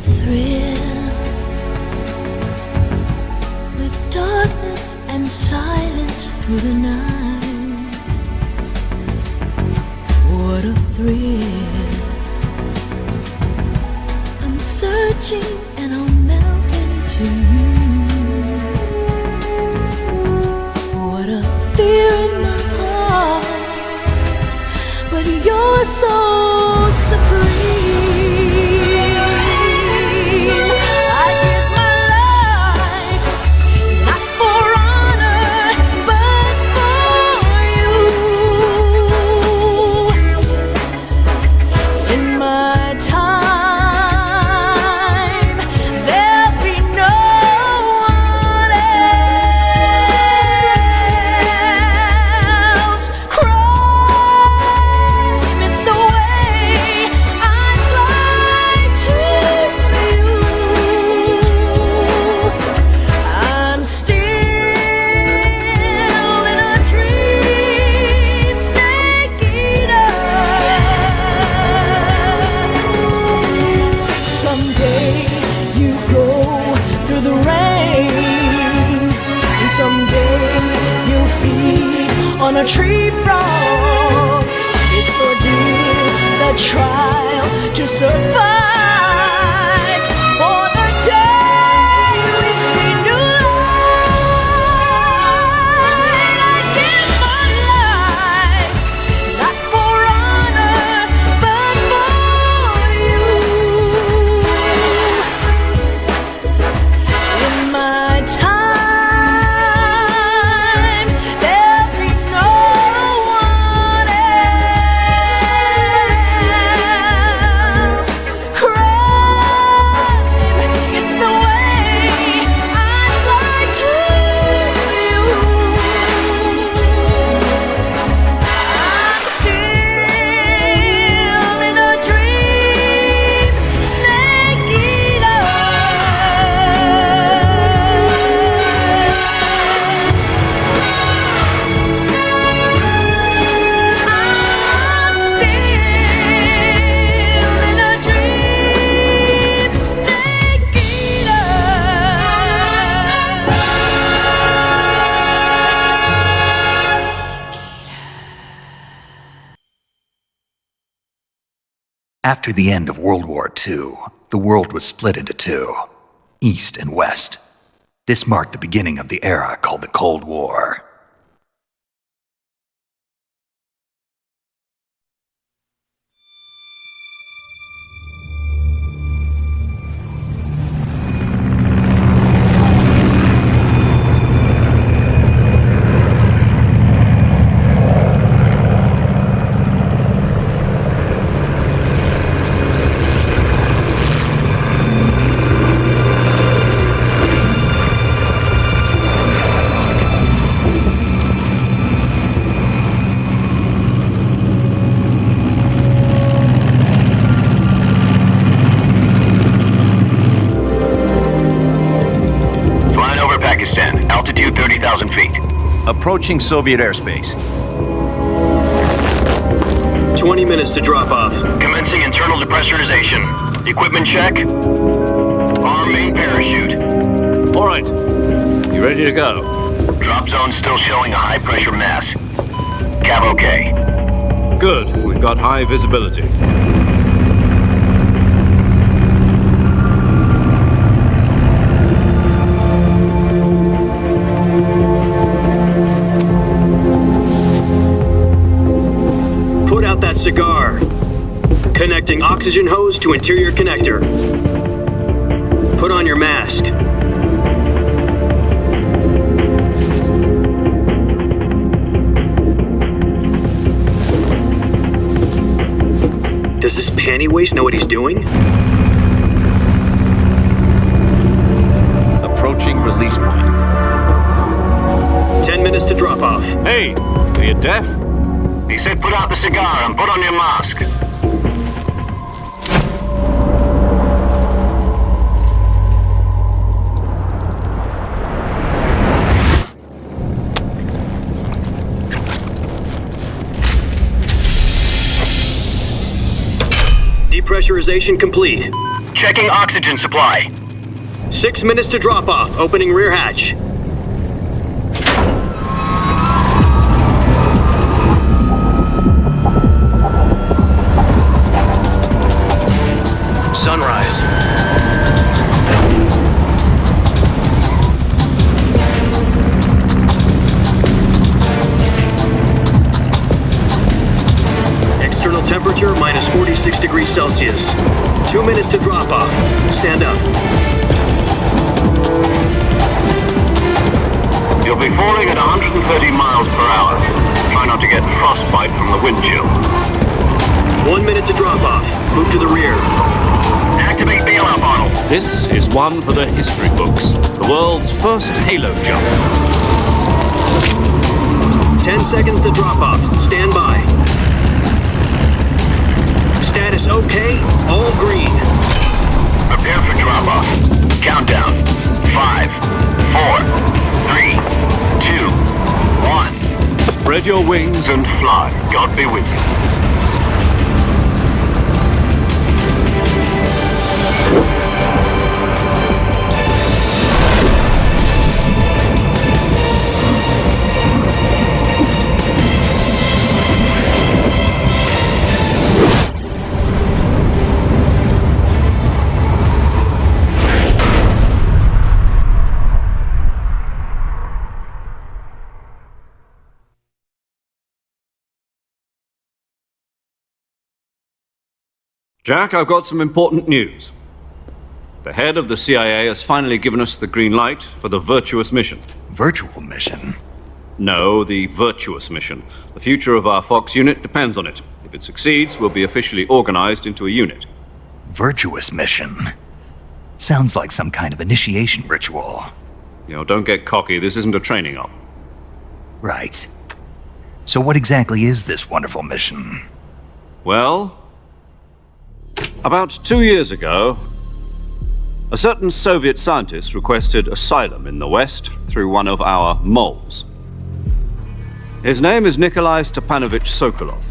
thrill with darkness and silence through the night. What a thrill. I'm searching and I'll melt into you. What a fear in my heart, but you're so supreme. On a tree frog, it's ordeal, the trial to survive. For the day we see new light, I give my life, not for honor, but for you. In my time, After the end of World War II, the world was split into two, East and West. This marked the beginning of the era called the Cold War. Altitude 30,000 feet. Approaching Soviet airspace. 20 minutes to drop off. Commencing internal depressurization. Equipment check. Arm main parachute. All right. You ready to go? Drop zone still showing a high pressure mass. Cav okay. Good. We've got high visibility. Cigar. Connecting oxygen hose to interior connector. Put on your mask. Does this panty waste know what he's doing? Approaching release point. 10 minutes to drop off. Hey, are you deaf? He said put out the cigar and put on your mask. Depressurization complete. Checking oxygen supply. 6 minutes to drop off. Opening rear hatch. Sunrise. External temperature minus 46 degrees Celsius. 2 minutes to drop off. Stand up. You'll be falling at 130 miles per hour. Try not to get frostbite from the wind chill. 1 minute to drop off. Move to the rear. Activate bailout bottle. This is one for the history books. The world's first halo jump. 10 seconds to drop off. Stand by. Status okay. All green. Prepare for drop off. Countdown. 5, 4, 3, 2, 1. Spread your wings And fly. God be with you. Jack, I've got some important news. The head of the CIA has finally given us the green light for the virtuous mission. Virtual mission? No, the virtuous mission. The future of our Fox unit depends on it. If it succeeds, we'll be officially organized into a unit. Virtuous mission? Sounds like some kind of initiation ritual. You know, don't get cocky. This isn't a training op. Right. So what exactly is this wonderful mission? Well, about 2 years ago, a certain Soviet scientist requested asylum in the West through one of our moles. His name is Nikolai Stepanovich Sokolov.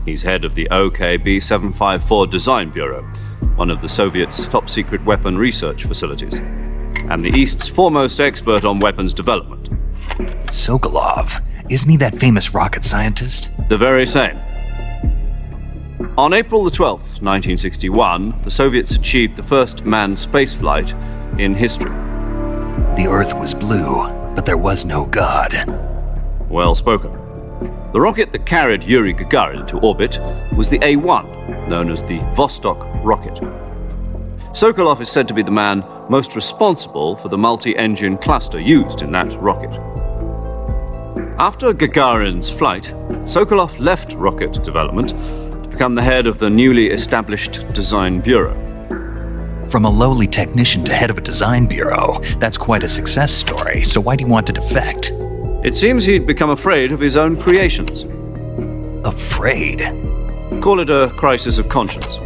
He's head of the OKB 754 Design Bureau, one of the Soviets' top-secret weapon research facilities, and the East's foremost expert on weapons development. Sokolov? Isn't he that famous rocket scientist? The very same. On April the 12th, 1961, the Soviets achieved the first manned spaceflight in history. The Earth was blue, but there was no God. Well spoken. The rocket that carried Yuri Gagarin to orbit was the A-1, known as the Vostok rocket. Sokolov is said to be the man most responsible for the multi-engine cluster used in that rocket. After Gagarin's flight, Sokolov left rocket development to become the head of the newly established Design Bureau. From a lowly technician to head of a design bureau, that's quite a success story, so why do you want to defect? It seems he'd become afraid of his own creations. Afraid? Call it a crisis of conscience.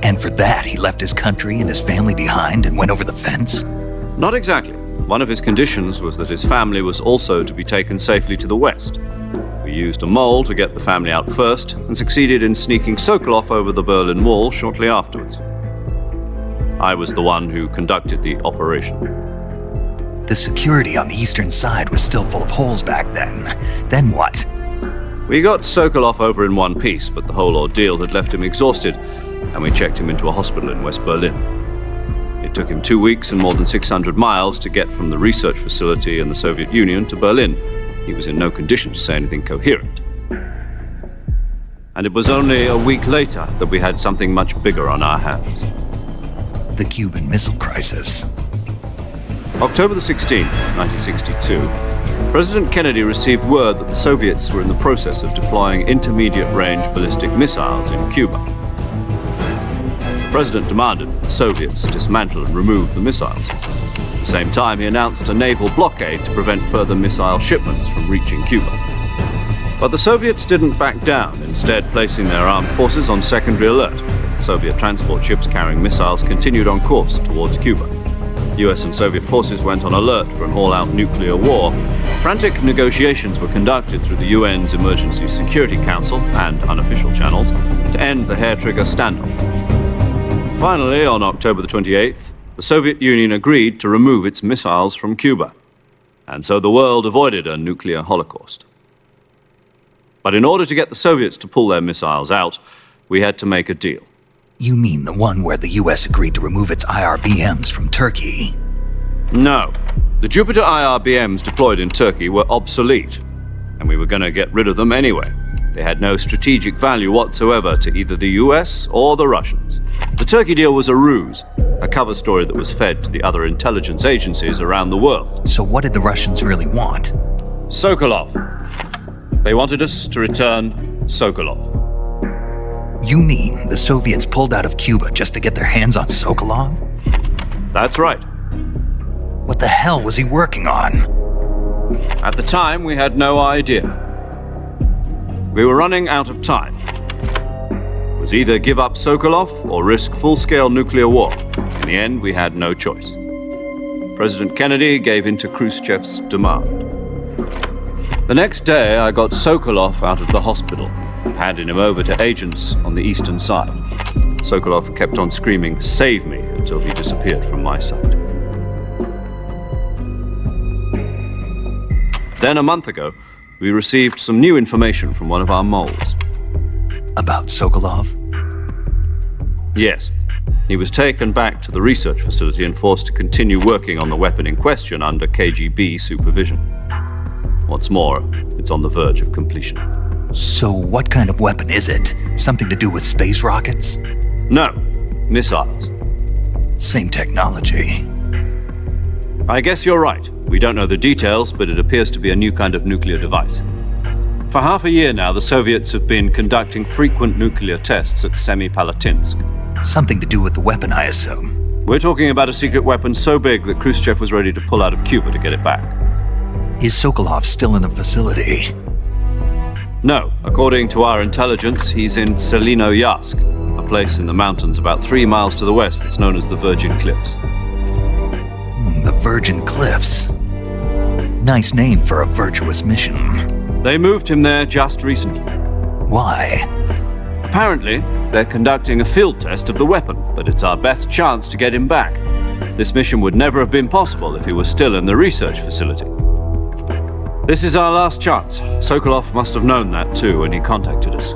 And for that, he left his country and his family behind and went over the fence? Not exactly. One of his conditions was that his family was also to be taken safely to the West. We used a mole to get the family out first and succeeded in sneaking Sokolov over the Berlin Wall shortly afterwards. I was the one who conducted the operation. The security on the eastern side was still full of holes back then. Then what? We got Sokolov over in one piece, but the whole ordeal had left him exhausted, and we checked him into a hospital in West Berlin. It took him 2 weeks and more than 600 miles to get from the research facility in the Soviet Union to Berlin. He was in no condition to say anything coherent. And it was only a week later that we had something much bigger on our hands. The Cuban Missile Crisis. October the 16th, 1962, President Kennedy received word that the Soviets were in the process of deploying intermediate-range ballistic missiles in Cuba. The President demanded that the Soviets dismantle and remove the missiles. At the same time, he announced a naval blockade to prevent further missile shipments from reaching Cuba. But the Soviets didn't back down, instead placing their armed forces on secondary alert. Soviet transport ships carrying missiles continued on course towards Cuba. US and Soviet forces went on alert for an all-out nuclear war, Frantic negotiations were conducted through the UN's Emergency Security Council and unofficial channels to end the hair-trigger standoff. Finally, on October the 28th, the Soviet Union agreed to remove its missiles from Cuba, and so the world avoided a nuclear holocaust. But in order to get the Soviets to pull their missiles out, we had to make a deal. You mean the one where the US agreed to remove its IRBMs from Turkey? No. The Jupiter IRBMs deployed in Turkey were obsolete, and we were going to get rid of them anyway. They had no strategic value whatsoever to either the US or the Russians. The Turkey deal was a ruse, a cover story that was fed to the other intelligence agencies around the world. So what did the Russians really want? Sokolov. They wanted us to return Sokolov. You mean the Soviets pulled out of Cuba just to get their hands on Sokolov? That's right. What the hell was he working on? At the time, we had no idea. We were running out of time. It was either give up Sokolov or risk full-scale nuclear war. In the end, we had no choice. President Kennedy gave in to Khrushchev's demand. The next day, I got Sokolov out of the hospital, handing him over to agents on the eastern side. Sokolov kept on screaming, "Save me," until he disappeared from my sight. Then a month ago, we received some new information from one of our moles. About Sokolov? Yes. He was taken back to the research facility and forced to continue working on the weapon in question under KGB supervision. What's more, it's on the verge of completion. So what kind of weapon is it? Something to do with space rockets? No, missiles. Same technology. I guess you're right. We don't know the details, but it appears to be a new kind of nuclear device. For half a year now, the Soviets have been conducting frequent nuclear tests at Semipalatinsk. Something to do with the weapon, I assume. We're talking about a secret weapon so big that Khrushchev was ready to pull out of Cuba to get it back. Is Sokolov still in the facility? No. According to our intelligence, he's in Selinoyarsk, a place in the mountains about 3 miles to the west that's known as the Virgin Cliffs. The Virgin Cliffs. Nice name for a virtuous mission. They moved him there just recently. Why? Apparently, they're conducting a field test of the weapon, but it's our best chance to get him back. This mission would never have been possible if he was still in the research facility. This is our last chance. Sokolov must have known that too when he contacted us.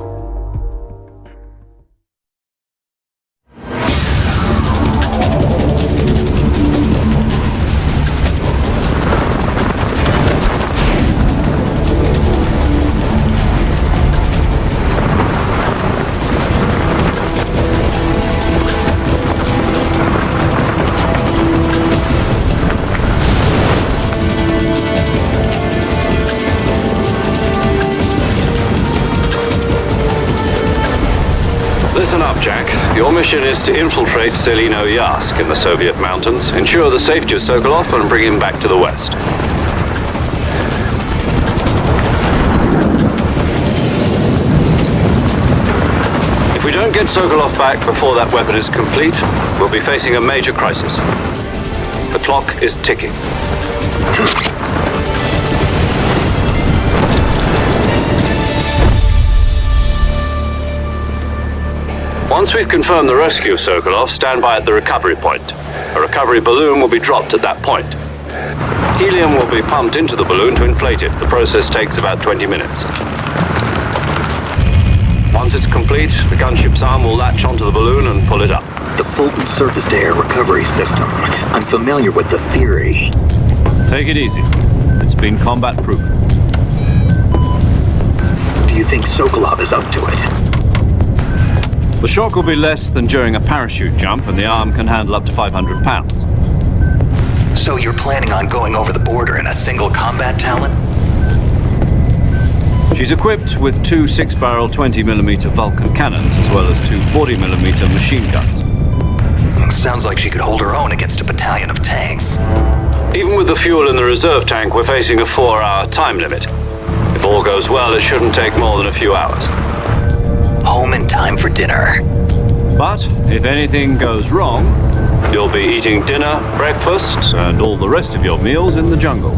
Listen up, Jack. Your mission is to infiltrate Selinoyarsk in the Soviet mountains, ensure the safety of Sokolov, and bring him back to the West. If we don't get Sokolov back before that weapon is complete, we'll be facing a major crisis. The clock is ticking. Once we've confirmed the rescue of Sokolov, stand by at the recovery point. A recovery balloon will be dropped at that point. Helium will be pumped into the balloon to inflate it. The process takes about 20 minutes. Once it's complete, the gunship's arm will latch onto the balloon and pull it up. The Fulton surface-to-air recovery system. I'm familiar with the theory. Take it easy. It's been combat-proven. Do you think Sokolov is up to it? The shock will be less than during a parachute jump, and the arm can handle up to 500 pounds. So you're planning on going over the border in a single combat Talon? She's equipped with 2 6-barrel 20mm Vulcan cannons, as well as 2 40mm machine guns. Sounds like she could hold her own against a battalion of tanks. Even with the fuel in the reserve tank, we're facing a 4-hour time limit. If all goes well, it shouldn't take more than a few hours. Home in time for dinner. But if anything goes wrong, you'll be eating dinner, breakfast, and all the rest of your meals in the jungle.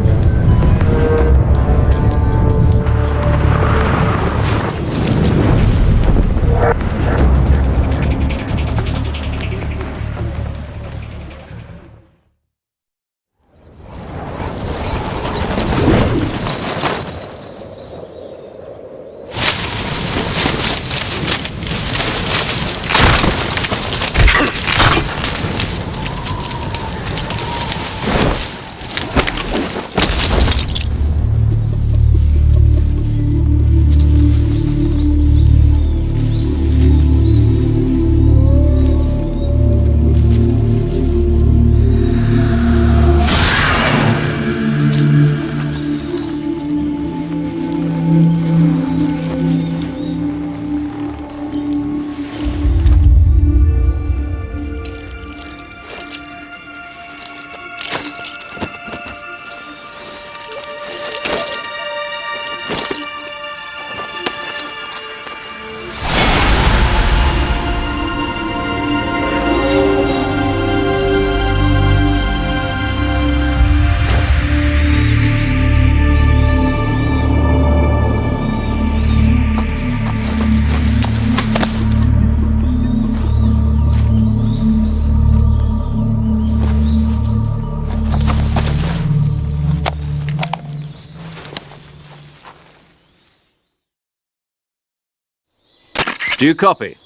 Do you copy?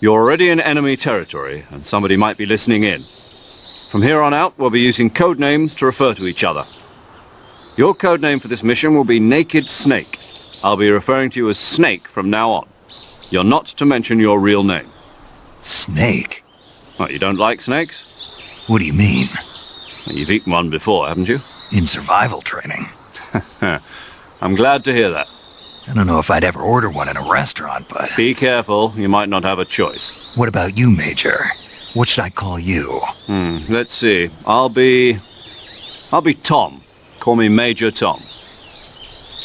You're already in enemy territory, and somebody might be listening in. From here on out, we'll be using code names to refer to each other. Your code name for this mission will be Naked Snake. I'll be referring to you as Snake from now on. You're not to mention your real name. Snake? What, you don't like snakes? What do you mean? You've eaten one before, haven't you? In survival training. I'm glad to hear that. I don't know if I'd ever order one in a restaurant, but... Be careful, you might not have a choice. What about you, Major? What should I call you? Let's see. I'll be Tom. Call me Major Tom.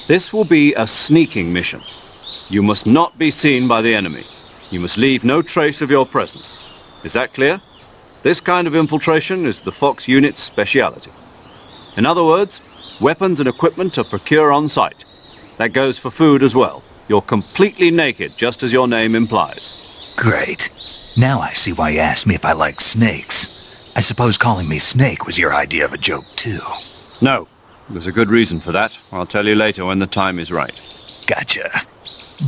This will be a sneaking mission. You must not be seen by the enemy. You must leave no trace of your presence. Is that clear? This kind of infiltration is the Fox unit's speciality. In other words, weapons and equipment are procured on site. That goes for food as well. You're completely naked, just as your name implies. Great. Now I see why you asked me if I like snakes. I suppose calling me Snake was your idea of a joke, too. No. There's a good reason for that. I'll tell you later when the time is right. Gotcha.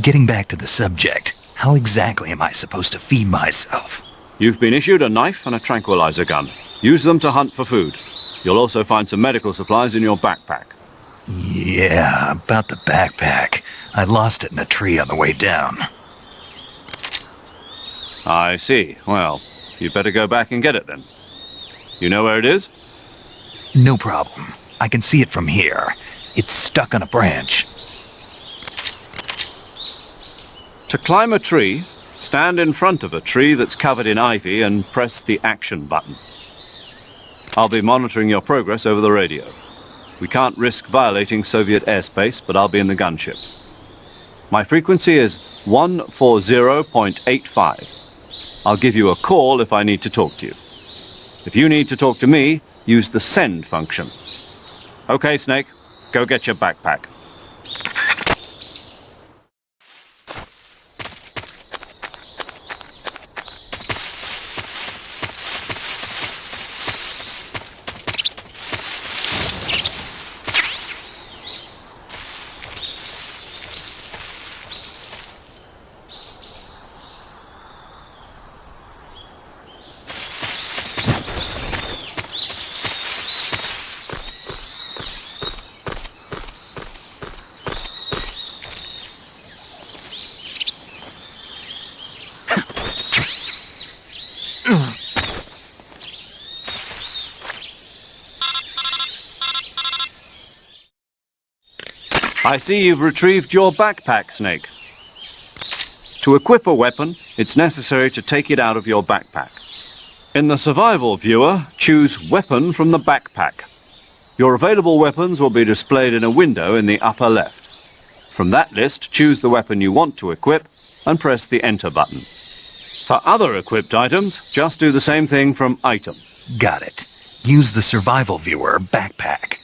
Getting back to the subject, how exactly am I supposed to feed myself? You've been issued a knife and a tranquilizer gun. Use them to hunt for food. You'll also find some medical supplies in your backpack. Yeah, about the backpack. I lost it in a tree on the way down. I see. Well, you'd better go back and get it then. You know where it is? No problem. I can see it from here. It's stuck on a branch. To climb a tree, stand in front of a tree that's covered in ivy and press the action button. I'll be monitoring your progress over the radio. We can't risk violating Soviet airspace, but I'll be in the gunship. My frequency is 140.85. I'll give you a call if I need to talk to you. If you need to talk to me, use the send function. Okay, Snake, go get your backpack. I see you've retrieved your backpack, Snake. To equip a weapon, it's necessary to take it out of your backpack. In the survival viewer, choose Weapon from the backpack. Your available weapons will be displayed in a window in the upper left. From that list, choose the weapon you want to equip and press the Enter button. For other equipped items, just do the same thing from Item. Got it. Use the survival viewer backpack.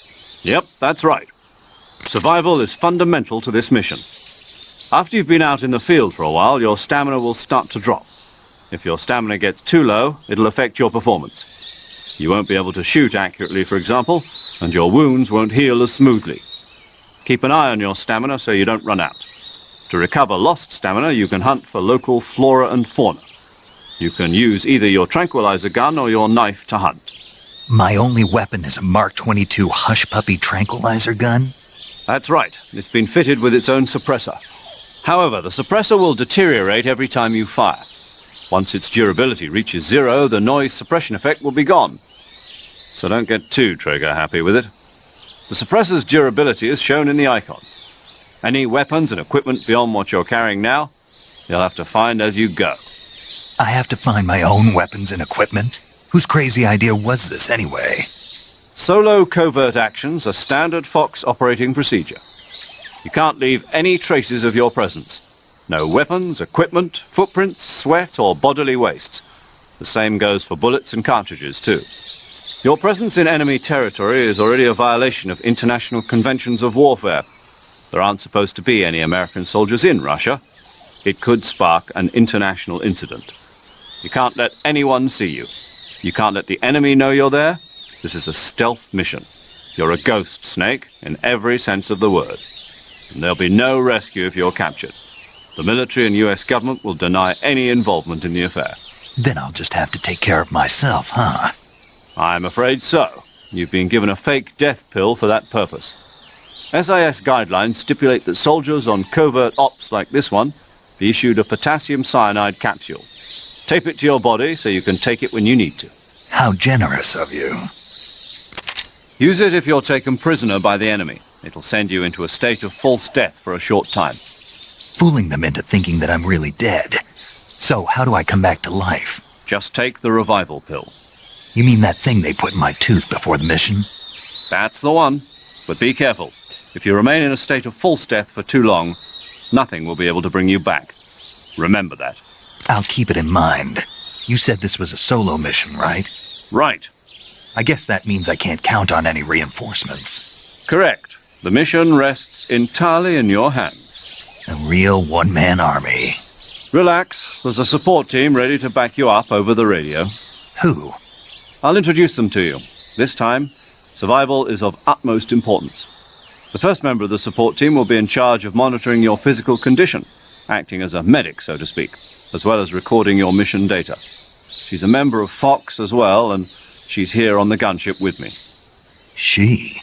Yep, that's right. Survival is fundamental to this mission. After you've been out in the field for a while, your stamina will start to drop. If your stamina gets too low, it'll affect your performance. You won't be able to shoot accurately, for example, and your wounds won't heal as smoothly. Keep an eye on your stamina so you don't run out. To recover lost stamina, you can hunt for local flora and fauna. You can use either your tranquilizer gun or your knife to hunt. My only weapon is a Mark 22 Hush Puppy tranquilizer gun? That's right. It's been fitted with its own suppressor. However, the suppressor will deteriorate every time you fire. Once its durability reaches 0, the noise suppression effect will be gone. So don't get too trigger happy with it. The suppressor's durability is shown in the icon. Any weapons and equipment beyond what you're carrying now, you'll have to find as you go. I have to find my own weapons and equipment? Whose crazy idea was this anyway? Solo covert actions are standard Fox operating procedure. You can't leave any traces of your presence. No weapons, equipment, footprints, sweat, or bodily waste. The same goes for bullets and cartridges, too. Your presence in enemy territory is already a violation of international conventions of warfare. There aren't supposed to be any American soldiers in Russia. It could spark an international incident. You can't let anyone see you. You can't let the enemy know you're there. This is a stealth mission. You're a ghost, Snake, in every sense of the word. And there'll be no rescue if you're captured. The military and US government will deny any involvement in the affair. Then I'll just have to take care of myself, huh? I'm afraid so. You've been given a fake death pill for that purpose. SIS guidelines stipulate that soldiers on covert ops like this one be issued a potassium cyanide capsule. Tape it to your body so you can take it when you need to. How generous of you. Use it if you're taken prisoner by the enemy. It'll send you into a state of false death for a short time. Fooling them into thinking that I'm really dead. So how do I come back to life? Just take the revival pill. You mean that thing they put in my tooth before the mission? That's the one. But be careful. If you remain in a state of false death for too long, nothing will be able to bring you back. Remember that. I'll keep it in mind. You said this was a solo mission, right? Right. I guess that means I can't count on any reinforcements. Correct. The mission rests entirely in your hands. A real one-man army. Relax. There's a support team ready to back you up over the radio. Who? I'll introduce them to you. This time, survival is of utmost importance. The first member of the support team will be in charge of monitoring your physical condition, acting as a medic, so to speak, as well as recording your mission data. She's a member of Fox as well, and she's here on the gunship with me. She?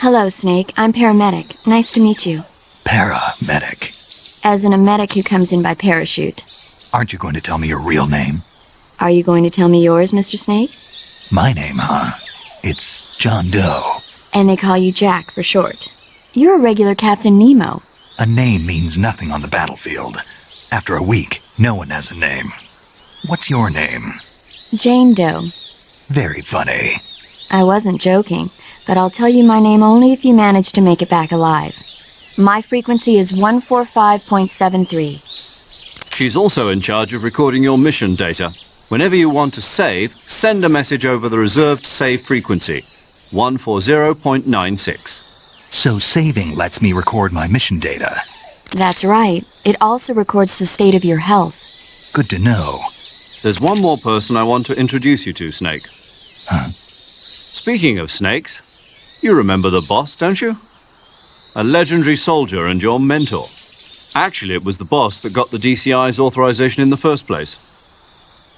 Hello, Snake. I'm paramedic. Nice to meet you. Paramedic. As in a medic who comes in by parachute. Aren't you going to tell me your real name? Are you going to tell me yours, Mr. Snake? My name, huh? It's John Doe. And they call you Jack for short. You're a regular Captain Nemo. A name means nothing on the battlefield. After a week, no one has a name. What's your name? Jane Doe. Very funny. I wasn't joking, but I'll tell you my name only if you manage to make it back alive. My frequency is 145.73. She's also in charge of recording your mission data. Whenever you want to save, send a message over the reserved save frequency, 140.96. So saving lets me record my mission data. That's right. It also records the state of your health. Good to know. There's one more person I want to introduce you to, Snake. Huh? Speaking of snakes, you remember the boss, don't you? A legendary soldier and your mentor. Actually, it was the boss that got the DCI's authorization in the first place.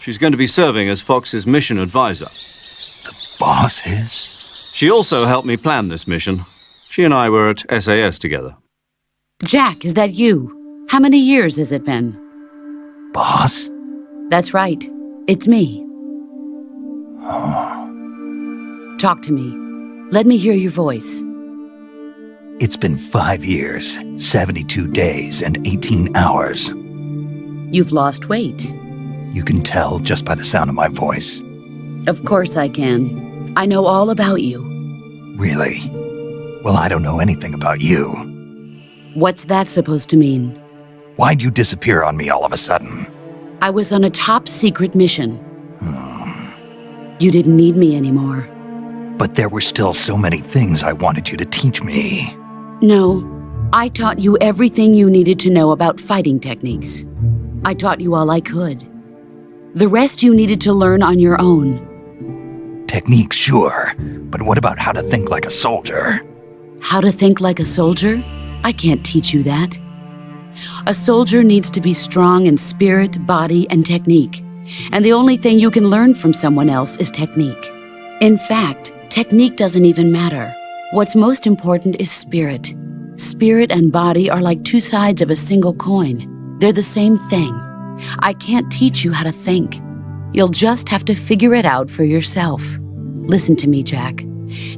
She's going to be serving as Fox's mission advisor. The boss is? She also helped me plan this mission. She and I were at SAS together. Jack, is that you? How many years has it been? Boss? That's right. It's me. Talk to me. Let me hear your voice. It's been 5 years, 72 days, and 18 hours. You've lost weight. You can tell just by the sound of my voice. Of course I can. I know all about you. Really? Well, I don't know anything about you. What's that supposed to mean? Why'd you disappear on me all of a sudden? I was on a top-secret mission. You didn't need me anymore. But there were still so many things I wanted you to teach me. No, I taught you everything you needed to know about fighting techniques. I taught you all I could. The rest you needed to learn on your own. Techniques, sure. But what about how to think like a soldier? How to think like a soldier? I can't teach you that. A soldier needs to be strong in spirit, body, and technique. And the only thing you can learn from someone else is technique. In fact, technique doesn't even matter. What's most important is spirit. Spirit and body are like two sides of a single coin. They're the same thing. I can't teach you how to think. You'll just have to figure it out for yourself. Listen to me, Jack.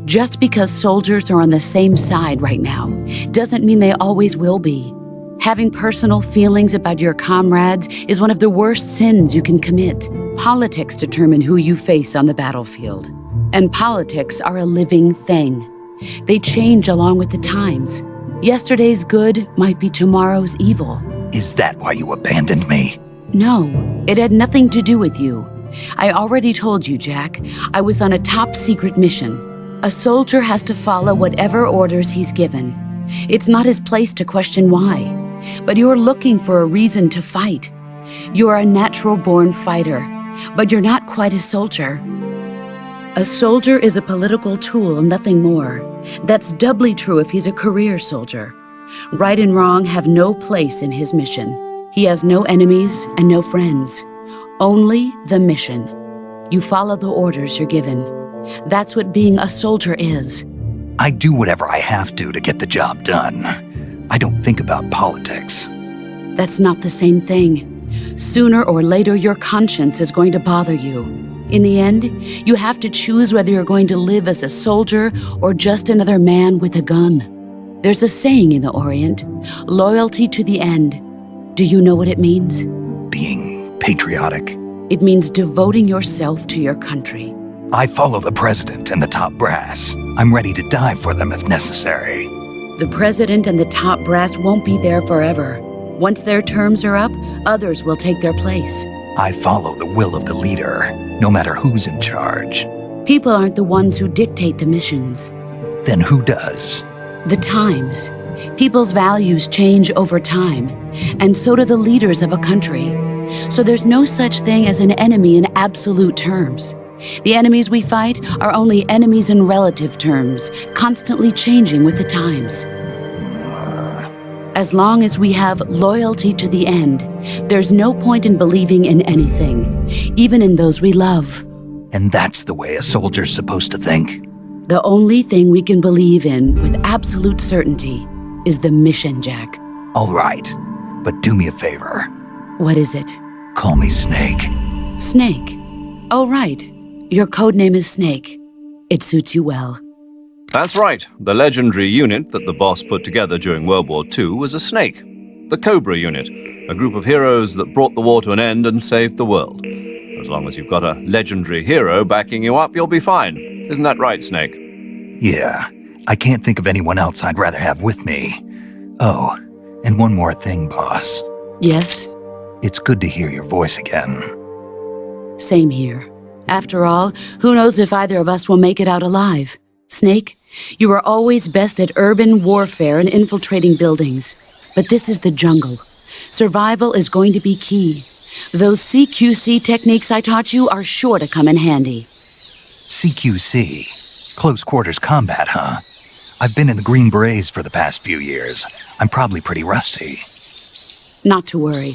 Just because soldiers are on the same side right now doesn't mean they always will be. Having personal feelings about your comrades is one of the worst sins you can commit. Politics determine who you face on the battlefield. And politics are a living thing. They change along with the times. Yesterday's good might be tomorrow's evil. Is that why you abandoned me? No, it had nothing to do with you. I already told you, Jack. I was on a top-secret mission. A soldier has to follow whatever orders he's given. It's not his place to question why. But you're looking for a reason to fight. You're a natural-born fighter, but you're not quite a soldier. A soldier is a political tool, nothing more. That's doubly true if he's a career soldier. Right and wrong have no place in his mission. He has no enemies and no friends. Only the mission. You follow the orders you're given. That's what being a soldier is. I do whatever I have to get the job done. I don't think about politics. That's not the same thing. Sooner or later, your conscience is going to bother you. In the end, you have to choose whether you're going to live as a soldier or just another man with a gun. There's a saying in the Orient, loyalty to the end. Do you know what it means? Being patriotic. It means devoting yourself to your country. I follow the president and the top brass. I'm ready to die for them if necessary. The president and the top brass won't be there forever. Once their terms are up, others will take their place. I follow the will of the leader, no matter who's in charge. People aren't the ones who dictate the missions. Then who does? The times. People's values change over time, and so do the leaders of a country. So there's no such thing as an enemy in absolute terms. The enemies we fight are only enemies in relative terms, constantly changing with the times. As long as we have loyalty to the end, there's no point in believing in anything, even in those we love. And that's the way a soldier's supposed to think? The only thing we can believe in with absolute certainty is the mission, Jack. All right, but do me a favor. What is it? Call me Snake. Snake? Oh, right. Your code name is Snake. It suits you well. That's right. The legendary unit that the boss put together during World War II was a snake. The Cobra unit, a group of heroes that brought the war to an end and saved the world. As long as you've got a legendary hero backing you up, you'll be fine. Isn't that right, Snake? Yeah, I can't think of anyone else I'd rather have with me. Oh, and one more thing, boss. Yes? It's good to hear your voice again. Same here. After all, who knows if either of us will make it out alive? Snake, you are always best at urban warfare and infiltrating buildings. But this is the jungle. Survival is going to be key. Those CQC techniques I taught you are sure to come in handy. CQC? Close quarters combat, huh? I've been in the Green Berets for the past few years. I'm probably pretty rusty. Not to worry.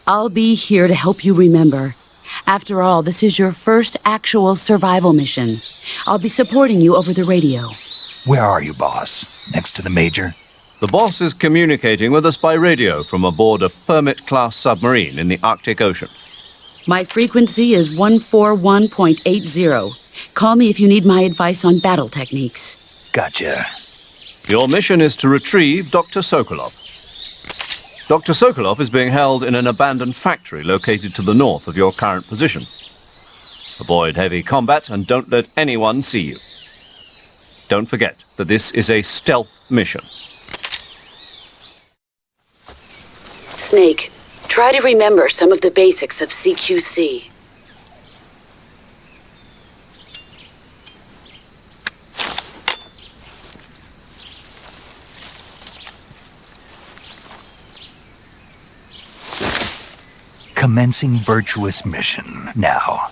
I'll be here to help you remember. After all, this is your first actual survival mission. I'll be supporting you over the radio. Where are you, boss? Next to the Major? The boss is communicating with us by radio from aboard a Permit-class submarine in the Arctic Ocean. My frequency is 141.80. Call me if you need my advice on battle techniques. Gotcha. Your mission is to retrieve Dr. Sokolov. Dr. Sokolov is being held in an abandoned factory located to the north of your current position. Avoid heavy combat and don't let anyone see you. Don't forget that this is a stealth mission. Snake, try to remember some of the basics of CQC. Commencing virtuous mission now.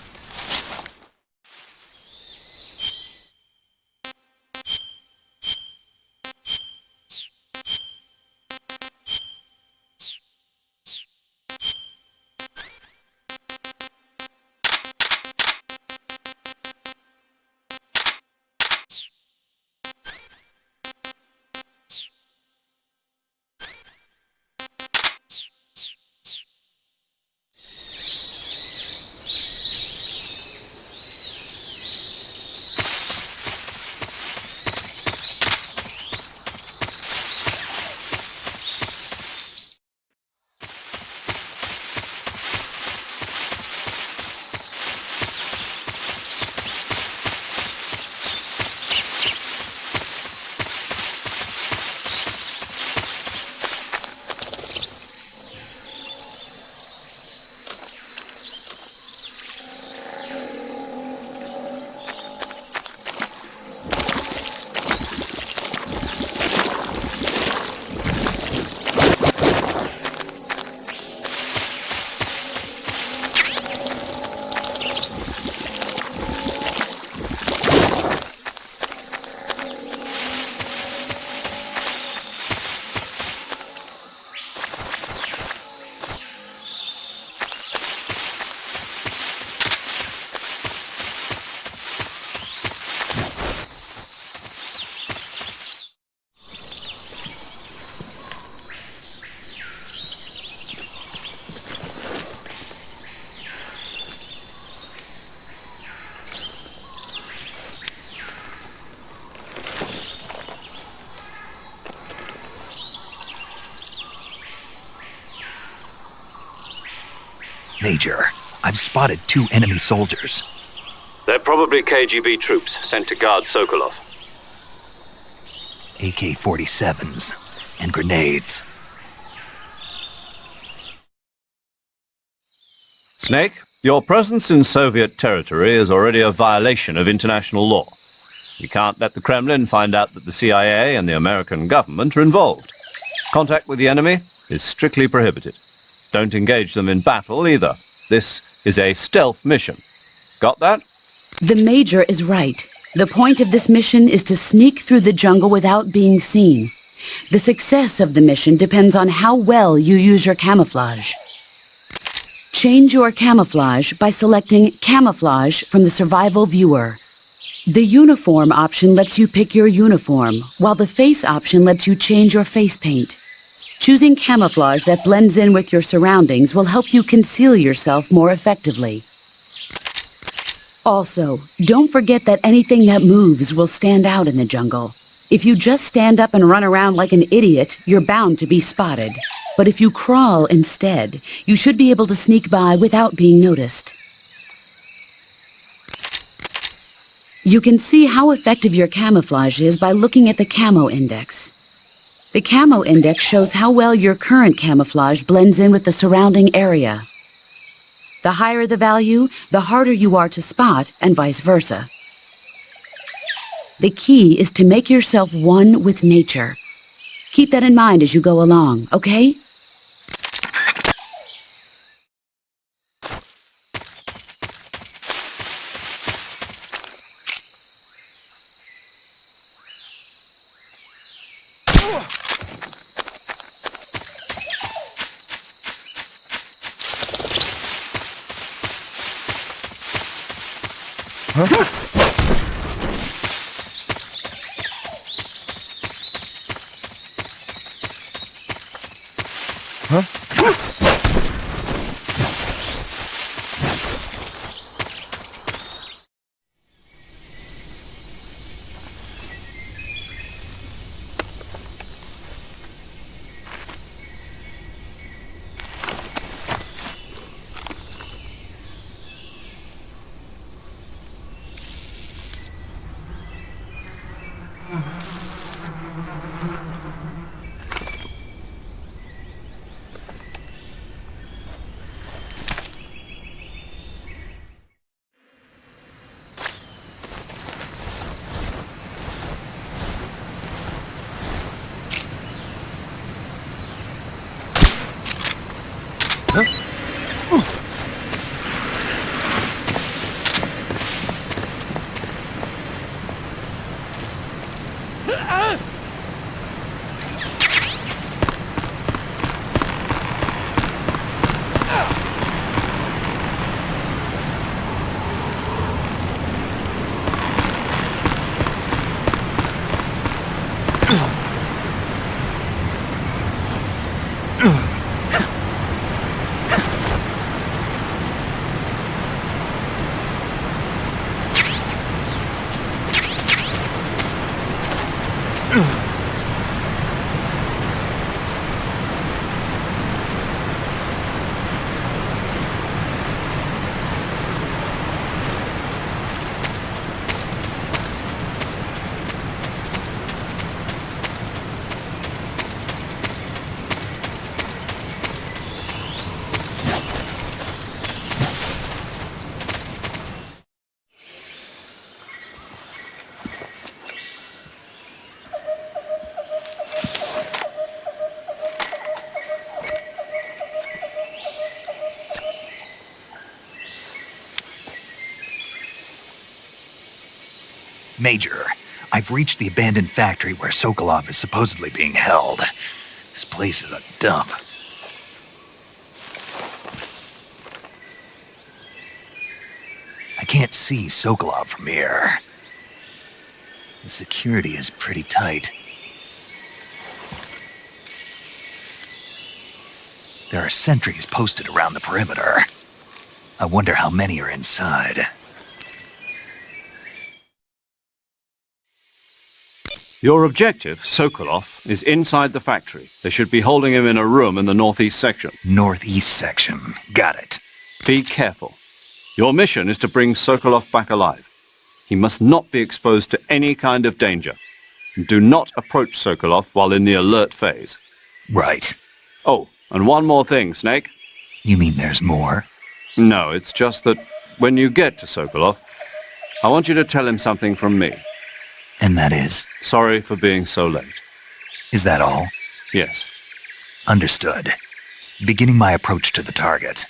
Major, I've spotted 2 enemy soldiers. They're probably KGB troops sent to guard Sokolov. AK-47s and grenades. Snake, your presence in Soviet territory is already a violation of international law. We can't let the Kremlin find out that the CIA and the American government are involved. Contact with the enemy is strictly prohibited. Don't engage them in battle either. This is a stealth mission. Got that? The Major is right. The point of this mission is to sneak through the jungle without being seen. The success of the mission depends on how well you use your camouflage. Change your camouflage by selecting Camouflage from the Survival Viewer. The Uniform option lets you pick your uniform, while the Face option lets you change your face paint. Choosing camouflage that blends in with your surroundings will help you conceal yourself more effectively. Also, don't forget that anything that moves will stand out in the jungle. If you just stand up and run around like an idiot, you're bound to be spotted. But if you crawl instead, you should be able to sneak by without being noticed. You can see how effective your camouflage is by looking at the Camo Index. The Camo Index shows how well your current camouflage blends in with the surrounding area. The higher the value, the harder you are to spot, and vice versa. The key is to make yourself one with nature. Keep that in mind as you go along, okay? Major, I've reached the abandoned factory where Sokolov is supposedly being held. This place is a dump. I can't see Sokolov from here. The security is pretty tight. There are sentries posted around the perimeter. I wonder how many are inside. Your objective, Sokolov, is inside the factory. They should be holding him in a room in the northeast section. Northeast section. Got it. Be careful. Your mission is to bring Sokolov back alive. He must not be exposed to any kind of danger. Do not approach Sokolov while in the alert phase. Right. Oh, and one more thing, Snake. You mean there's more? No, it's just that when you get to Sokolov, I want you to tell him something from me. And that is? Sorry for being so late. Is that all? Yes. Understood. Beginning my approach to the target.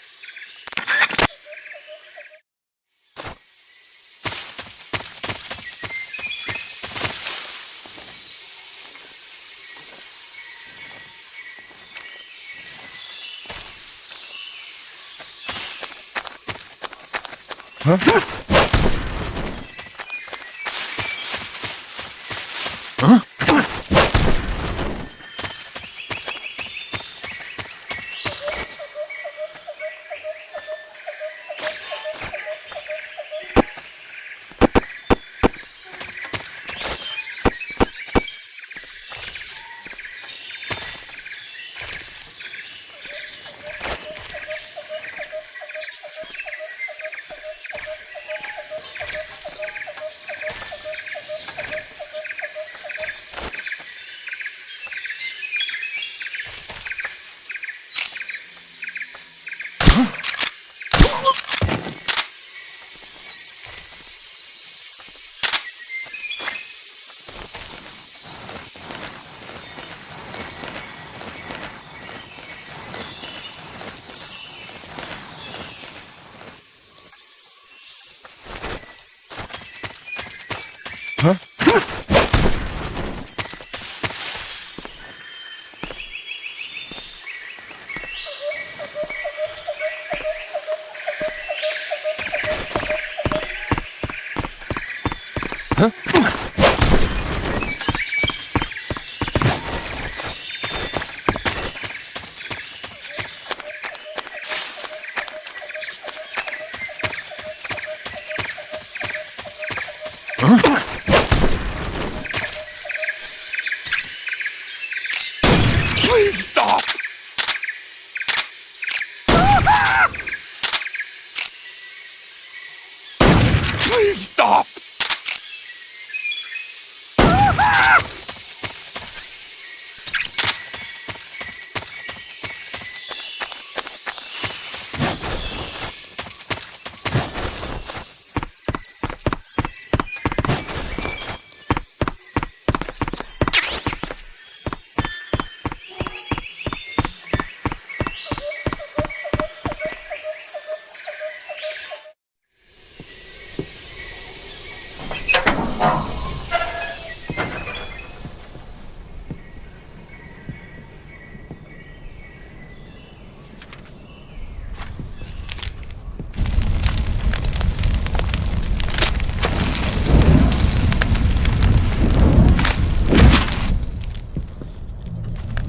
Please stop! Please stop!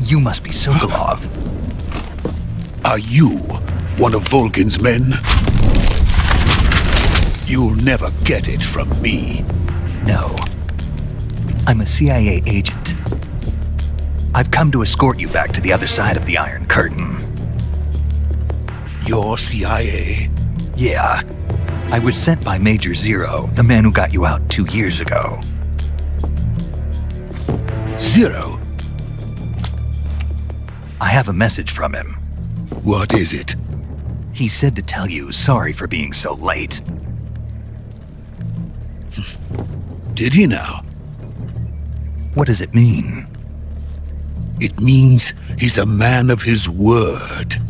You must be Sokolov. Are you one of Volgin's men? You'll never get it from me. No. I'm a CIA agent. I've come to escort you back to the other side of the Iron Curtain. You're CIA? Yeah. I was sent by Major Zero, the man who got you out 2 years ago. Zero? I have a message from him. What is it? He said to tell you sorry for being so late. Did he now? What does it mean? It means he's a man of his word.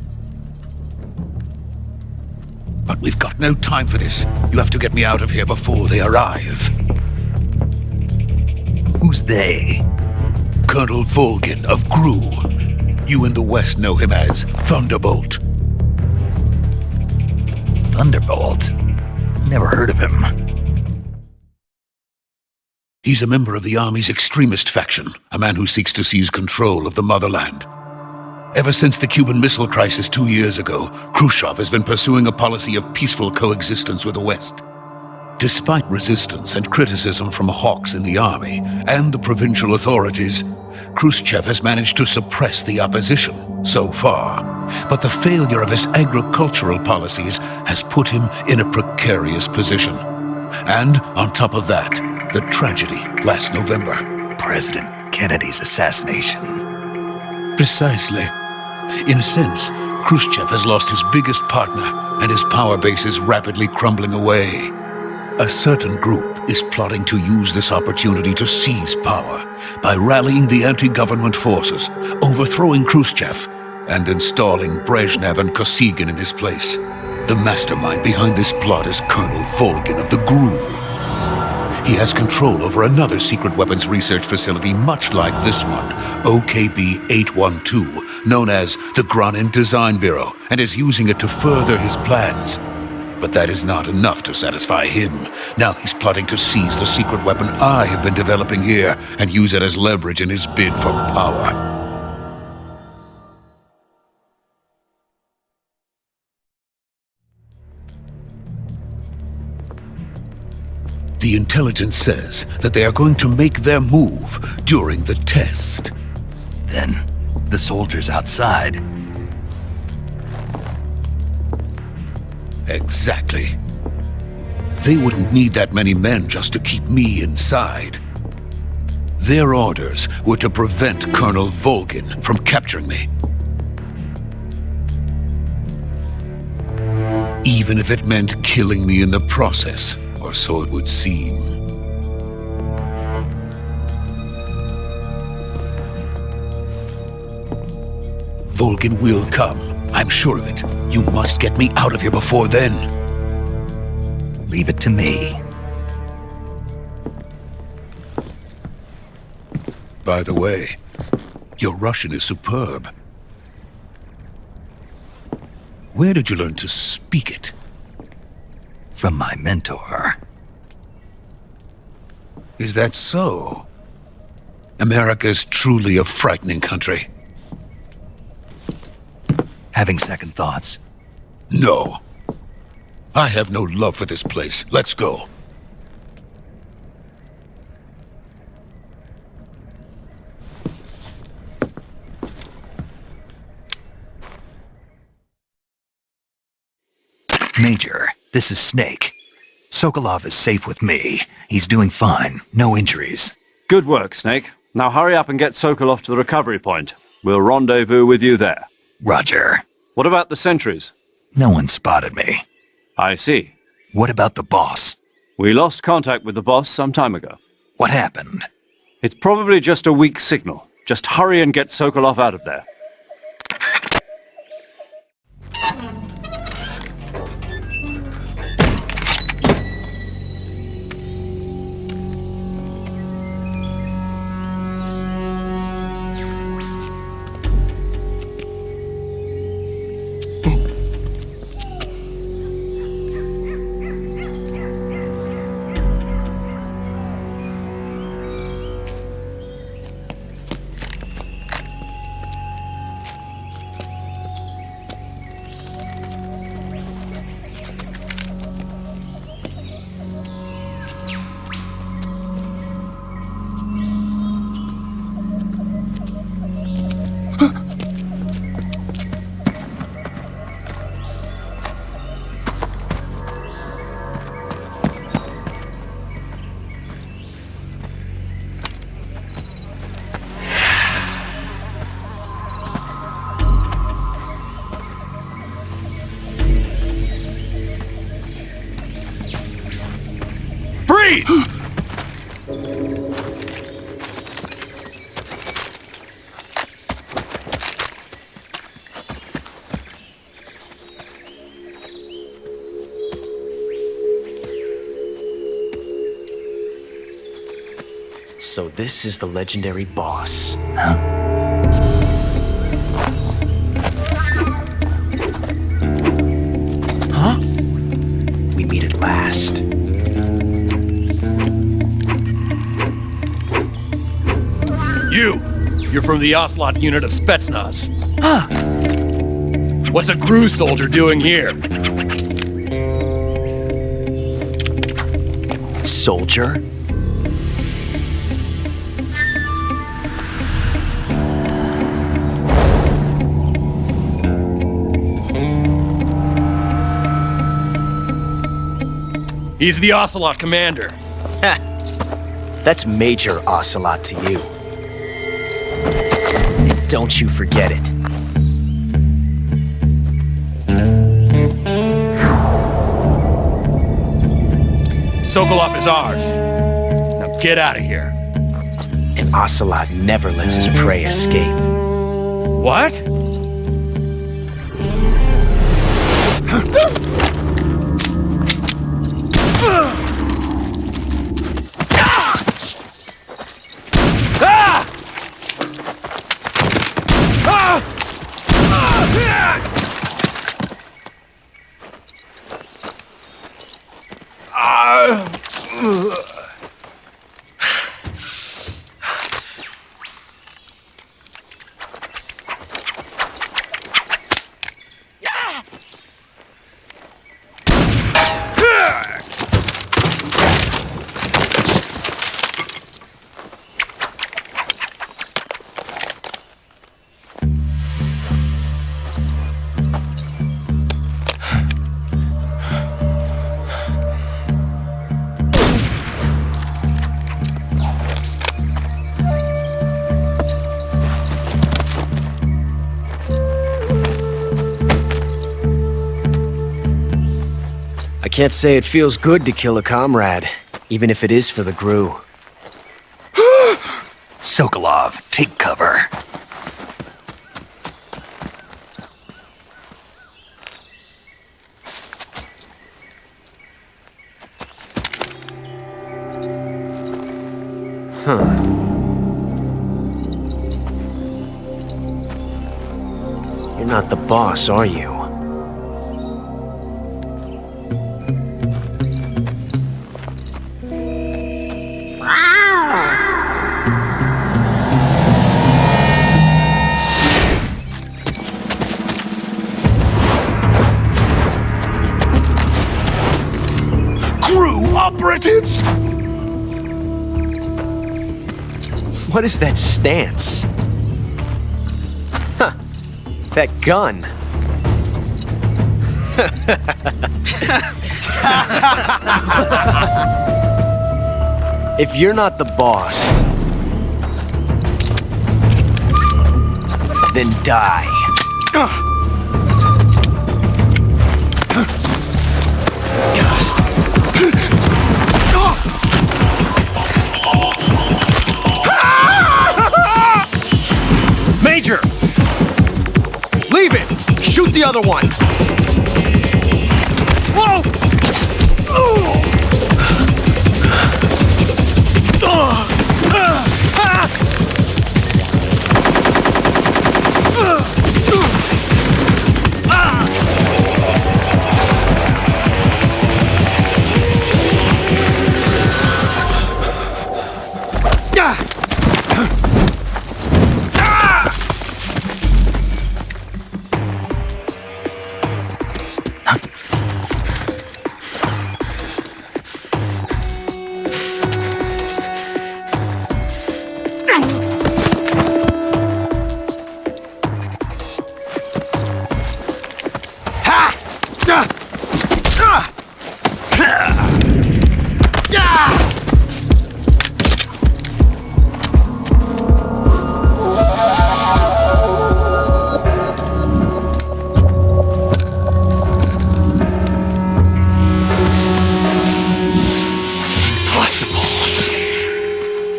But we've got no time for this. You have to get me out of here before they arrive. Who's they? Colonel Volgin of GRU. You in the West know him as Thunderbolt. Thunderbolt? Never heard of him. He's a member of the Army's extremist faction, a man who seeks to seize control of the motherland. Ever since the Cuban Missile Crisis 2 years ago, Khrushchev has been pursuing a policy of peaceful coexistence with the West. Despite resistance and criticism from hawks in the army and the provincial authorities, Khrushchev has managed to suppress the opposition so far. But the failure of his agricultural policies has put him in a precarious position. And on top of that, the tragedy last November. President Kennedy's assassination. Precisely. In a sense, Khrushchev has lost his biggest partner, and his power base is rapidly crumbling away. A certain group is plotting to use this opportunity to seize power by rallying the anti-government forces, overthrowing Khrushchev, and installing Brezhnev and Kosygin in his place. The mastermind behind this plot is Colonel Volgin of the GRU. He has control over another secret weapons research facility much like this one, OKB-812, known as the Granin Design Bureau, and is using it to further his plans. But that is not enough to satisfy him. Now he's plotting to seize the secret weapon I have been developing here and use it as leverage in his bid for power. The intelligence says that they are going to make their move during the test. Then, the soldiers outside. Exactly. They wouldn't need that many men just to keep me inside. Their orders were to prevent Colonel Volgin from capturing me. Even if it meant killing me in the process. Or so it would seem. Volgin will come. I'm sure of it. You must get me out of here before then. Leave it to me. By the way, your Russian is superb. Where did you learn to speak it? From my mentor. Is that so? America is truly a frightening country. Having second thoughts? No. I have no love for this place. Let's go. Major, this is Snake. Sokolov is safe with me. He's doing fine. No injuries. Good work, Snake. Now hurry up and get Sokolov to the recovery point. We'll rendezvous with you there. Roger. What about the sentries? No one spotted me. I see. What about the boss? We lost contact with the boss some time ago. What happened? It's probably just a weak signal. Just hurry and get Sokolov out of there. Freeze! So this is the legendary boss. Huh? We meet at last. You're from the Oslot unit of Spetsnaz. Huh. What's a GRU soldier doing here? Soldier? He's the Ocelot commander. That's Major Ocelot to you. And don't you forget it. Sokolov is ours. Now get out of here. And Ocelot never lets his prey escape. What? I can't say it feels good to kill a comrade, even if it is for the GRU. Sokolov, take cover. You're not the boss, are you? Operatives! What is that stance? Huh. That gun. If you're not the boss, then die. Major! Leave it! Shoot the other one! Whoa!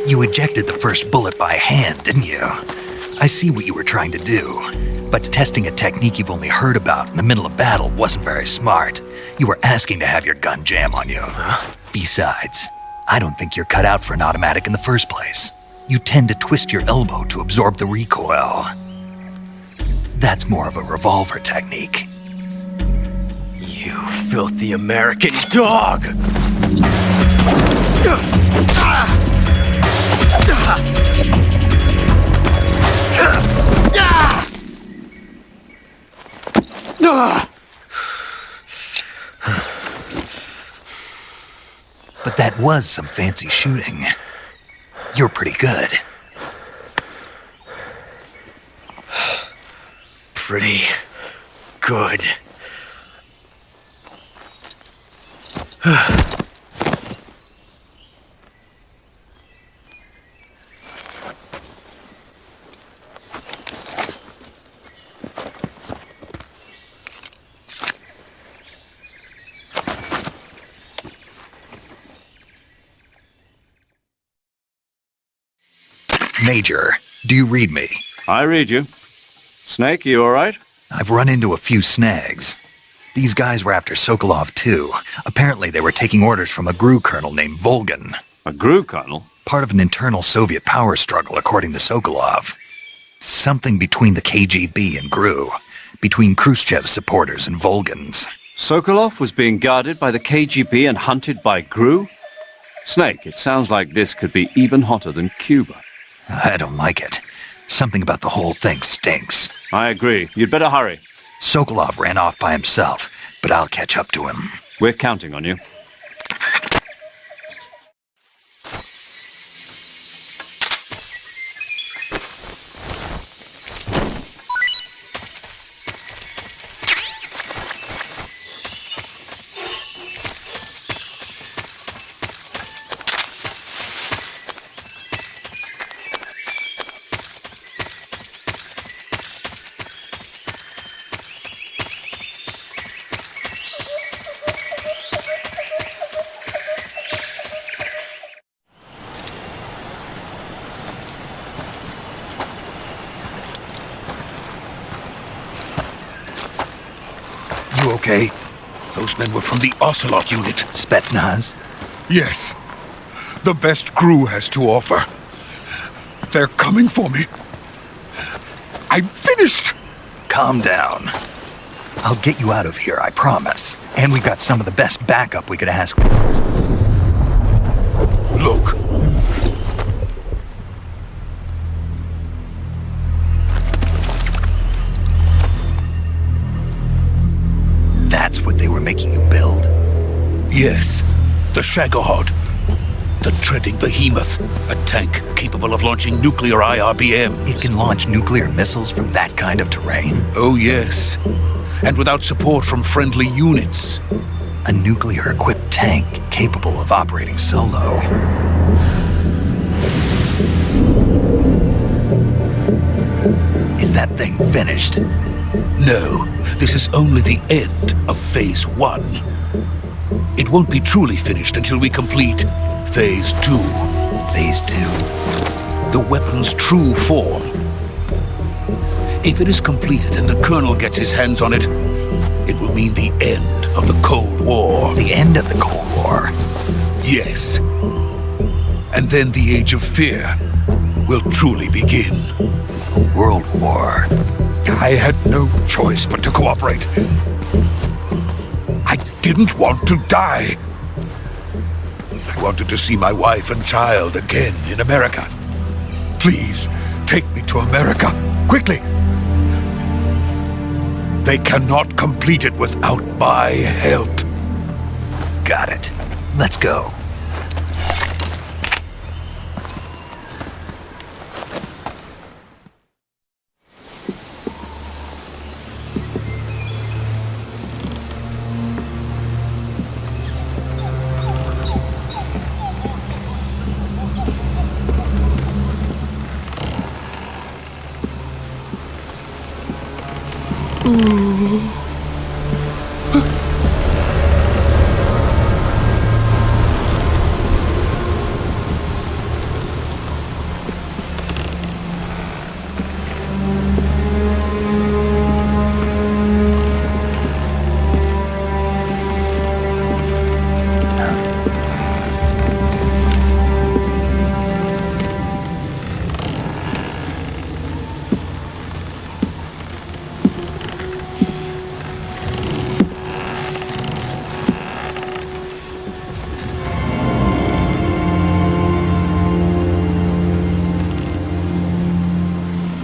You ejected the first bullet by hand, didn't you? I see what you were trying to do, but testing a technique you've only heard about in the middle of battle wasn't very smart. You were asking to have your gun jam on you. Besides, I don't think you're cut out for an automatic in the first place. You tend to twist your elbow to absorb the recoil. That's more of a revolver technique. You filthy American dog! But that was some fancy shooting. You're pretty good. Pretty good. Major, do you read me? I read you. Snake, you all right? I've run into a few snags. These guys were after Sokolov too. Apparently they were taking orders from a GRU colonel named Volgan. A GRU colonel? Part of an internal Soviet power struggle, according to Sokolov. Something between the KGB and GRU. Between Khrushchev's supporters and Volgan's. Sokolov was being guarded by the KGB and hunted by GRU? Snake, it sounds like this could be even hotter than Cuba. I don't like it. Something about the whole thing stinks. I agree. You'd better hurry. Sokolov ran off by himself, but I'll catch up to him. We're counting on you. You okay? Those men were from the Ocelot unit. Spetsnaz? Yes. The best GRU has to offer. They're coming for me. I'm finished! Calm down. I'll get you out of here, I promise. And we've got some of the best backup we could ask for. Look. That's what they were making you build? Yes. The Shagohod. The treading behemoth. A tank capable of launching nuclear IRBMs. It can launch nuclear missiles from that kind of terrain? Oh, yes. And without support from friendly units. A nuclear-equipped tank capable of operating solo. Is that thing finished? No, this is only the end of Phase 1. It won't be truly finished until we complete Phase 2. Phase 2? The weapon's true form. If it is completed and the Colonel gets his hands on it, it will mean the end of the Cold War. The end of the Cold War? Yes. And then the Age of Fear will truly begin. A world war. I had no choice but to cooperate. I didn't want to die. I wanted to see my wife and child again in America. Please, take me to America, quickly. They cannot complete it without my help. Got it. Let's go.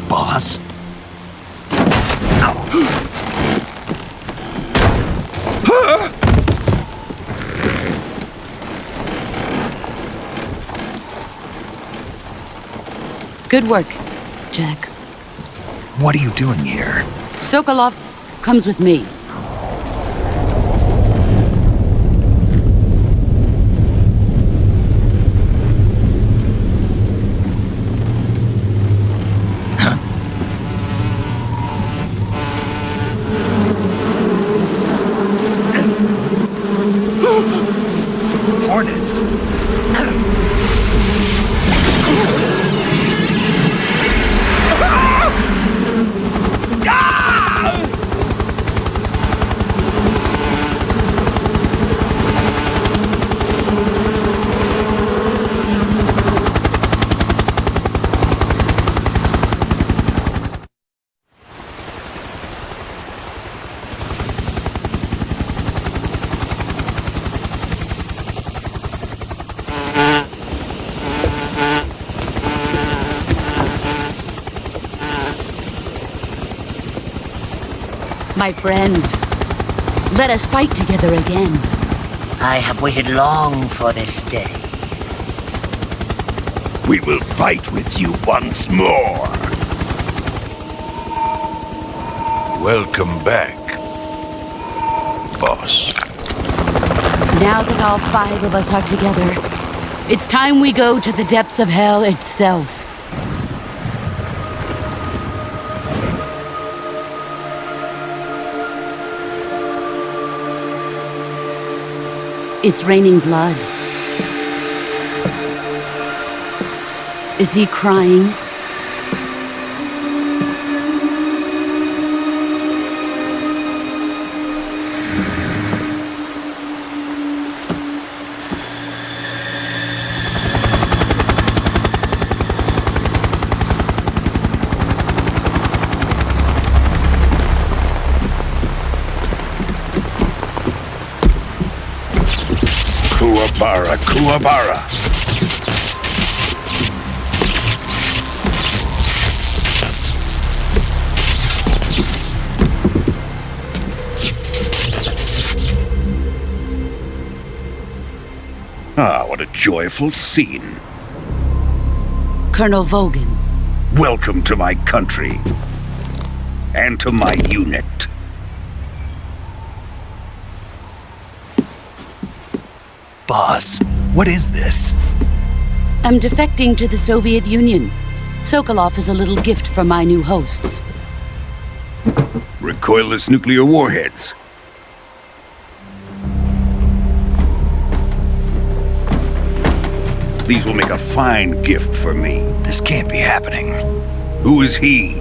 Boss? Good work, Jack. What are you doing here? Sokolov comes with me. Hornets. My friends, let us fight together again. I have waited long for this day. We will fight with you once more. Welcome back, boss. Now that all 5 of us are together, it's time we go to the depths of hell itself. It's raining blood. Is he crying? Kuwabara, Kuwabara. Ah, what a joyful scene. Colonel Vogan. Welcome to my country. And to my unit. Boss, what is this? I'm defecting to the Soviet Union. Sokolov is a little gift from my new hosts. Recoilless nuclear warheads. These will make a fine gift for me. This can't be happening. Who is he?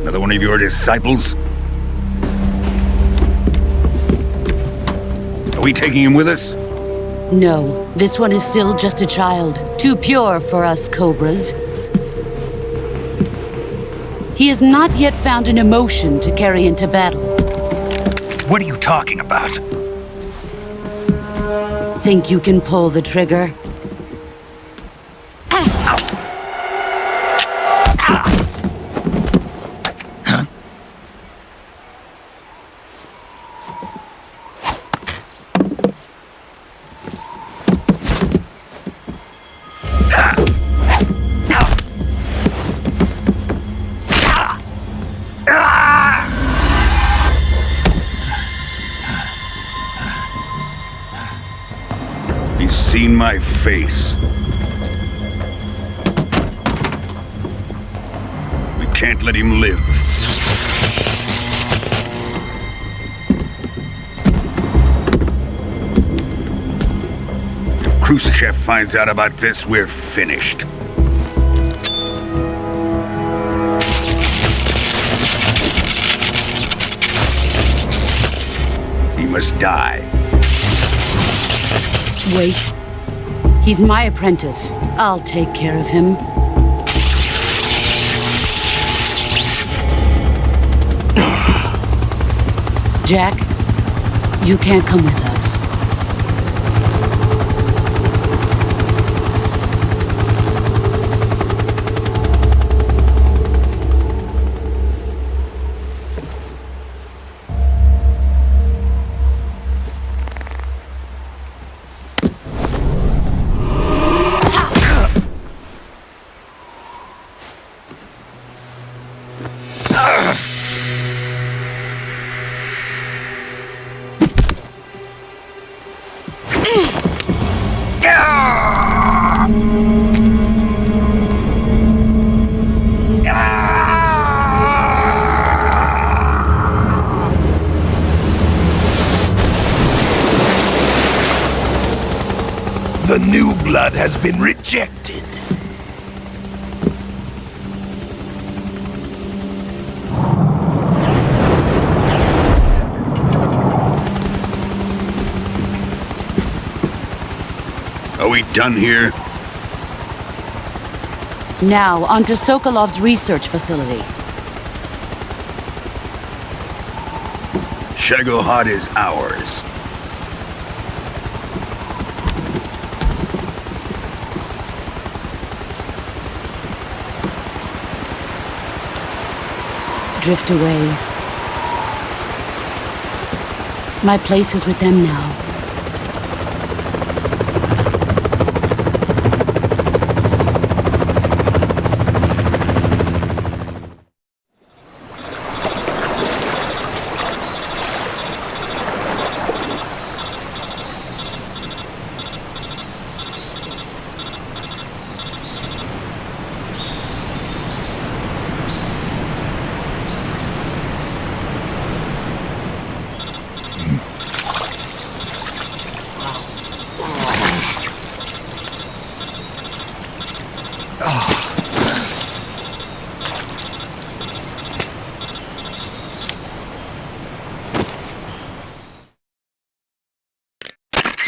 Another one of your disciples? Are we taking him with us? No, this one is still just a child. Too pure for us Cobras. He has not yet found an emotion to carry into battle. What are you talking about? Think you can pull the trigger? He's seen my face. We can't let him live. If Khrushchev finds out about this, we're finished. He must die. Wait. He's my apprentice. I'll take care of him. Jack, you can't come with us. The new blood has been rejected. Are we done here? Now, onto Sokolov's research facility. Shagohod is ours. Drift away. My place is with them now.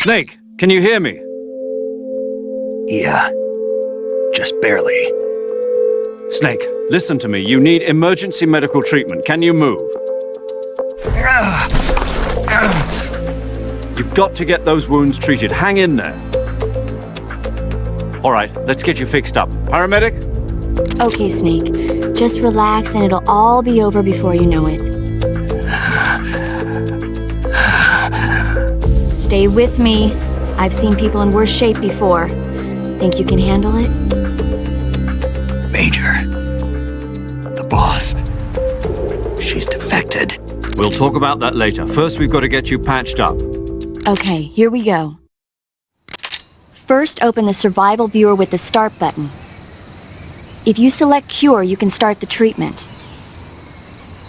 Snake, can you hear me? Yeah. Just barely. Snake, listen to me. You need emergency medical treatment. Can you move? You've got to get those wounds treated. Hang in there. All right, let's get you fixed up. Paramedic? Okay, Snake. Just relax and it'll all be over before you know it. Stay with me. I've seen people in worse shape before. Think you can handle it? Major. The boss. She's defected. We'll talk about that later. First, we've got to get you patched up. Okay, here we go. First, open the survival viewer with the start button. If you select cure, you can start the treatment.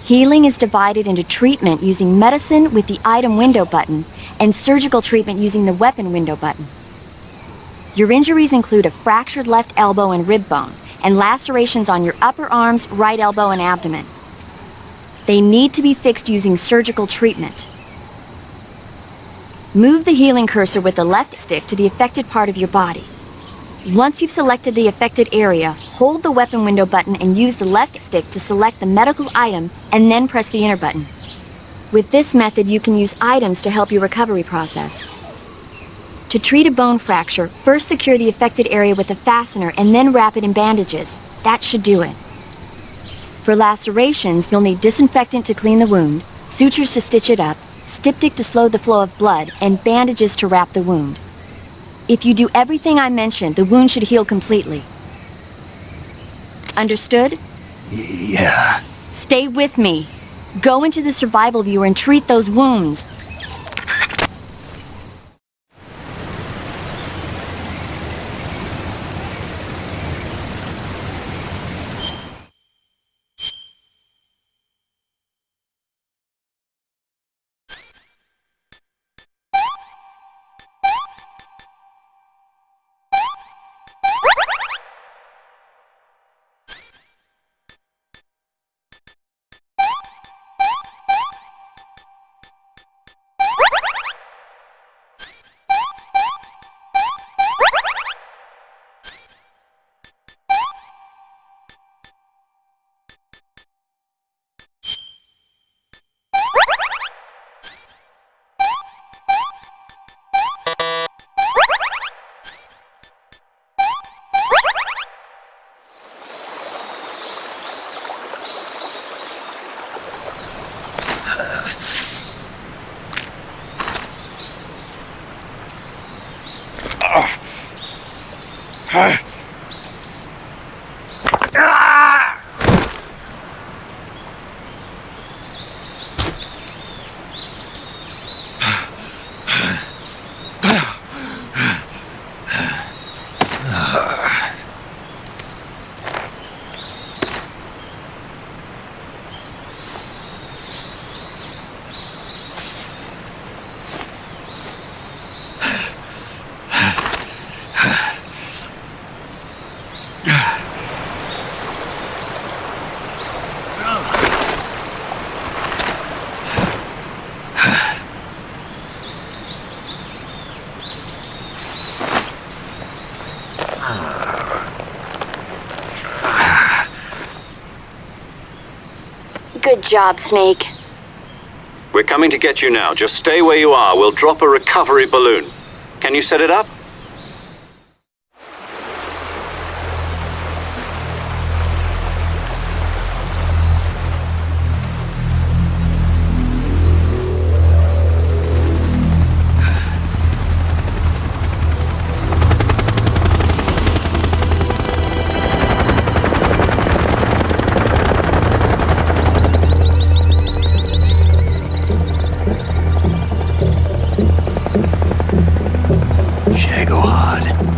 Healing is divided into treatment using medicine with the item window button and surgical treatment using the weapon window button. Your injuries include a fractured left elbow and rib bone, and lacerations on your upper arms, right elbow, and abdomen. They need to be fixed using surgical treatment. Move the healing cursor with the left stick to the affected part of your body. Once you've selected the affected area, hold the weapon window button and use the left stick to select the medical item, and then press the enter button. With this method, you can use items to help your recovery process. To treat a bone fracture, first secure the affected area with a fastener and then wrap it in bandages. That should do it. For lacerations, you'll need disinfectant to clean the wound, sutures to stitch it up, styptic to slow the flow of blood, and bandages to wrap the wound. If you do everything I mentioned, the wound should heal completely. Understood? Yeah. Stay with me. Go into the survival viewer and treat those wounds. Good job, Snake. We're coming to get you now. Just stay where you are. We'll drop a recovery balloon. Can you set it up? god.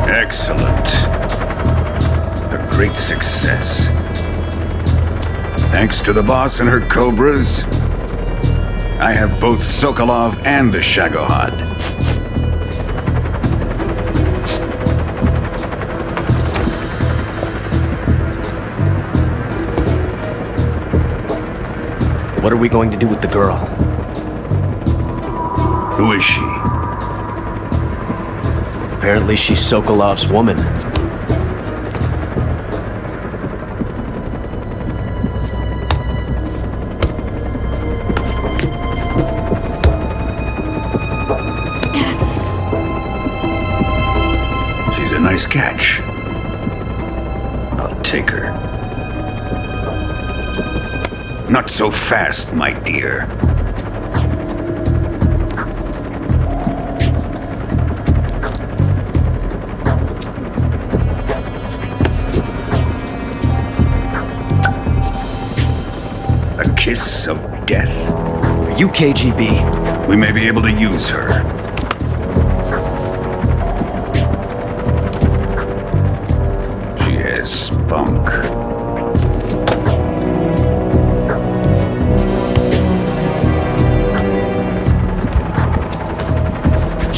Excellent. A great success. Thanks to the boss and her cobras, I have both Sokolov and the Shagohod. What are we going to do with the girl? Who is she? Apparently she's Sokolov's woman. She's a nice catch. I'll take her. Not so fast, my dear. A kiss of death. Are you KGB? We may be able to use her. She has spunk.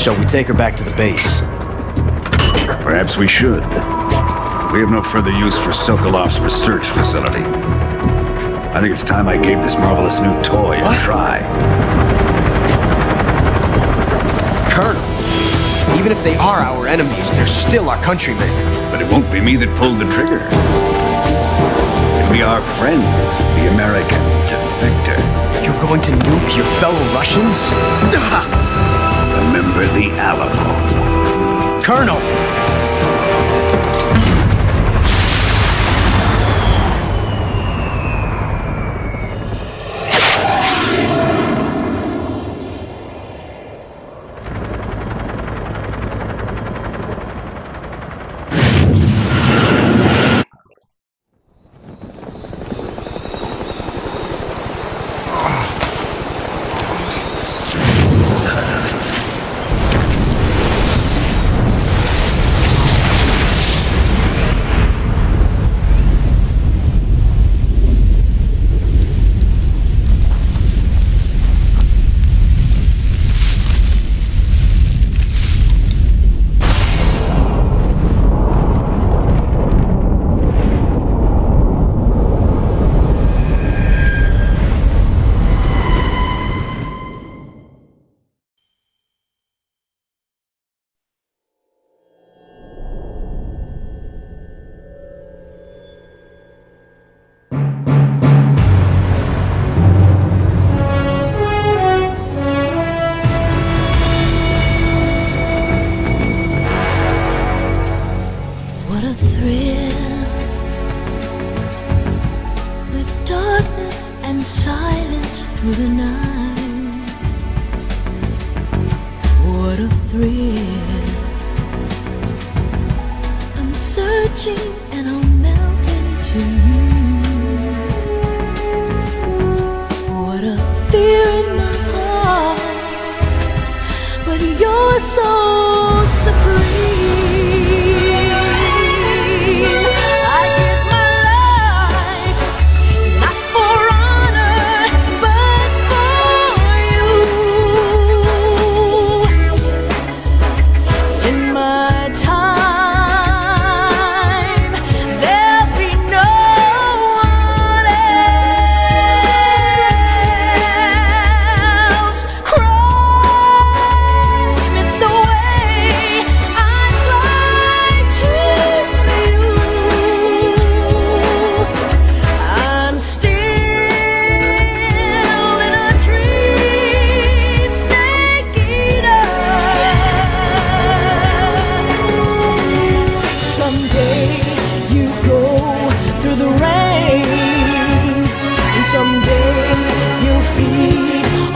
Shall we take her back to the base? Perhaps we should. We have no further use for Sokolov's research facility. I think it's time I gave this marvelous new toy a try. Colonel, even if they are our enemies, they're still our countrymen. But it won't be me that pulled the trigger. It'll be our friend, the American defector. You're going to nuke your fellow Russians? Remember the Alamo. Colonel! and silence through the night. What a thrill. I'm searching and I'll melt into you.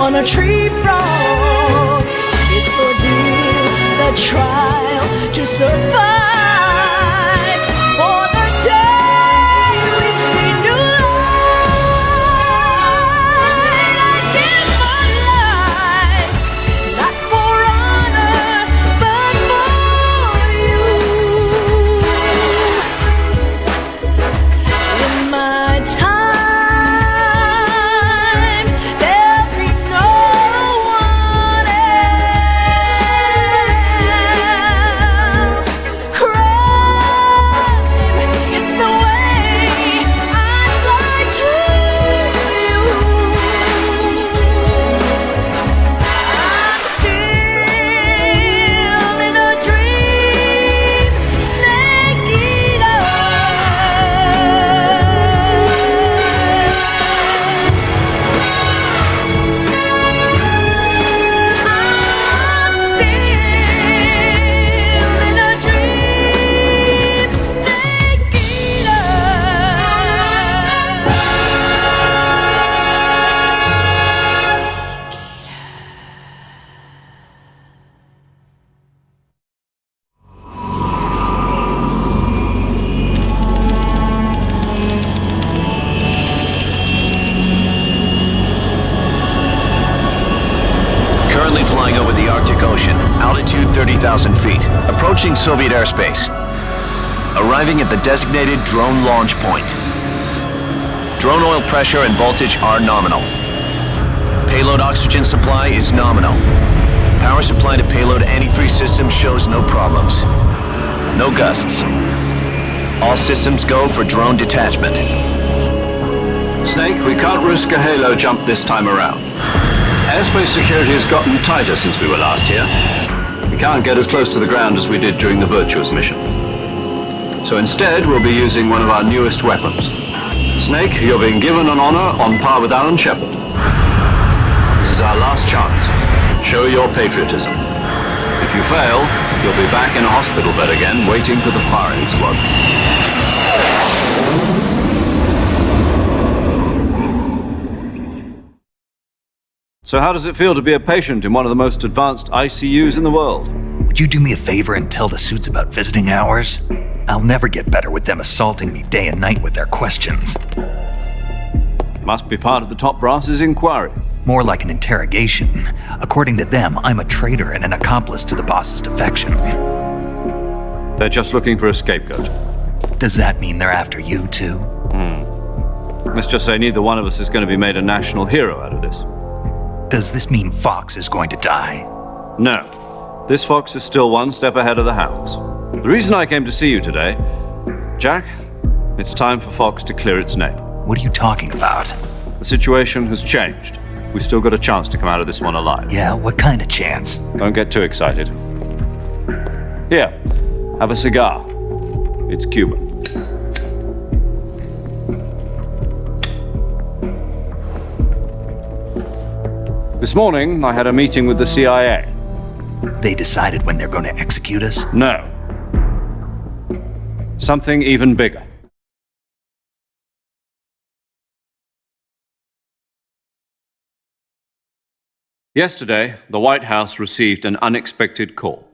on a tree frog. It's ordeal, the trial to survive. For the day we see new light, I give my life, not for honor, but for you. In my time, there'll be no one else. Crime, it's the way I'd lie to you. I'm still in a dream, snake eater. I'm still in a dream, snake eater. Currently flying over the Arctic Ocean, altitude 30,000 feet, approaching Soviet airspace. Arriving at the designated drone launch point. Drone oil pressure and voltage are nominal. Payload oxygen supply is nominal. Power supply to payload antifreeze system shows no problems. No gusts. All systems go for drone detachment. Snake, we can't risk a halo jump this time around. Airspace security has gotten tighter since we were last here. We can't get as close to the ground as we did during the Virtuous mission. So instead, we'll be using one of our newest weapons. Snake, you're being given an honor on par with Alan Shepard. This is our last chance. Show your patriotism. If you fail, you'll be back in a hospital bed again, waiting for the firing squad. So how does it feel to be a patient in one of the most advanced ICUs in the world? Would you do me a favor and tell the suits about visiting hours? I'll never get better with them assaulting me day and night with their questions. Must be part of the top brass's inquiry. More like an interrogation. According to them, I'm a traitor and an accomplice to the boss's defection. They're just looking for a scapegoat. Does that mean they're after you too? Let's just say neither one of us is going to be made a national hero out of this. Does this mean Fox is going to die? No. This fox is still one step ahead of the hounds. The reason I came to see you today, Jack, it's time for Fox to clear its name. What are you talking about? The situation has changed. We've still got a chance to come out of this one alive. Yeah, what kind of chance? Don't get too excited. Here, have a cigar. It's Cuban. This morning, I had a meeting with the CIA. They decided when they're going to execute us? No. Something even bigger. Yesterday, the White House received an unexpected call.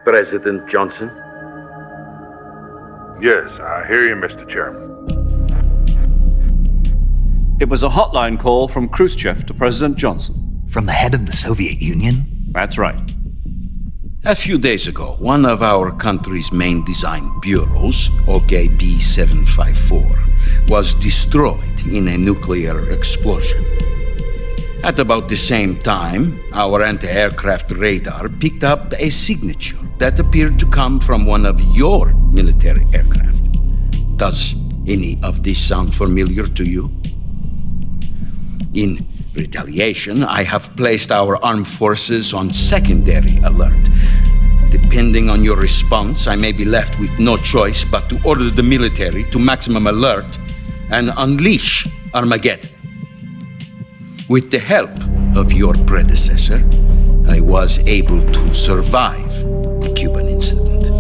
President Johnson? Yes, I hear you, Mr. Chairman. It was a hotline call from Khrushchev to President Johnson. From the head of the Soviet Union? That's right. A few days ago, one of our country's main design bureaus, OKB 754, was destroyed in a nuclear explosion. At about the same time, our anti-aircraft radar picked up a signature that appeared to come from one of your military aircraft. Does any of this sound familiar to you? In retaliation, I have placed our armed forces on secondary alert. Depending on your response, I may be left with no choice but to order the military to maximum alert and unleash Armageddon. With the help of your predecessor, I was able to survive the Cuban incident.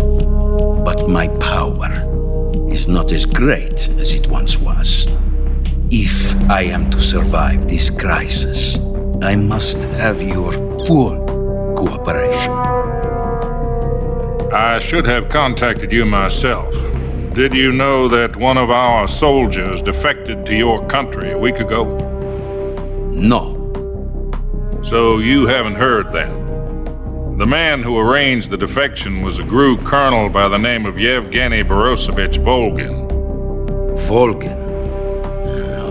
But my power is not as great as it once was. If I am to survive this crisis, I must have your full cooperation. I should have contacted you myself. Did you know that one of our soldiers defected to your country a week ago? No. So you haven't heard then? The man who arranged the defection was a GRU colonel by the name of Yevgeny Borosovich Volgin. Volgin?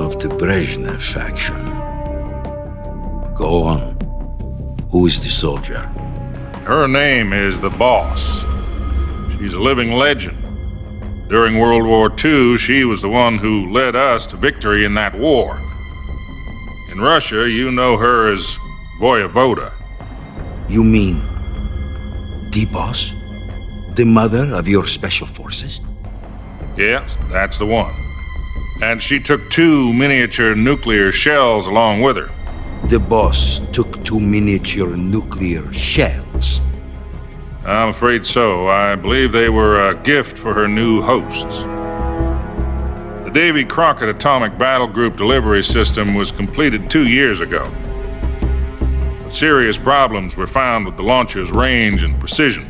Of the Brezhnev faction. Go on. Who is the soldier? Her name is the Boss. She's a living legend. During World War II, she was the one who led us to victory in that war. In Russia, you know her as Voyevoda. You mean the Boss? The mother of your special forces? Yes, that's the one. And she took 2 miniature nuclear shells along with her. The Boss took 2 miniature nuclear shells? I'm afraid so. I believe they were a gift for her new hosts. The Davy Crockett Atomic Battle Group delivery system was completed 2 years ago. But serious problems were found with the launcher's range and precision.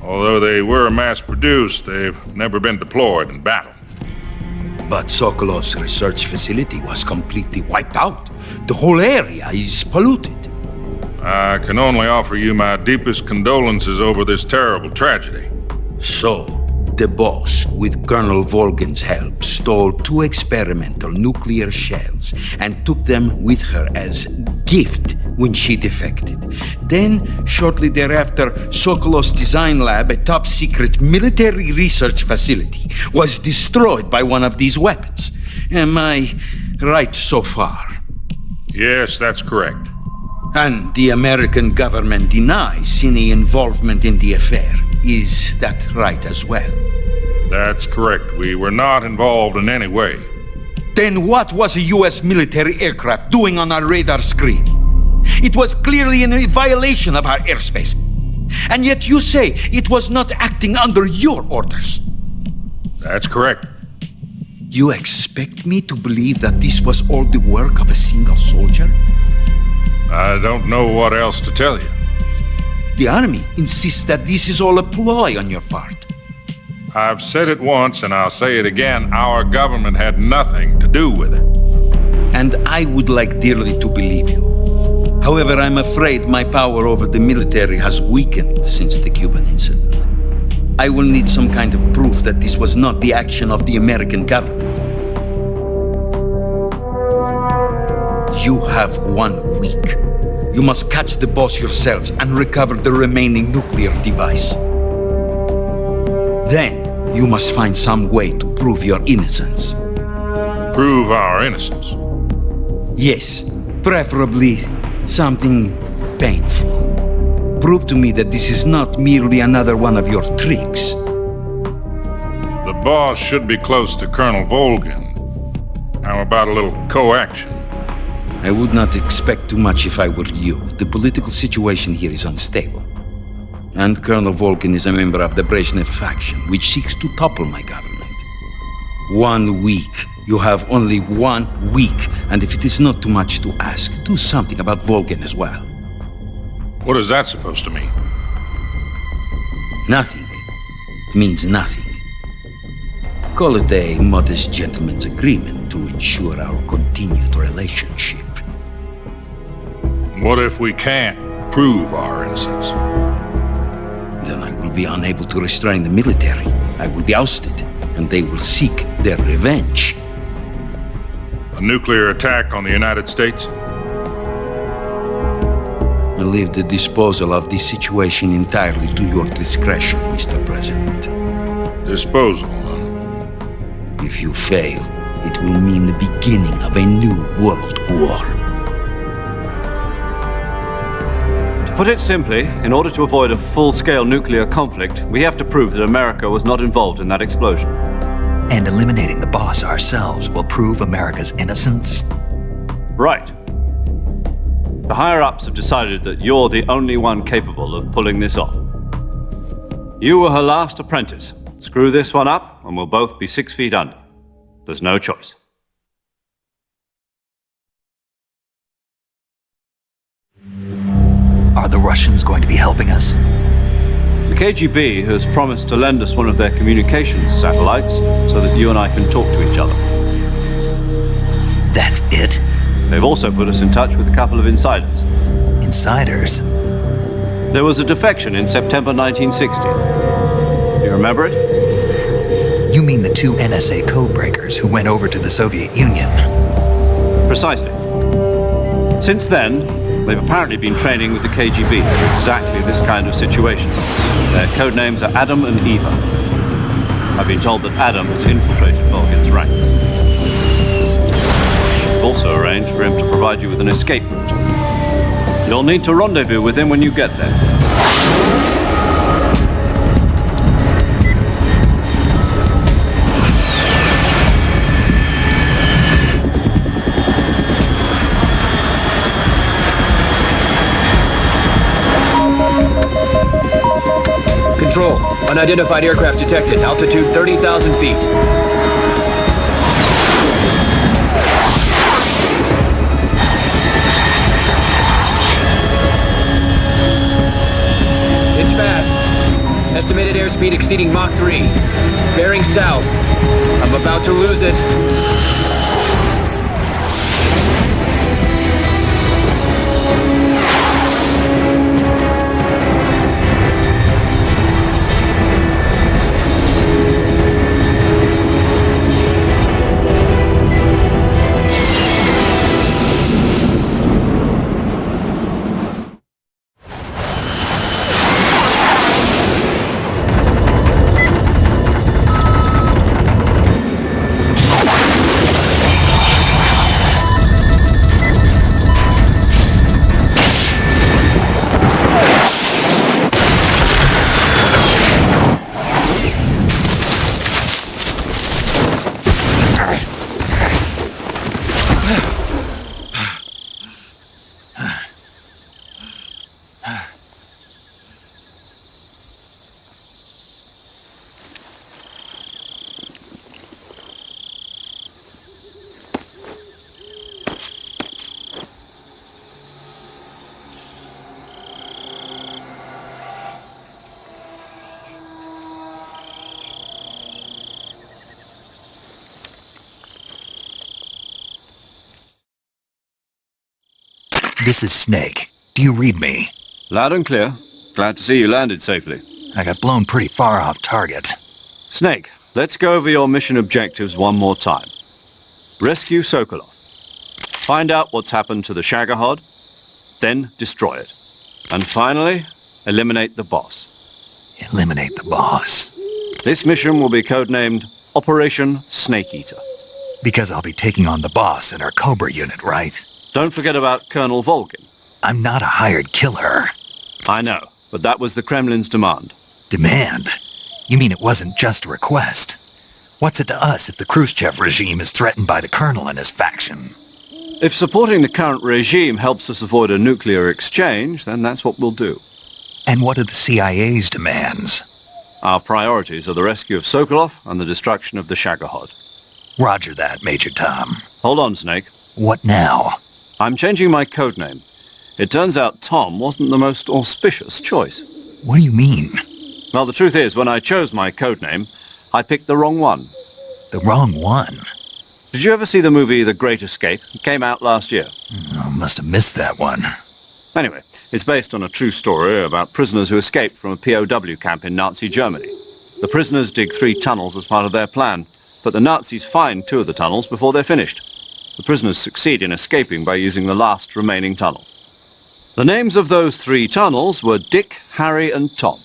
Although they were mass-produced, they've never been deployed in battle. But Sokolov's research facility was completely wiped out. The whole area is polluted. I can only offer you my deepest condolences over this terrible tragedy. So, the Boss, with Colonel Volgin's help, stole 2 experimental nuclear shells and took them with her as gift when she defected. Then, shortly thereafter, Sokolov's design lab, a top-secret military research facility, was destroyed by one of these weapons. Am I right so far? Yes, that's correct. And the American government denies any involvement in the affair. Is that right as well? That's correct. We were not involved in any way. Then what was a U.S. military aircraft doing on our radar screen? It was clearly in violation of our airspace. And yet you say it was not acting under your orders. That's correct. You expect me to believe that this was all the work of a single soldier? I don't know what else to tell you. The army insists that this is all a ploy on your part. I've said it once and I'll say it again. Our government had nothing to do with it. And I would like dearly to believe you. However, I'm afraid my power over the military has weakened since the Cuban incident. I will need some kind of proof that this was not the action of the American government. You have 1 week. You must catch the Boss yourselves and recover the remaining nuclear device. Then, you must find some way to prove your innocence. Prove our innocence? Yes, preferably something painful. Prove to me that this is not merely another one of your tricks. The Boss should be close to Colonel Volgin. How about a little coaction? I would not expect too much if I were you. The political situation here is unstable. And Colonel Volgin is a member of the Brezhnev faction, which seeks to topple my government. 1 week. You have only 1 week. And if it is not too much to ask, do something about Volgin as well. What is that supposed to mean? Nothing. It means nothing. Call it a modest gentleman's agreement to ensure our continued relationship. What if we can't prove our innocence? Then I will be unable to restrain the military. I will be ousted, and they will seek their revenge. A nuclear attack on the United States? I leave the disposal of this situation entirely to your discretion, Mr. President. Disposal, huh? If you fail, it will mean the beginning of a new world war. To put it simply, in order to avoid a full-scale nuclear conflict, we have to prove that America was not involved in that explosion. And eliminating the Boss ourselves will prove America's innocence? Right. The higher-ups have decided that you're the only one capable of pulling this off. You were her last apprentice. Screw this one up, and we'll both be 6 feet under. There's no choice. Russians going to be helping us? The KGB has promised to lend us one of their communications satellites so that you and I can talk to each other. That's it? They've also put us in touch with a couple of insiders. Insiders? There was a defection in September 1960. Do you remember it? You mean the two NSA codebreakers who went over to the Soviet Union? Precisely. Since then, they've apparently been training with the KGB for exactly this kind of situation. Their codenames are Adam and Eva. I've been told that Adam has infiltrated Volgin's ranks. We've also arranged for him to provide you with an escape route. You'll need to rendezvous with him when you get there. Control. Unidentified aircraft detected. Altitude 30,000 feet. It's fast. Estimated airspeed exceeding Mach 3. Bearing south. I'm about to lose it. This is Snake. Do you read me? Loud and clear. Glad to see you landed safely. I got blown pretty far off target. Snake, let's go over your mission objectives one more time. Rescue Sokolov. Find out what's happened to the Shagohod, then destroy it. And finally, eliminate the boss. Eliminate the boss? This mission will be codenamed Operation Snake Eater. Because I'll be taking on the boss in our Cobra unit, right? Don't forget about Colonel Volgin. I'm not a hired killer. I know, but that was the Kremlin's demand. Demand? You mean it wasn't just a request? What's it to us if the Khrushchev regime is threatened by the Colonel and his faction? If supporting the current regime helps us avoid a nuclear exchange, then that's what we'll do. And what are the CIA's demands? Our priorities are the rescue of Sokolov and the destruction of the Shagohod. Roger that, Major Tom. Hold on, Snake. What now? I'm changing my codename. It turns out Tom wasn't the most auspicious choice. What do you mean? Well, the truth is, when I chose my codename, I picked the wrong one. The wrong one? Did you ever see the movie The Great Escape? It came out last year. I must have missed that one. Anyway, it's based on a true story about prisoners who escaped from a POW camp in Nazi Germany. The prisoners dig 3 tunnels as part of their plan, but the Nazis find 2 of the tunnels before they're finished. The prisoners succeed in escaping by using the last remaining tunnel. The names of those 3 tunnels were Dick, Harry, and Tom.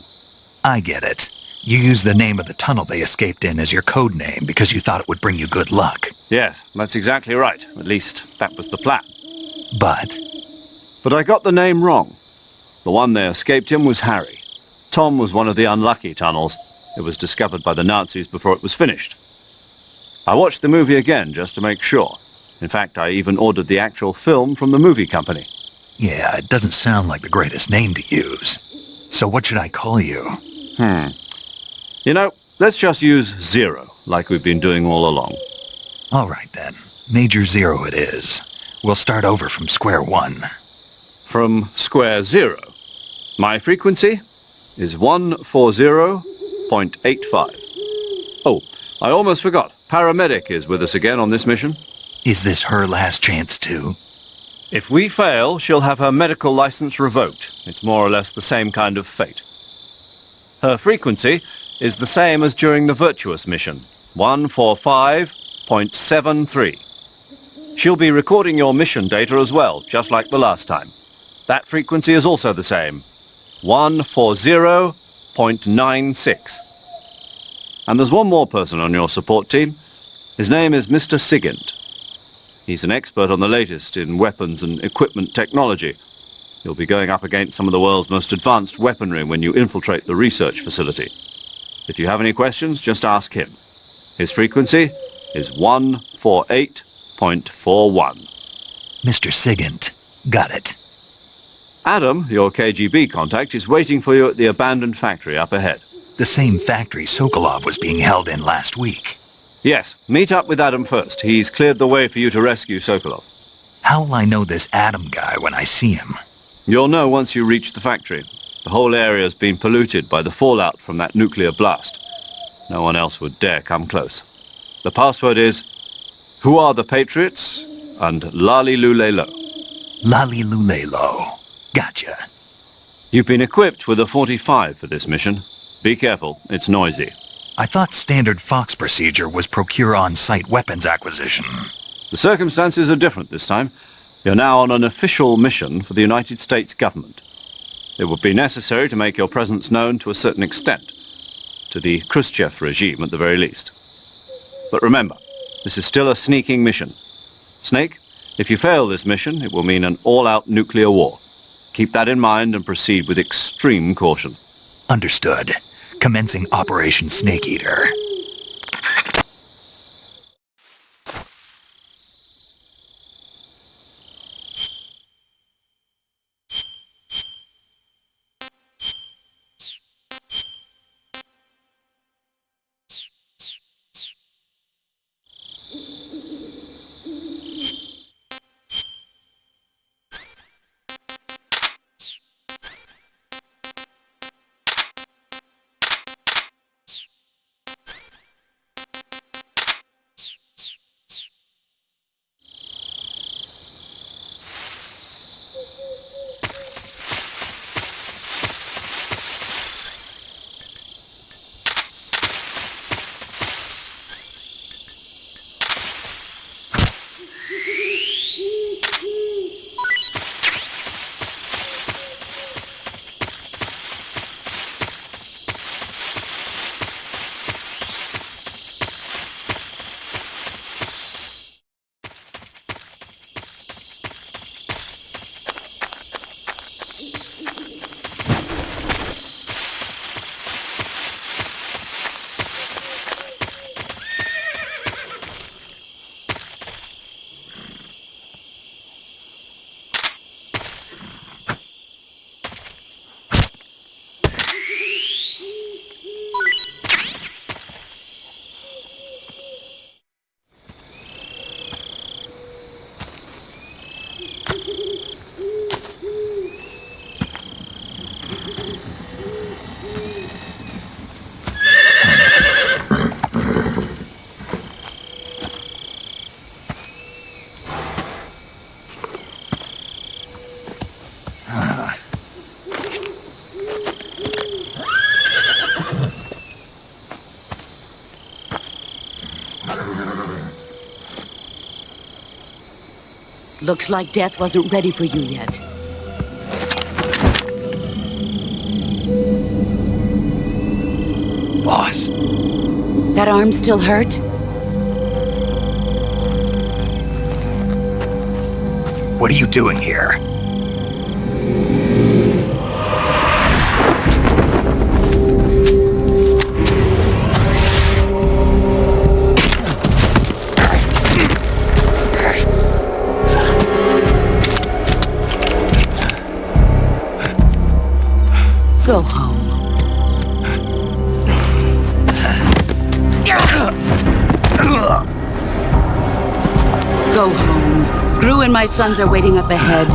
I get it. You used the name of the tunnel they escaped in as your code name because you thought it would bring you good luck. Yes, that's exactly right. At least, that was the plan. But I got the name wrong. The one they escaped in was Harry. Tom was one of the unlucky tunnels. It was discovered by the Nazis before it was finished. I watched the movie again just to make sure. In fact, I even ordered the actual film from the movie company. Yeah, it doesn't sound like the greatest name to use. So what should I call you? You know, let's just use Zero, like we've been doing all along. All right then. Major Zero it is. We'll start over from square one. From square zero? My frequency is 140.85. Oh, I almost forgot. Paramedic is with us again on this mission. Is this her last chance too? If we fail, she'll have her medical license revoked. It's more or less the same kind of fate. Her frequency is the same as during the Virtuous mission, 145.73. She'll be recording your mission data as well, just like the last time. That frequency is also the same, 140.96. And there's one more person on your support team. His name is Mr. Sigint. He's an expert on the latest in weapons and equipment technology. You'll be going up against some of the world's most advanced weaponry when you infiltrate the research facility. If you have any questions, just ask him. His frequency is 148.41. Mr. Sigint. Got it. Adam, your KGB contact, is waiting for you at the abandoned factory up ahead. The same factory Sokolov was being held in last week. Yes, meet up with Adam first. He's cleared the way for you to rescue Sokolov. How will I know this Adam guy when I see him? You'll know once you reach the factory. The whole area's been polluted by the fallout from that nuclear blast. No one else would dare come close. The password is, "Who are the Patriots?" and "Lali Lule Lo." Lali Lule Lo. Gotcha. You've been equipped with a 45 for this mission. Be careful, it's noisy. I thought standard Fox procedure was procure on-site weapons acquisition. The circumstances are different this time. You're now on an official mission for the United States government. It would be necessary to make your presence known to a certain extent, to the Khrushchev regime at the very least. But remember, this is still a sneaking mission. Snake, if you fail this mission, it will mean an all-out nuclear war. Keep that in mind and proceed with extreme caution. Understood. Commencing Operation Snake Eater. Looks like death wasn't ready for you yet. Boss. That arm still hurt? What are you doing here? Go home. Go home. Gru and my sons are waiting up ahead.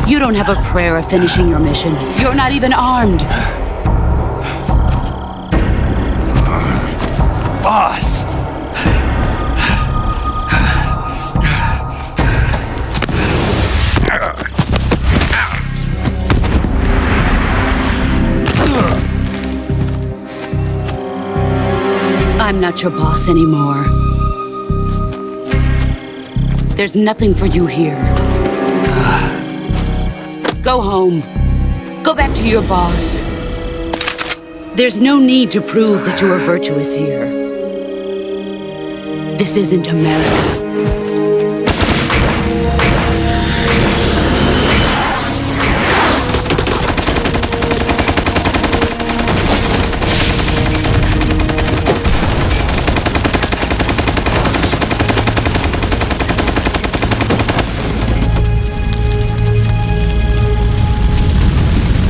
You don't have a prayer of finishing your mission. You're not even armed. Boss! I'm not your boss anymore. There's nothing for you here. Go home. Go back to your boss. There's no need to prove that you are virtuous here. This isn't America.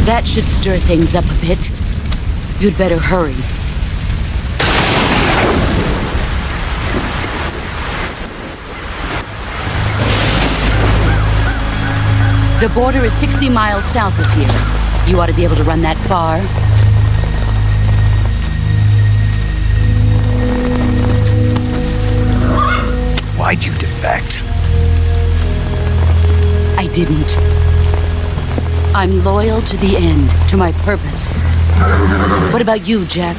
That should stir things up a bit. You'd better hurry. The border is 60 miles south of here. You ought to be able to run that far. Why'd you defect? I didn't. I'm loyal to the end, to my purpose. What about you, Jack?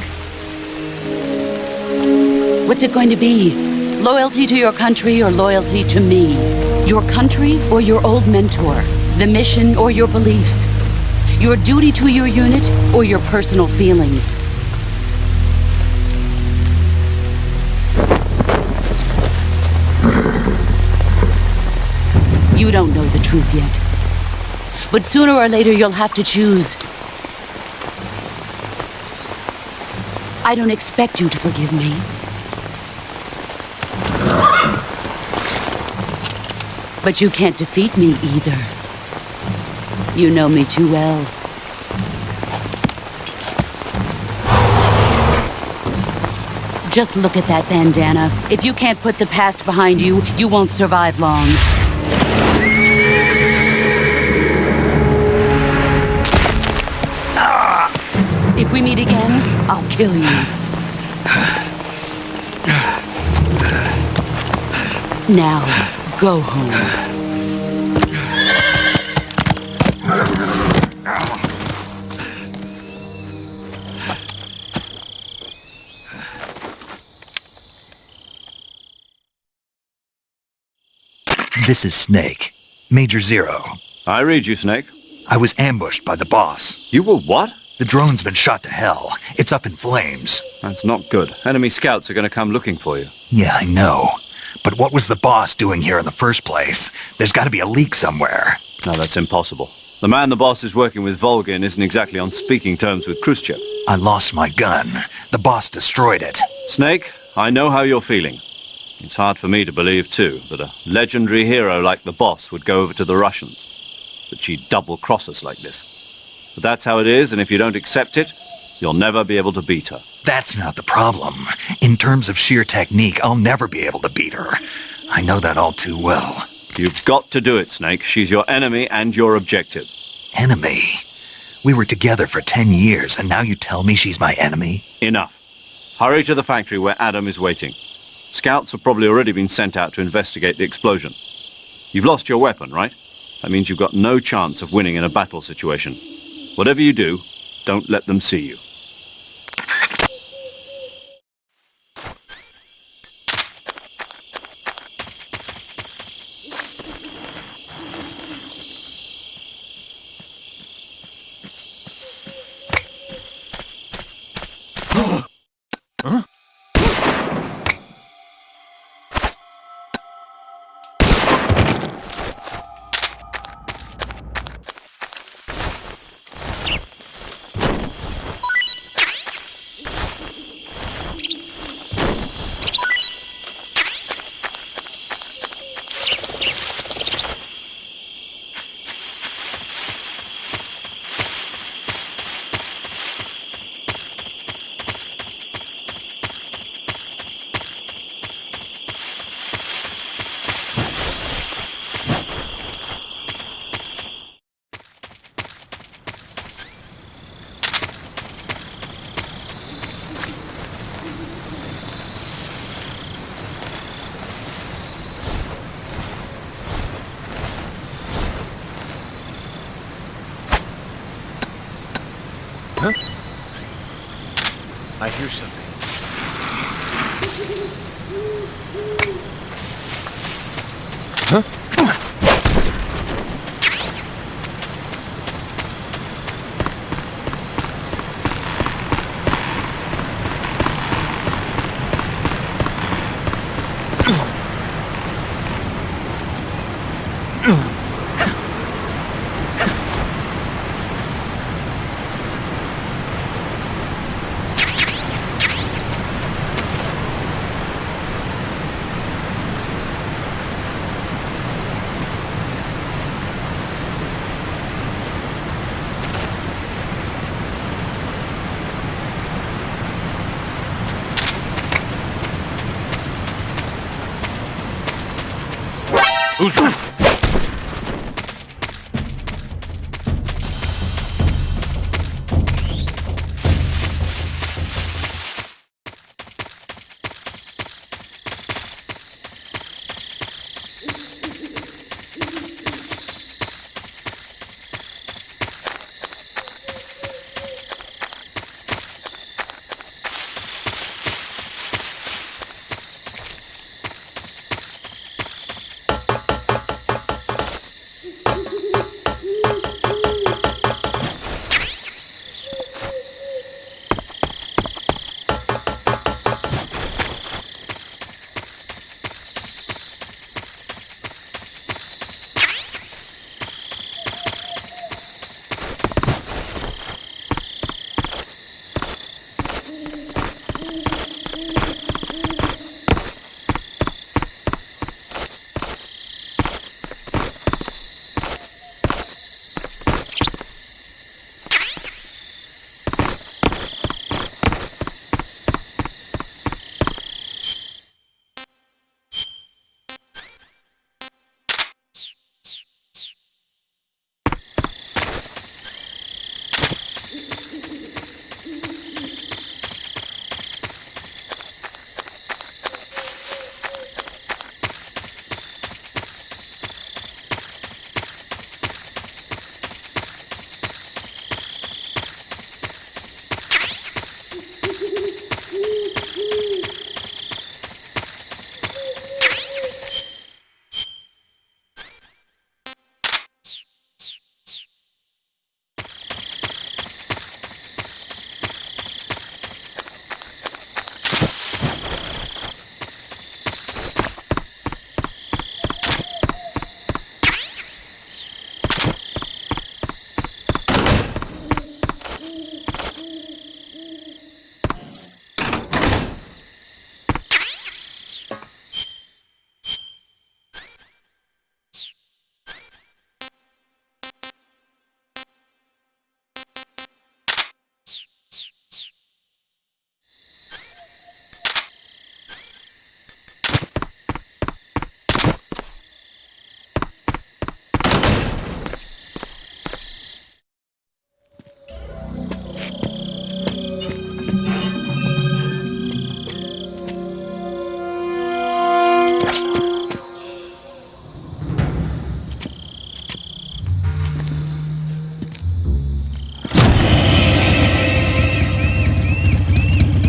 What's it going to be? Loyalty to your country or loyalty to me? Your country or your old mentor? The mission or your beliefs? Your duty to your unit or your personal feelings? You don't know the truth yet. But sooner or later, you'll have to choose. I don't expect you to forgive me. But you can't defeat me either. You know me too well. Just look at that bandana. If you can't put the past behind you, you won't survive long. If we meet again, I'll kill you. Now, go home. This is Snake. Major Zero. I read you, Snake. I was ambushed by the boss. You were what? The drone's been shot to hell. It's up in flames. That's not good. Enemy scouts are going to come looking for you. Yeah, I know. But what was the boss doing here in the first place? There's got to be a leak somewhere. No, that's impossible. The man the boss is working with, Volgin, isn't exactly on speaking terms with Khrushchev. I lost my gun. The boss destroyed it. Snake, I know how you're feeling. It's hard for me to believe, too, that a legendary hero like the boss would go over to the Russians. That she'd double-cross us like this. But that's how it is, and if you don't accept it, you'll never be able to beat her. That's not the problem. In terms of sheer technique, I'll never be able to beat her. I know that all too well. You've got to do it, Snake. She's your enemy and your objective. Enemy? We were together for 10 years, and now you tell me she's my enemy? Enough. Hurry to the factory where Adam is waiting. Scouts have probably already been sent out to investigate the explosion. You've lost your weapon, right? That means you've got no chance of winning in a battle situation. Whatever you do, don't let them see you. Huh? Huh? I hear something. Huh? Who's...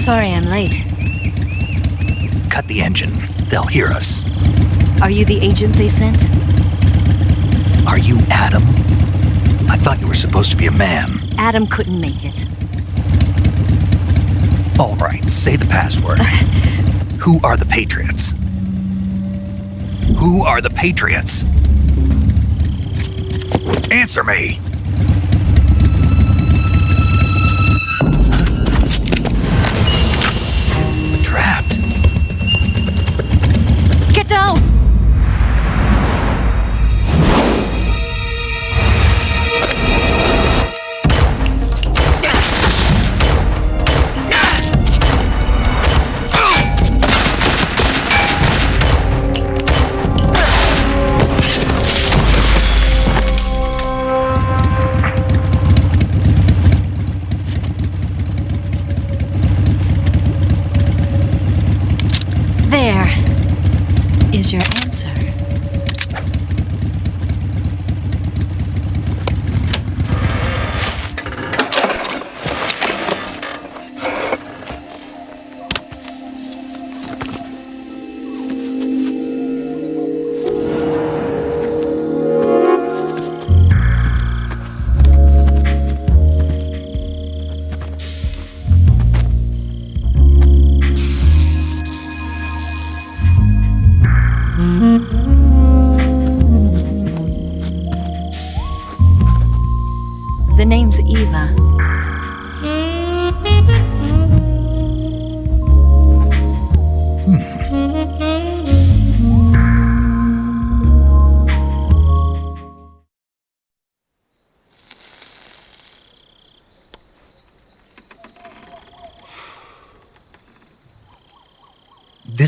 Sorry I'm late. Cut the engine. They'll hear us. Are you the agent they sent? Are you Adam? I thought you were supposed to be a man. Adam couldn't make it. All right, say the password. Who are the Patriots? Who are the Patriots? Answer me! Trapped. Get down!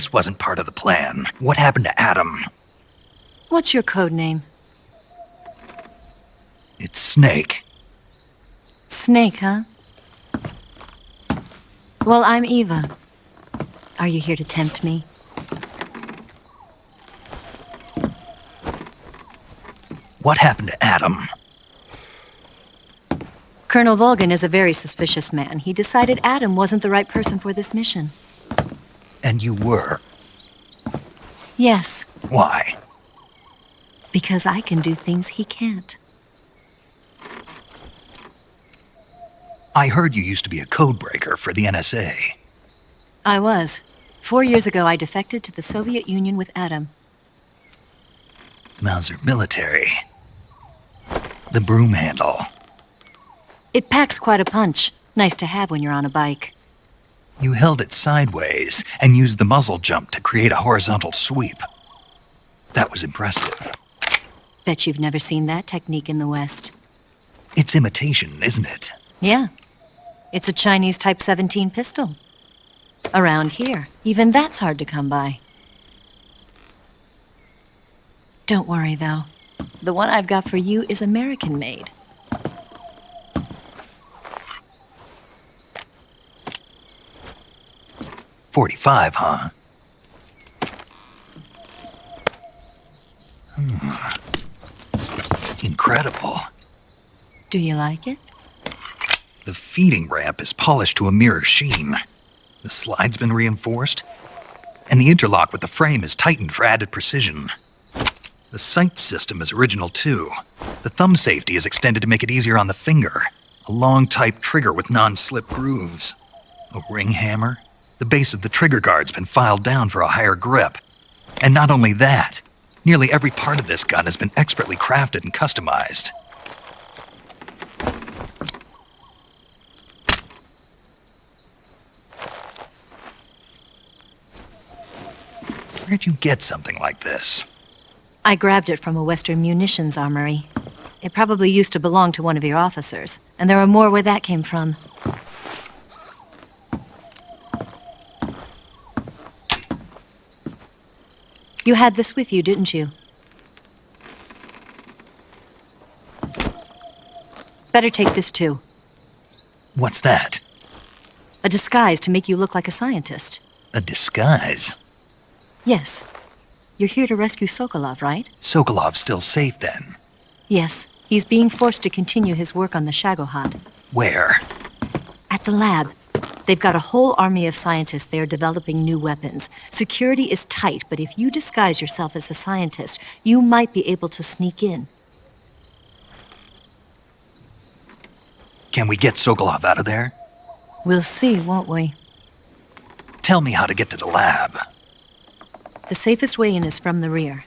this wasn't part of the plan, what happened to Adam? What's your code name? It's Snake. Snake, huh? Well, I'm Eva. Are you here to tempt me? What happened to Adam? Colonel Volgan is a very suspicious man. He decided Adam wasn't the right person for this mission. And you were? Yes. Why? Because I can do things he can't. I heard you used to be a codebreaker for the NSA. I was. 4 years ago, I defected to the Soviet Union with Adam. Mauser military. The broom handle. It packs quite a punch. Nice to have when you're on a bike. You held it sideways and used the muzzle jump to create a horizontal sweep. That was impressive. Bet you've never seen that technique in the West. It's imitation, isn't it? Yeah. It's a Chinese Type 17 pistol. Around here, even that's hard to come by. Don't worry, though. The one I've got for you is American-made. .45, huh? Incredible. Do you like it? The feeding ramp is polished to a mirror sheen. The slide's been reinforced, and the interlock with the frame is tightened for added precision. The sight system is original too. The thumb safety is extended to make it easier on the finger. A long type trigger with non-slip grooves. A ring hammer. The base of the trigger guard's been filed down for a higher grip. And not only that, nearly every part of this gun has been expertly crafted and customized. Where'd you get something like this? I grabbed it from a Western munitions armory. It probably used to belong to one of your officers, and there are more where that came from. You had this with you, didn't you? Better take this too. What's that? A disguise to make you look like a scientist. A disguise? Yes. You're here to rescue Sokolov, right? Sokolov's still safe then? Yes. He's being forced to continue his work on the Shagohod. Where? At the lab. They've got a whole army of scientists there developing new weapons. Security is tight, but if you disguise yourself as a scientist, you might be able to sneak in. Can we get Sokolov out of there? We'll see, won't we? Tell me how to get to the lab. The safest way in is from the rear.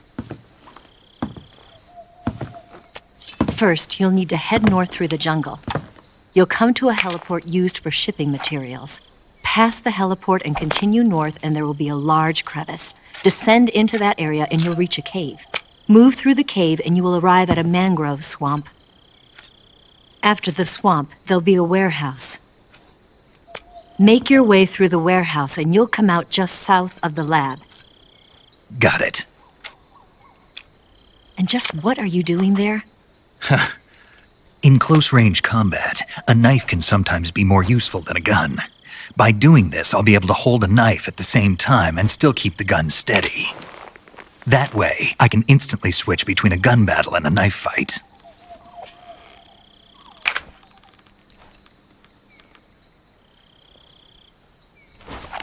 First, you'll need to head north through the jungle. You'll come to a heliport used for shipping materials. Pass the heliport and continue north, and there will be a large crevice. Descend into that area and you'll reach a cave. Move through the cave and you will arrive at a mangrove swamp. After the swamp, there'll be a warehouse. Make your way through the warehouse and you'll come out just south of the lab. Got it. And just what are you doing there? In close-range combat, a knife can sometimes be more useful than a gun. By doing this, I'll be able to hold a knife at the same time and still keep the gun steady. That way, I can instantly switch between a gun battle and a knife fight.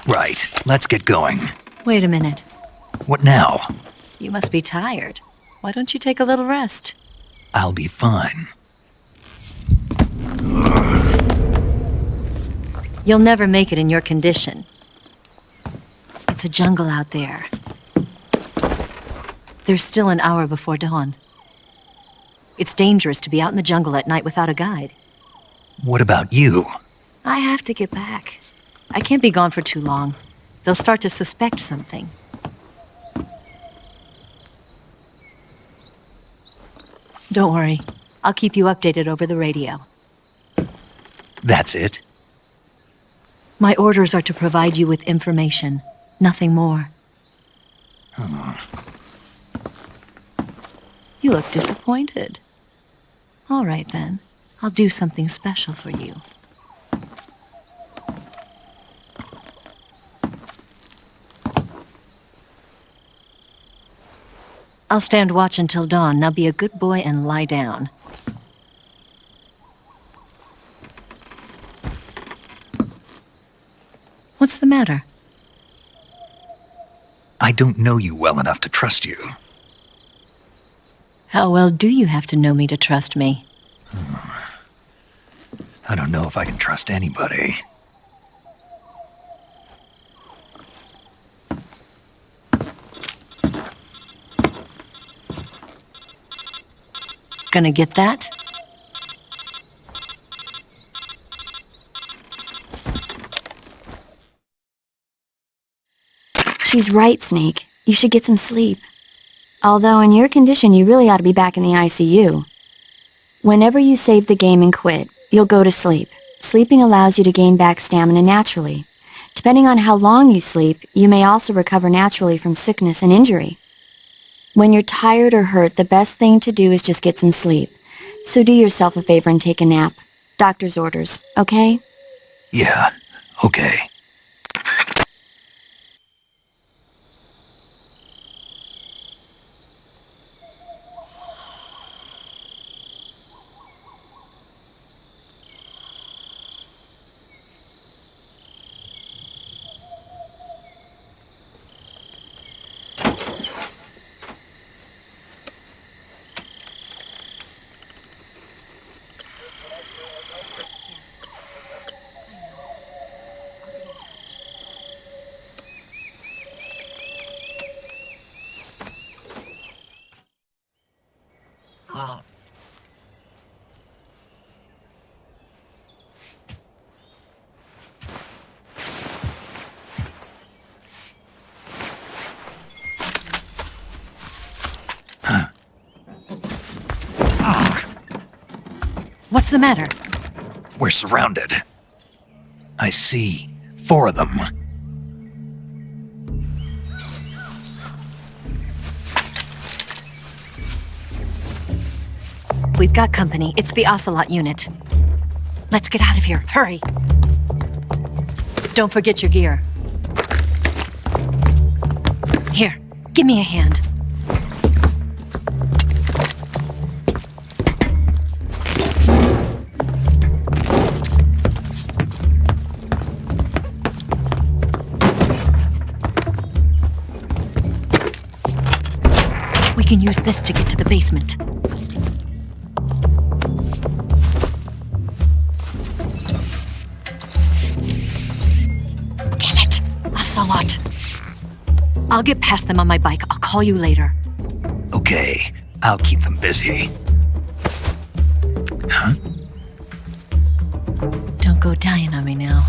Right, let's get going. Wait a minute. What now? You must be tired. Why don't you take a little rest? I'll be fine. You'll never make it in your condition. It's a jungle out there. There's still an hour before dawn. It's dangerous to be out in the jungle at night without a guide. What about you? I have to get back. I can't be gone for too long. They'll start to suspect something. Don't worry. I'll keep you updated over the radio. That's it? My orders are to provide you with information, nothing more. You look disappointed. All right, then. I'll do something special for you. I'll stand watch until dawn. Now be a good boy and lie down. What's the matter? I don't know you well enough to trust you. How well do you have to know me to trust me? I don't know if I can trust anybody. Gonna get that? She's right, Snake. You should get some sleep. Although in your condition, you really ought to be back in the ICU. Whenever you save the game and quit, you'll go to sleep. Sleeping allows you to gain back stamina naturally. Depending on how long you sleep, you may also recover naturally from sickness and injury. When you're tired or hurt, the best thing to do is just get some sleep. So do yourself a favor and take a nap. Doctor's orders, okay? Yeah, okay. What's the matter? We're surrounded. I see 4 of them. We've got company. It's the Ocelot unit. Let's get out of here. Hurry! Don't forget your gear. Here, give me a hand. We can use this to get to the basement. Damn it! Ocelot! I'll get past them on my bike. I'll call you later. Okay, I'll keep them busy. Huh? Don't go dying on me now.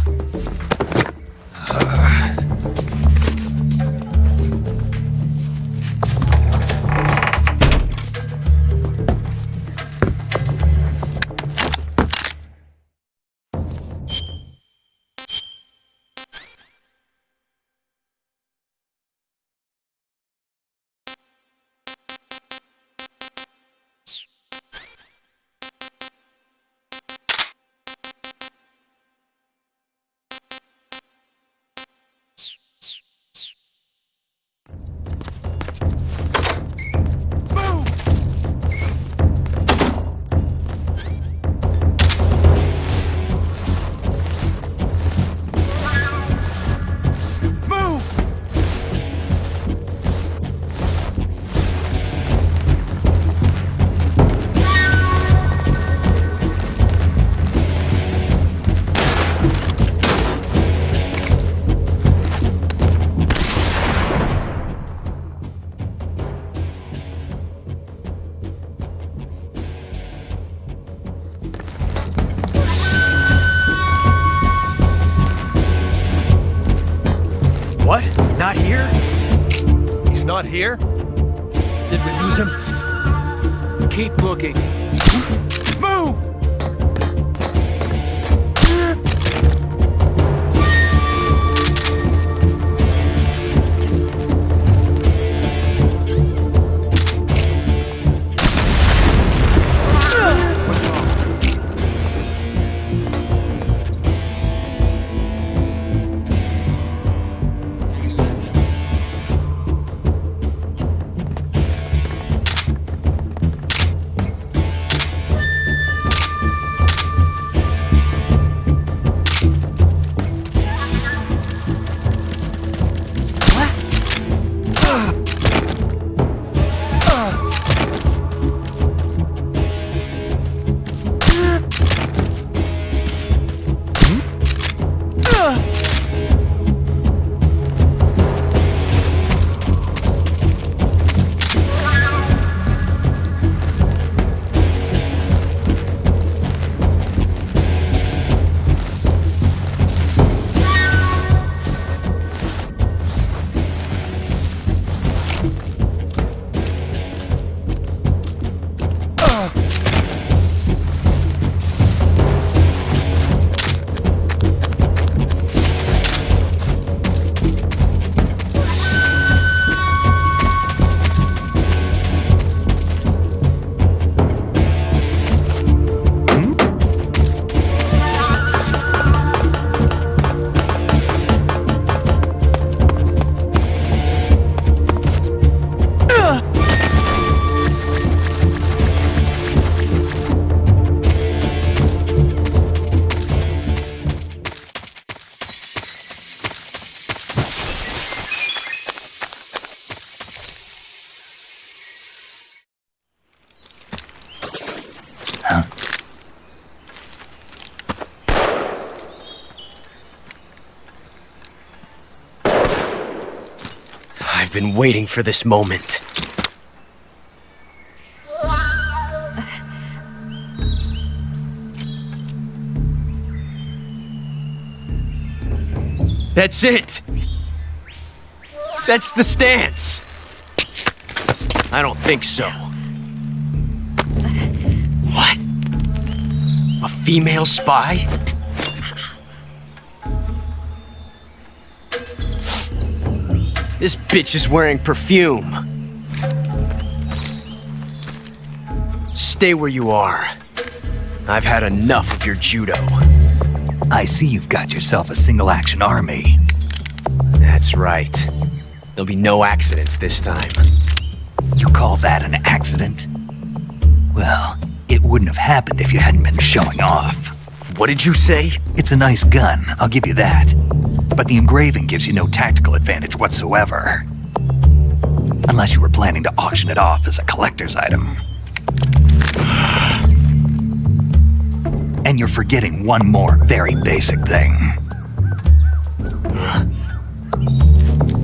What? Not here? He's not here? Did we lose him? Keep looking. Move! I've been waiting for this moment. That's it! That's the stance! I don't think so. What? A female spy? This bitch is wearing perfume. Stay where you are. I've had enough of your judo. I see you've got yourself a single-action army. That's right. There'll be no accidents this time. You call that an accident? Well, it wouldn't have happened if you hadn't been showing off. What did you say? It's a nice gun, I'll give you that. But the engraving gives you no tactical advantage whatsoever. Unless you were planning to auction it off as a collector's item. And you're forgetting one more very basic thing.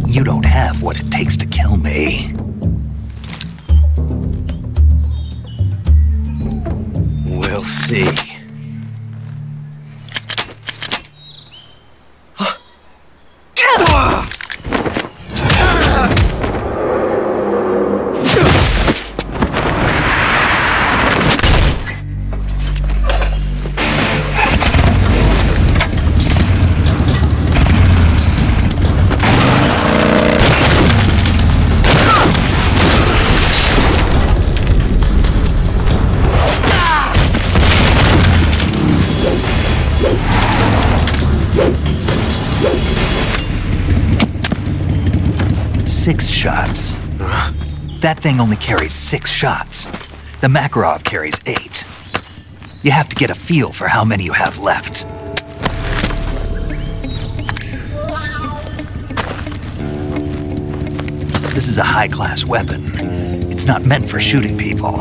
You don't have what it takes to kill me. We'll see. Shots. That thing only carries 6 shots. The Makarov carries 8. You have to get a feel for how many you have left. This is a high-class weapon. It's not meant for shooting people.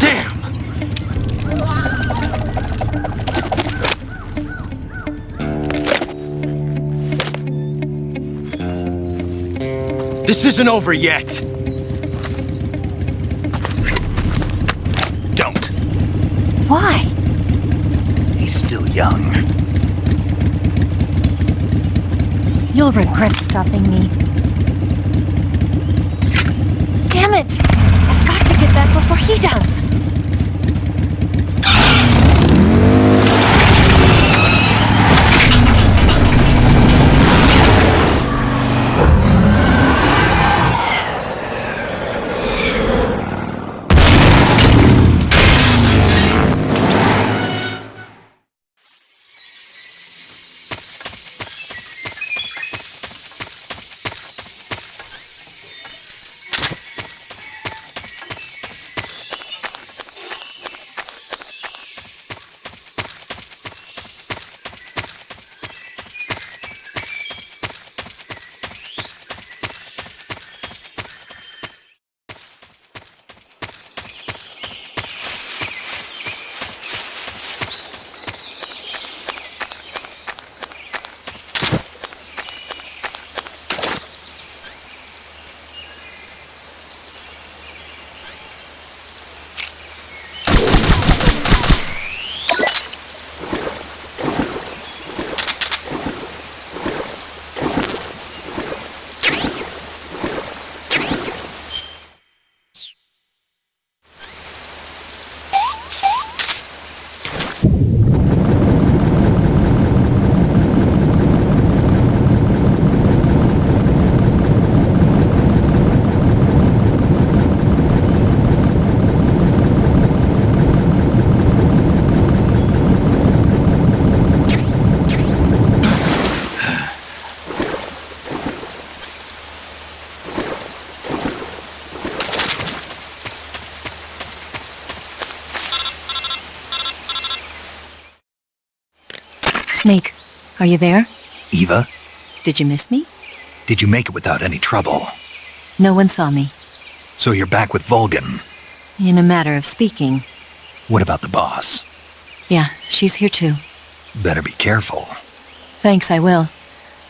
Damn! This isn't over yet. Don't. Why? He's still young. You'll regret stopping me. Damn it! I've got to get back before he does. Snake, are you there? Eva? Did you miss me? Did you make it without any trouble? No one saw me. So you're back with Volgan? In a matter of speaking. What about the boss? Yeah, she's here too. Better be careful. Thanks, I will.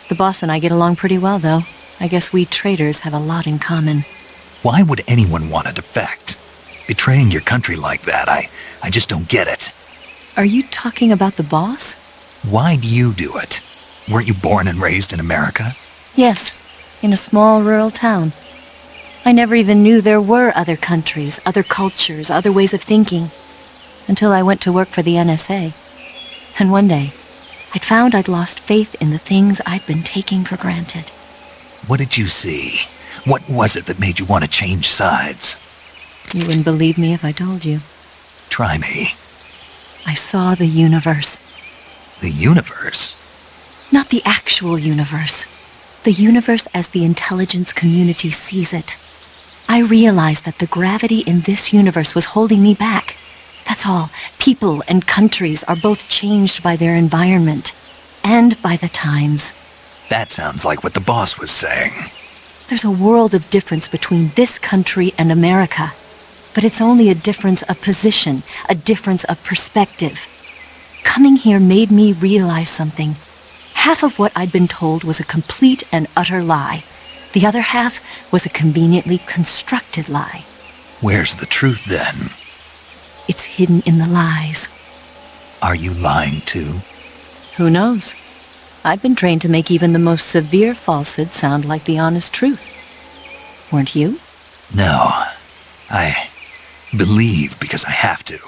The boss and I get along pretty well, though. I guess we traitors have a lot in common. Why would anyone want to defect? Betraying your country like that, I just don't get it. Are you talking about the boss? Why do you do it? Weren't you born and raised in America? Yes, in a small rural town. I never even knew there were other countries, other cultures, other ways of thinking, until I went to work for the NSA. And one day, I'd found I'd lost faith in the things I'd been taking for granted. What did you see? What was it that made you want to change sides? You wouldn't believe me if I told you. Try me. I saw the universe. The universe? Not the actual universe. The universe as the intelligence community sees it. I realized that the gravity in this universe was holding me back. That's all. People and countries are both changed by their environment and by the times. That sounds like what the boss was saying. There's a world of difference between this country and America. But it's only a difference of position, a difference of perspective. Coming here made me realize something. Half of what I'd been told was a complete and utter lie. The other half was a conveniently constructed lie. Where's the truth then? It's hidden in the lies. Are you lying too? Who knows? I've been trained to make even the most severe falsehood sound like the honest truth. Weren't you? No. I believe because I have to,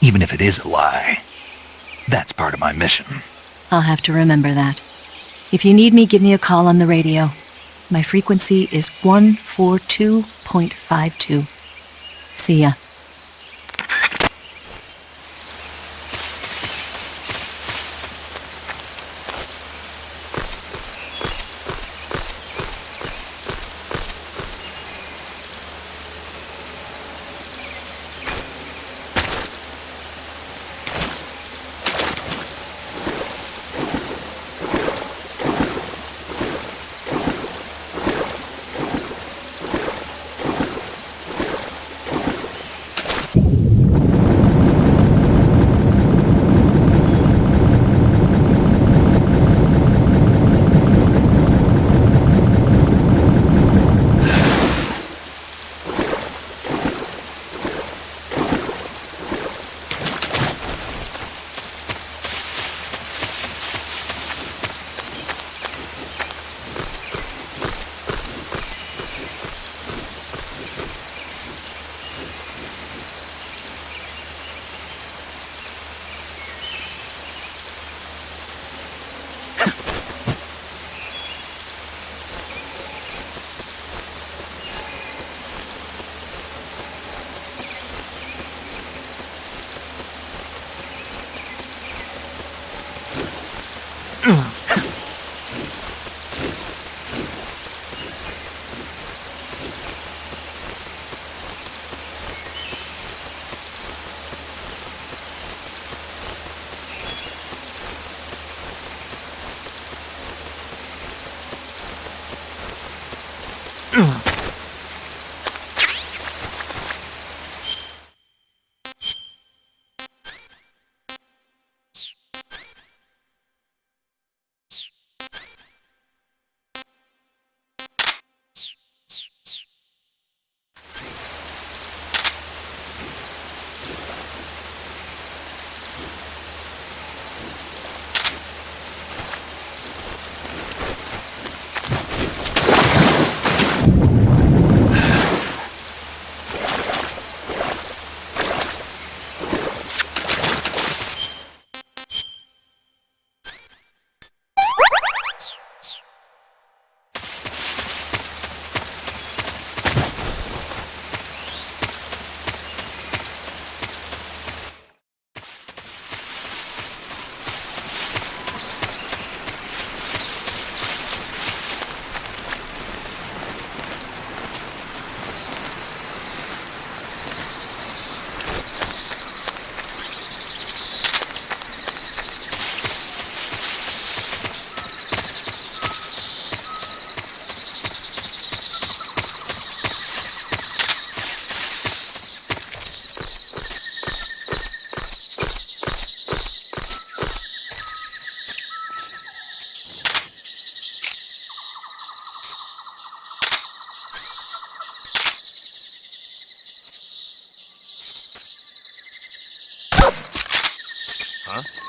even if it is a lie. That's part of my mission. I'll have to remember that. If you need me, give me a call on the radio. My frequency is 142.52. See ya. Huh?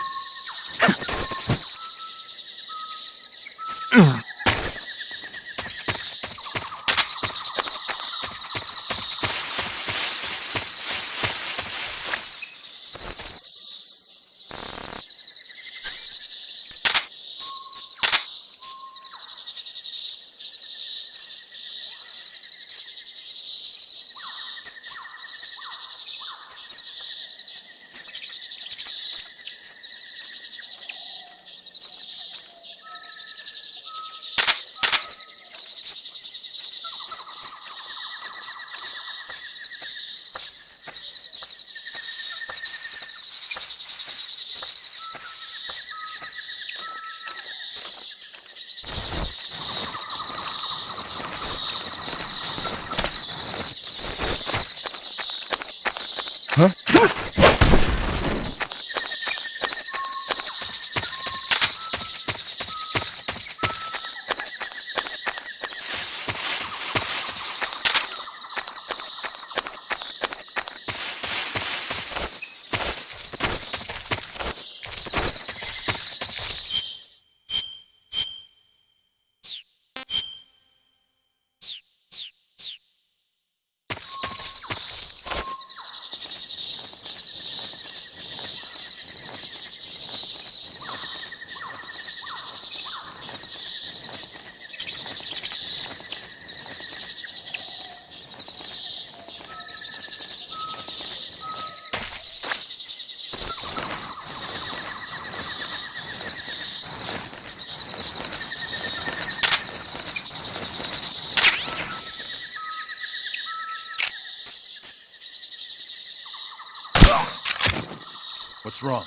What's wrong?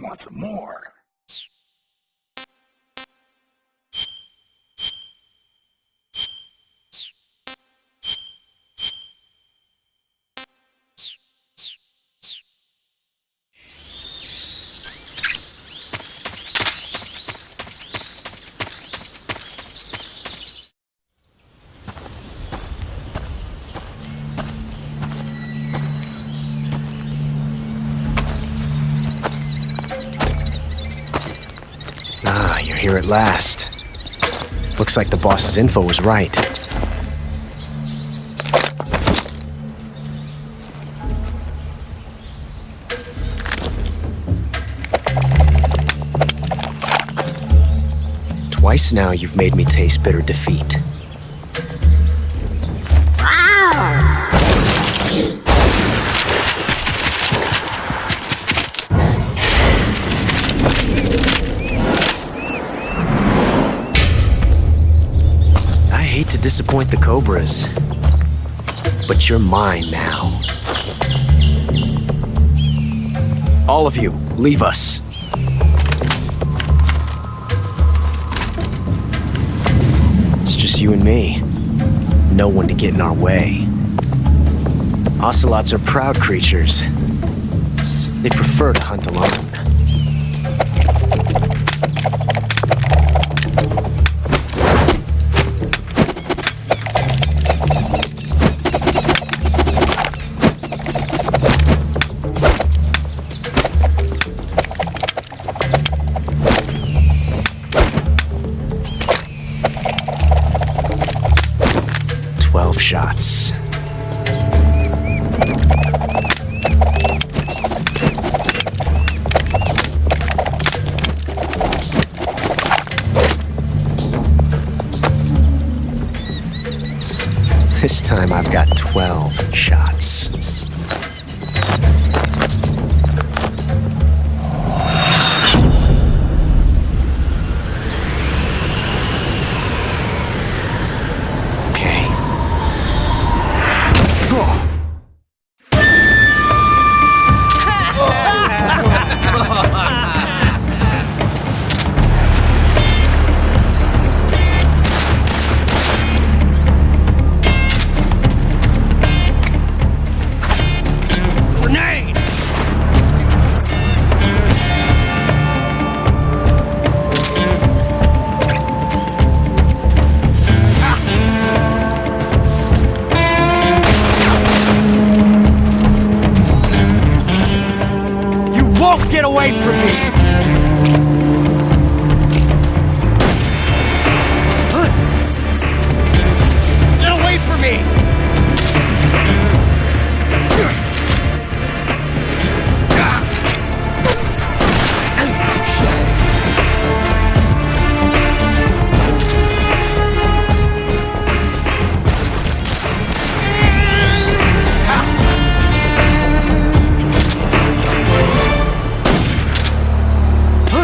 want some more. Ah, you're here at last. Looks like the boss's info was right. Twice now you've made me taste bitter defeat. To disappoint the Cobras, but you're mine now. All of you, leave us. It's just you and me. No one to get in our way. Ocelots are proud creatures. They prefer to hunt alone. 12 shots. This time I've got 12 shots. Get away from me! Get away from me!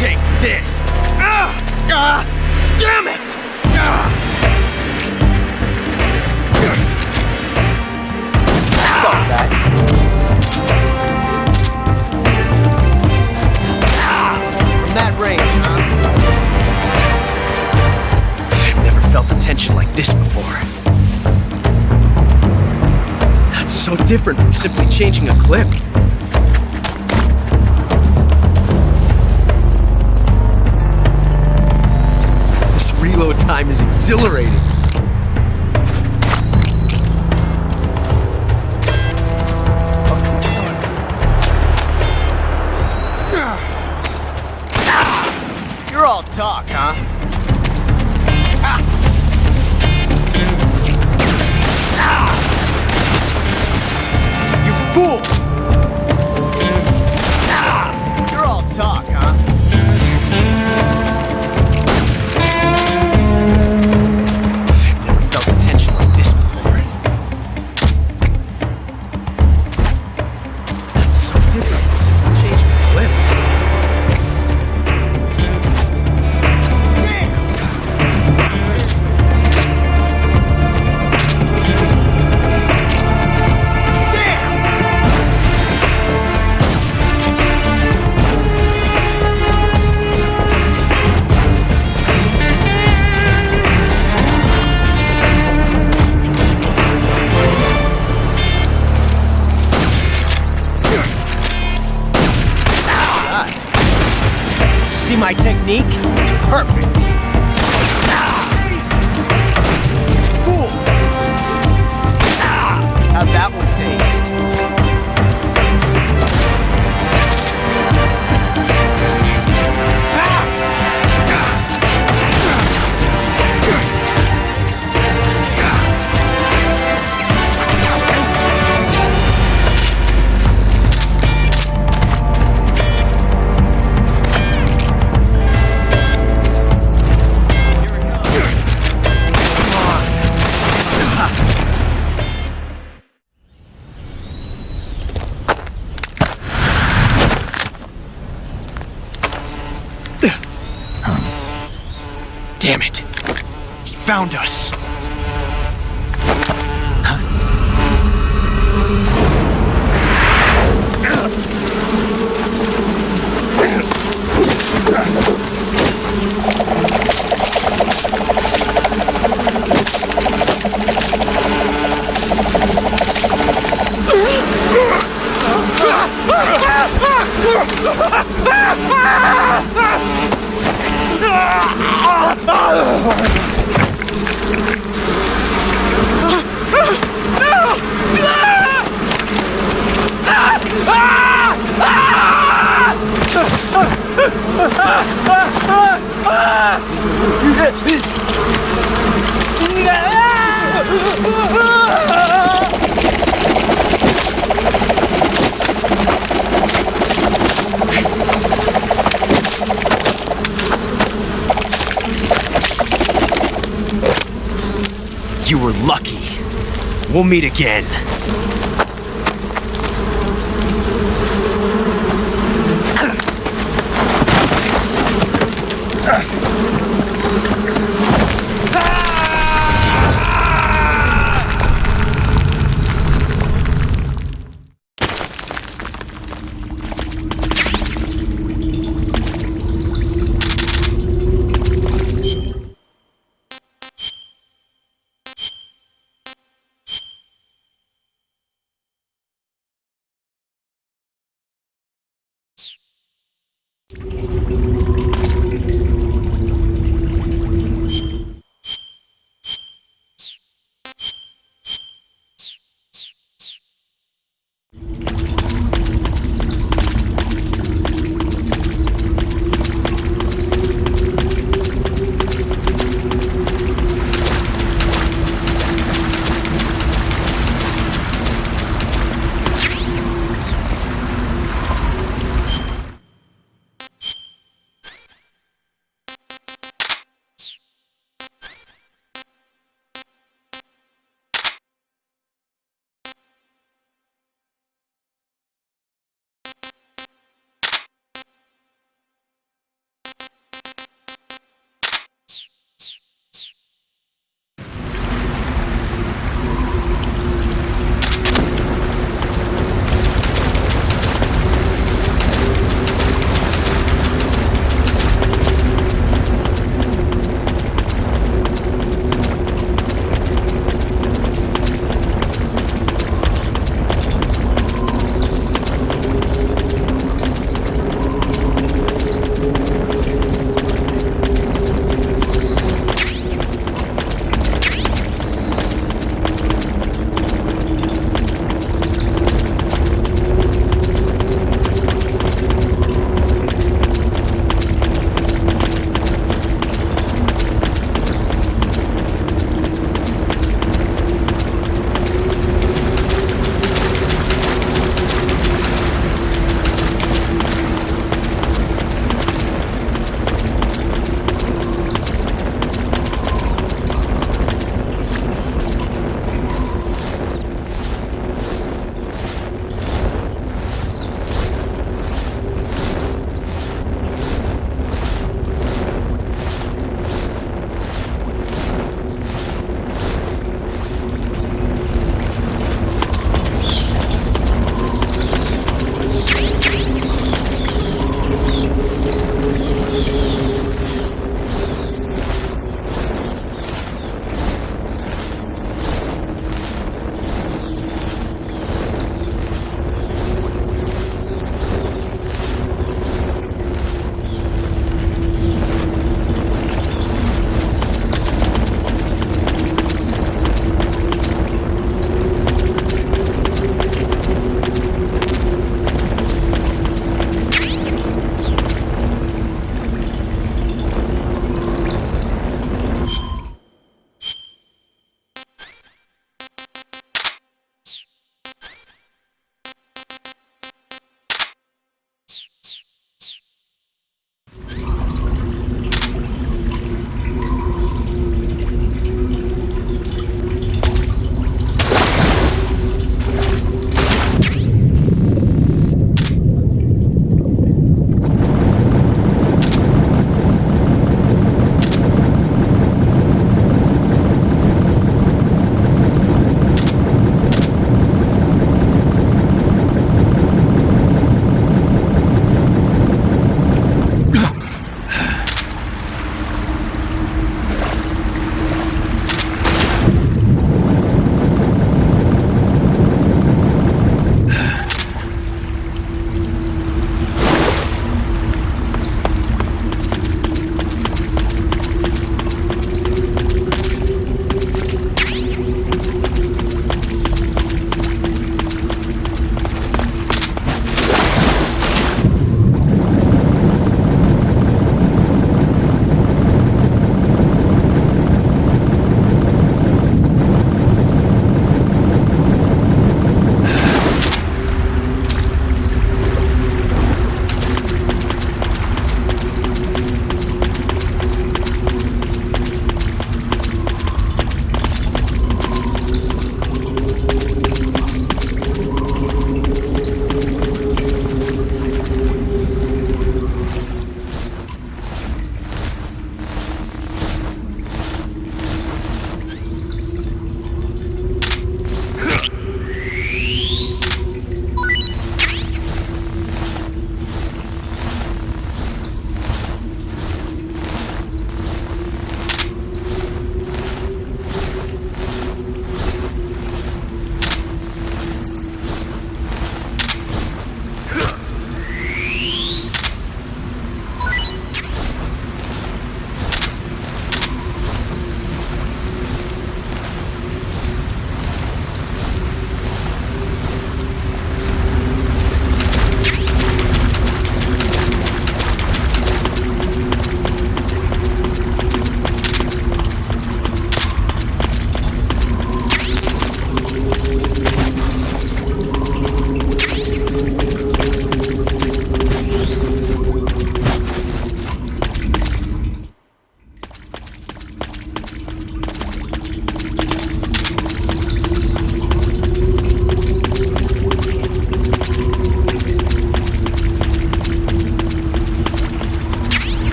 Take this! Damn it! Fuck that. From that range, huh? I've never felt the tension like this before. That's so different from simply changing a clip. Reload time is exhilarating. You're all talk, huh? You fool! You're all talk, huh? technique is perfect. Cool. How'd that one taste? Damn it! He found us! You were lucky. We'll meet again.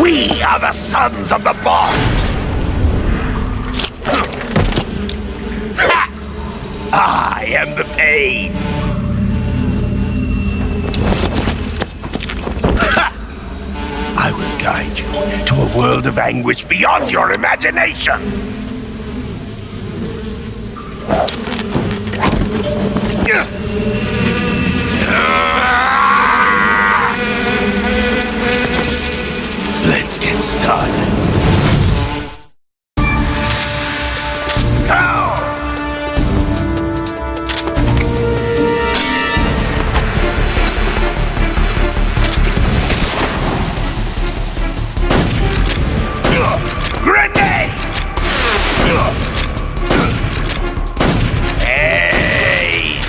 We are the sons of the boss! I am the pain! I will guide you to a world of anguish beyond your imagination! Let's get started. Go! Grenade! Hey!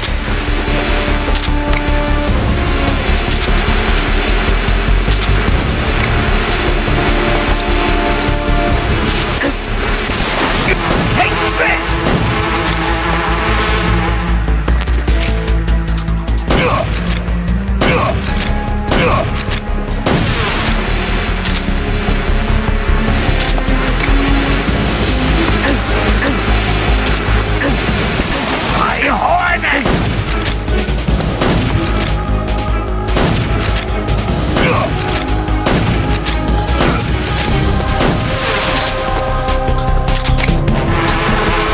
Take this! My hornet!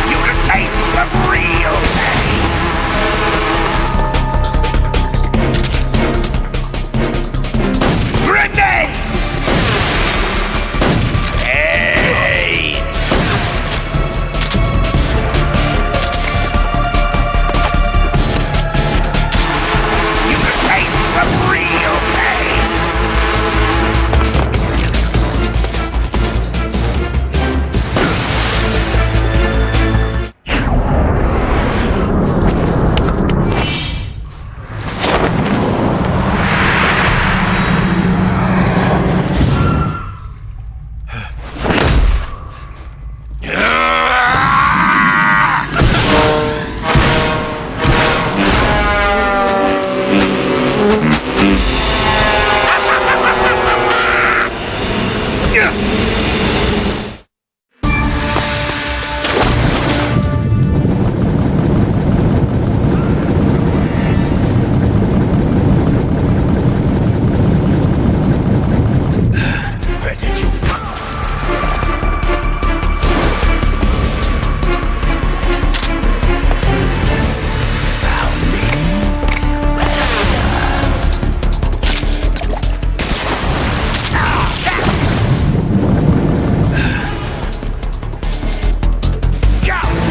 You can taste some real pain! Grenade! Hey! You can taste some real pain! Where did you go?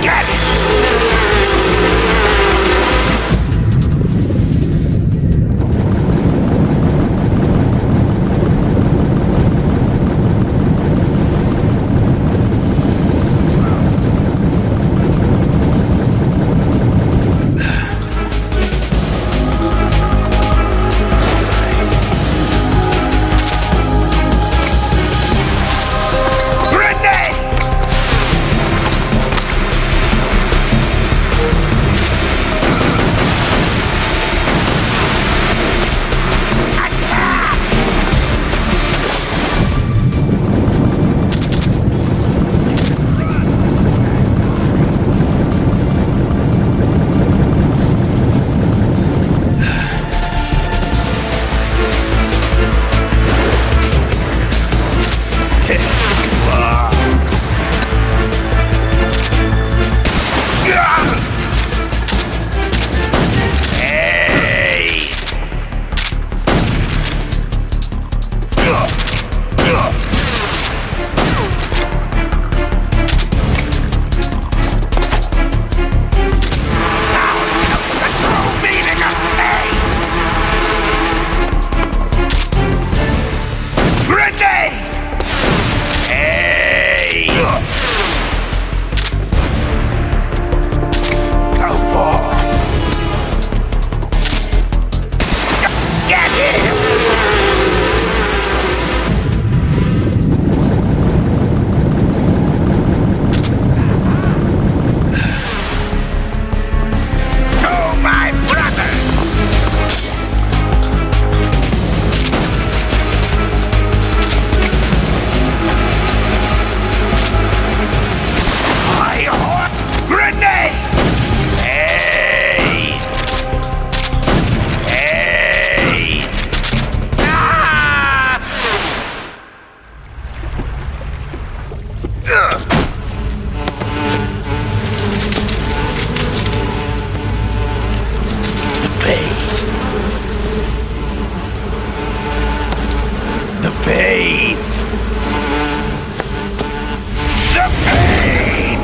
Get it! Grenade! Hey! The true meaning of pain! Grenade! Hey! Go for! Get him! To my brothers! The pain! The pain! The pain!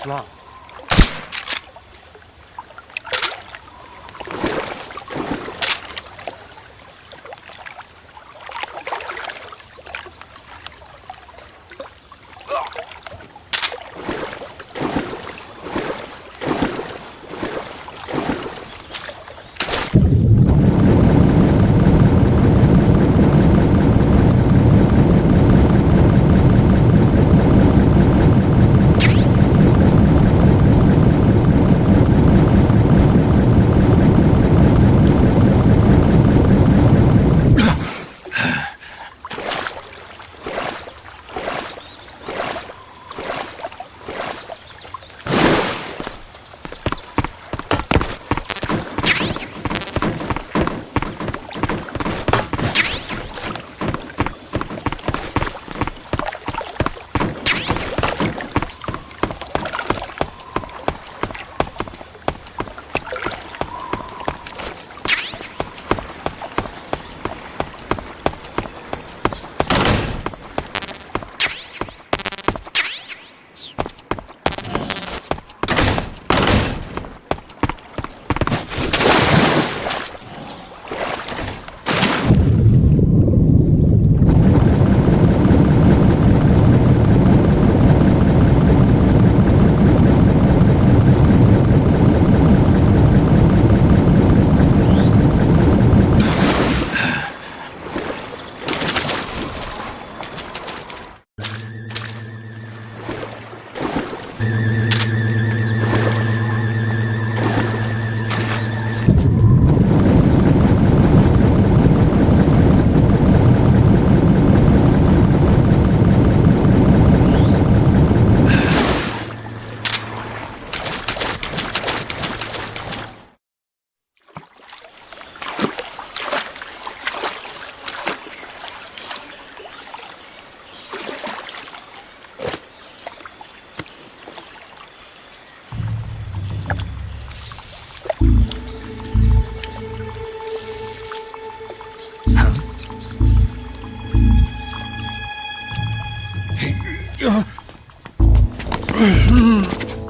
wrong?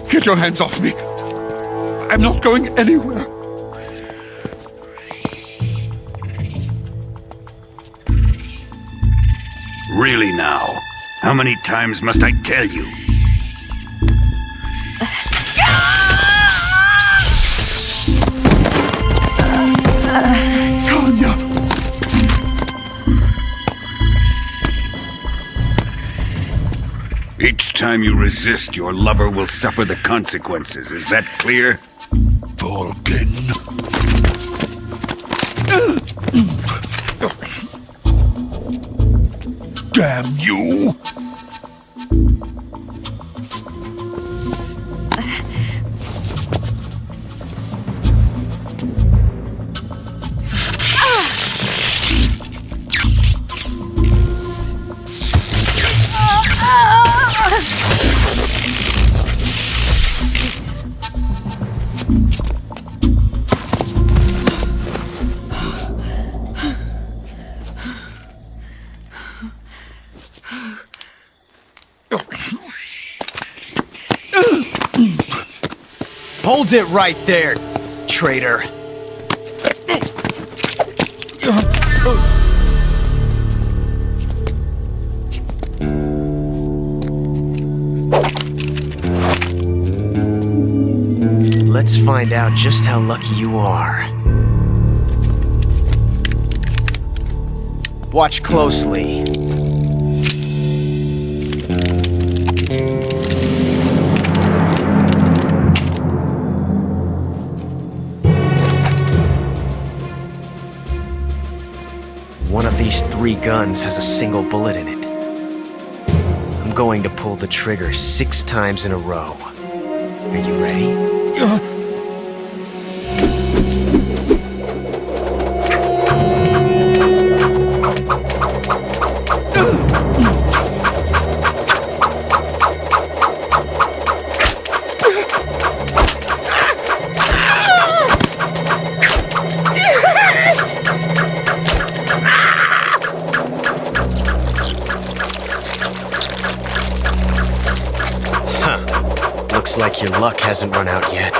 Get your hands off me. I'm not going anywhere. Really now? How many times must I tell you? Tanya! Each time you resist, your lover will suffer the consequences. Is that clear? Vulcan. Damn you! Hold it right there, traitor. Let's find out just how lucky you are. Watch closely. One of these 3 guns has a single bullet in it. I'm going to pull the trigger 6 times in a row. Are you ready? Looks like like your luck hasn't run out yet.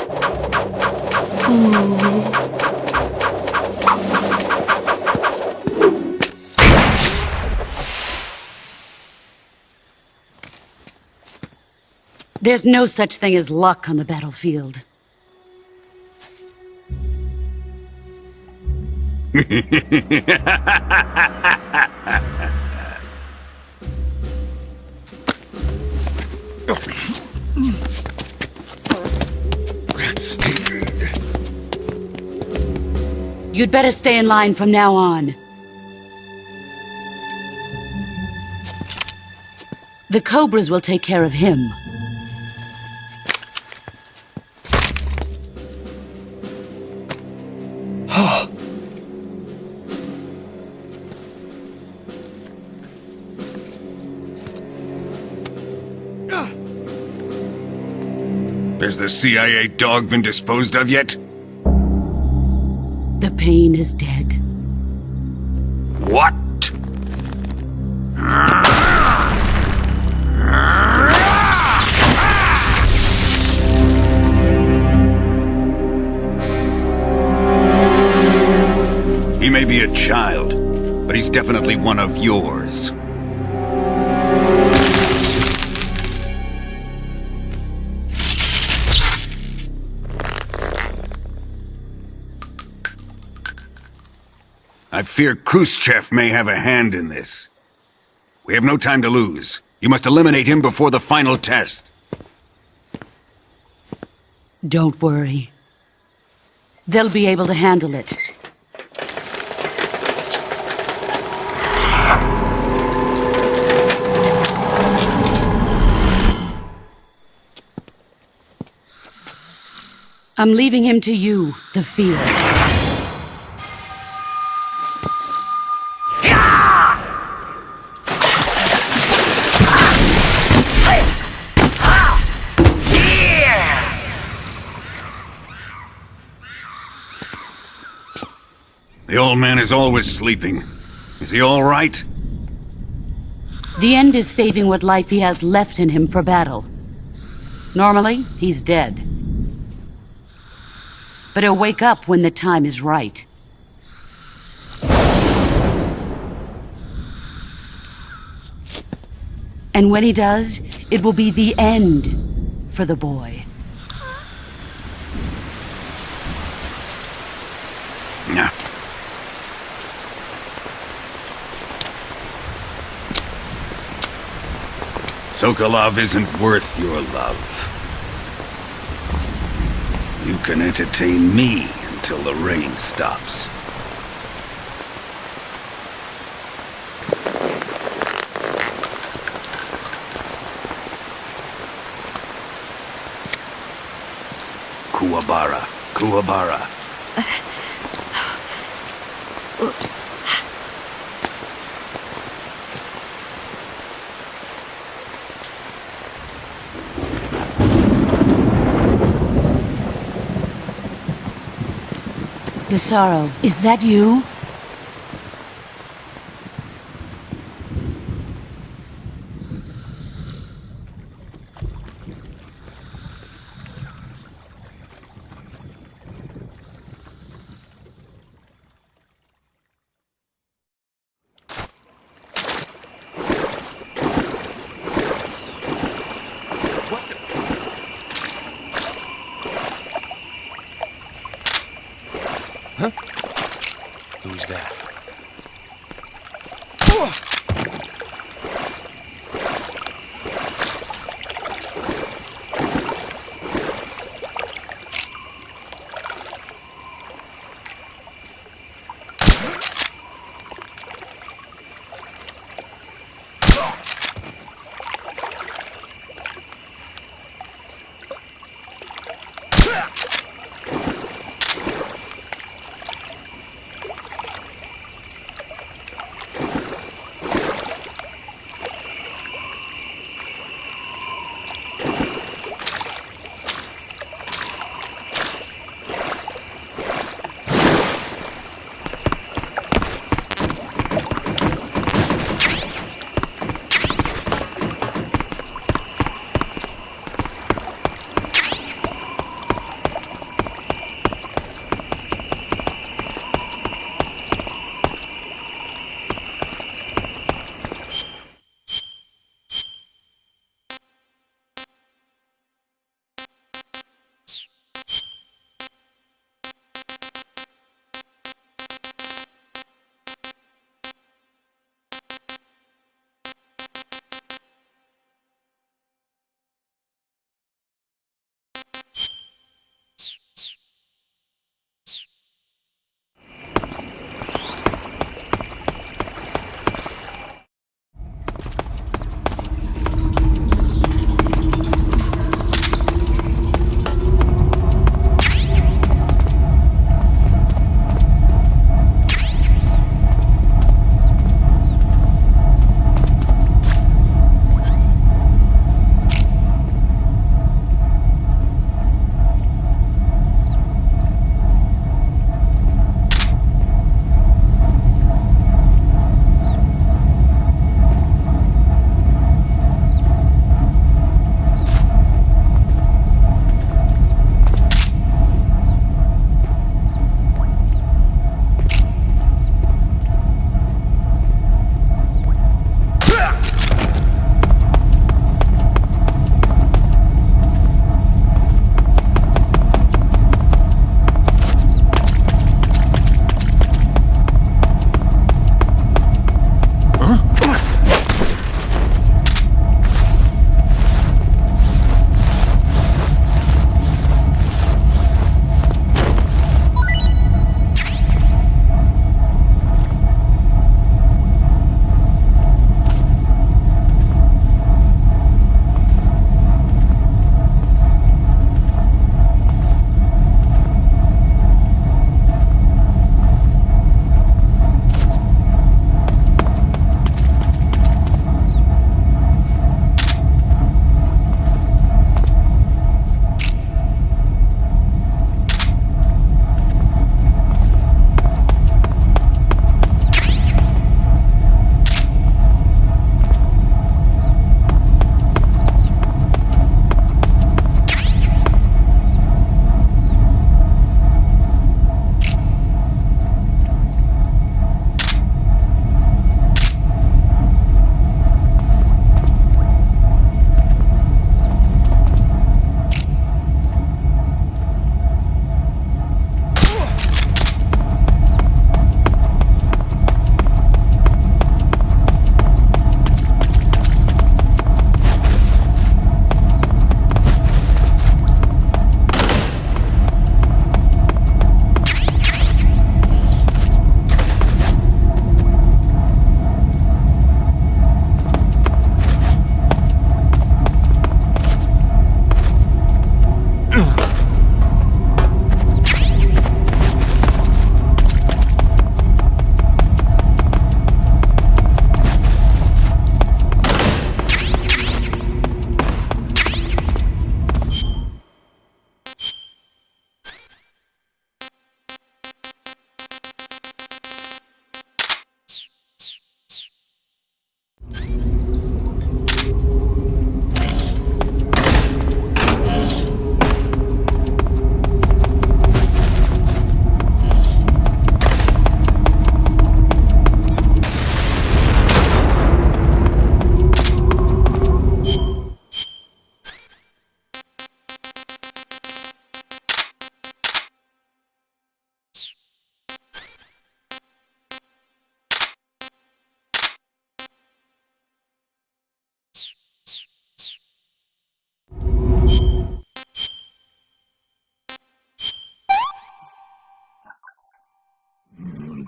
There's no such thing as luck on the battlefield. You'd better stay in line from now on. The Cobras will take care of him. Has the CIA dog been disposed of yet? The pain is dead. What? He may be a child, but he's definitely one of yours. I fear Khrushchev may have a hand in this. We have no time to lose. You must eliminate him before the final test. Don't worry. They'll be able to handle it. I'm leaving him to you, the field. The old man is always sleeping. Is he all right? The end is saving what life he has left in him for battle. Normally, he's dead. But he'll wake up when the time is right. And when he does, it will be the end for the boy. No. Sokolov isn't worth your love. You can entertain me until the rain stops. Kuwabara, Kuwabara. The sorrow, is that you? Huh? Who's that?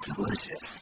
delicious.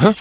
Huh?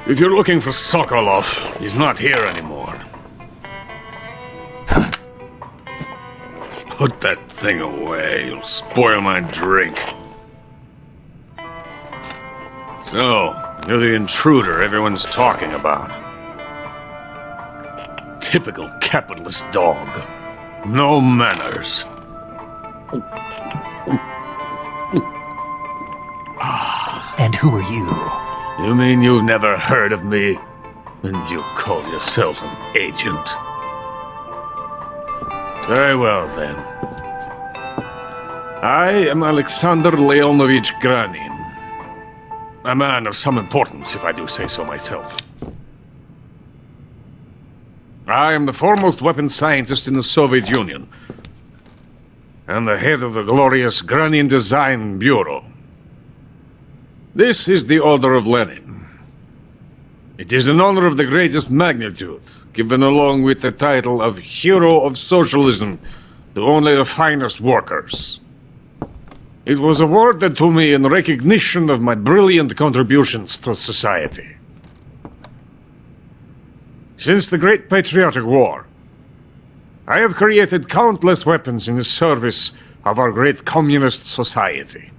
If you're looking for Sokolov, he's not here anymore. Put that thing away. You'll spoil my drink. So, you're the intruder everyone's talking about. Typical capitalist dog. No manners. And who are you? You mean you've never heard of me? And you call yourself an agent? Very well, then. I am Alexander Leonovich Granin. A man of some importance, if I do say so myself. I am the foremost weapons scientist in the Soviet Union, and the head of the glorious Granin Design Bureau. This is the Order of Lenin. It is an honor of the greatest magnitude, given along with the title of Hero of Socialism to only the finest workers. It was awarded to me in recognition of my brilliant contributions to society. Since the Great Patriotic War, I have created countless weapons in the service of our great communist society.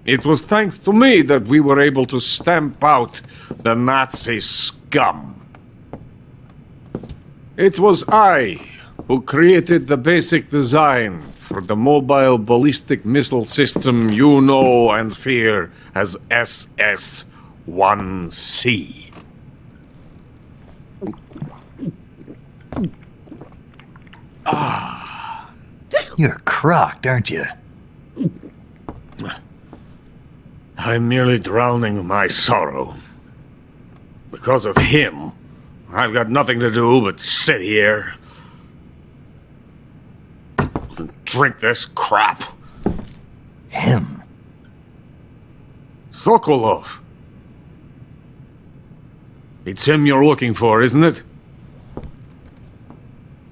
It was thanks to me that we were able to stamp out the Nazi scum. It was I who created the basic design for the mobile ballistic missile system you know and fear as SS-1C. You're crocked, aren't you? I'm merely drowning my sorrow. Because of him, I've got nothing to do but sit here and drink this crap. Him? Sokolov. It's him you're looking for, isn't it?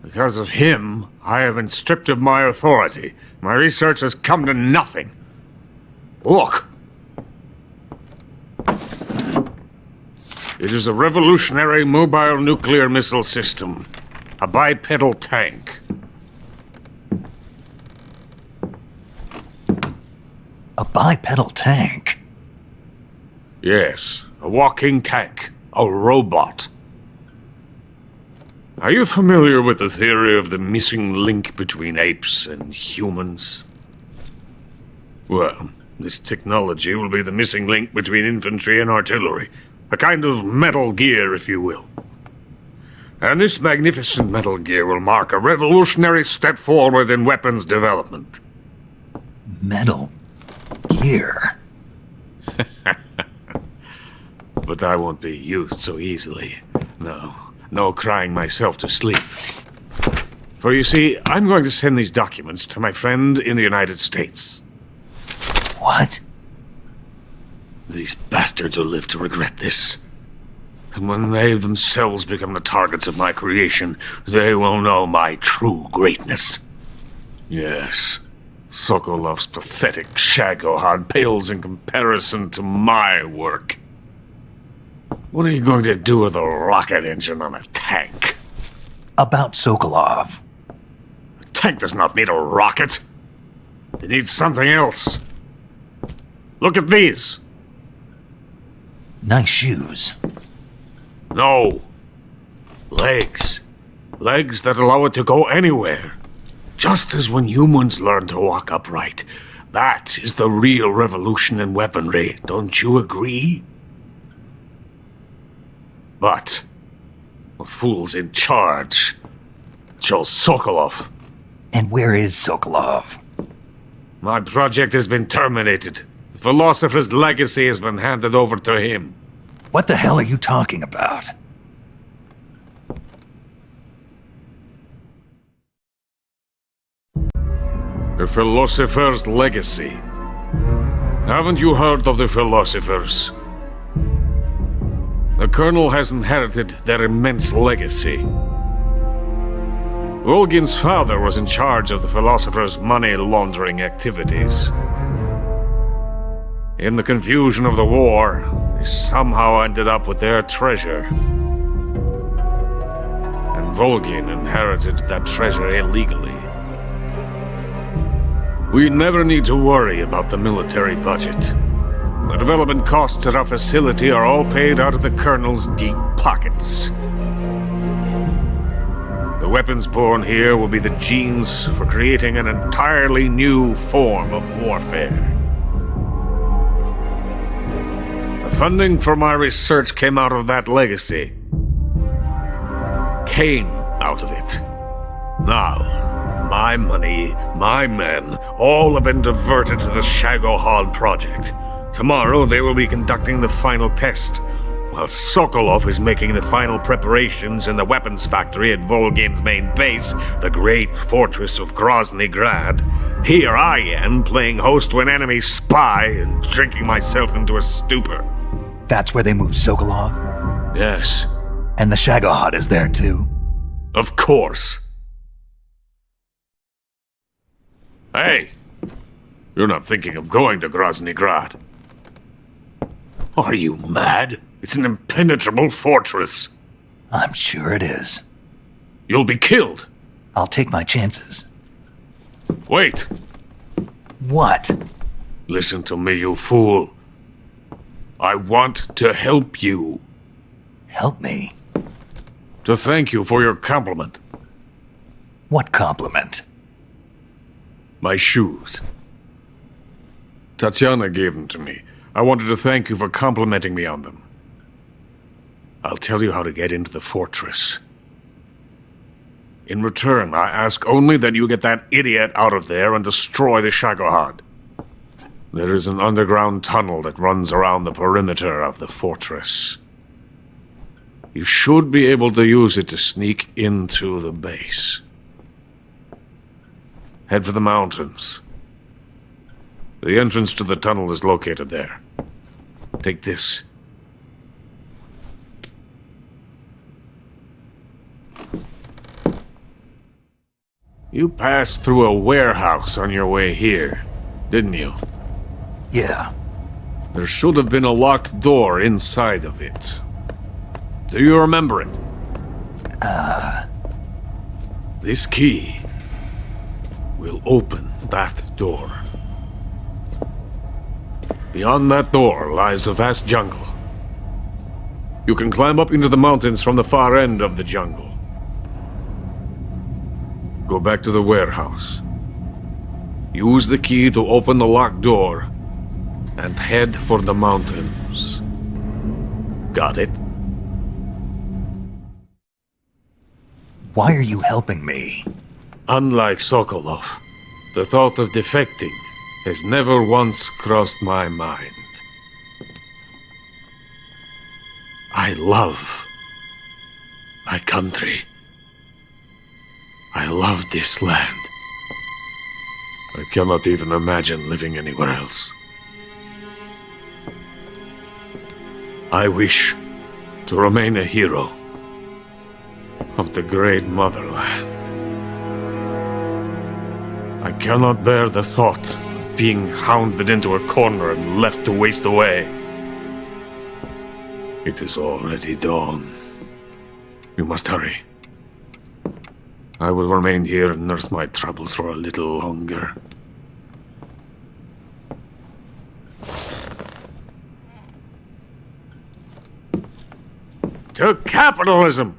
Because of him, I have been stripped of my authority. My research has come to nothing. Look. It is a revolutionary mobile nuclear missile system. A bipedal tank. A bipedal tank? Yes, a walking tank. A robot. Are you familiar with the theory of the missing link between apes and humans? Well, this technology will be the missing link between infantry and artillery. A kind of Metal Gear, if you will. And this magnificent Metal Gear will mark a revolutionary step forward in weapons development. Metal Gear? But I won't be used so easily. No crying myself to sleep. For you see, I'm going to send these documents to my friend in the United States. What? These bastards will live to regret this. And when they themselves become the targets of my creation, they will know my true greatness. Yes, Sokolov's pathetic shagohod pales in comparison to my work. What are you going to do with a rocket engine on a tank? About Sokolov. A tank does not need a rocket. It needs something else. Look at these. Nice shoes. No. Legs. Legs that allow it to go anywhere. Just as when humans learn to walk upright. That is the real revolution in weaponry. Don't you agree? But the fool's in charge. Joe Sokolov. And where is Sokolov? My project has been terminated. The philosopher's legacy has been handed over to him. What the hell are you talking about? The philosopher's legacy. Haven't you heard of the philosophers? The Colonel has inherited their immense legacy. Volgin's father was in charge of the philosophers' money laundering activities. In the confusion of the war, they somehow ended up with their treasure. And Volgin inherited that treasure illegally. We never need to worry about the military budget. The development costs at our facility are all paid out of the Colonel's deep pockets. The weapons born here will be the genes for creating an entirely new form of warfare. The funding for my research came out of that legacy. Came out of it. Now, my money, my men, all have been diverted to the Shagohod project. Tomorrow they will be conducting the final test, while Sokolov is making the final preparations in the weapons factory at Volgin's main base, the great fortress of Grozny Grad. Here I am, playing host to an enemy spy and drinking myself into a stupor. That's where they moved Sokolov? Yes. And the Shagohod is there too? Of course. Hey! You're not thinking of going to Grozny Grad. Are you mad? It's an impenetrable fortress. I'm sure it is. You'll be killed. I'll take my chances. Wait. What? Listen to me, you fool. I want to help you. Help me? To thank you for your compliment. What compliment? My shoes. Tatiana gave them to me. I wanted to thank you for complimenting me on them. I'll tell you how to get into the fortress. In return, I ask only that you get that idiot out of there and destroy the Shagohod. There is an underground tunnel that runs around the perimeter of the fortress. You should be able to use it to sneak into the base. Head for the mountains. The entrance to the tunnel is located there. Take this. You passed through a warehouse on your way here, didn't you? Yeah. There should have been a locked door inside of it. Do you remember it? This key will open that door. Beyond that door lies a vast jungle. You can climb up into the mountains from the far end of the jungle. Go back to the warehouse. Use the key to open the locked door and head for the mountains. Got it? Why are you helping me? Unlike Sokolov, the thought of defecting has never once crossed my mind. I love my country. I love this land. I cannot even imagine living anywhere else. I wish to remain a hero of the great motherland. I cannot bear the thought of being hounded into a corner and left to waste away. It is already dawn. You must hurry. I will remain here and nurse my troubles for a little longer. To capitalism!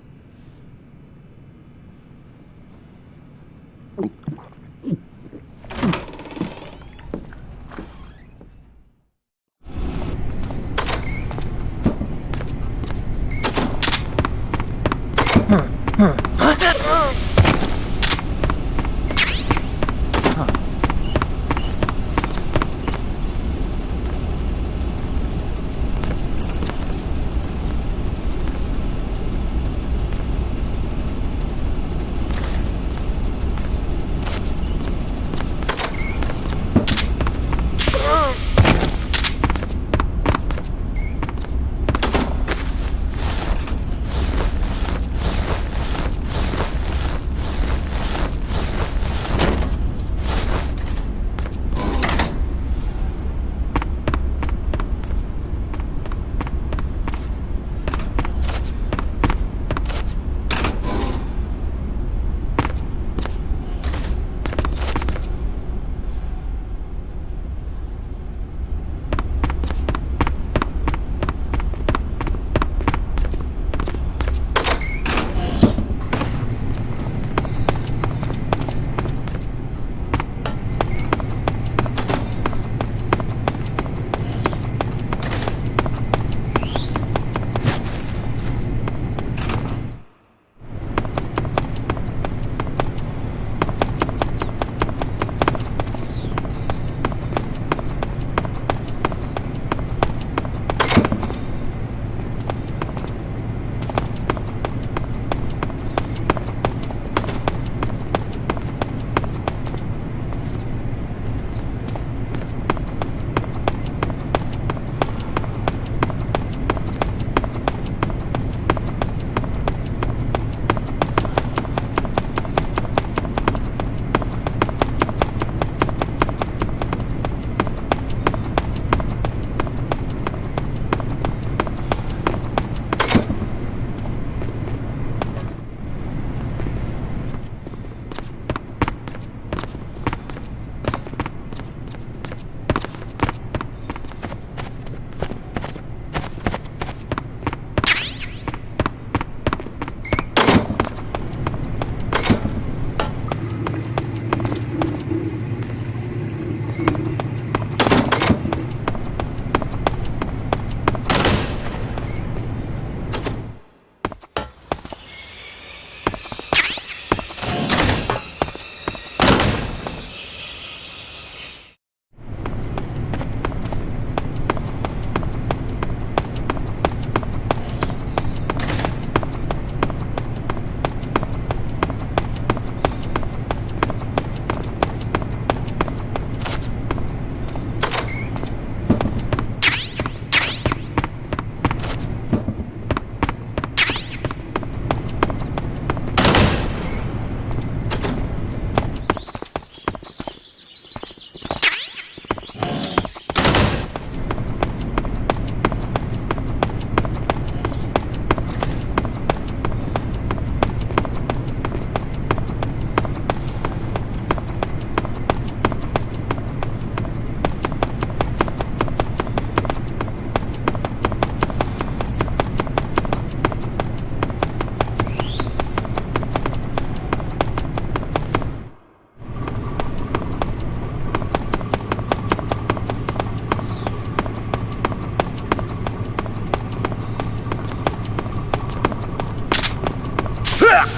Huh?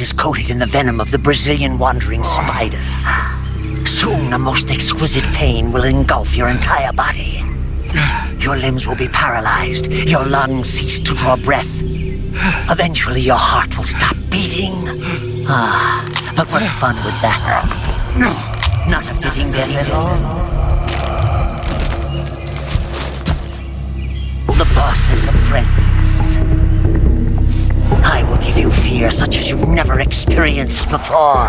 is coated in the venom of the Brazilian wandering spider. Soon, a most exquisite pain will engulf your entire body. Your limbs will be paralyzed, your lungs cease to draw breath. Eventually, your heart will stop beating. But what fun would that be? Not a fitting death at all. The boss's apprentice. I will give you fear such as you've never experienced before.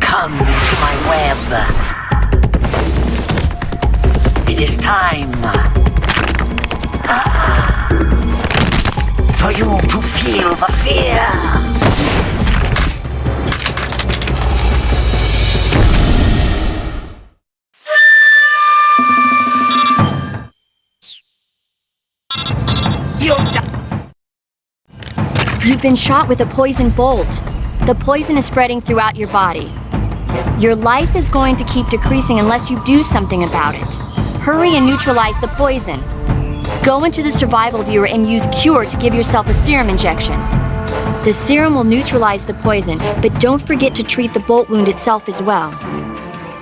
Come into my web. It is time for you to feel the fear. You've been shot with a poison bolt. The poison is spreading throughout your body. Your life is going to keep decreasing unless you do something about it. Hurry and neutralize the poison. Go into the survival viewer and use Cure to give yourself a serum injection. The serum will neutralize the poison, but don't forget to treat the bolt wound itself as well.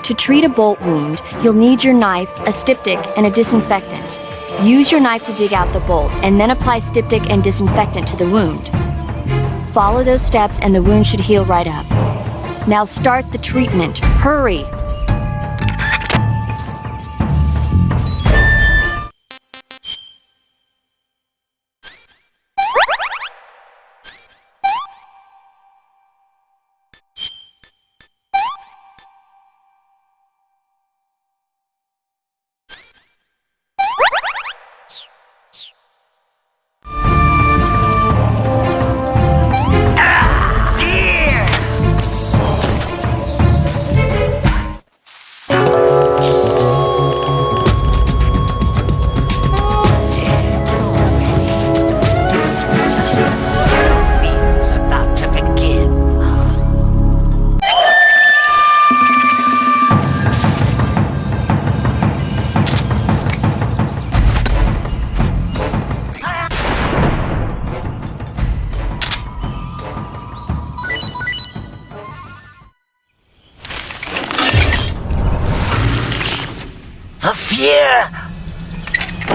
To treat a bolt wound, you'll need your knife, a styptic, and a disinfectant. Use your knife to dig out the bolt, and then apply styptic and disinfectant to the wound. Follow those steps and the wound should heal right up. Now start the treatment. Hurry!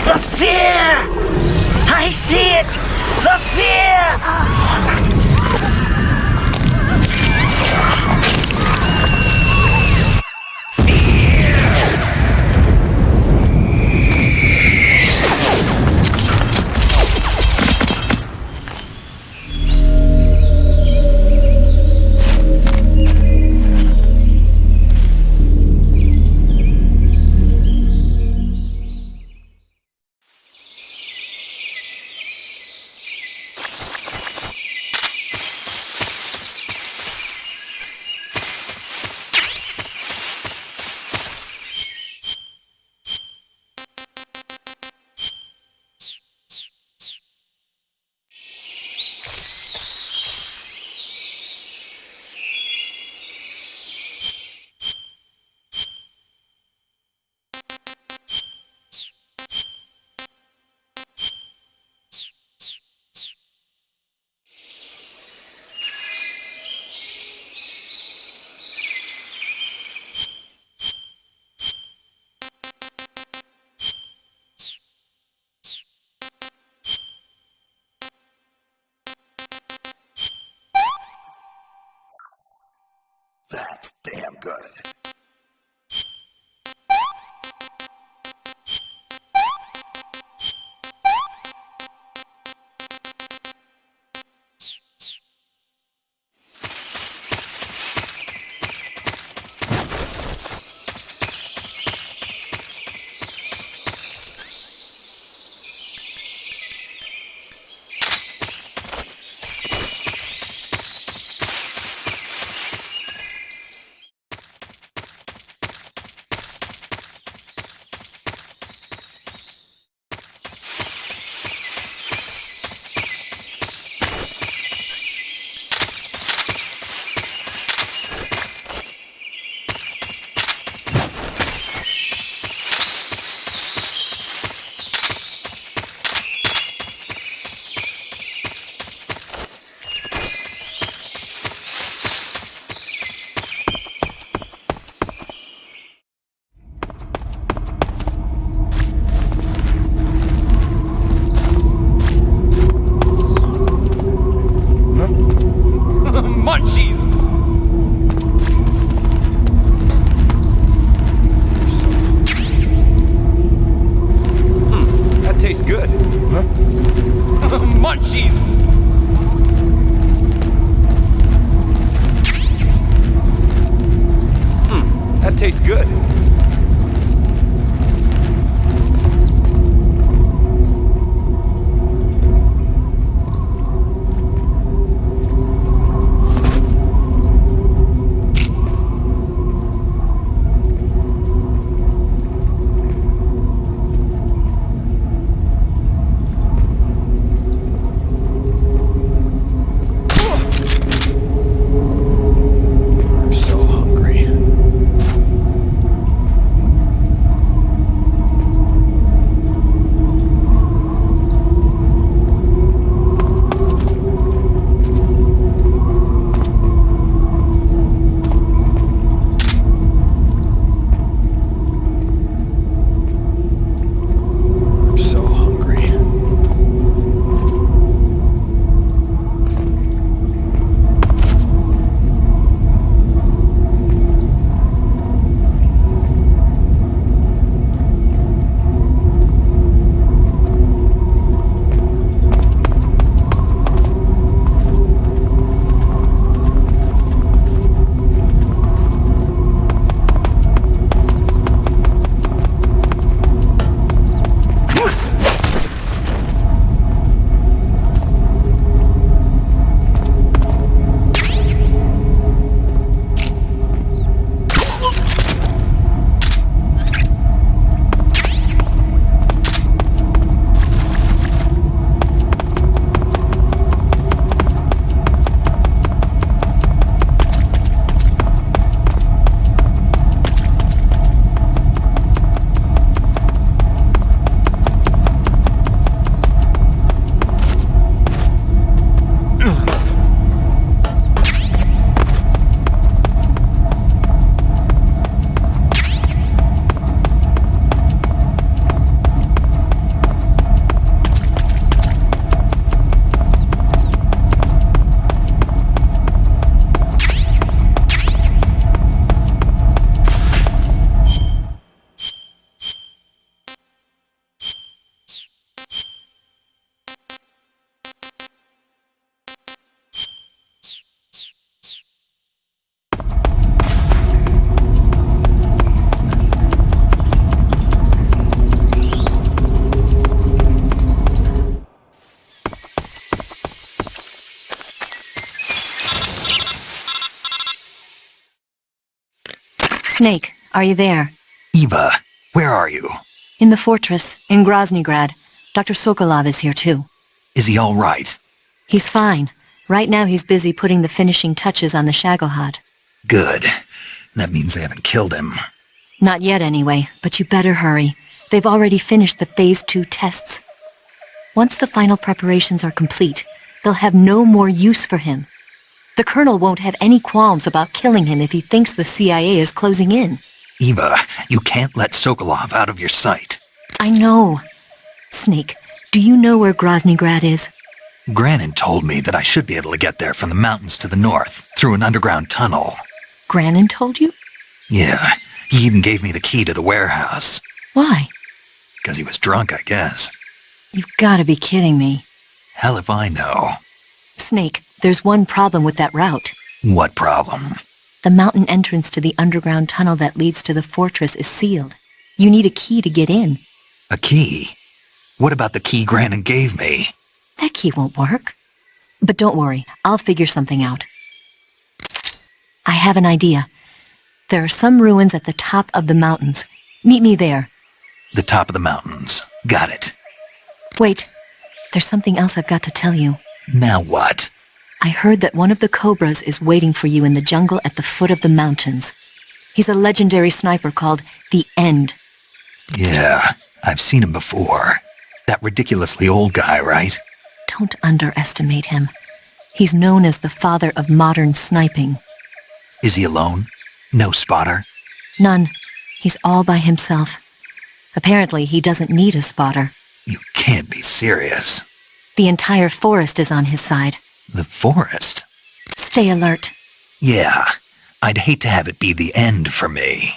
The fear! I see it! The fear! That's damn good. Snake, are you there? Eva, where are you? In the fortress, in Groznygrad. Dr. Sokolov is here too. Is he all right? He's fine. Right now he's busy putting the finishing touches on the Shagohod. Good. That means they haven't killed him. Not yet anyway, but you better hurry. They've already finished the Phase 2 tests. Once the final preparations are complete, they'll have no more use for him. The Colonel won't have any qualms about killing him if he thinks the CIA is closing in. Eva, you can't let Sokolov out of your sight. I know. Snake, do you know where Groznygrad is? Granin told me that I should be able to get there from the mountains to the north, through an underground tunnel. Granin told you? Yeah, he even gave me the key to the warehouse. Why? Because he was drunk, I guess. You've gotta be kidding me. Hell if I know. Snake, there's one problem with that route. What problem? The mountain entrance to the underground tunnel that leads to the fortress is sealed. You need a key to get in. A key? What about the key Granin gave me? That key won't work. But don't worry, I'll figure something out. I have an idea. There are some ruins at the top of the mountains. Meet me there. The top of the mountains. Got it. Wait, there's something else I've got to tell you. Now what? I heard that one of the Cobras is waiting for you in the jungle at the foot of the mountains. He's a legendary sniper called the End. Yeah, I've seen him before. That ridiculously old guy, right? Don't underestimate him. He's known as the father of modern sniping. Is he alone? No spotter? None. He's all by himself. Apparently, he doesn't need a spotter. You can't be serious. The entire forest is on his side. The forest? Stay alert. Yeah, I'd hate to have it be the end for me.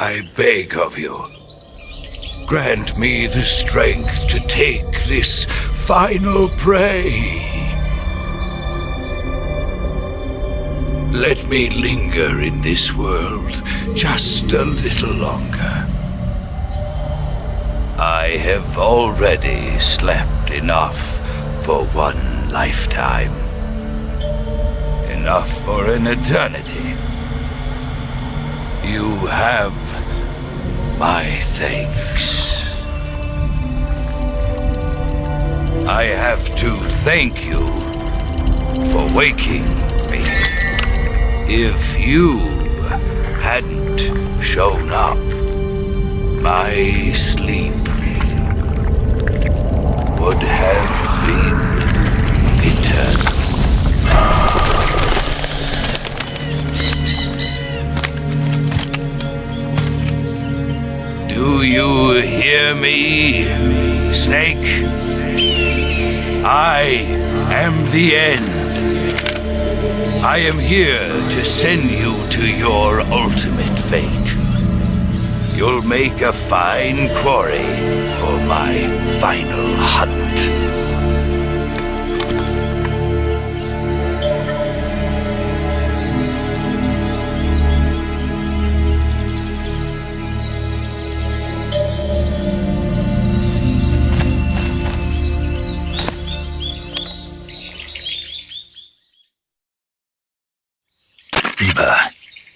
I beg of you, grant me the strength to take this final prey. Let me linger in this world just a little longer. I have already slept enough for one lifetime. Enough for an eternity. You have my thanks. I have to thank you for waking me. If you hadn't shown up, my sleep would have been eternal. Do you hear me, Snake? I am the end. I am here to send you to your ultimate fate. You'll make a fine quarry for my final hunt.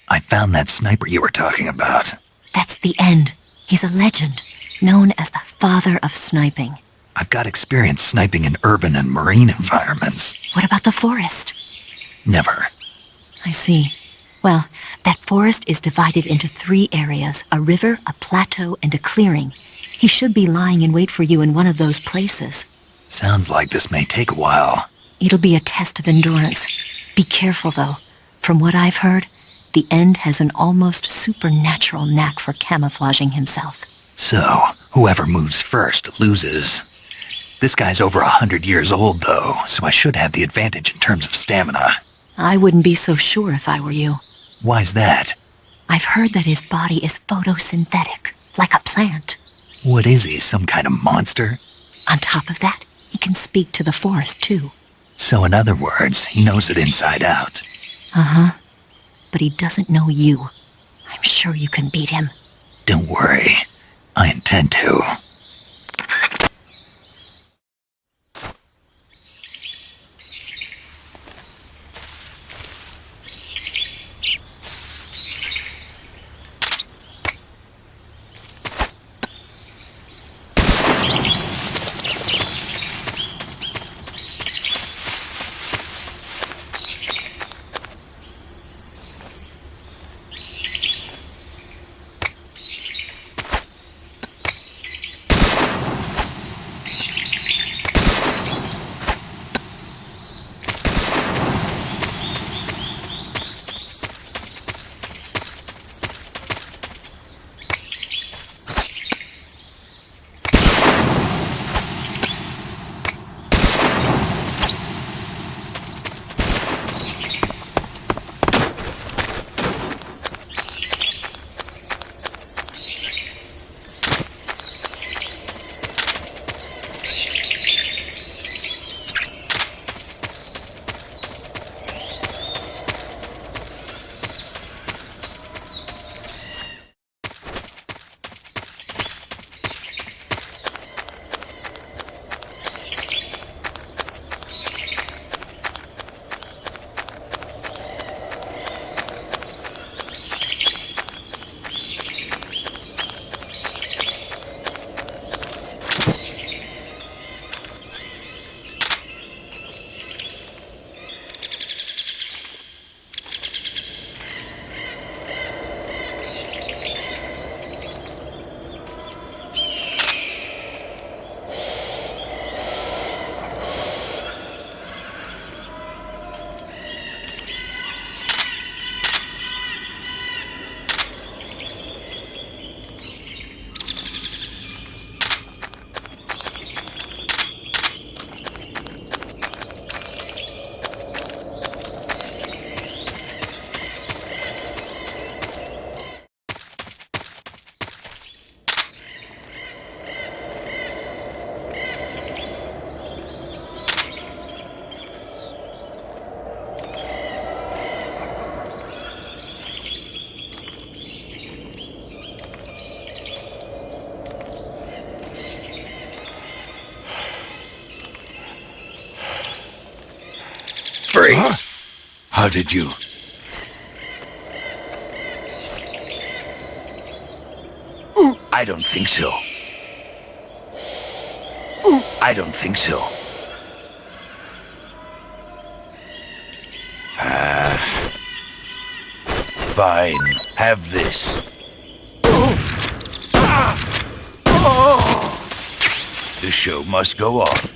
I found that sniper you were talking about. That's the end. He's a legend, known as the father of sniping. I've got experience sniping in urban and marine environments. What about the forest? Never. I see. Well, that forest is divided into 3 areas, a river, a plateau, and a clearing. He should be lying in wait for you in one of those places. Sounds like this may take a while. It'll be a test of endurance. Be careful, though. From what I've heard, the End has an almost supernatural knack for camouflaging himself. So, whoever moves first loses. This guy's over 100 years old, though, so I should have the advantage in terms of stamina. I wouldn't be so sure if I were you. Why's that? I've heard that his body is photosynthetic, like a plant. What is he, some kind of monster? On top of that, he can speak to the forest, too. So in other words, he knows it inside out. Uh-huh. But he doesn't know you. I'm sure you can beat him. Don't worry. I intend to. Freeze! How did you? I don't think so. I don't think so. Fine. Have this. The show must go on.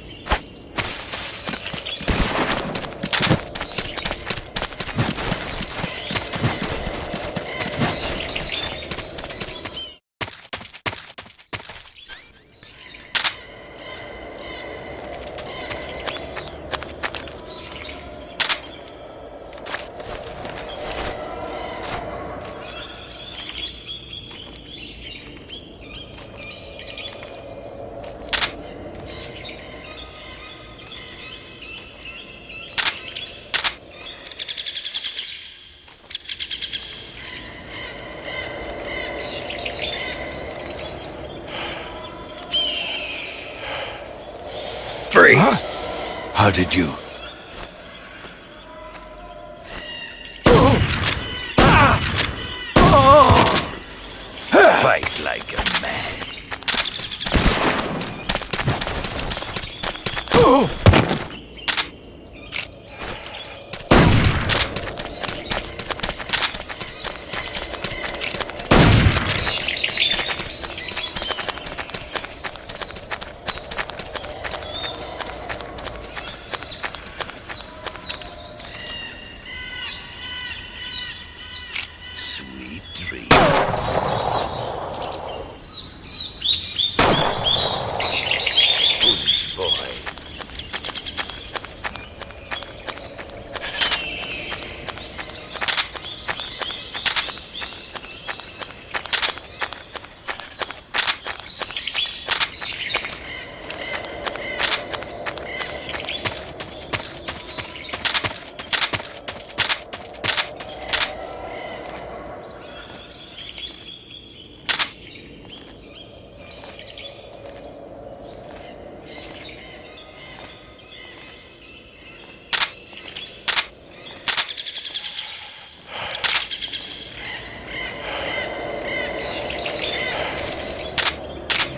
Freeze! How did you? Fight like a man. Sweet dreams. Foolish boy.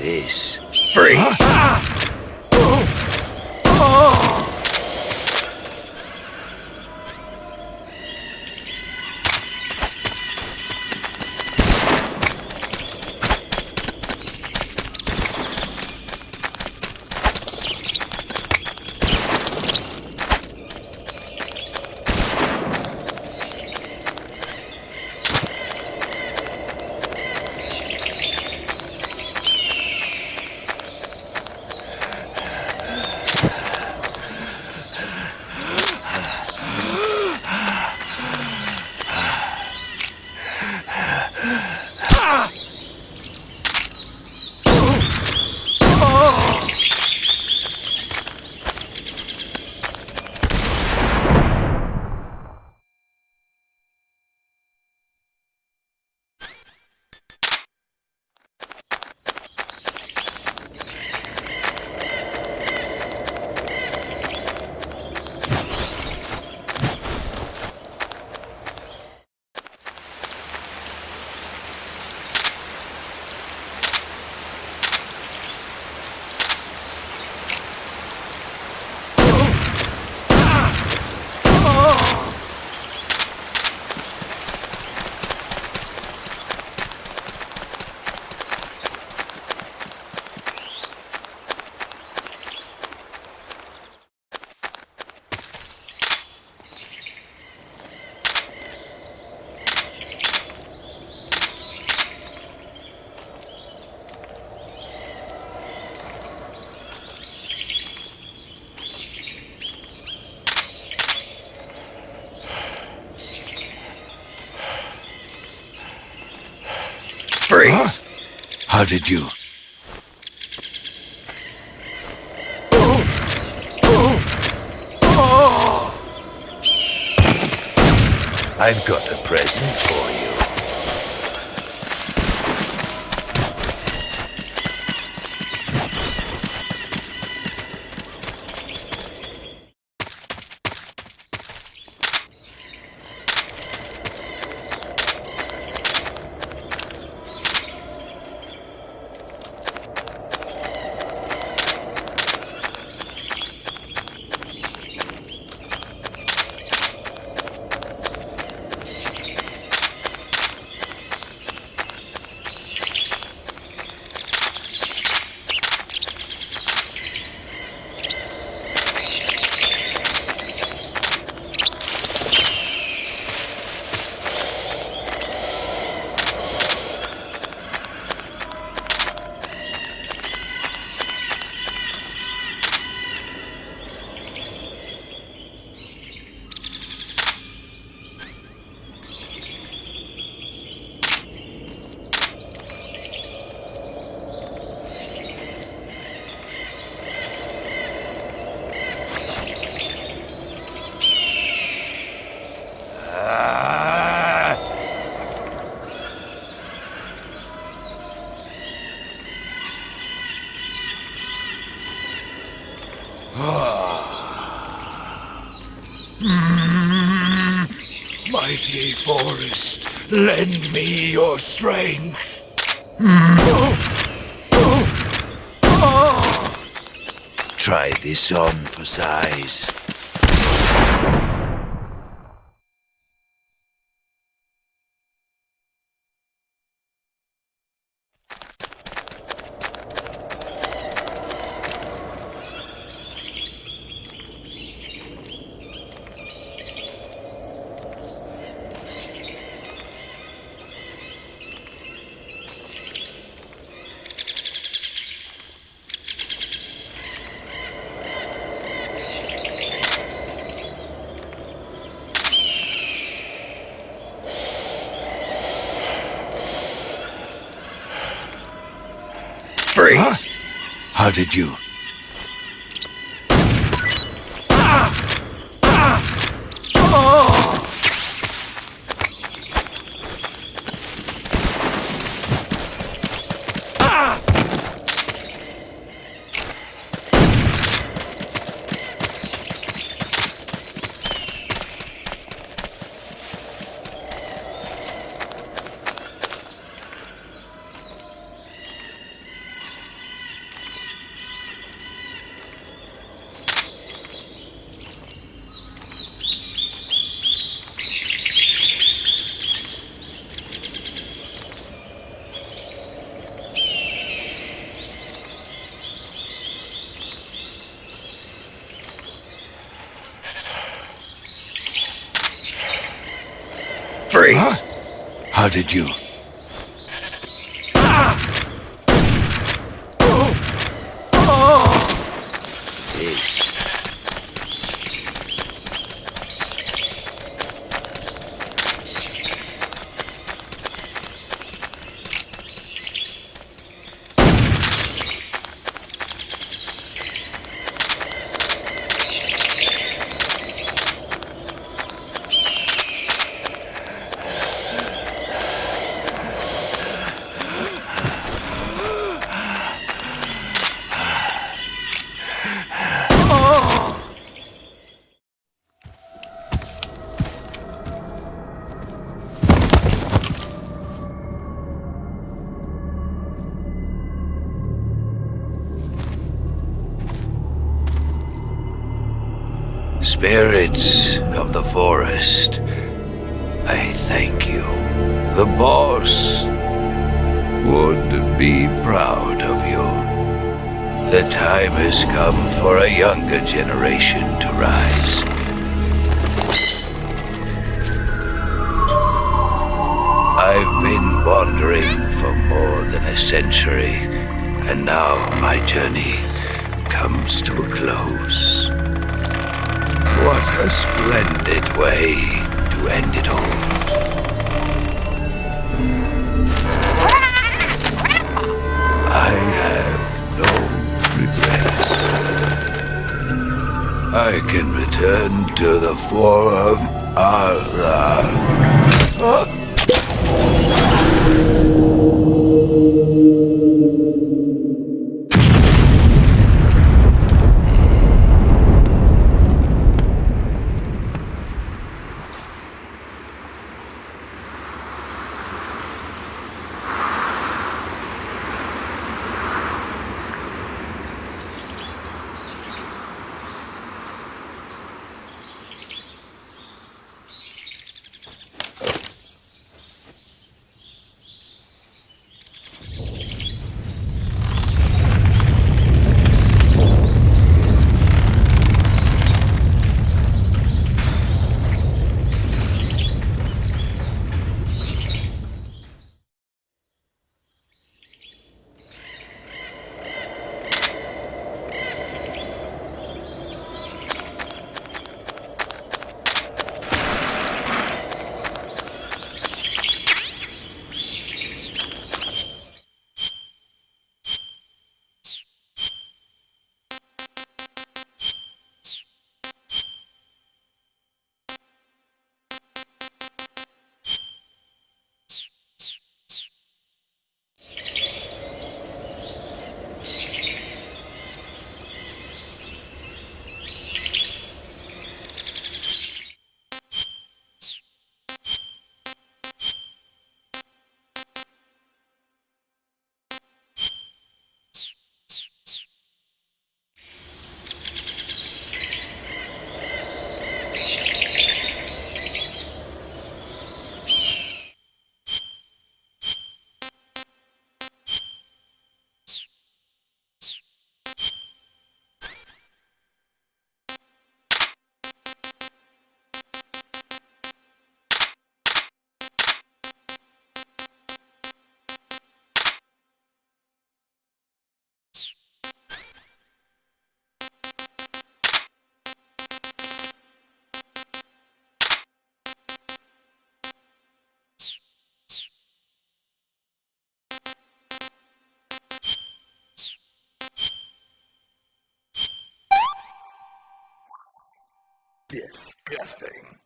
This. Freeze! Freeze! How did you? I've got a present for you. Mighty forest, lend me your strength. Try this on for size. Freeze! Huh? How did you? Freeze! Huh? How did you? Spirits of the forest, I thank you. The boss would be proud of you. The time has come for a younger generation to rise. I've been wandering for more than a century, and now my journey comes to a close. What a splendid way to end it all. I have no regrets. I can return to the form of the... Disgusting.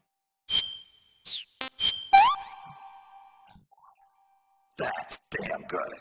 That's damn good.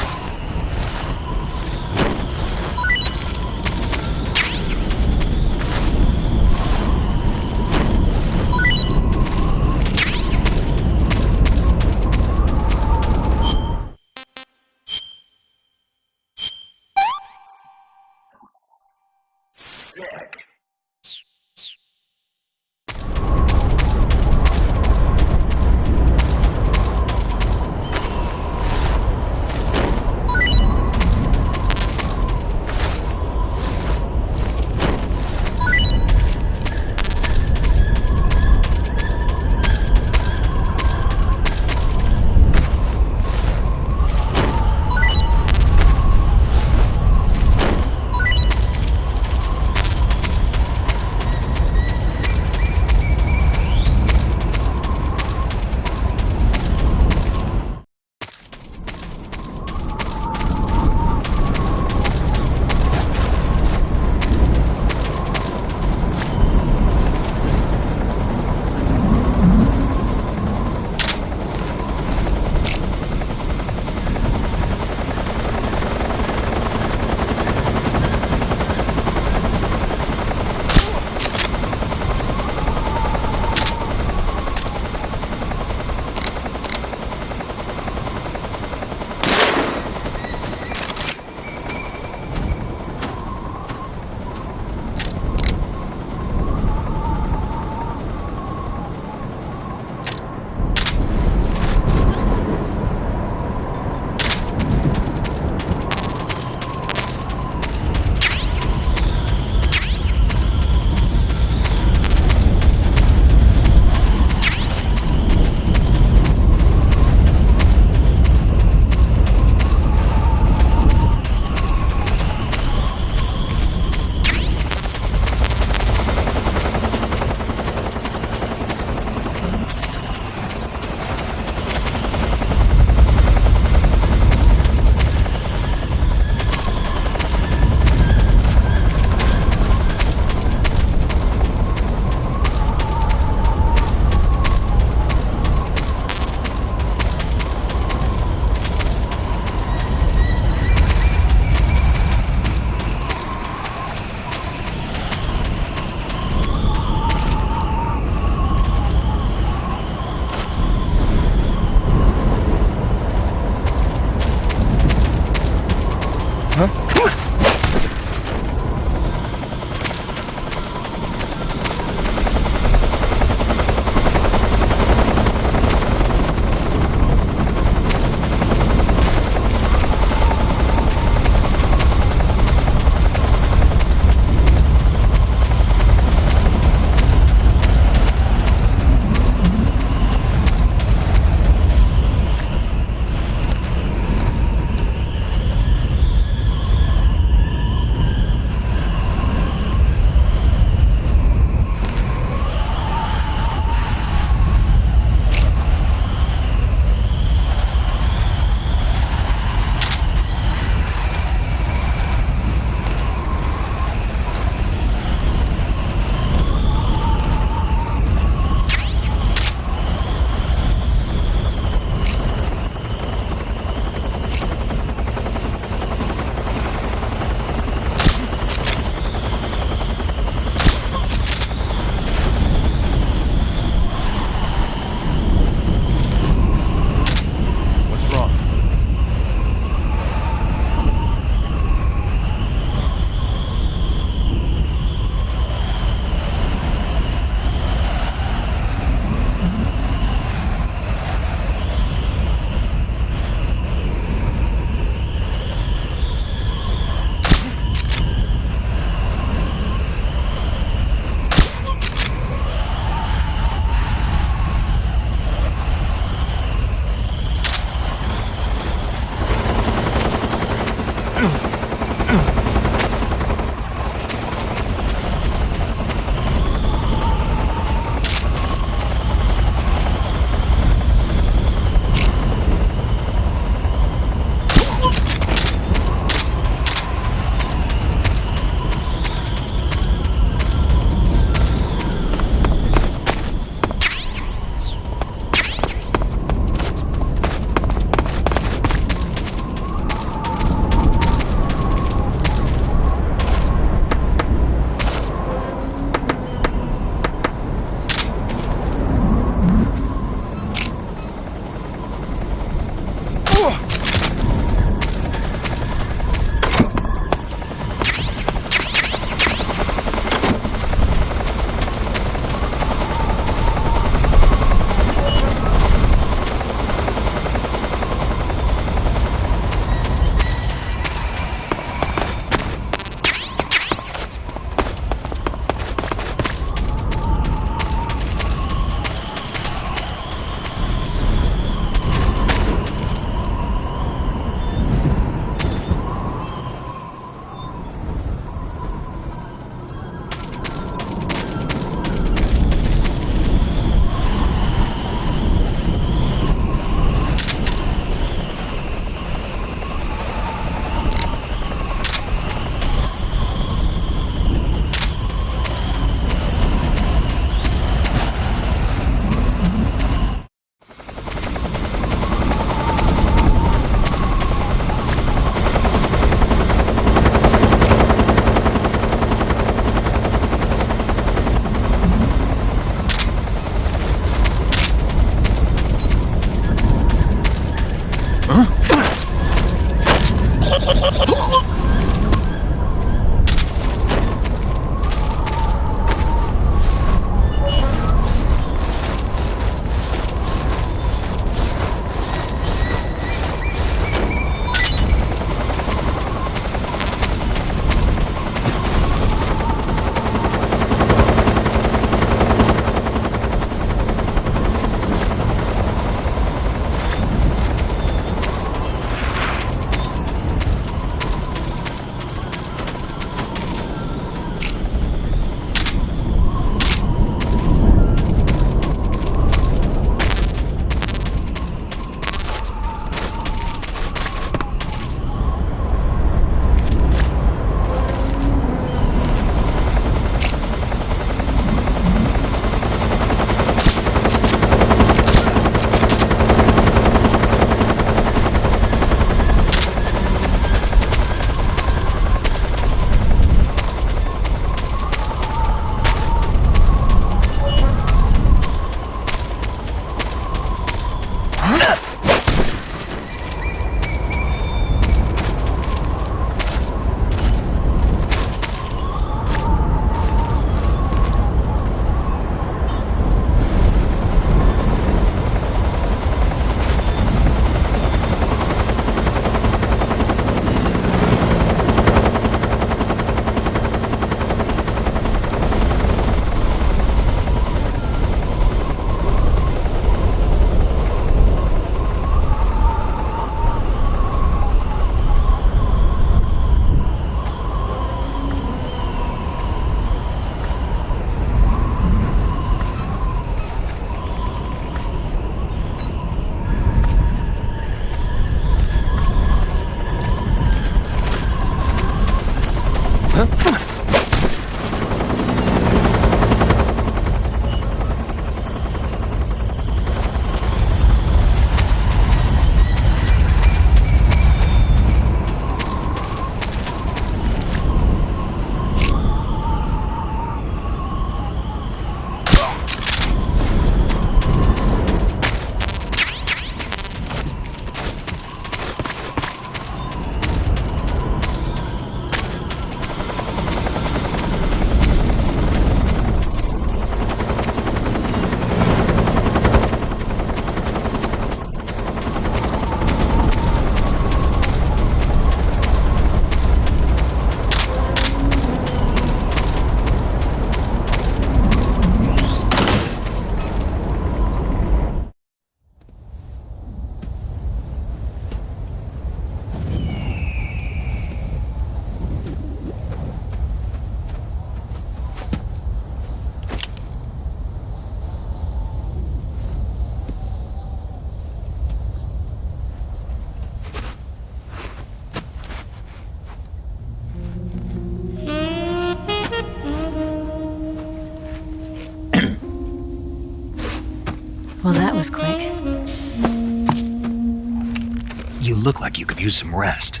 You look like you could use some rest.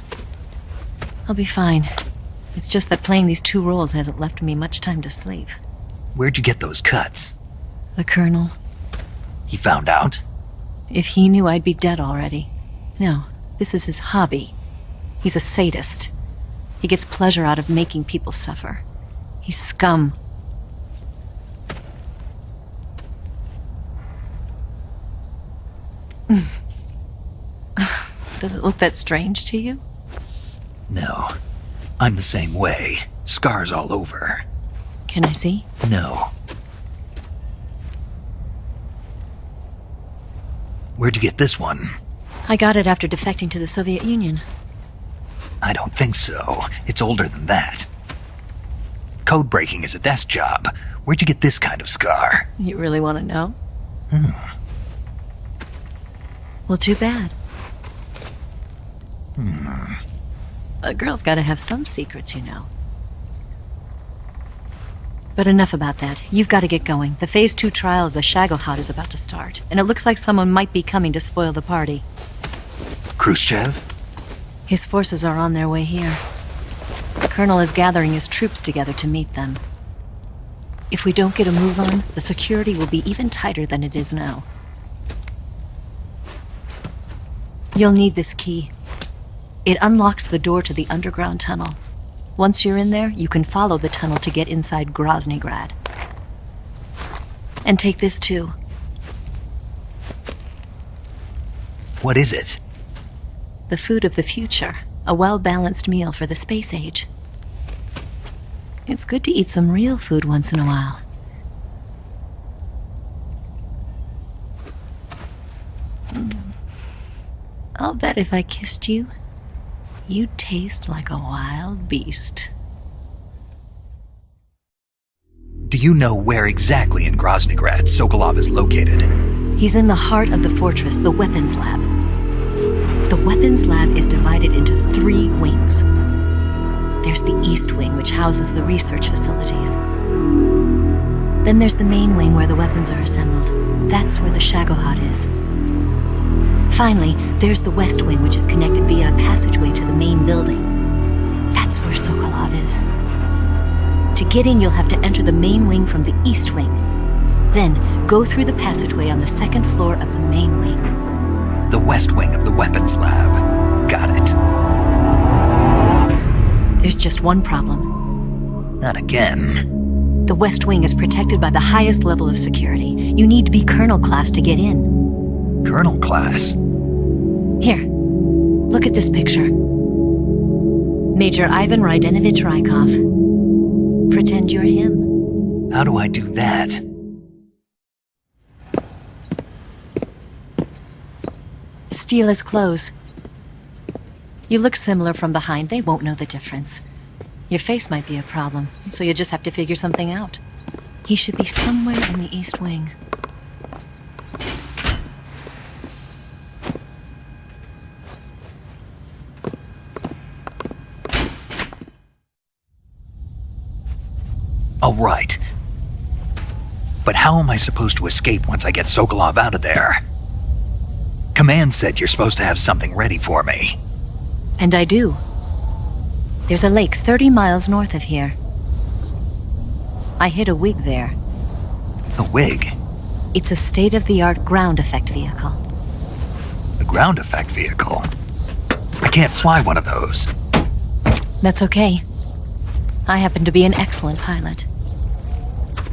I'll be fine. It's just that playing these 2 roles hasn't left me much time to sleep. Where'd you get those cuts? The Colonel. He found out? If he knew, I'd be dead already. No, this is his hobby. He's a sadist. He gets pleasure out of making people suffer. He's scum. Does it look that strange to you? No. I'm the same way. Scars all over. Can I see? No. Where'd you get this one? I got it after defecting to the Soviet Union. I don't think so. It's older than that. Code breaking is a desk job. Where'd you get this kind of scar? You really want to know? Well, too bad. A girl's gotta have some secrets, you know. But enough about that. You've got to get going. The Phase 2 trial of the Shagelhot is about to start, and it looks like someone might be coming to spoil the party. Khrushchev? His forces are on their way here. The Colonel is gathering his troops together to meet them. If we don't get a move on, the security will be even tighter than it is now. You'll need this key. It unlocks the door to the underground tunnel. Once you're in there, you can follow the tunnel to get inside Groznygrad. And take this too. What is it? The food of the future. A well-balanced meal for the space age. It's good to eat some real food once in a while. I'll bet if I kissed you, you'd taste like a wild beast. Do you know where exactly in Groznygrad Sokolov is located? He's in the heart of the fortress, the weapons lab. The weapons lab is divided into 3 wings. There's the East Wing, which houses the research facilities. Then there's the main wing where the weapons are assembled. That's where the Shagelhot is. Finally, there's the West Wing, which is connected via a passageway to the main building. That's where Sokolov is. To get in, you'll have to enter the main wing from the East Wing. Then, go through the passageway on the 2nd floor of the main wing. The West Wing of the weapons lab. Got it. There's just one problem. Not again. The West Wing is protected by the highest level of security. You need to be Colonel class to get in. Colonel class? Here, look at this picture. Major Ivan Rydenovich Rykov. Pretend you're him. How do I do that? Steal his clothes. You look similar from behind. They won't know the difference. Your face might be a problem, so you just have to figure something out. He should be somewhere in the East Wing. All right. But how am I supposed to escape once I get Sokolov out of there? Command said you're supposed to have something ready for me. And I do. There's a lake 30 miles north of here. I hid a wig there. A wig? It's a state-of-the-art ground effect vehicle. A ground effect vehicle? I can't fly one of those. That's okay. I happen to be an excellent pilot.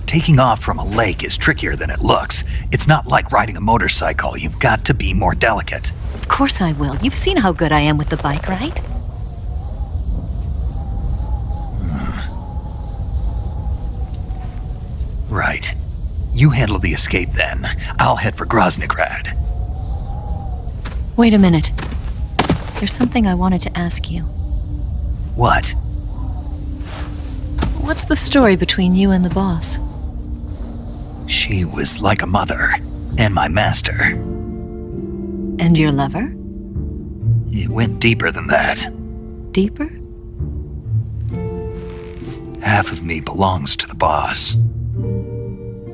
Taking off from a lake is trickier than it looks. It's not like riding a motorcycle. You've got to be more delicate. Of course I will. You've seen how good I am with the bike, right? Right. You handle the escape then. I'll head for Groznygrad. Wait a minute. There's something I wanted to ask you. What? What's the story between you and the boss? She was like a mother, and my master. And your lover? It went deeper than that. Deeper? Half of me belongs to the boss.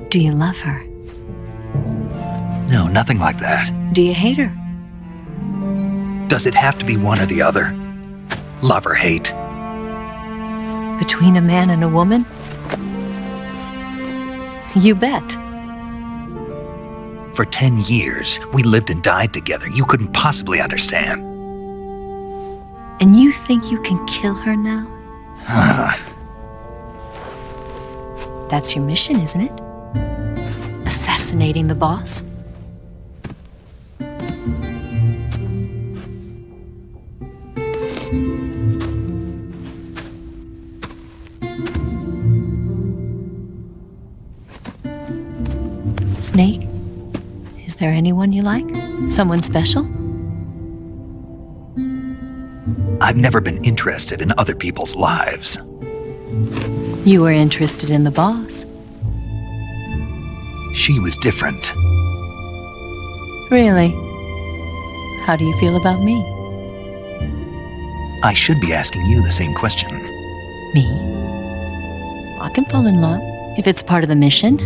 Do you love her? No, nothing like that. Do you hate her? Does it have to be one or the other? Love or hate? Between a man and a woman? You bet. For 10 years, we lived and died together. You couldn't possibly understand. And you think you can kill her now? That's your mission, isn't it? Assassinating the boss? Snake? Is there anyone you like? Someone special? I've never been interested in other people's lives. You were interested in the boss. She was different. Really? How do you feel about me? I should be asking you the same question. Me? I can fall in love if it's part of the mission.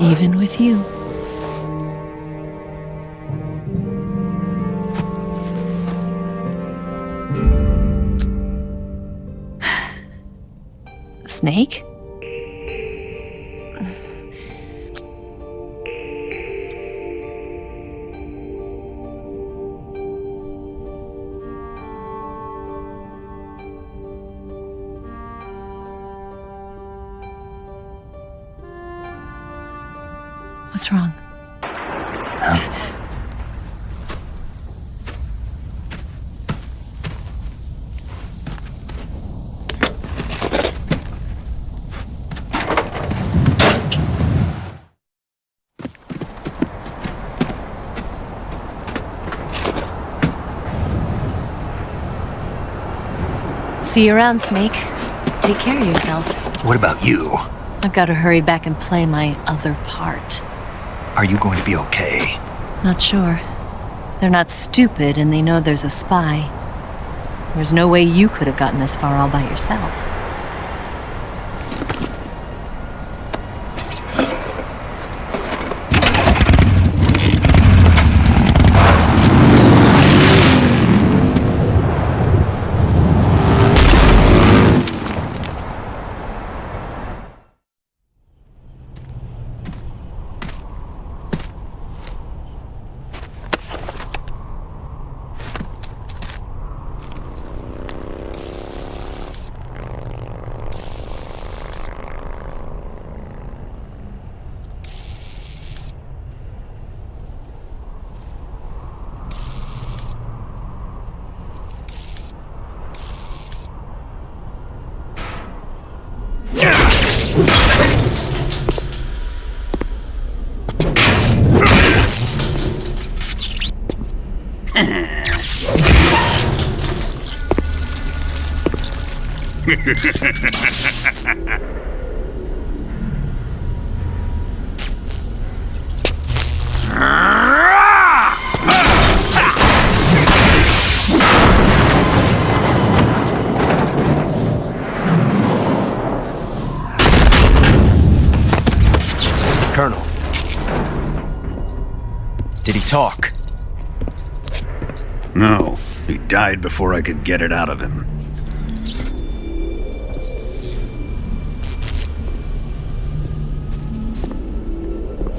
Even with you. Snake? What's wrong? See you around, Snake. Take care of yourself. What about you? I've got to hurry back and play my other part. Are you going to be okay? Not sure. They're not stupid and they know there's a spy. There's no way you could have gotten this far all by yourself. Colonel. Did he talk? No, he died before I could get it out of him.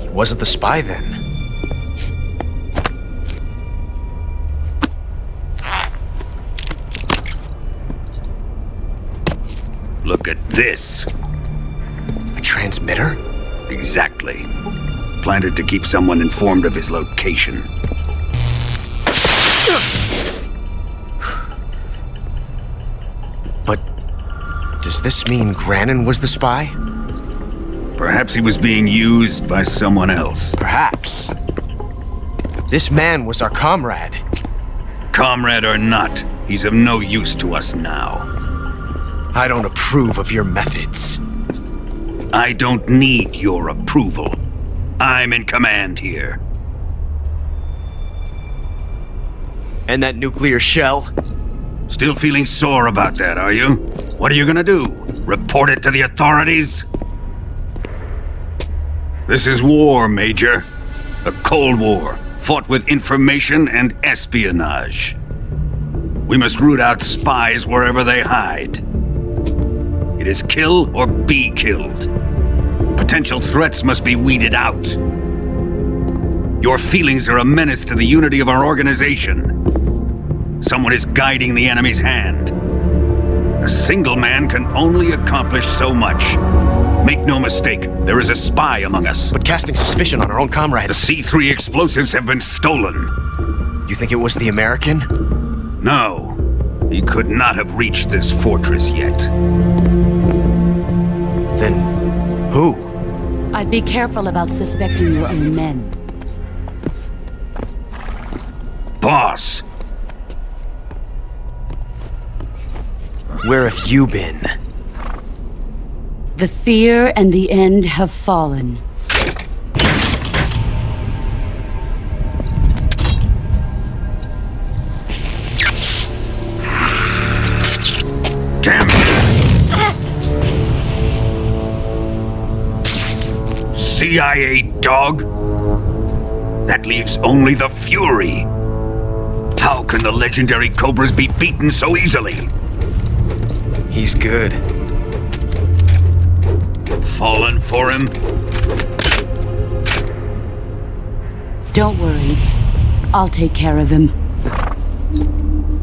He wasn't the spy then. Look at this. A transmitter? Exactly. Planted to keep someone informed of his location. But does this mean Granin was the spy? Perhaps he was being used by someone else. Perhaps. This man was our comrade. Comrade or not, he's of no use to us now. I don't approve of your methods. I don't need your approval. I'm in command here. And that nuclear shell? Still feeling sore about that, are you? What are you gonna do? Report it to the authorities? This is war, Major. A Cold War. fought with information and espionage. We must root out spies wherever they hide. It is kill or be killed. Potential threats must be weeded out. Your feelings are a menace to the unity of our organization. Someone is guiding the enemy's hand. A single man can only accomplish so much. Make no mistake, there is a spy among us. But casting suspicion on our own comrades... The C3 explosives have been stolen. You think it was the American? No. He could not have reached this fortress yet. Then... who? I'd be careful about suspecting your own men. Boss! Where have you been? The fear and the end have fallen. Damn it! CIA dog? That leaves only the Fury. How can the legendary Cobras be beaten so easily? He's good. Fallen for him? Don't worry. I'll take care of him.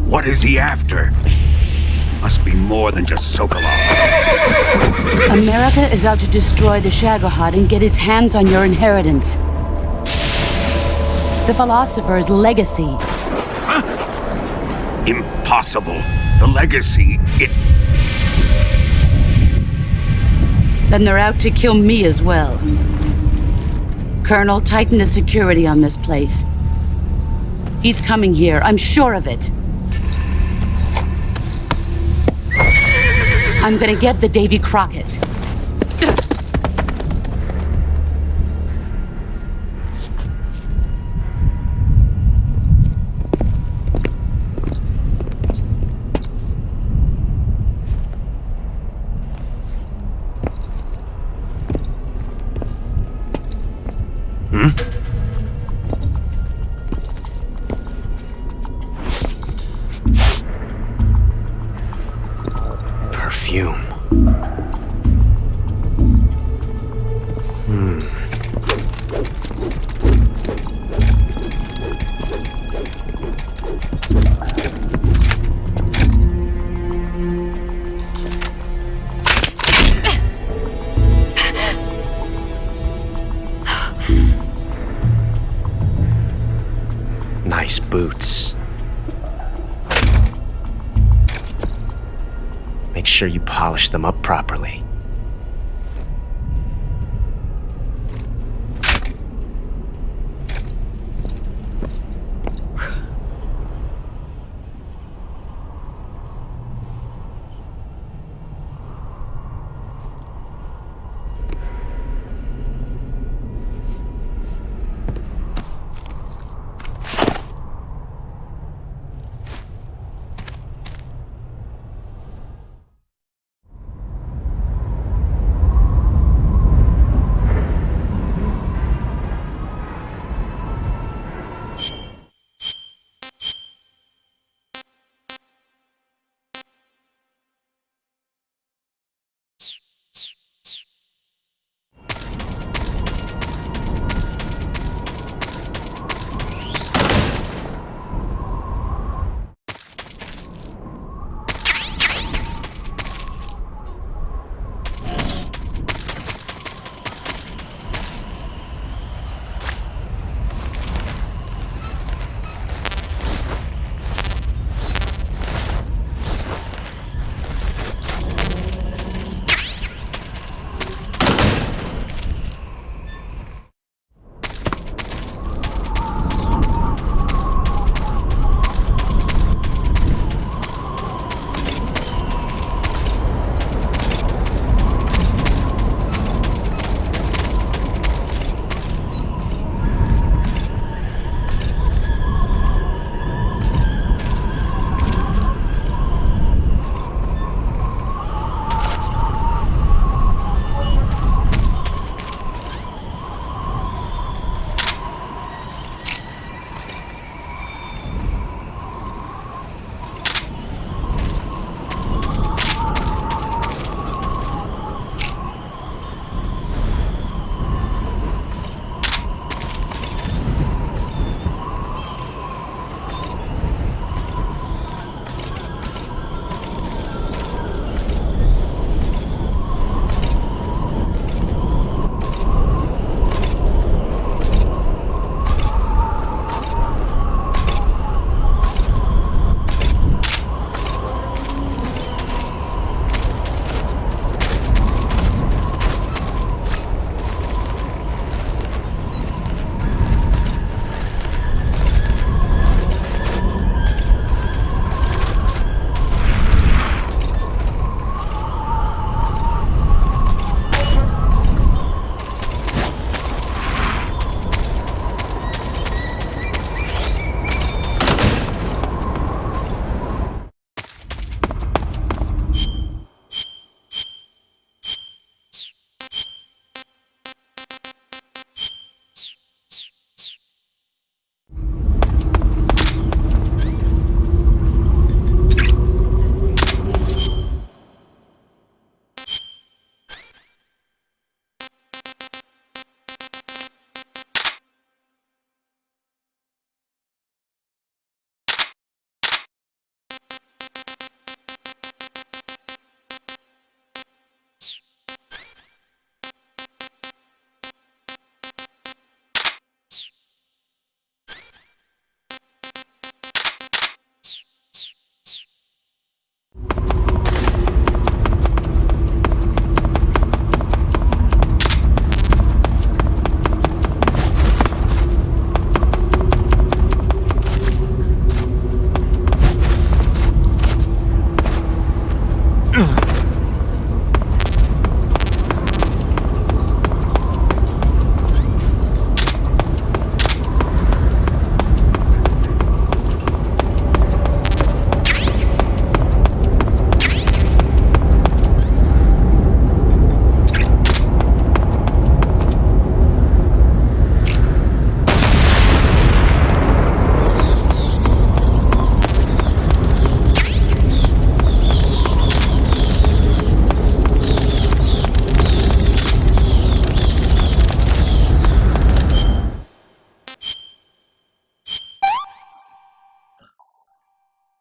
What is he after? Must be more than just Sokolov. America is out to destroy the Shagohod and get its hands on your inheritance. The philosopher's legacy. Huh? Impossible. The legacy, Then they're out to kill me as well. Colonel, tighten the security on this place. He's coming here, I'm sure of it. I'm gonna get the Davy Crockett. Perfume. Nice boots. Make sure you polish them up properly.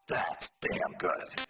That's damn good.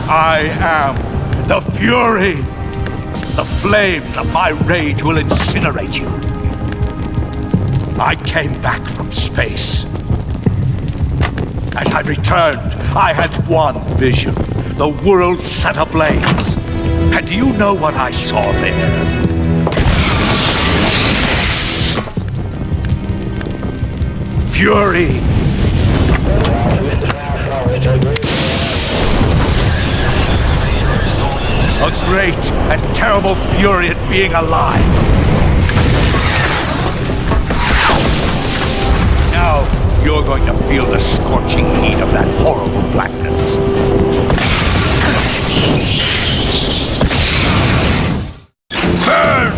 I am the Fury! The flames of my rage will incinerate you. I came back from space. As I returned, I had one vision. The world set ablaze. And do you know what I saw there? Fury! A great and terrible fury at being alive. Now you're going to feel the scorching heat of that horrible blackness. Burn!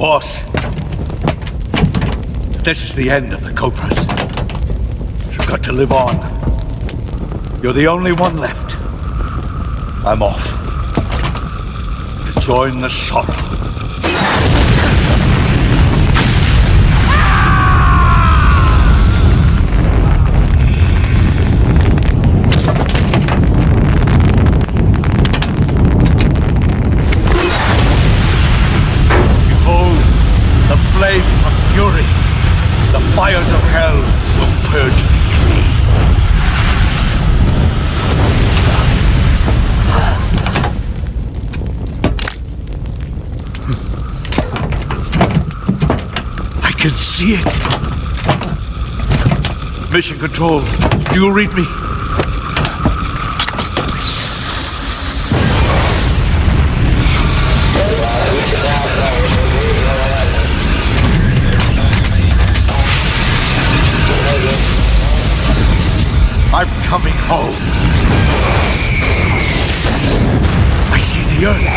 Boss, this is the end of the Cobras. You've got to live on. You're the only one left. I'm off. To join the sorrow. Flames of fury, the fires of hell will purge me clean. I can see it. Mission Control, do you read me? I'm coming home. I see the earth.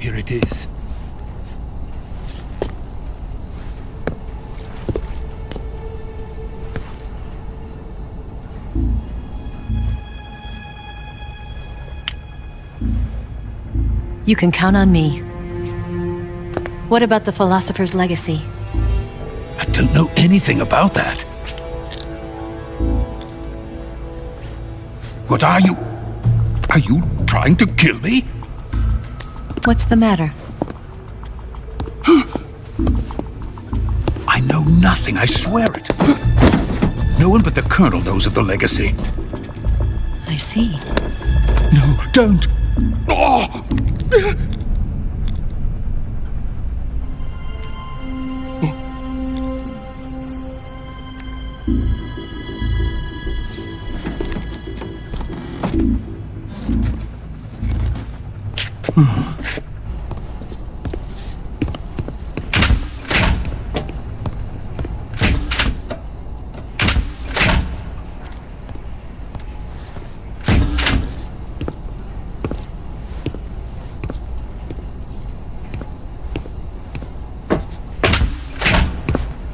Here it is. You can count on me. What about the philosopher's legacy? I don't know anything about that. What are you? Are you trying to kill me? What's the matter? I know nothing, I swear it. No one but the Colonel knows of the legacy. I see. No, don't! Oh!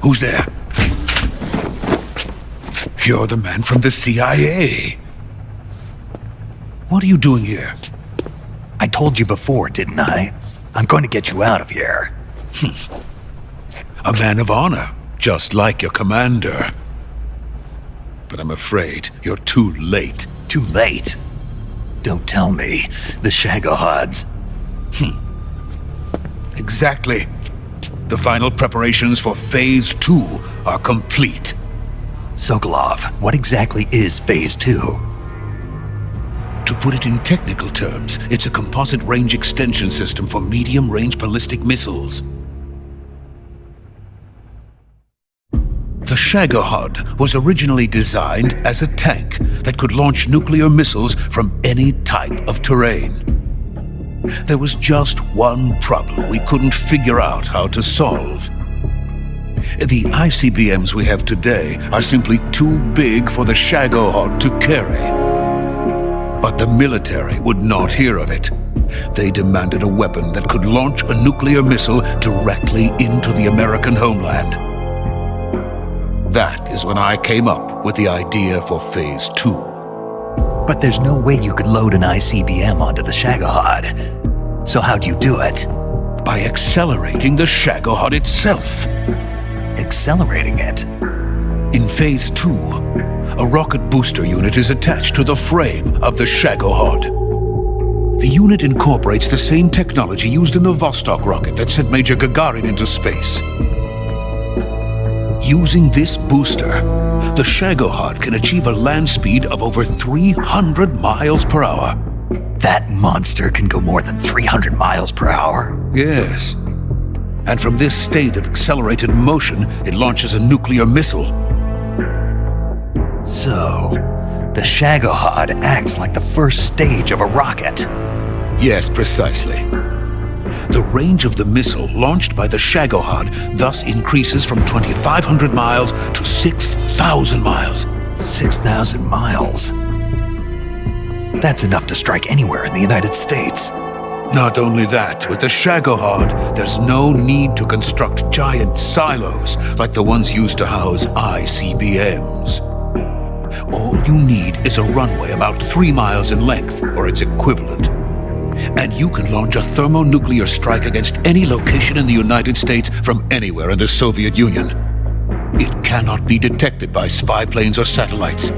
Who's there? You're the man from the CIA. What are you doing here? I told you before, didn't I? I'm going to get you out of here. A man of honor, just like your commander. But I'm afraid you're too late. Too late? Don't tell me. The Shagohods. Exactly. The final preparations for Phase 2 are complete. Sokolov, what exactly is Phase 2? To put it in technical terms, it's a composite range extension system for medium-range ballistic missiles. The Shagohod was originally designed as a tank that could launch nuclear missiles from any type of terrain. There was just one problem we couldn't figure out how to solve. The ICBMs we have today are simply too big for the Shagohod to carry. But the military would not hear of it. They demanded a weapon that could launch a nuclear missile directly into the American homeland. That is when I came up with the idea for Phase 2. But there's no way you could load an ICBM onto the Shagohod. So how'd you do it? By accelerating the Shagohod itself. Accelerating it? In Phase 2, a rocket booster unit is attached to the frame of the Shagohod. The unit incorporates the same technology used in the Vostok rocket that sent Major Gagarin into space. Using this booster, the Shagohod can achieve a land speed of over 300 miles per hour. That monster can go more than 300 miles per hour? Yes. And from this state of accelerated motion, it launches a nuclear missile. So, the Shagohod acts like the first stage of a rocket. Yes, precisely. The range of the missile launched by the Shagohod thus increases from 2,500 miles to 6,000 miles. 6,000 miles? That's enough to strike anywhere in the United States. Not only that, with the Shagohod, there's no need to construct giant silos like the ones used to house ICBMs. All you need is a runway about 3 miles in length, or its equivalent. And you can launch a thermonuclear strike against any location in the United States from anywhere in the Soviet Union. It cannot be detected by spy planes or satellites.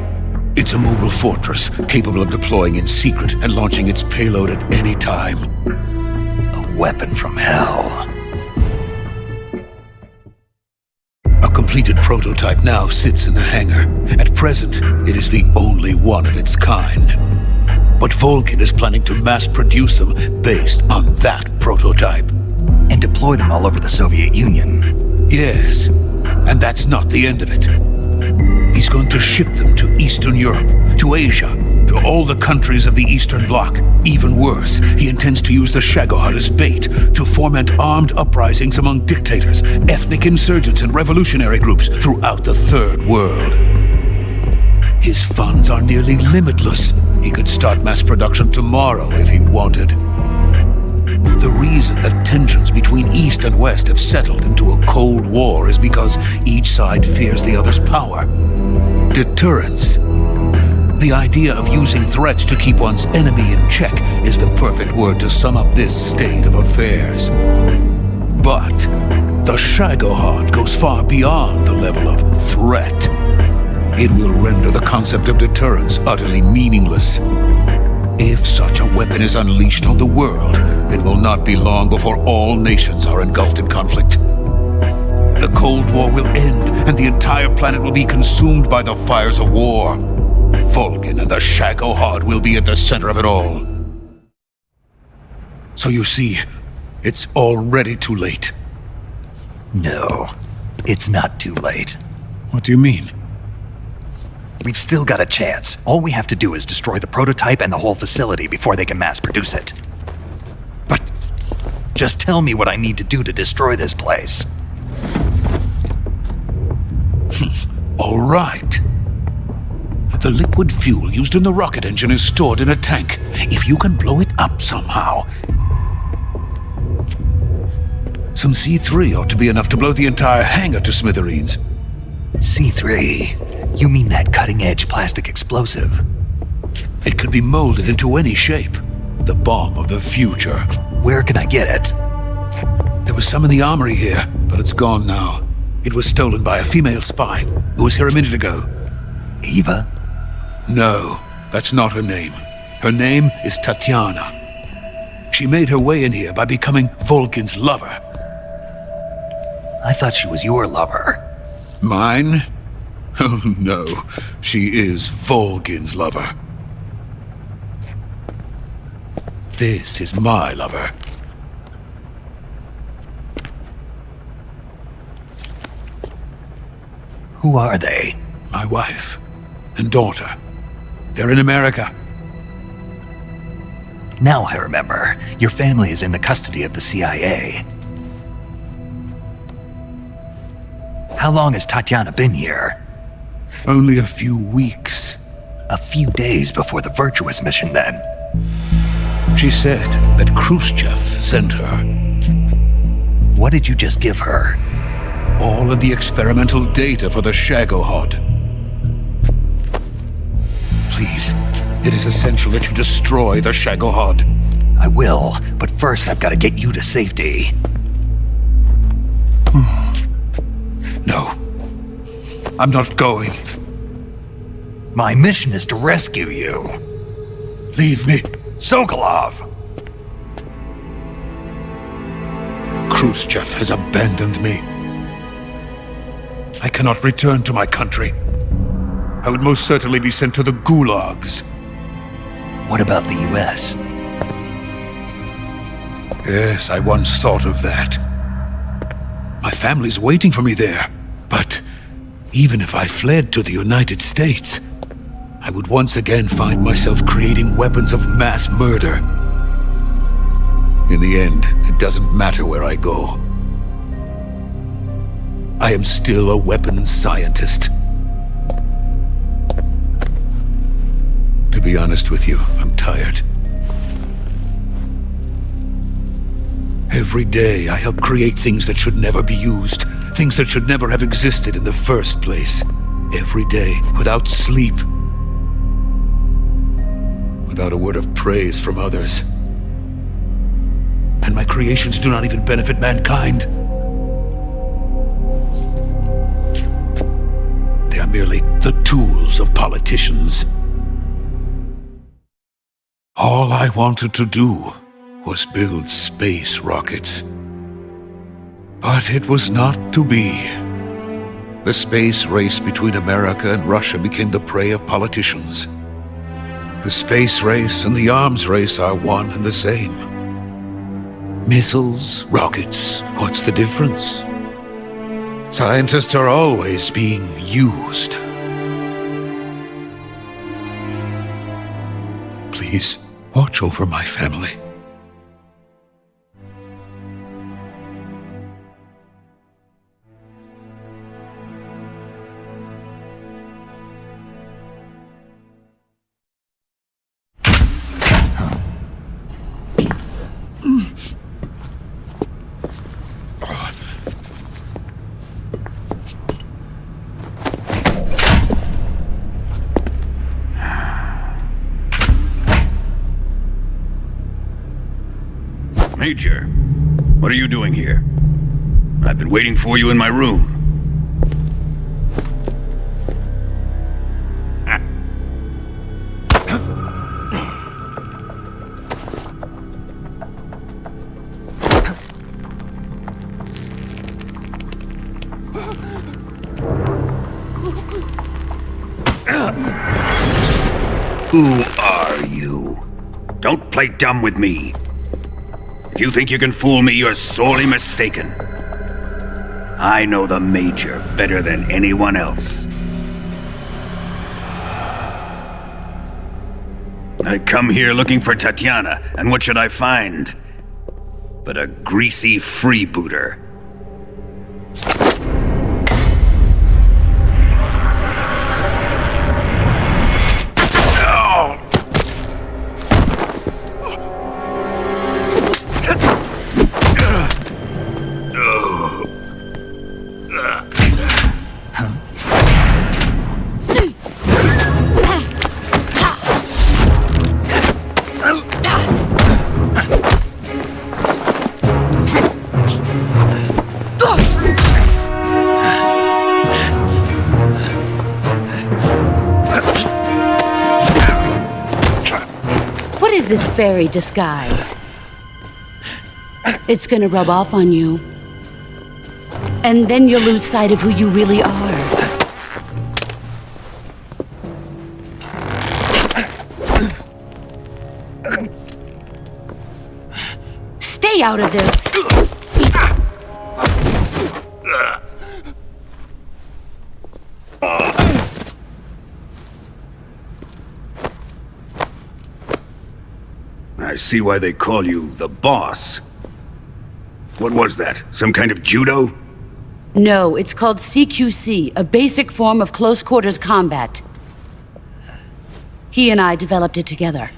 It's a mobile fortress, capable of deploying in secret and launching its payload at any time. A weapon from hell. A completed prototype now sits in the hangar. At present, it is the only one of its kind. But Volkin is planning to mass-produce them based on that prototype. And deploy them all over the Soviet Union. Yes, and that's not the end of it. He's going to ship them to Eastern Europe, to Asia, to all the countries of the Eastern Bloc. Even worse, he intends to use the Shagohod as bait to foment armed uprisings among dictators, ethnic insurgents, and revolutionary groups throughout the Third World. His funds are nearly limitless. He could start mass production tomorrow if he wanted. The reason that tensions between East and West have settled into a Cold War is because each side fears the other's power. Deterrence. The idea of using threats to keep one's enemy in check is the perfect word to sum up this state of affairs. But the Shagohod goes far beyond the level of threat. It will render the concept of deterrence utterly meaningless. If such a weapon is unleashed on the world, it will not be long before all nations are engulfed in conflict. The Cold War will end, and the entire planet will be consumed by the fires of war. Vulcan and the Shagohod will be at the center of it all. So you see, it's already too late. No, it's not too late. What do you mean? We've still got a chance. All we have to do is destroy the prototype and the whole facility before they can mass produce it. But just tell me what I need to do to destroy this place. All right. The liquid fuel used in the rocket engine is stored in a tank. If you can blow it up somehow, some C3 ought to be enough to blow the entire hangar to smithereens. C3? You mean that cutting-edge plastic explosive? It could be molded into any shape. The bomb of the future. Where can I get it? There was some in the armory here, but it's gone now. It was stolen by a female spy who was here a minute ago. Eva? No, that's not her name. Her name is Tatiana. She made her way in here by becoming Vulcan's lover. I thought she was your lover. Mine? Oh no, she is Vulcan's lover. This is my lover. Who are they? My wife and daughter. They're in America. Now I remember. Your family is in the custody of the CIA. How long has Tatiana been here? Only a few weeks. A few days before the Virtuous mission, then. She said that Khrushchev sent her. What did you just give her? All of the experimental data for the Shagohod. Please, it is essential that you destroy the Shagohod. I will, but first I've got to get you to safety. No, I'm not going. My mission is to rescue you. Leave me. Sokolov! Khrushchev has abandoned me. I cannot return to my country. I would most certainly be sent to the gulags. What about the US? Yes, I once thought of that. My family's waiting for me there. But even if I fled to the United States, I would once again find myself creating weapons of mass murder. In the end, it doesn't matter where I go. I am still a weapons scientist. To be honest with you, I'm tired. Every day I help create things that should never be used, things that should never have existed in the first place. Every day, without sleep. Without a word of praise from others. And my creations do not even benefit mankind. They are merely the tools of politicians. All I wanted to do was build space rockets. But it was not to be. The space race between America and Russia became the prey of politicians. The space race and the arms race are one and the same. Missiles, rockets, what's the difference? Scientists are always being used. Please, watch over my family. Major, what are you doing here? I've been waiting for you in my room. Who are you? Don't play dumb with me. If you think you can fool me, you're sorely mistaken. I know the Major better than anyone else. I come here looking for Tatiana, and what should I find? But a greasy freebooter. This fairy disguise. It's gonna rub off on you. And then you'll lose sight of who you really are. Stay out of this! I see why they call you the boss. What was that? Some kind of judo? No, it's called CQC, a basic form of close quarters combat. He and I developed it together.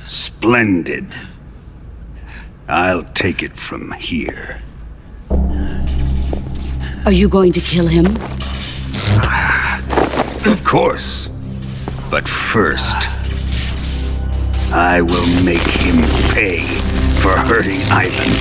Splendid. I'll take it from here. Are you going to kill him? Of course. But first, I will make him pay for hurting Ivan.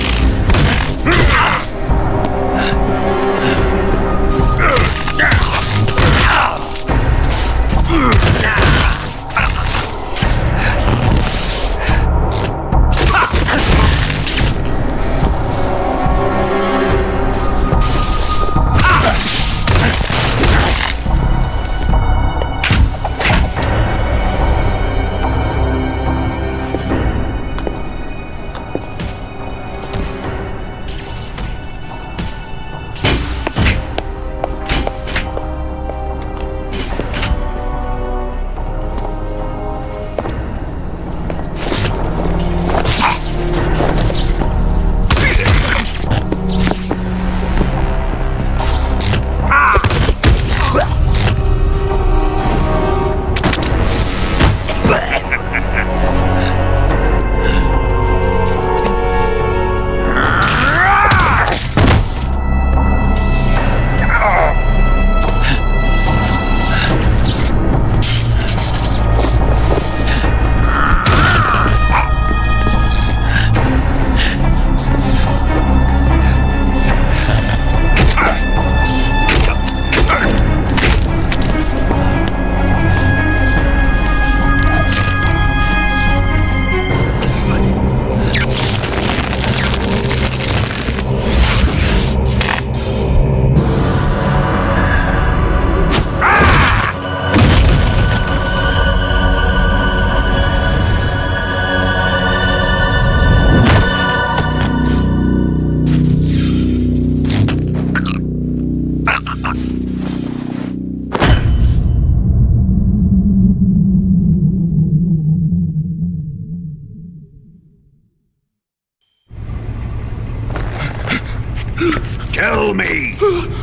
Tell me!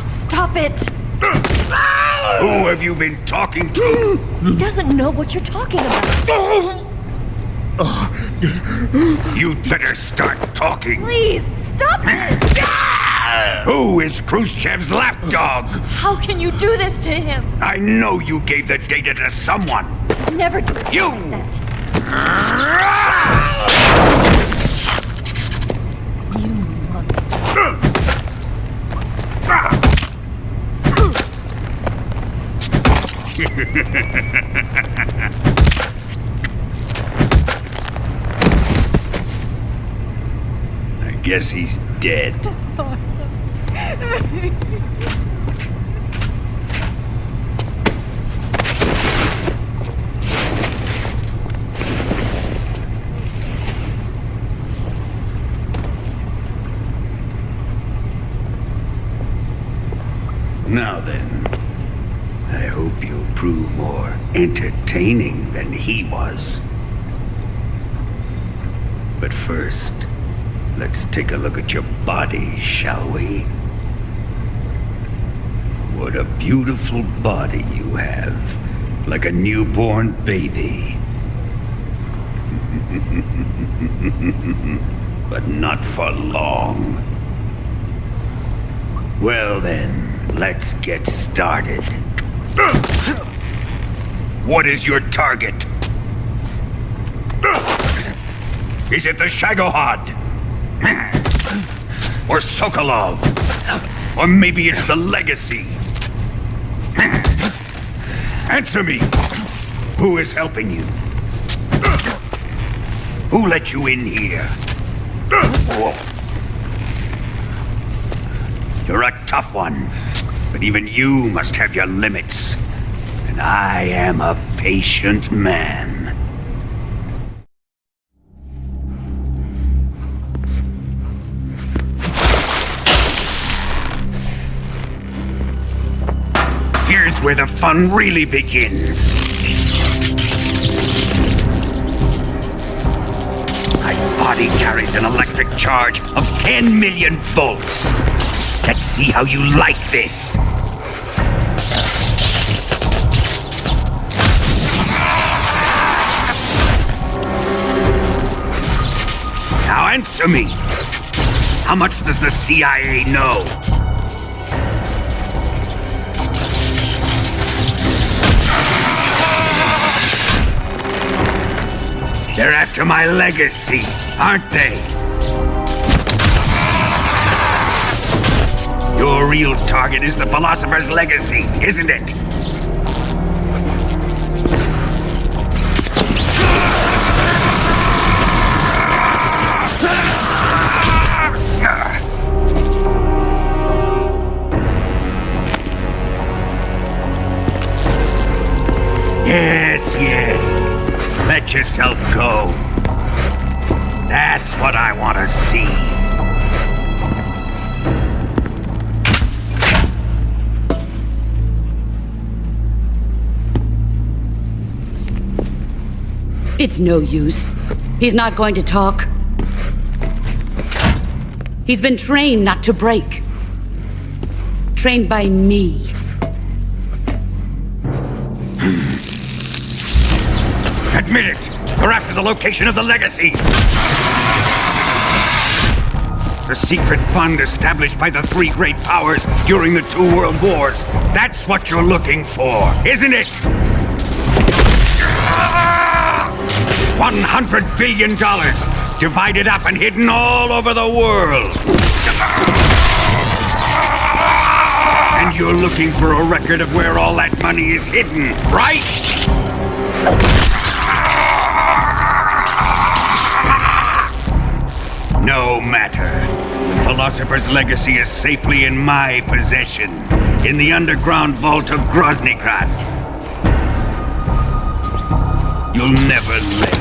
Stop it! Who have you been talking to? He doesn't know what you're talking about. You'd better start talking. Please, stop this! Who is Khrushchev's lapdog? How can you do this to him? I know you gave the data to someone. Never do You! that. I guess he's dead. Now then, I hope you'll prove more entertaining than he was. But first, let's take a look at your body, shall we? What a beautiful body you have, like a newborn baby. But not for long. Well then, let's get started. What is your target? Is it the Shagohod? Or Sokolov? Or maybe it's the Legacy? Answer me! Who is helping you? Who let you in here? You're a tough one, but even you must have your limits. And I am a patient man. Here's where the fun really begins. My body carries an electric charge of 10 million volts. Let's see how you like this. Now answer me. How much does the CIA know? They're after my legacy, aren't they? Your real target is the philosopher's legacy, isn't it? Yes. Let yourself go. That's what I want to see. It's no use. He's not going to talk. He's been trained not to break. Trained by me. Admit it! We're after the location of the legacy! The secret fund established by the three great powers during the 2 world wars. That's what you're looking for, isn't it? $100 billion, divided up and hidden all over the world. And you're looking for a record of where all that money is hidden, right? No matter. The Philosopher's Legacy is safely in my possession, in the underground vault of Groznygrad. You'll never live.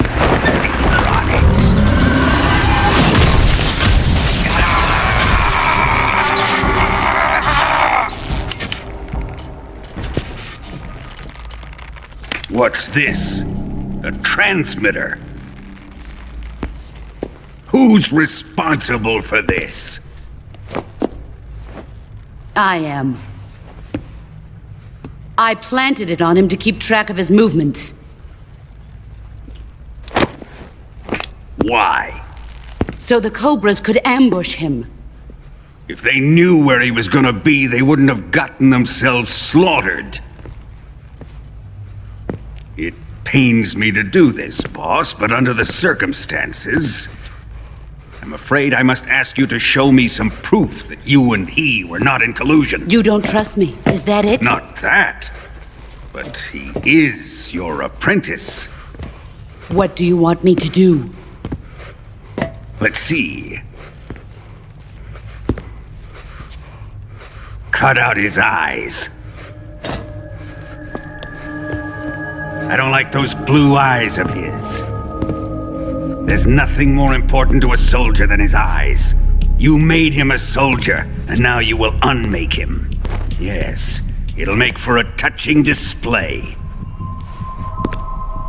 What's this? A transmitter? Who's responsible for this? I am. I planted it on him to keep track of his movements. Why? So the Cobras could ambush him. If they knew where he was gonna be, they wouldn't have gotten themselves slaughtered. It pains me to do this, boss, but under the circumstances, I'm afraid I must ask you to show me some proof that you and he were not in collusion. You don't trust me, is that it? Not that. but he is your apprentice. What do you want me to do? Let's see. Cut out his eyes. I don't like those blue eyes of his. There's nothing more important to a soldier than his eyes. You made him a soldier, and now you will unmake him. Yes, it'll make for a touching display.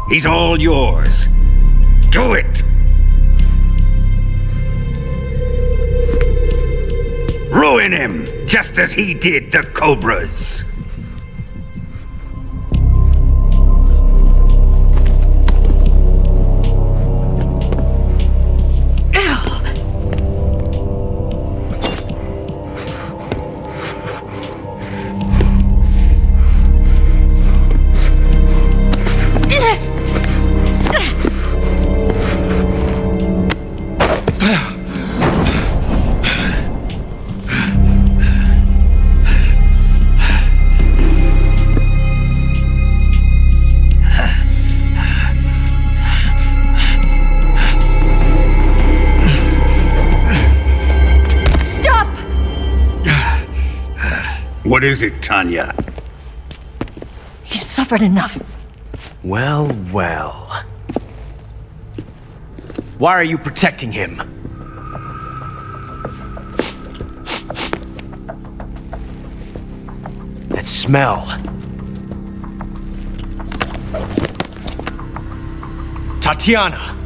He's all yours. Do it! Ruin him, just as he did the Cobras. What is it, Tanya? He's suffered enough. Well, well. Why are you protecting him? That smell. Tatiana!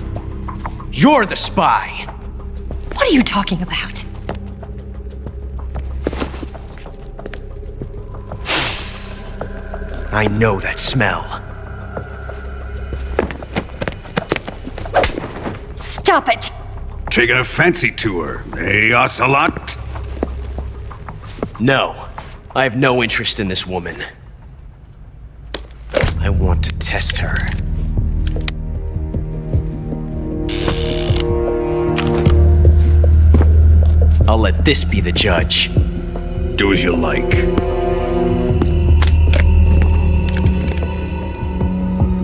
You're the spy! What are you talking about? I know that smell. Stop it! Taking a fancy to her, eh, Ocelot? No, I have no interest in this woman. I want to test her. I'll let this be the judge. Do as you like.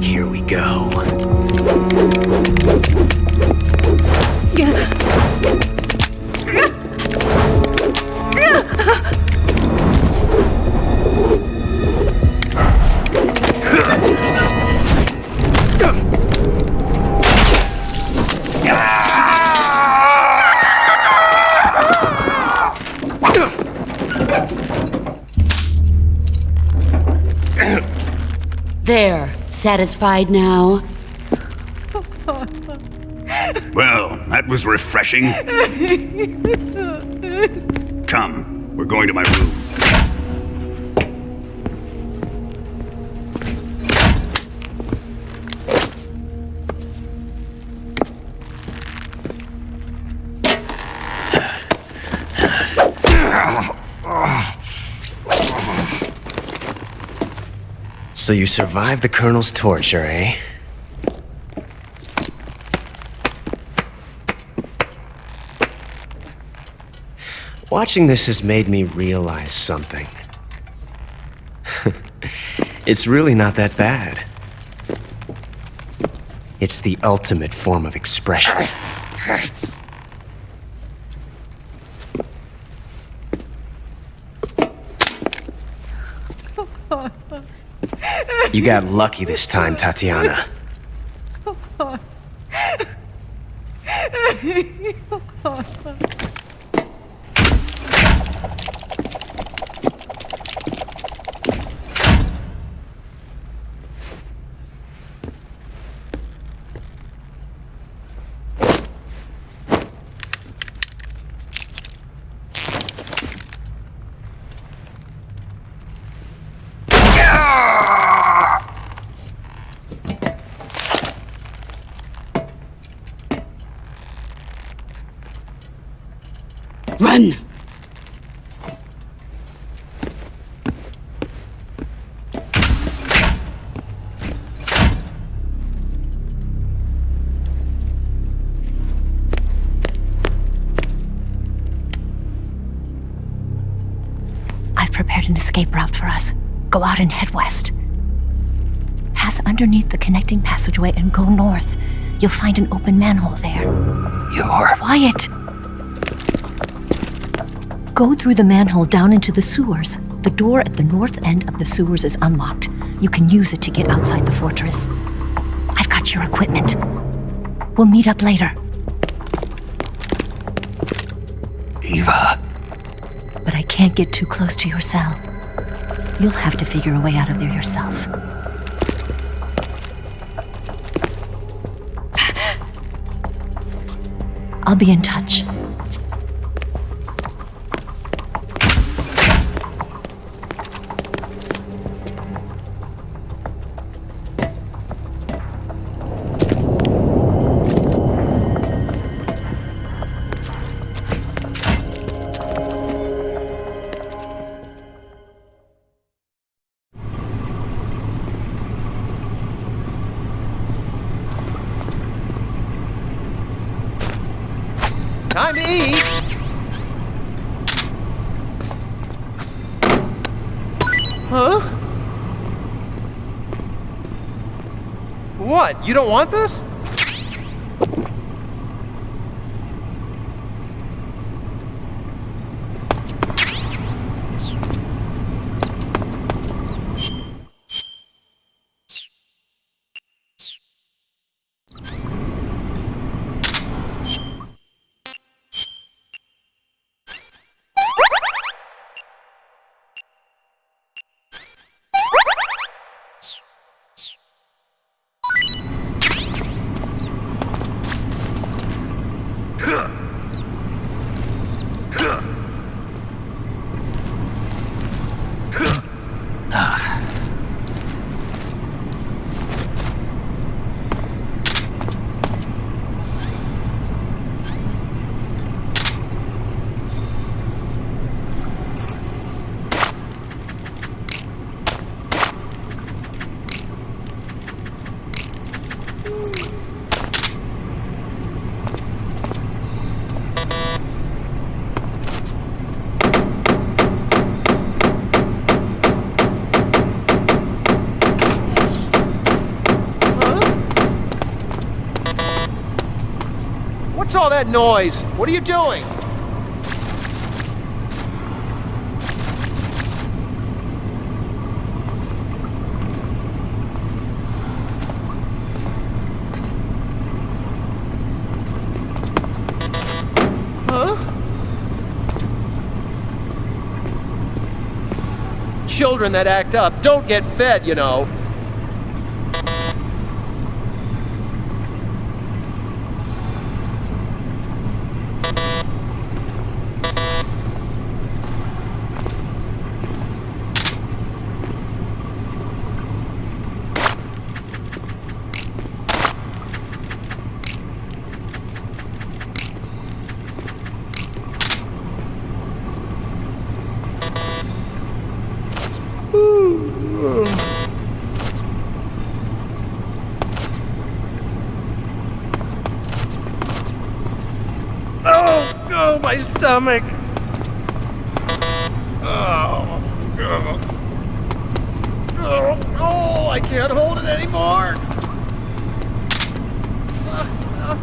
Here we go. There. Satisfied now? Well, that was refreshing. Come, we're going to my room. So you survived the Colonel's torture, eh? Watching this has made me realize something. It's really not that bad. It's the ultimate form of expression. You got lucky this time, Tatiana. Run! I've prepared an escape route for us. Go out and head west. Pass underneath the connecting passageway and go north. You'll find an open manhole there. You're... Quiet! Go through the manhole down into the sewers. The door at the north end of the sewers is unlocked. You can use it to get outside the fortress. I've got your equipment. We'll meet up later. Eva. But I can't get too close to your cell. You'll have to figure a way out of there yourself. I'll be in touch. Time to eat! Huh? What? You don't want this? What's all that noise? What are you doing? Huh? Children that act up don't get fed, you know. Oh, my stomach. Oh, I can't hold it anymore.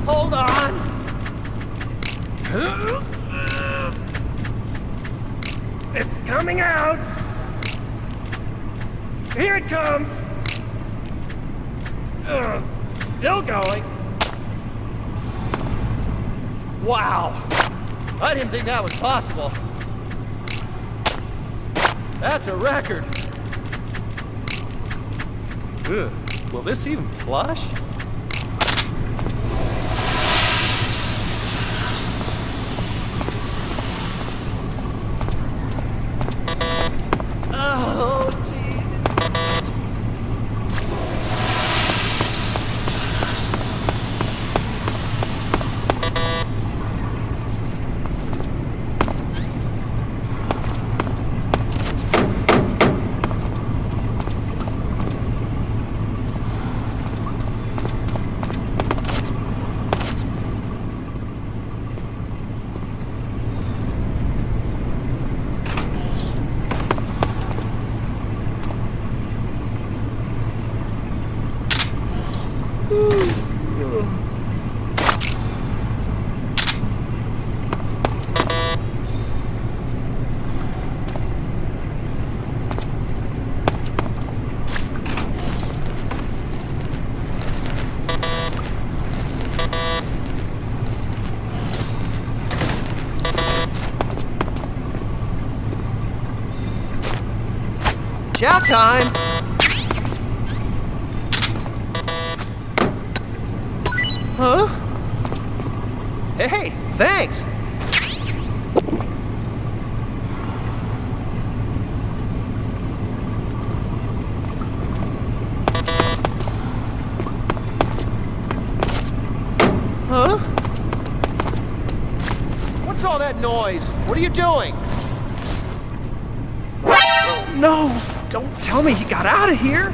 Hold on. It's coming out. Here it comes. Still going. Wow. I didn't think that was possible. That's a record. Ugh. Will this even flush? Oh, jeez. time. Huh? Hey, thanks. Huh? What's all that noise? What are you doing? Oh, no! Don't tell me he got out of here!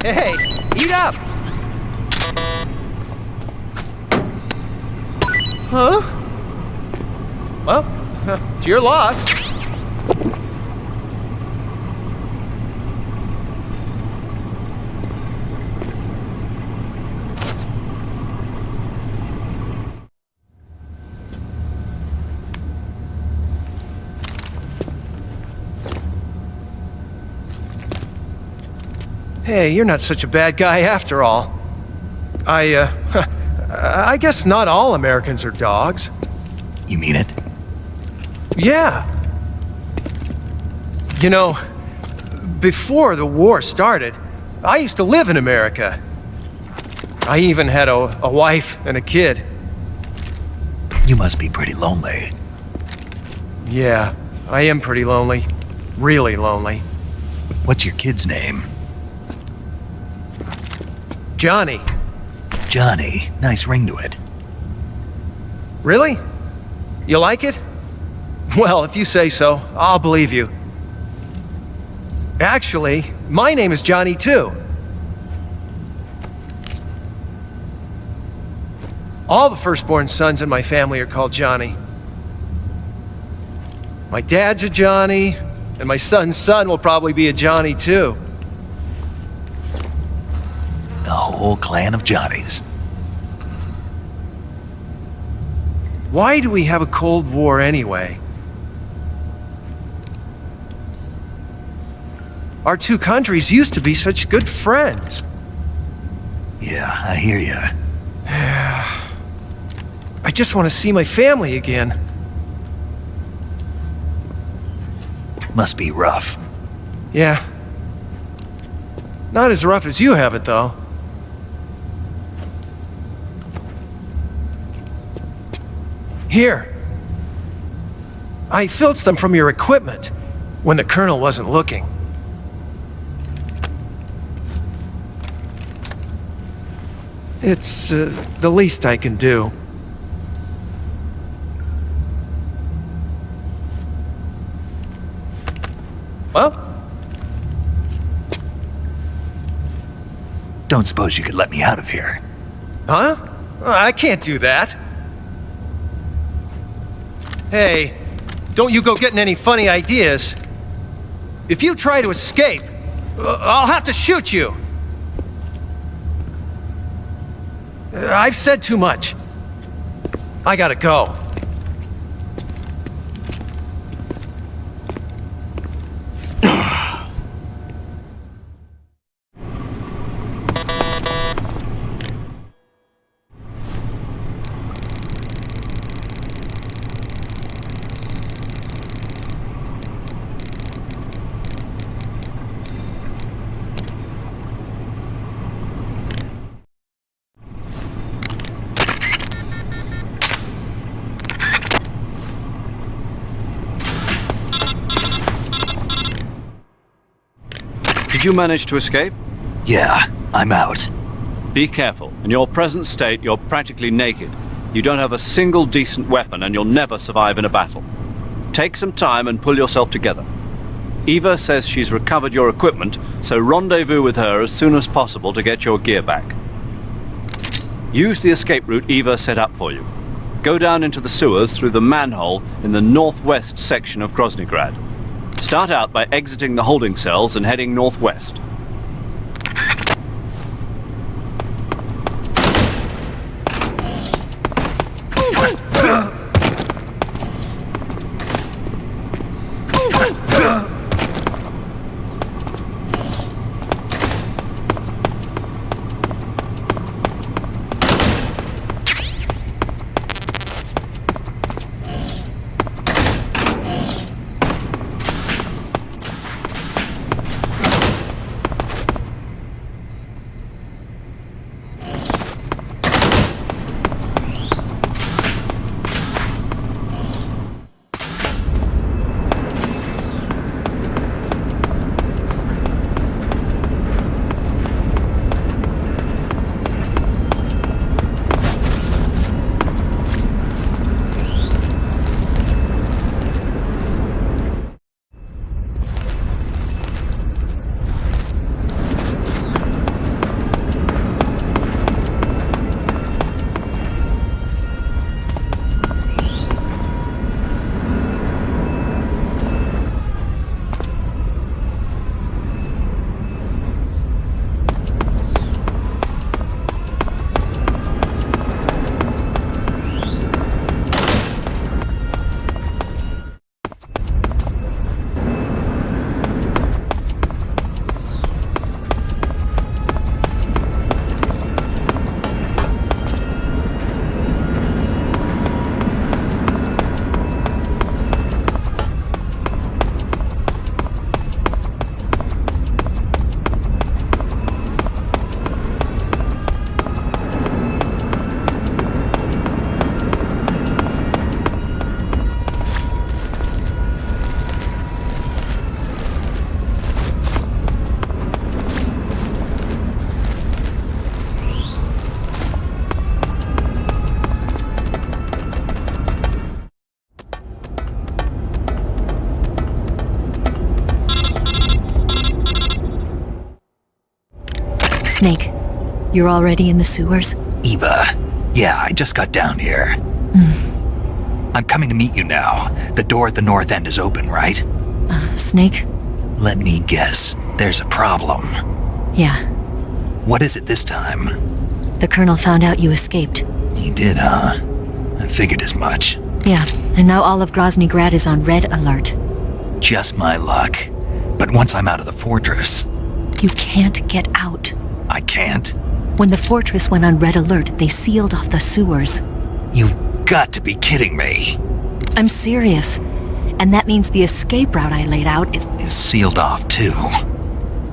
Hey, eat up! Huh? Well, it's your loss. Hey, you're not such a bad guy after all. I guess not all Americans are dogs. You mean it? Yeah. You know, before the war started, I used to live in America. I even had a wife and a kid. You must be pretty lonely. Yeah, I am pretty lonely. Really lonely. What's your kid's name? Johnny. Johnny. Nice ring to it. Really? You like it? Well, if you say so, I'll believe you. Actually, my name is Johnny too. All the firstborn sons in my family are called Johnny. My dad's a Johnny, and my son's son will probably be a Johnny too. The whole clan of Johnnies. Why do we have a Cold War anyway? Our two countries used to be such good friends. Yeah, I hear ya. I just want to see my family again. Must be rough. Yeah. Not as rough as you have it, though. Here. I filched them from your equipment when the Colonel wasn't looking. It's the least I can do. Well? Don't suppose you could let me out of here? Huh? I can't do that. Hey, don't you go getting any funny ideas. If you try to escape, I'll have to shoot you. I've said too much. I gotta go. you manage to escape? Yeah, I'm out. Be careful. In your present state, you're practically naked. You don't have a single decent weapon, and you'll never survive in a battle. Take some time and pull yourself together. Eva says she's recovered your equipment, so rendezvous with her as soon as possible to get your gear back. Use the escape route Eva set up for you. Go down into the sewers through the manhole in the northwest section of Groznygrad. Start out by exiting the holding cells and heading northwest. Snake, you're already in the sewers? Eva, yeah, I just got down here. I'm coming to meet you now. The door at the north end is open, right? Snake? Let me guess. There's a problem. Yeah. What is it this time? The Colonel found out you escaped. He did, huh? I figured as much. Yeah, and now all of Groznygrad is on red alert. Just my luck. But once I'm out of the fortress... You can't get out. I can't? When the fortress went on red alert, they sealed off the sewers. You've got to be kidding me. I'm serious. And that means the escape route I laid out is sealed off, too.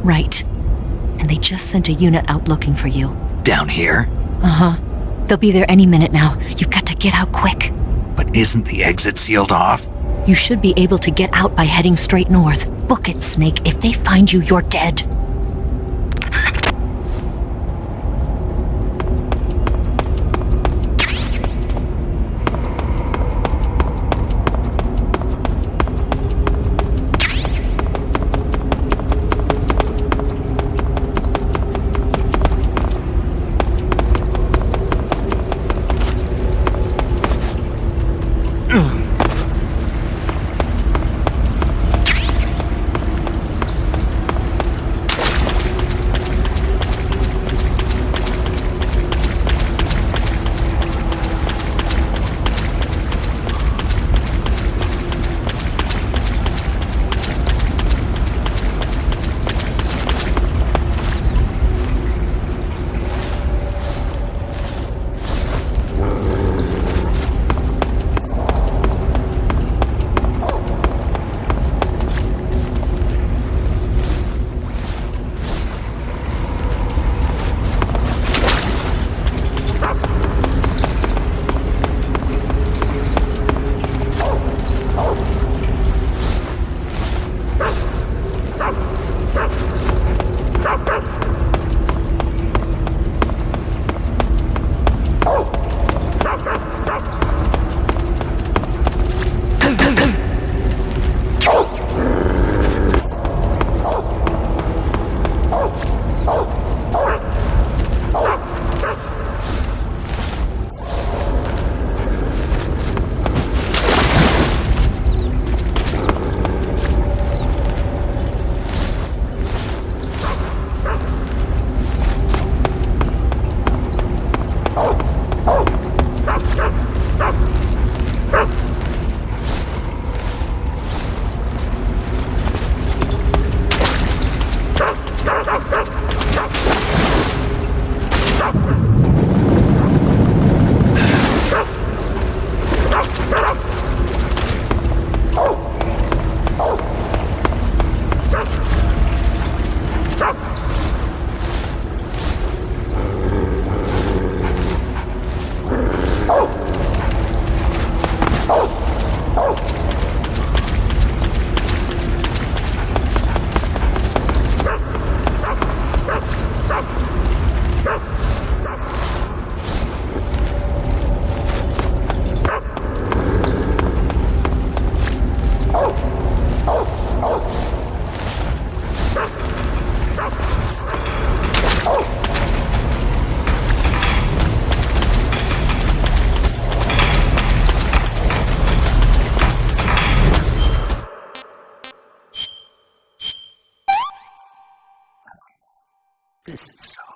Right. And they just sent a unit out looking for you. Down here? Uh-huh. They'll be there any minute now. You've got to get out quick. But isn't the exit sealed off? You should be able to get out by heading straight north. Book it, Snake. If they find you, you're dead.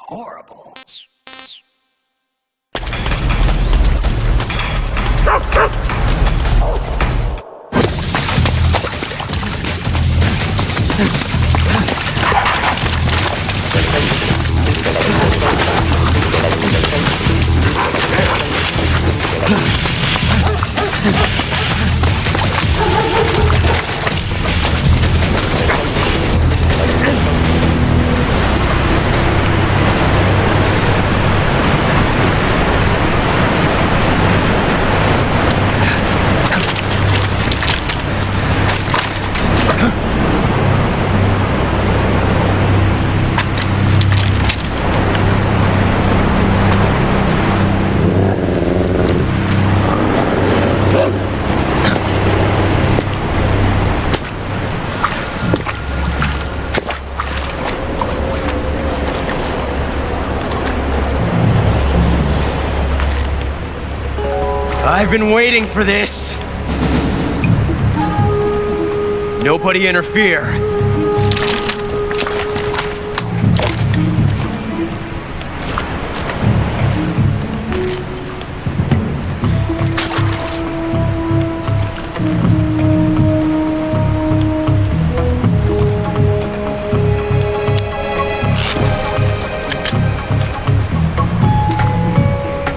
horrible. I've been waiting for this. Nobody interfere.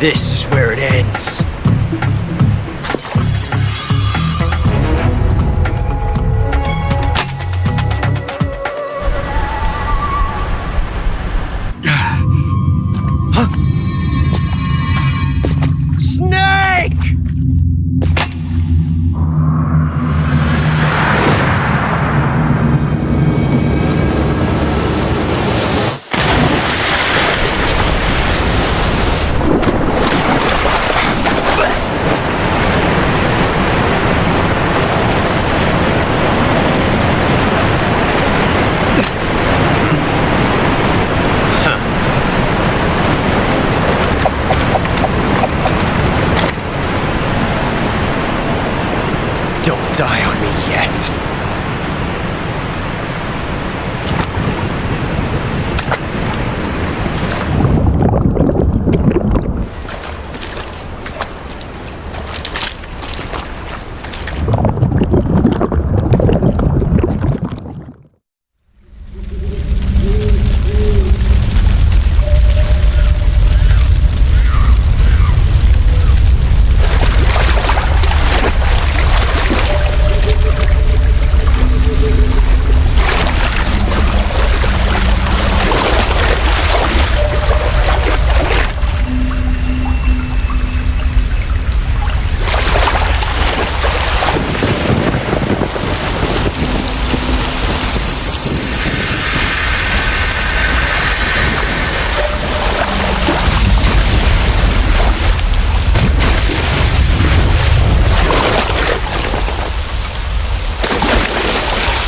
This is where it ends. Don't die on me yet.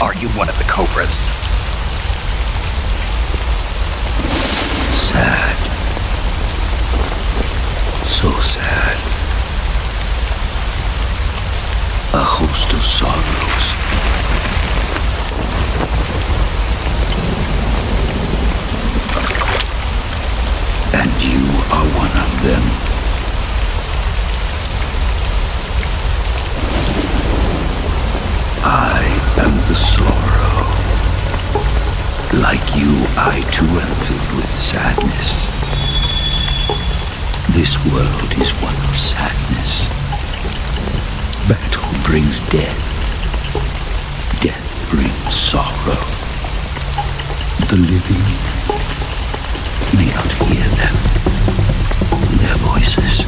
Are you one of the Cobras? Sad. So sad. A host of sorrows. And you are one of them. I am the sorrow. Like you, I too am filled with sadness. This world is one of sadness. Battle brings death. Death brings sorrow. The living may not hear them. Their voices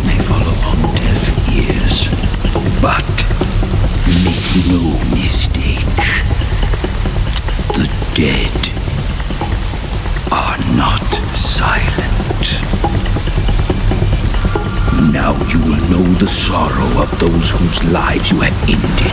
may fall upon deaf ears. But make no mistake, the dead are not silent. Now you will know the sorrow of those whose lives you have ended.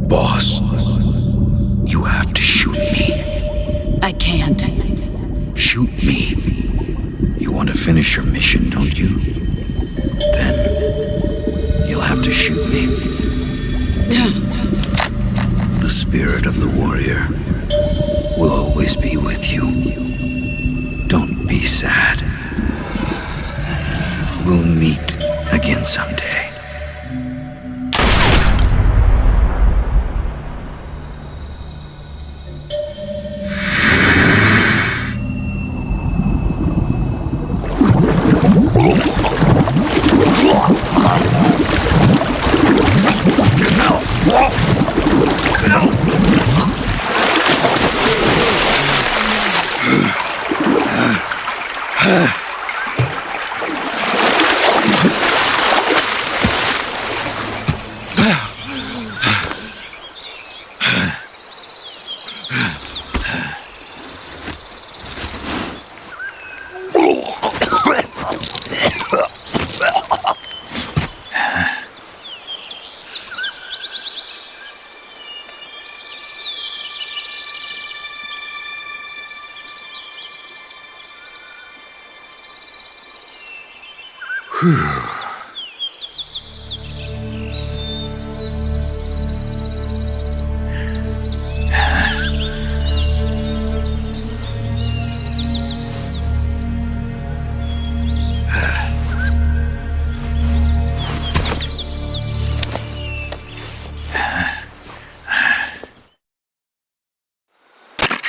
Boss, you have to shoot me. I can't. Shoot me. You want to finish your mission, don't you? Then you'll have to shoot me. The spirit of the warrior will always be with you. Don't be sad. We'll meet again someday.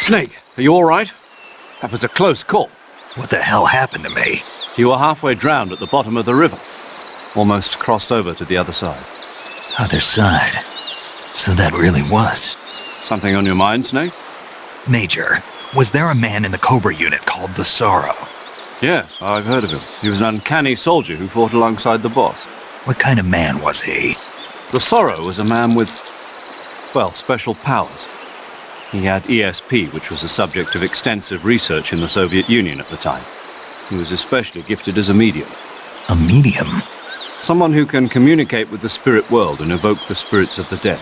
Snake, are you all right? That was a close call. What the hell happened to me? You were halfway drowned at the bottom of the river. Almost crossed over to the other side. Other side? So that really was. Something on your mind, Snake? Major, was there a man in the Cobra unit called the Sorrow? Yes, I've heard of him. He was an uncanny soldier who fought alongside the boss. What kind of man was he? The Sorrow was a man with, well, special powers. He had ESP, which was the subject of extensive research in the Soviet Union at the time. He was especially gifted as a medium. A medium? Someone who can communicate with the spirit world and evoke the spirits of the dead.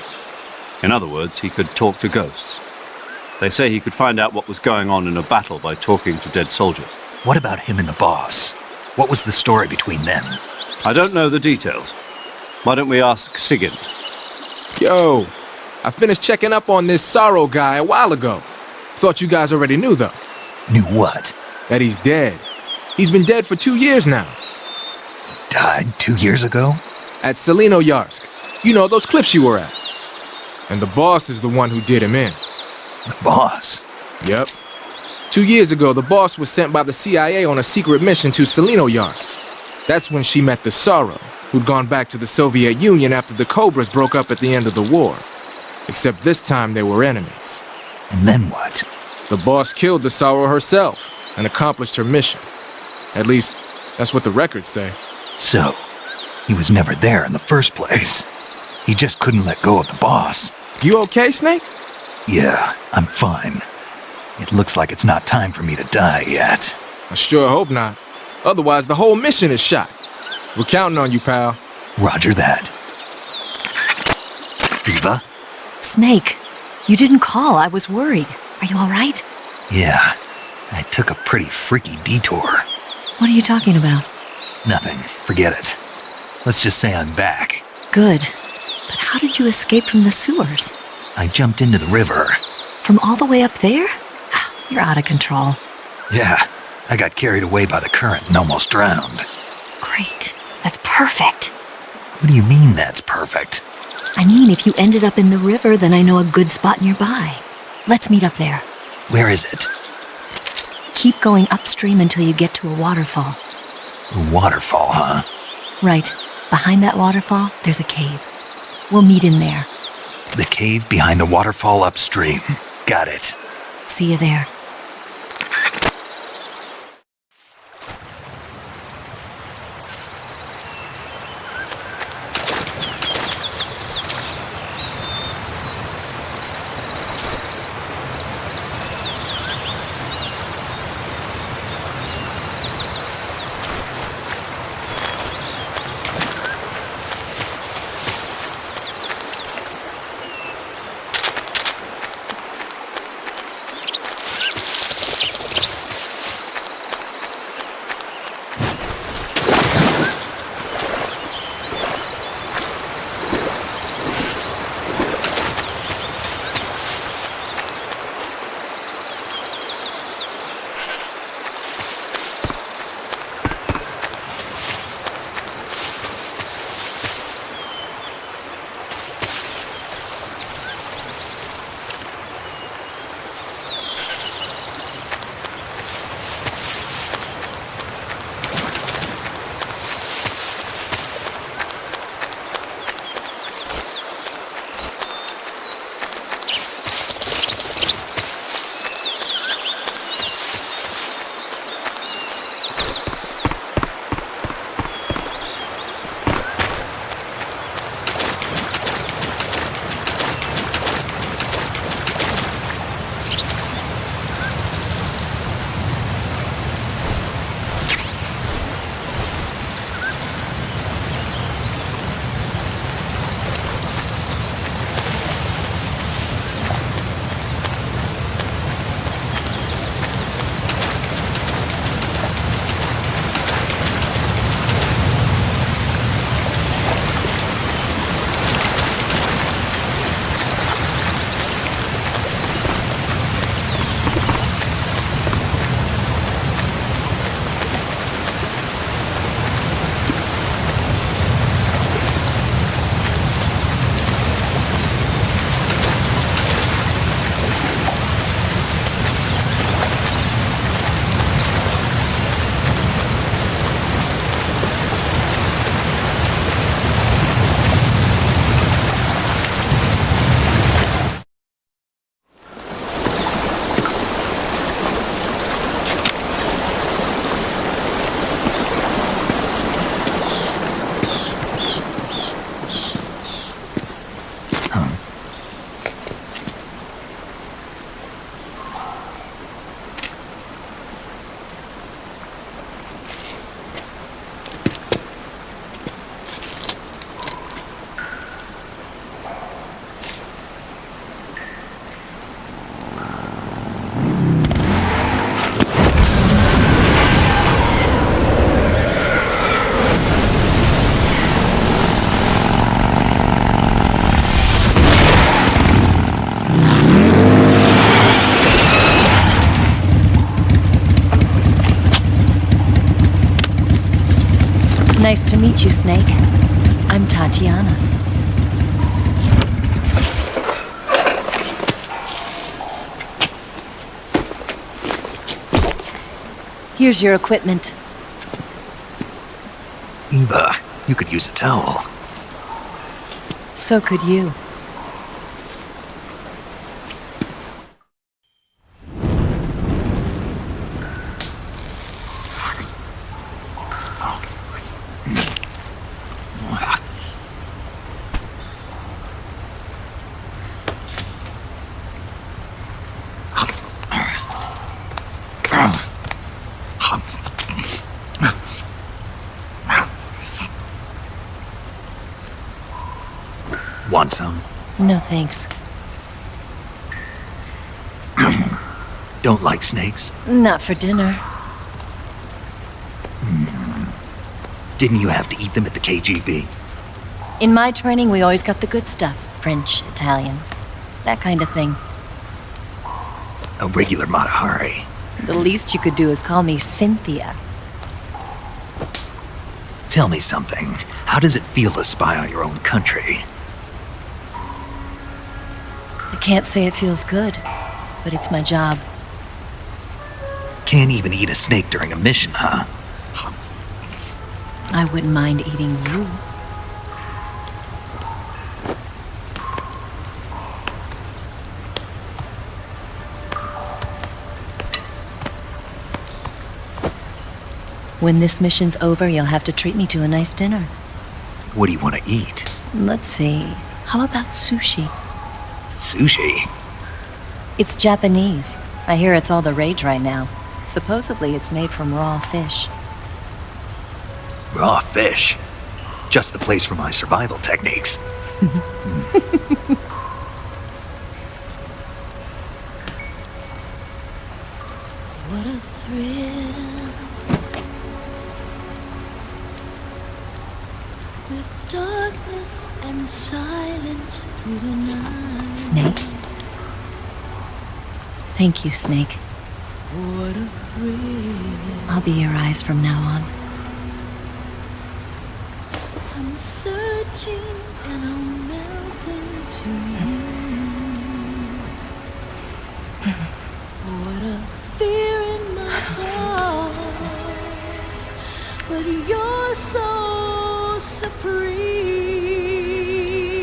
In other words, he could talk to ghosts. They say he could find out what was going on in a battle by talking to dead soldiers. What about him and the boss? What was the story between them? I don't know the details. Why don't we ask Sigyn? Yo, I finished checking up on this Sorrow guy a while ago. Thought you guys already knew, though. Knew what? That he's dead. He's been dead for 2 years now. Died 2 years ago? At Selinoyarsk. You know, those cliffs you were at. And the boss is the one who did him in. The boss? Yep. 2 years ago, the boss was sent by the CIA on a secret mission to Selinoyarsk. That's when she met the Sorrow, who'd gone back to the Soviet Union after the Cobras broke up at the end of the war. Except this time they were enemies. And then what? The boss killed the Sorrow herself and accomplished her mission. At least, that's what the records say. So, he was never there in the first place. He just couldn't let go of the boss. You okay, Snake? Yeah, I'm fine. It looks like it's not time for me to die yet. I sure hope not. Otherwise, the whole mission is shot. We're counting on you, pal. Roger that. Eva? Snake, you didn't call. I was worried. Are you all right? Yeah, I took a pretty freaky detour. What are you talking about? Nothing. Forget it. Let's just say I'm back. Good. But how did you escape from the sewers? I jumped into the river. From all the way up there? You're out of control. Yeah, I got carried away by the current and almost drowned. Great. That's perfect. What do you mean that's perfect? I mean, if you ended up in the river, then I know a good spot nearby. Let's meet up there. Where is it? Keep going upstream until you get to a waterfall. A waterfall, huh? Right. Behind that waterfall, there's a cave. We'll meet in there. The cave behind the waterfall upstream. Got it. See you there. Nice to meet you, Snake. I'm Tatiana. Here's your equipment. Eva, you could use a towel. So could you. Want some? No, thanks. Don't like snakes? Not for dinner. Didn't you have to eat them at the KGB? In my training, we always got the good stuff. French, Italian, that kind of thing. A regular Matahari. The least you could do is call me Cynthia. Tell me something. How does it feel to spy on your own country? I can't say it feels good, but it's my job. Can't even eat a snake during a mission, huh? I wouldn't mind eating you. When this mission's over, you'll have to treat me to a nice dinner. What do you want to eat? Let's see. How about sushi? Sushi? It's Japanese. I hear it's all the rage right now. Supposedly it's made from raw fish. Raw fish? Just the place for my survival techniques. What a thrill. With darkness and silence through the night. Snake? Thank you, Snake. What a thrill. I'll be your eyes from now on. I'm searching and I'm melting to you. What a fear in my heart. But you're so supreme.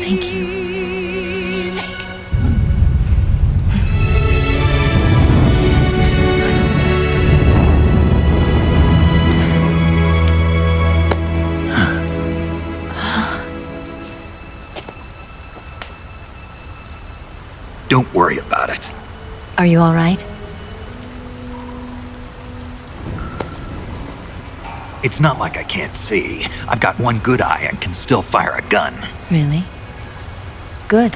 Thank you, Snake. Don't worry about it. Are you all right? It's not like I can't see. I've got one good eye and can still fire a gun. Really? Good.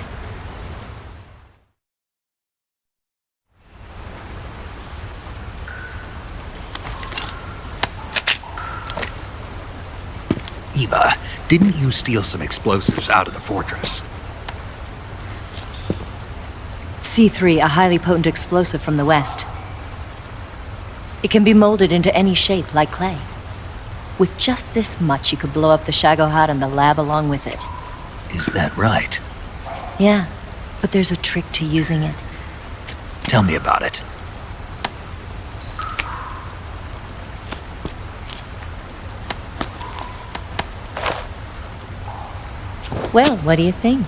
Eva, didn't you steal some explosives out of the fortress? C3, a highly potent explosive from the west. It can be molded into any shape, like clay. With just this much, you could blow up the Shagohod and the lab along with it. Is that right? Yeah, but there's a trick to using it. Tell me about it. Well, what do you think?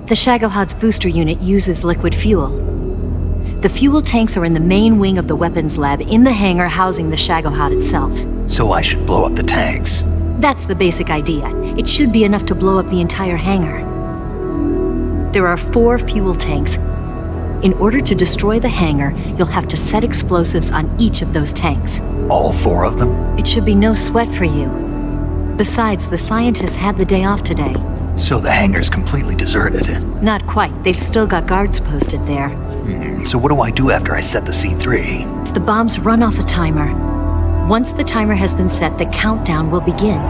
The Shagohod's booster unit uses liquid fuel. The fuel tanks are in the main wing of the weapons lab in the hangar housing the Shagohod itself. So I should blow up the tanks? That's the basic idea. It should be enough to blow up the entire hangar. There are 4 fuel tanks. In order to destroy the hangar, you'll have to set explosives on each of those tanks. All 4 of them? It should be no sweat for you. Besides, the scientists had the day off today. So the hangar's completely deserted? Not quite. They've still got guards posted there. So what do I do after I set the C3? The bombs run off a timer. Once the timer has been set, the countdown will begin.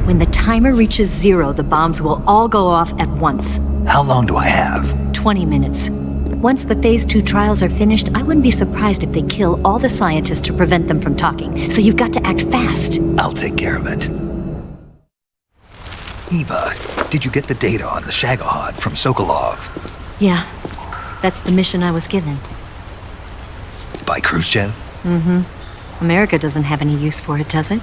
When the timer reaches 0, the bombs will all go off at once. How long do I have? 20 minutes. Once the Phase 2 trials are finished, I wouldn't be surprised if they kill all the scientists to prevent them from talking. So you've got to act fast. I'll take care of it. Eva, did you get the data on the Shagohod from Sokolov? Yeah, that's the mission I was given. By Khrushchev? Mm-hmm. America doesn't have any use for it, does it?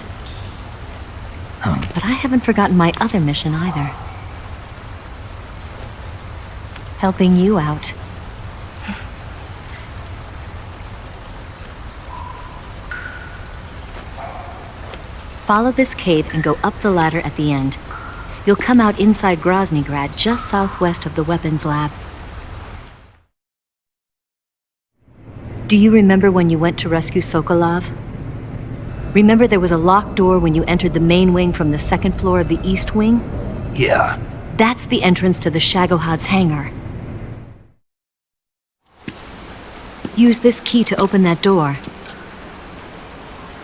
But I haven't forgotten my other mission either. Helping you out. Follow this cave and go up the ladder at the end. You'll come out inside Groznygrad, just southwest of the weapons lab. Do you remember when you went to rescue Sokolov? Remember there was a locked door when you entered the main wing from the 2nd floor of the east wing? Yeah. That's the entrance to the Shagohod's hangar. Use this key to open that door.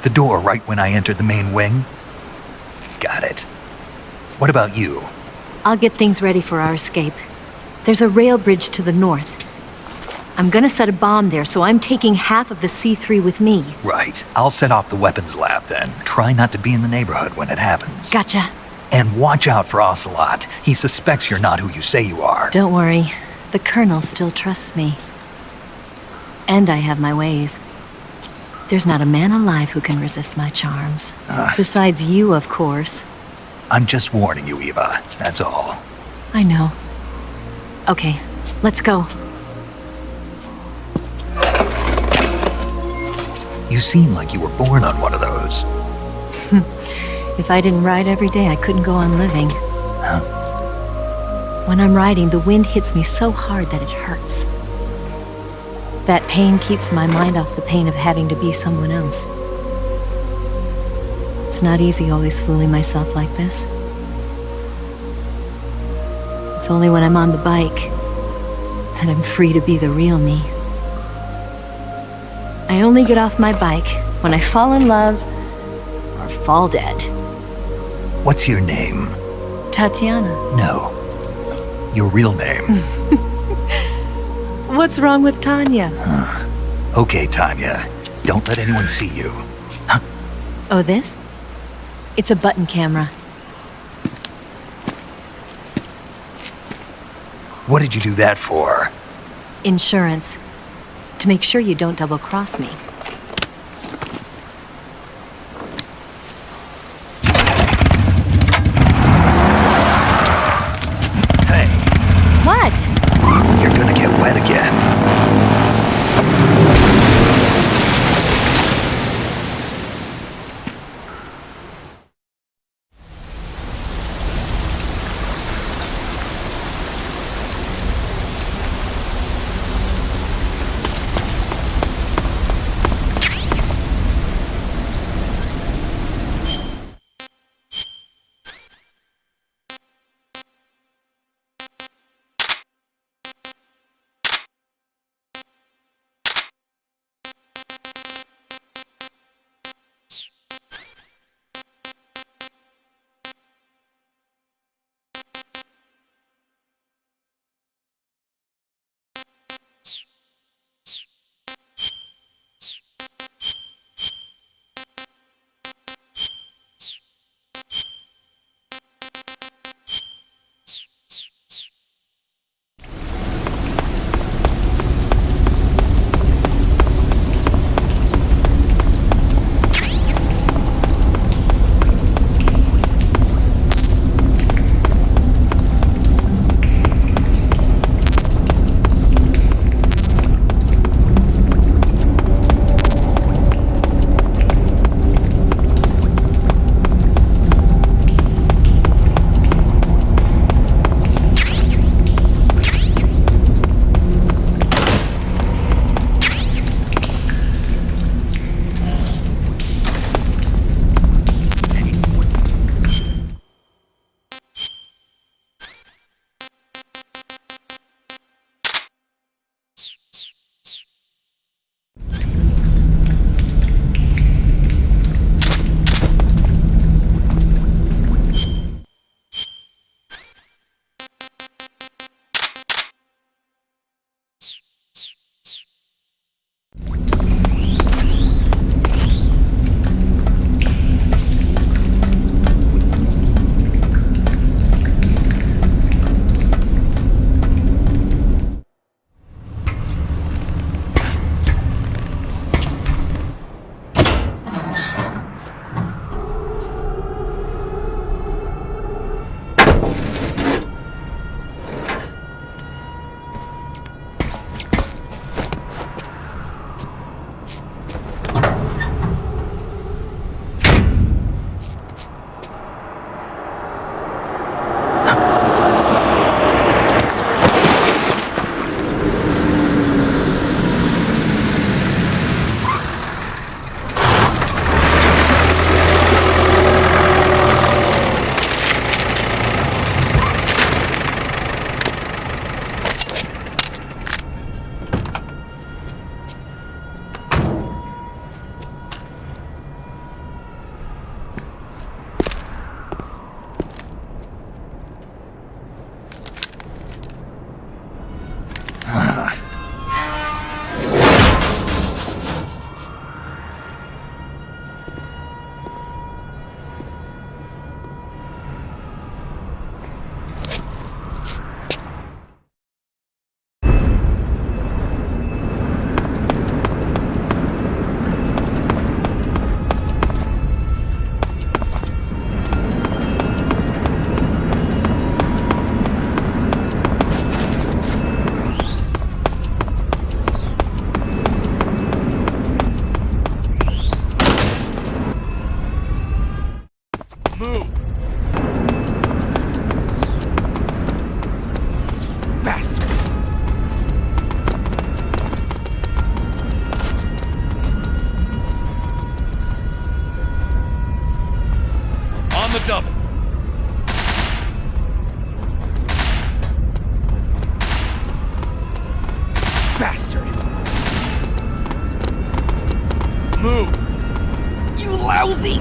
The door right when I entered the main wing? Got it. What about you? I'll get things ready for our escape. There's a rail bridge to the north. I'm gonna set a bomb there, so I'm taking half of the C3 with me. Right. I'll set off the weapons lab then. Try not to be in the neighborhood when it happens. Gotcha. And watch out for Ocelot. He suspects you're not who you say you are. Don't worry. The Colonel still trusts me. And I have my ways. There's not a man alive who can resist my charms. Besides you, of course. I'm just warning you, Eva. That's all. I know. Okay, let's go. You seem like you were born on one of those. If I didn't ride every day, I couldn't go on living. Huh? When I'm riding, the wind hits me so hard that it hurts. That pain keeps my mind off the pain of having to be someone else. It's not easy always fooling myself like this. It's only when I'm on the bike that I'm free to be the real me. I only get off my bike when I fall in love or fall dead. What's your name? Tatiana. No. Your real name. What's wrong with Tanya? Okay, Tanya. Don't let anyone see you. Huh? Oh, this? It's a button camera. What did you do that for? Insurance. To make sure you don't double-cross me. Hey. What? You're gonna get wet again. on the double. Bastard! Move! You lousy!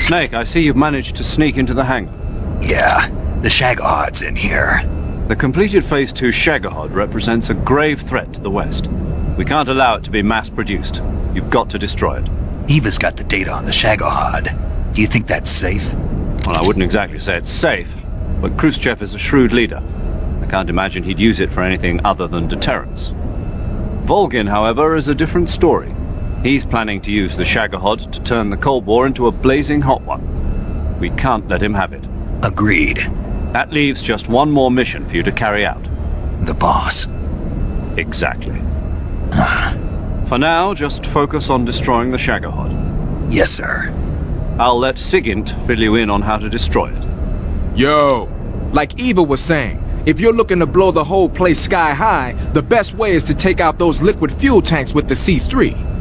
Snake, I see you've managed to sneak into the hangar. Yeah, the Shagohod's in here. The completed Phase 2 Shagohod represents a grave threat to the West. We can't allow it to be mass-produced. You've got to destroy it. Eva's got the data on the Shagohod. Do you think that's safe? Well, I wouldn't exactly say it's safe, but Khrushchev is a shrewd leader. I can't imagine he'd use it for anything other than deterrence. Volgin, however, is a different story. He's planning to use the Shagohod to turn the Cold War into a blazing hot one. We can't let him have it. Agreed. That leaves just one more mission for you to carry out. The boss. Exactly. For now, just focus on destroying the Shagohod. Yes, sir. I'll let Sigint fill you in on how to destroy it. Yo, like Eva was saying, if you're looking to blow the whole place sky high, the best way is to take out those liquid fuel tanks with the C3.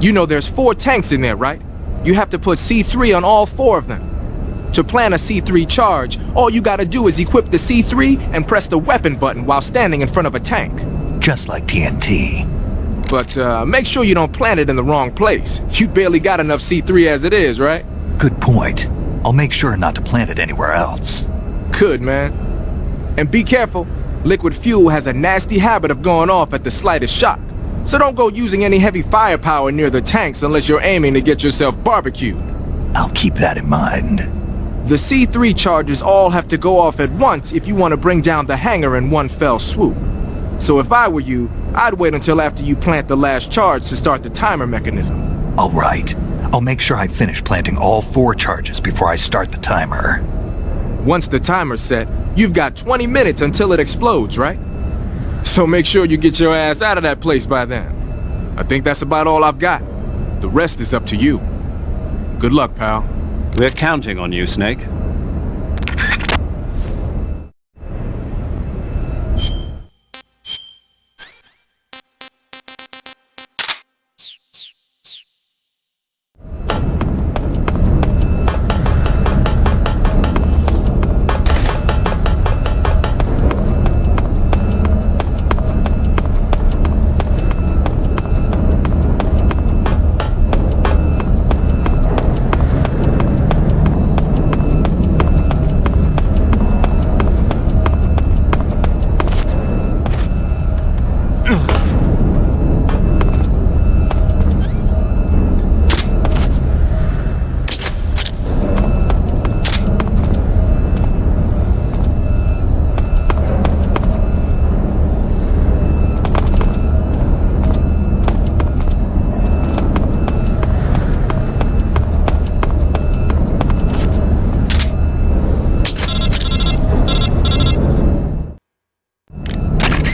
You know there's 4 tanks in there, right? You have to put C3 on all 4 of them. To plan a C3 charge, all you gotta do is equip the C3 and press the weapon button while standing in front of a tank. Just like TNT. But make sure you don't plant it in the wrong place. You barely got enough C3 as it is, right? Good point. I'll make sure not to plant it anywhere else. Good, man. And be careful. Liquid fuel has a nasty habit of going off at the slightest shock. So don't go using any heavy firepower near the tanks unless you're aiming to get yourself barbecued. I'll keep that in mind. The C3 charges all have to go off at once if you want to bring down the hangar in one fell swoop. So if I were you, I'd wait until after you plant the last charge to start the timer mechanism. All right. I'll make sure I finish planting all 4 charges before I start the timer. Once the timer's set, you've got 20 minutes until it explodes, right? So make sure you get your ass out of that place by then. I think that's about all I've got. The rest is up to you. Good luck, pal. We're counting on you, Snake.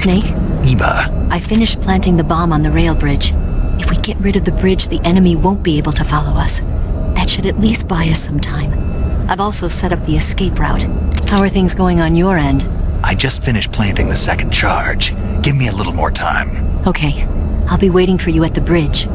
Snake? Eva. I finished planting the bomb on the rail bridge. If we get rid of the bridge, the enemy won't be able to follow us. That should at least buy us some time. I've also set up the escape route. How are things going on your end? I just finished planting the second charge. Give me a little more time. Okay. I'll be waiting for you at the bridge.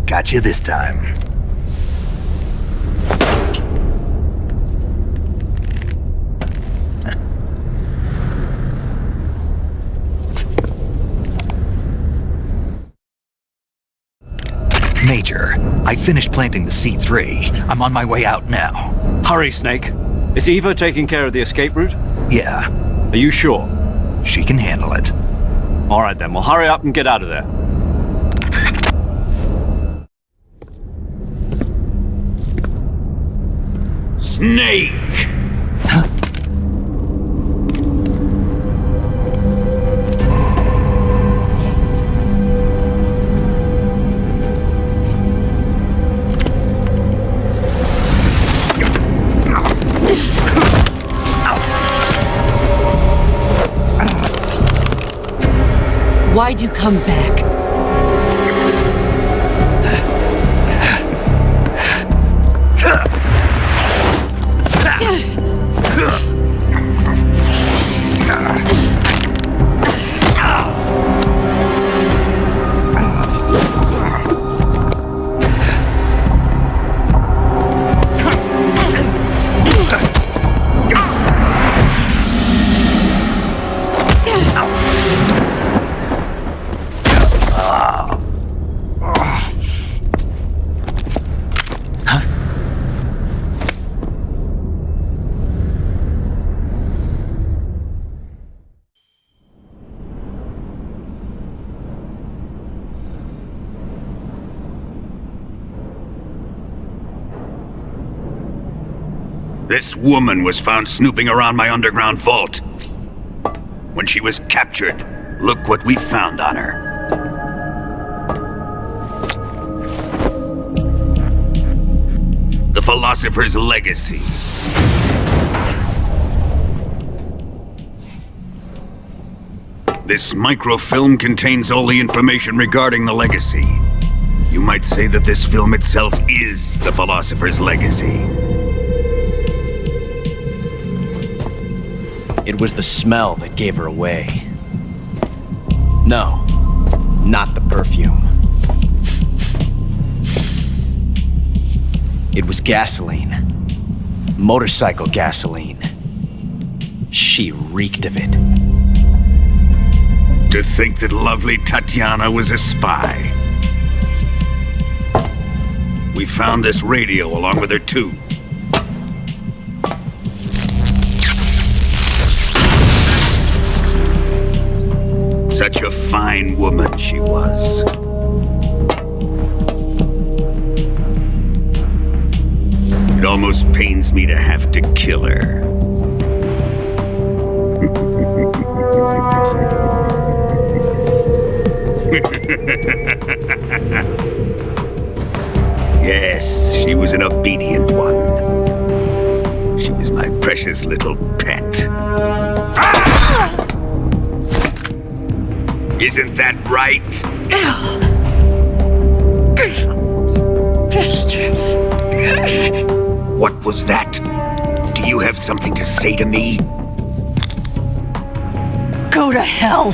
Got you this time. Major, I finished planting the C3. I'm on my way out now. Hurry, Snake. Is Eva taking care of the escape route? Yeah. Are you sure? She can handle it. All right then, well hurry up and get out of there. Snake! Why'd you come back? This woman was found snooping around my underground vault. When she was captured, look what we found on her. The philosopher's legacy. This microfilm contains all the information regarding the legacy. You might say that this film itself is the philosopher's legacy. It was the smell that gave her away. No, not the perfume. It was gasoline. Motorcycle gasoline. She reeked of it. To think that lovely Tatiana was a spy. We found this radio along with her too. Such a fine woman she was. It almost pains me to have to kill her. Yes, she was an obedient one. She was my precious little pet. Ah! Isn't that right? Bastard. What was that? Do you have something to say to me? Go to hell.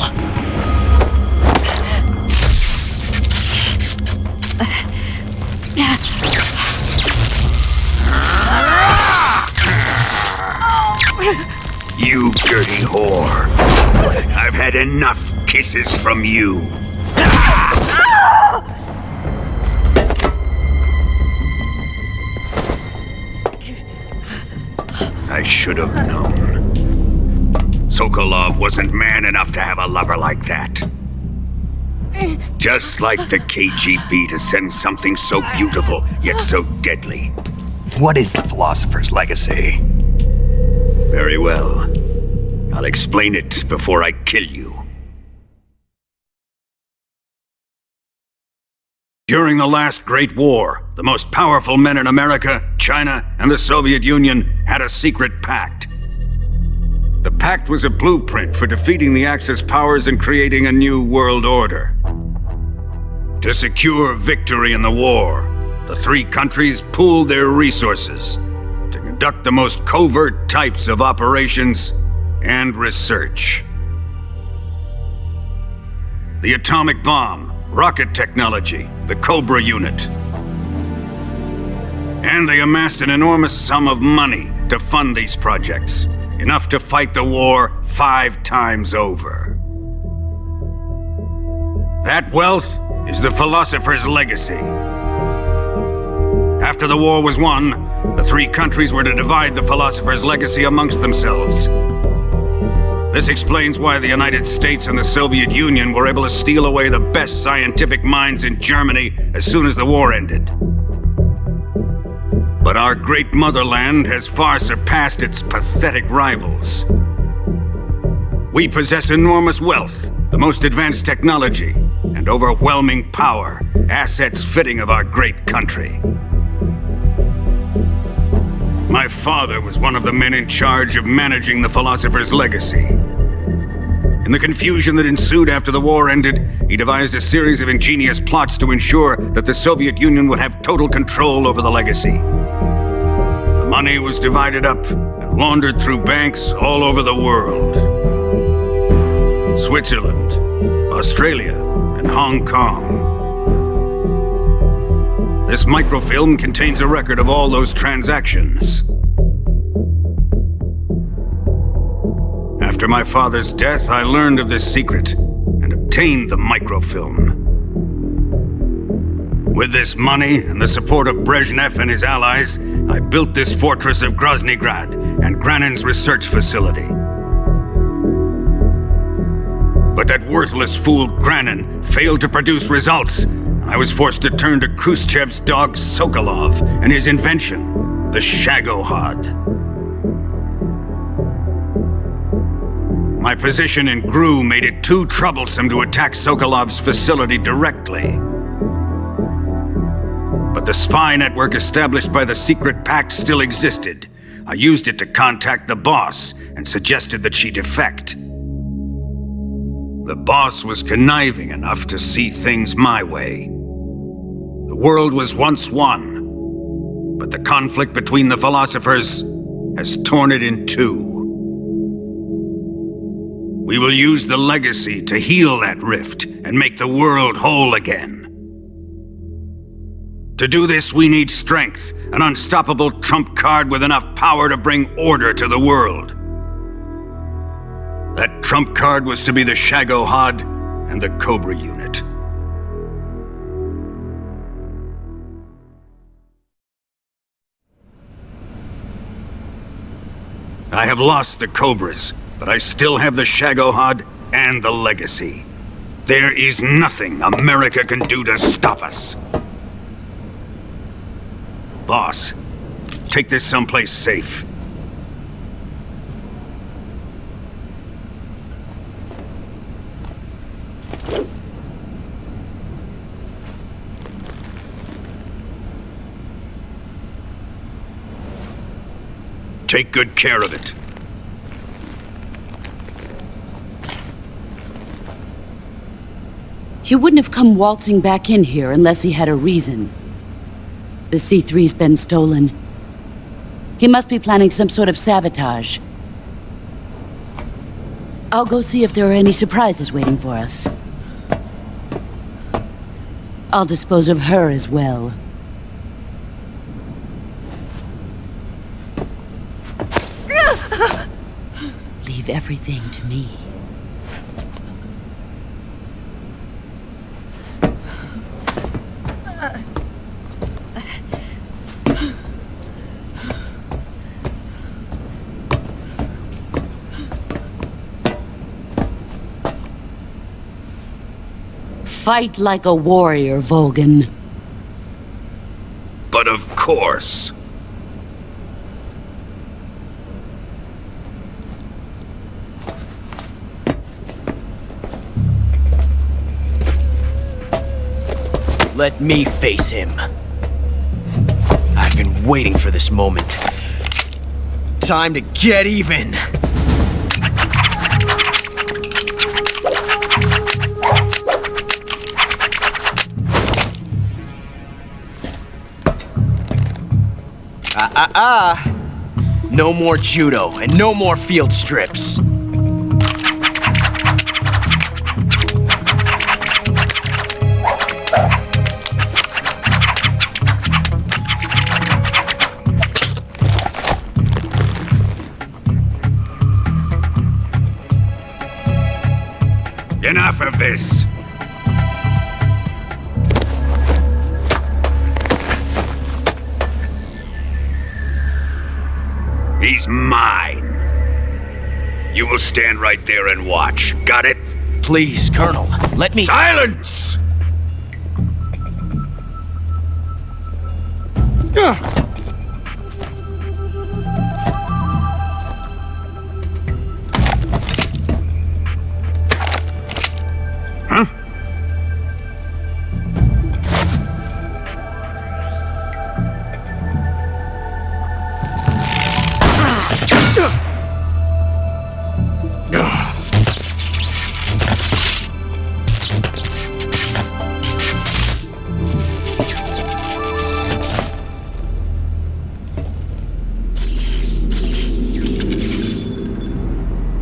You dirty whore. I've had enough kisses from you. I should have known. Sokolov wasn't man enough to have a lover like that. Just like the KGB to send something so beautiful, yet so deadly. What is the philosopher's legacy? Very well. I'll explain it before I kill you. During the last Great War, the most powerful men in America, China, and the Soviet Union had a secret pact. The pact was a blueprint for defeating the Axis powers and creating a new world order. To secure victory in the war, the three countries pooled their resources to conduct the most covert types of operations and research. The atomic bomb, rocket technology, the Cobra unit. And they amassed an enormous sum of money to fund these projects, enough to fight the war 5 times over. That wealth is the philosopher's legacy. After the war was won, the three countries were to divide the philosopher's legacy amongst themselves. This explains why the United States and the Soviet Union were able to steal away the best scientific minds in Germany as soon as the war ended. But our great motherland has far surpassed its pathetic rivals. We possess enormous wealth, the most advanced technology, and overwhelming power, assets fitting of our great country. My father was one of the men in charge of managing the philosopher's legacy. In the confusion that ensued after the war ended, he devised a series of ingenious plots to ensure that the Soviet Union would have total control over the legacy. The money was divided up and laundered through banks all over the world. Switzerland, Australia, and Hong Kong. This microfilm contains a record of all those transactions. After my father's death, I learned of this secret and obtained the microfilm. With this money and the support of Brezhnev and his allies, I built this fortress of Groznygrad and Granin's research facility. But that worthless fool Granin failed to produce results, and I was forced to turn to Khrushchev's dog Sokolov and his invention, the Shagohod. My position in GRU made it too troublesome to attack Sokolov's facility directly. But the spy network established by the secret pact still existed. I used it to contact the boss and suggested that she defect. The boss was conniving enough to see things my way. The world was once one, but the conflict between the philosophers has torn it in two. We will use the legacy to heal that rift and make the world whole again. To do this, we need strength, an unstoppable trump card with enough power to bring order to the world. That trump card was to be the Shagohod and the Cobra unit. I have lost the Cobras, but I still have the Shagohod and the legacy. There is nothing America can do to stop us. Boss, take this someplace safe. Take good care of it. He wouldn't have come waltzing back in here unless he had a reason. The C3's been stolen. He must be planning some sort of sabotage. I'll go see if there are any surprises waiting for us. I'll dispose of her as well. Leave everything to me. Fight like a warrior, Volgan. But of course. Let me face him. I've been waiting for this moment. Time to get even! No more judo, and no more field strips. Enough of this! He's mine. You will stand right there and watch. Got it? Please, Colonel, let me— Silence! Huh?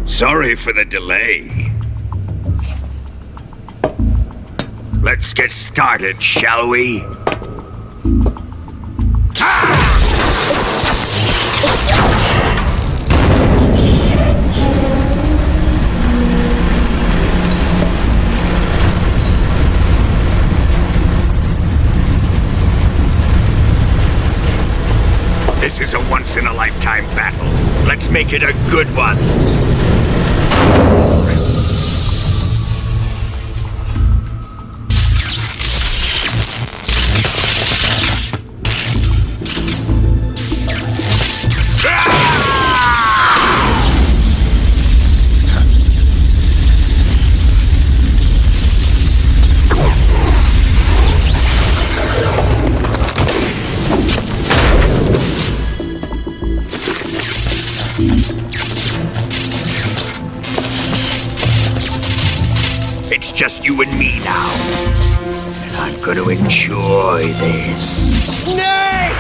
Sorry for the delay. Let's get started, shall we? This is a once-in-a-lifetime battle. Let's make it a good one. It's just you and me now. And I'm gonna enjoy this. Nay!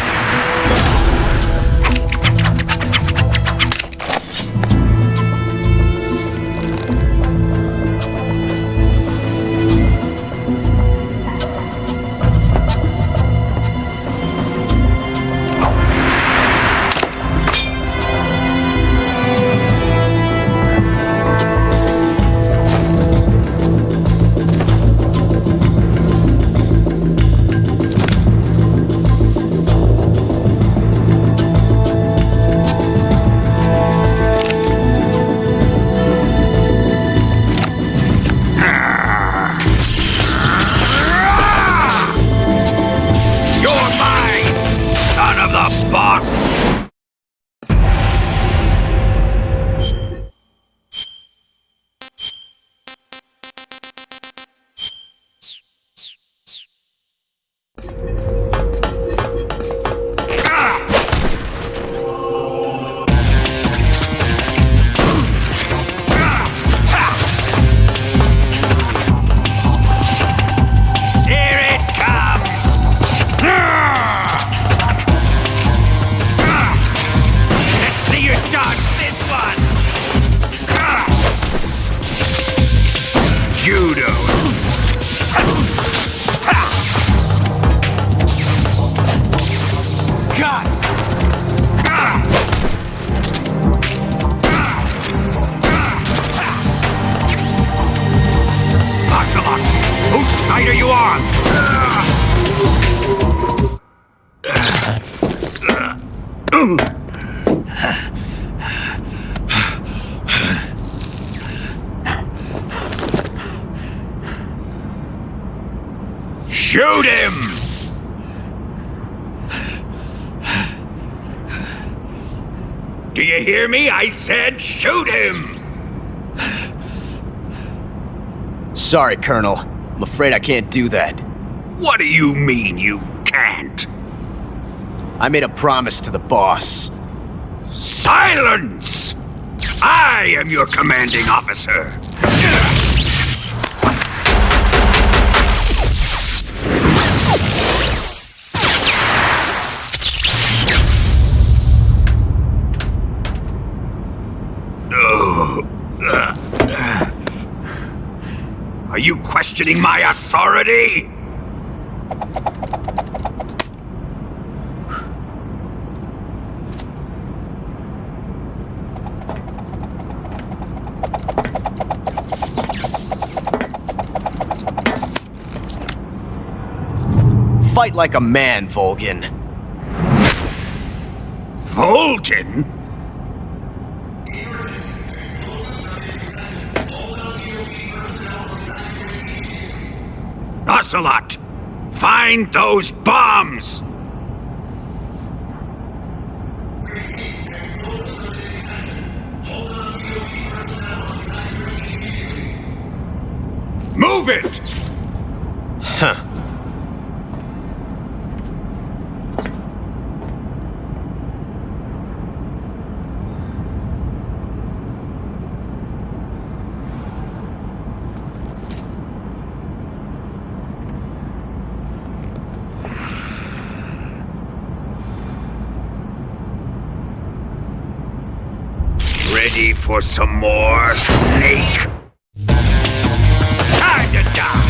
Shoot him! Do you hear me? I said shoot him! Sorry, Colonel. I'm afraid I can't do that. What do you mean you can't? I made a promise to the boss. Silence! I am your commanding officer. Are you questioning my authority? Fight like a man, Volgin. Volgin? Ocelot! Find those bombs! Move it! Huh. Ready for some more, Snake? Time to die!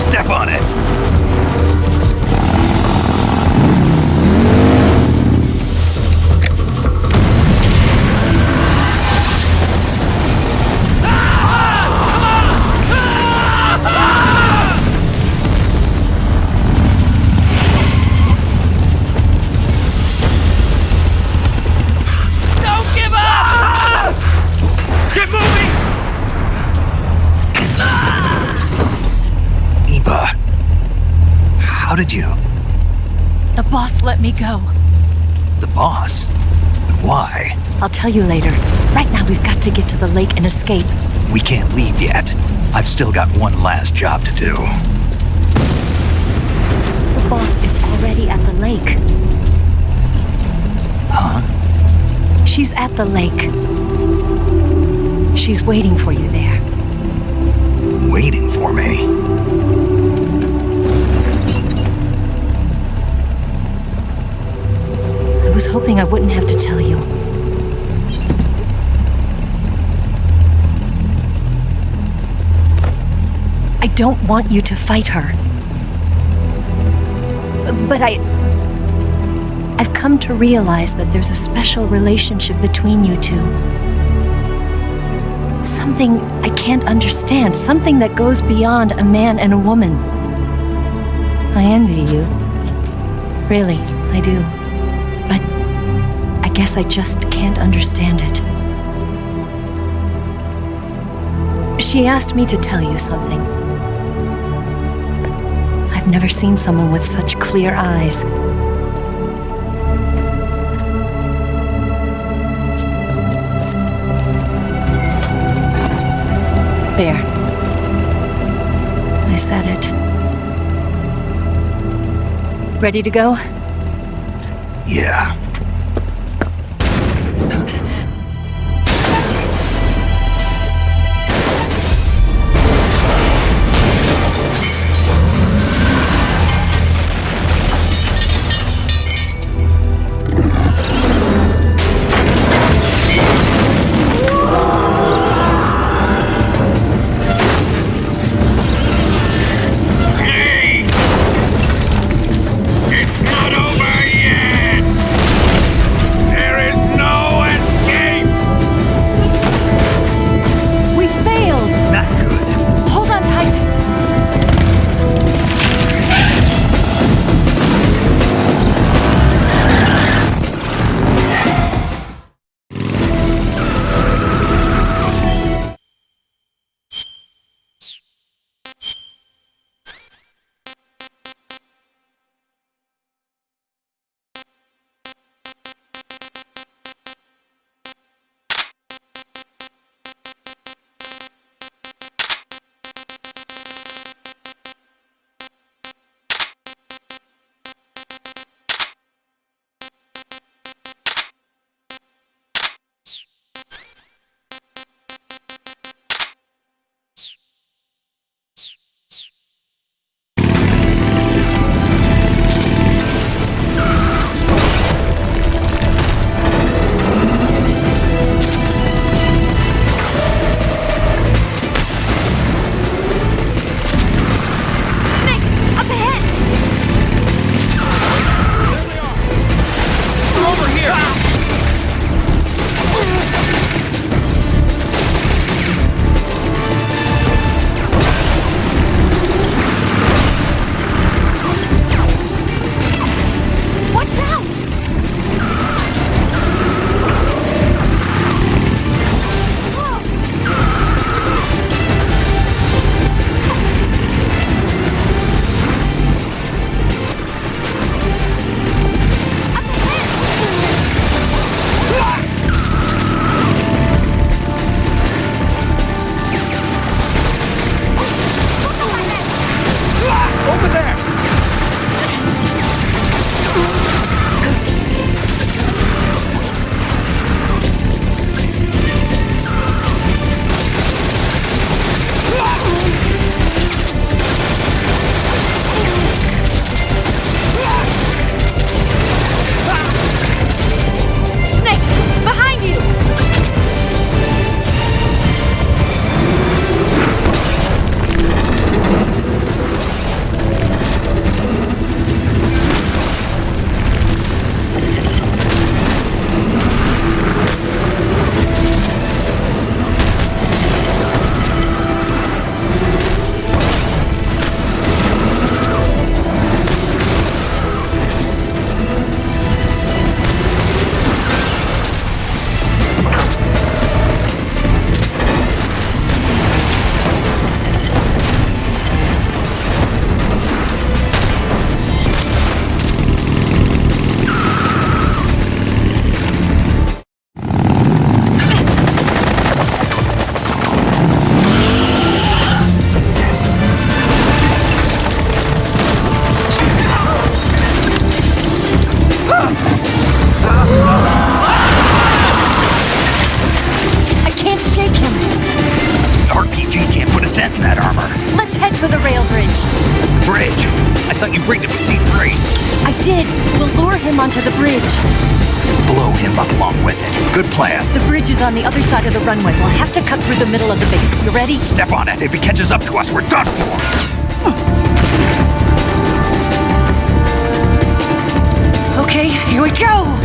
Step on it! How did you? The boss let me go. The boss? But why? I'll tell you later. Right now we've got to get to the lake and escape. We can't leave yet. I've still got one last job to do. The boss is already at the lake. Huh? She's at the lake. She's waiting for you there. Waiting for me? I was hoping I wouldn't have to tell you. I don't want you to fight her. But I've come to realize that there's a special relationship between you two. Something I can't understand, something that goes beyond a man and a woman. I envy you. Really, I do. But I guess I just can't understand it. She asked me to tell you something. I've never seen someone with such clear eyes. There. I said it. Ready to go? Yeah. rail bridge. Bridge? I thought you rigged it with C3. I did. We'll lure him onto the bridge. Blow him up along with it. Good plan. The bridge is on the other side of the runway. We'll have to cut through the middle of the base. You ready? Step on it. If he catches up to us, we're done for. Okay, here we go!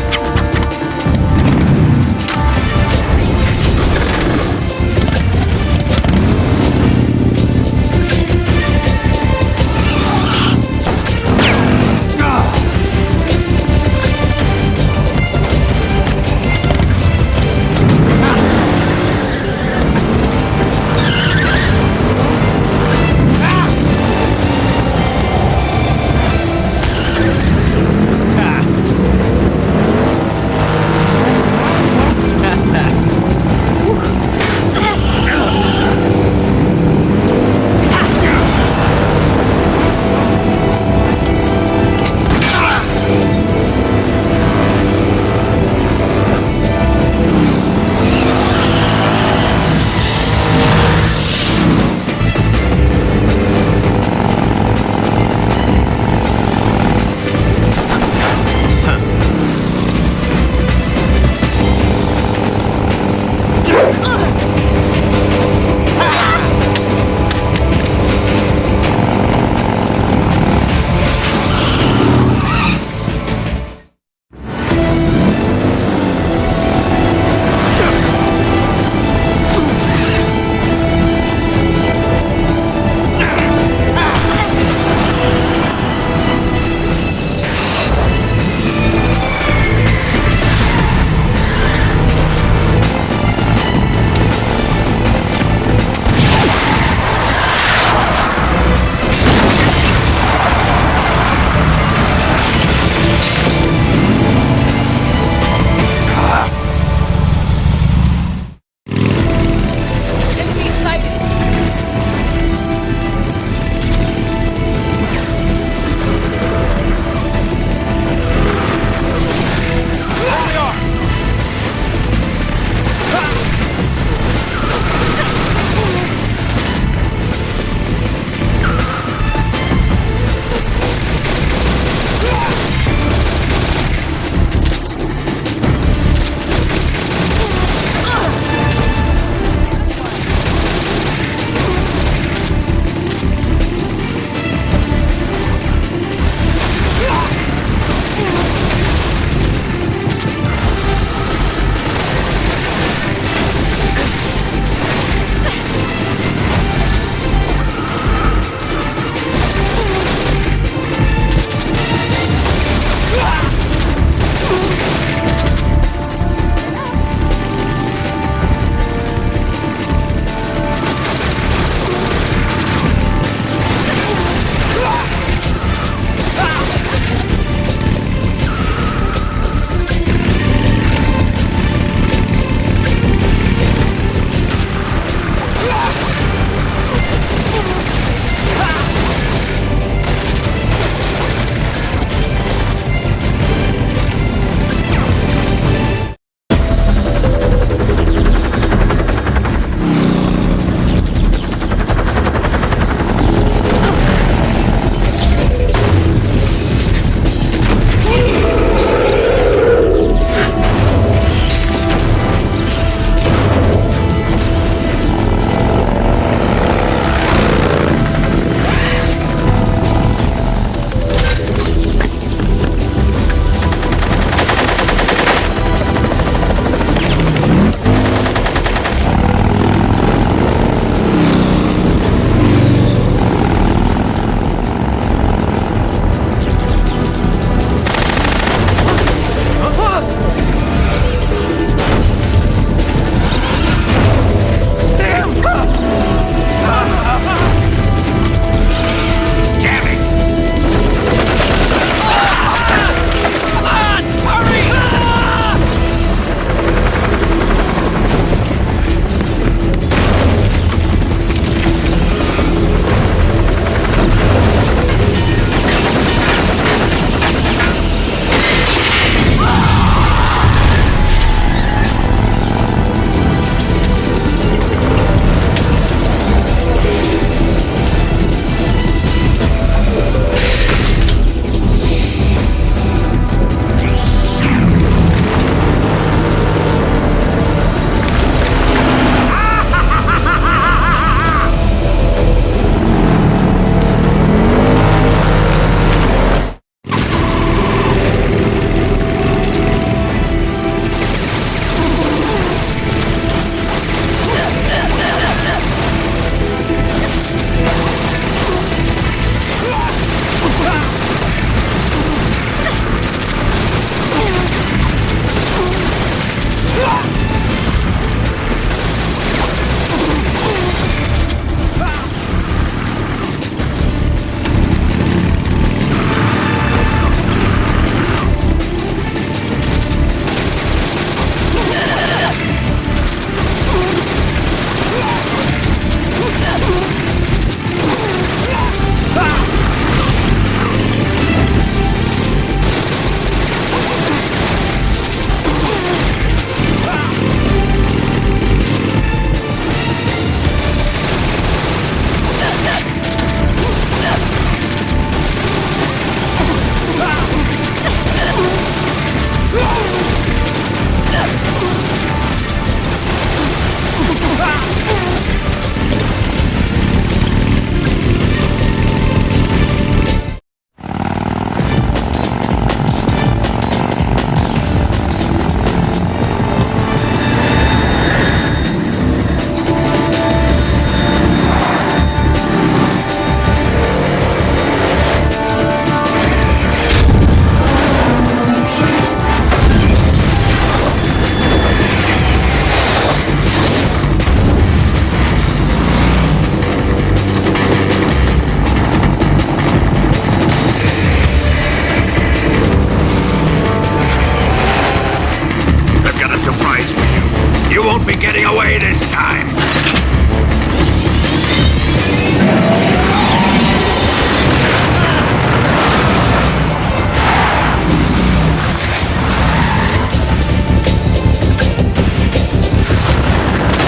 be getting away this time!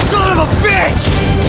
Son of a bitch!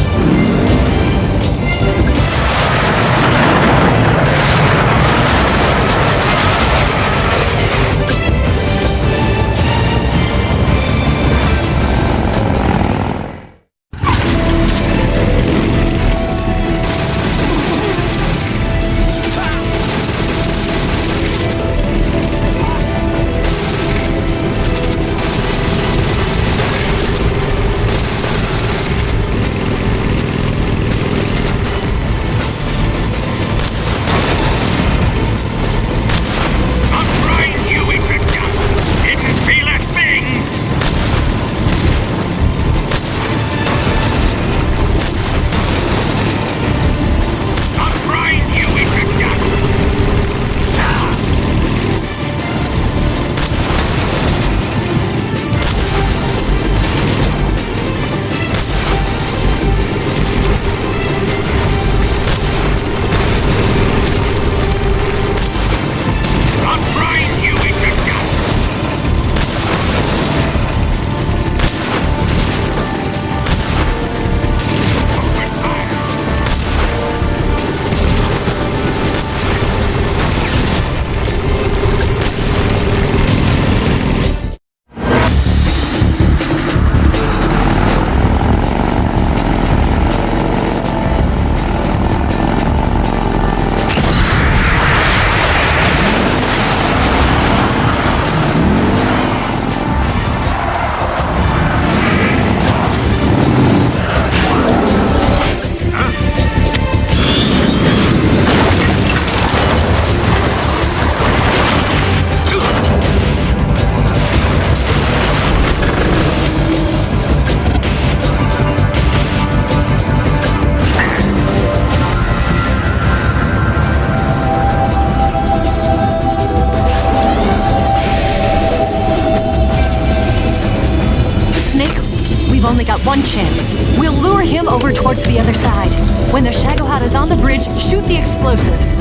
We've only got one chance. We'll lure him over towards the other side. When the Shagohata's on the bridge, shoot the explosives.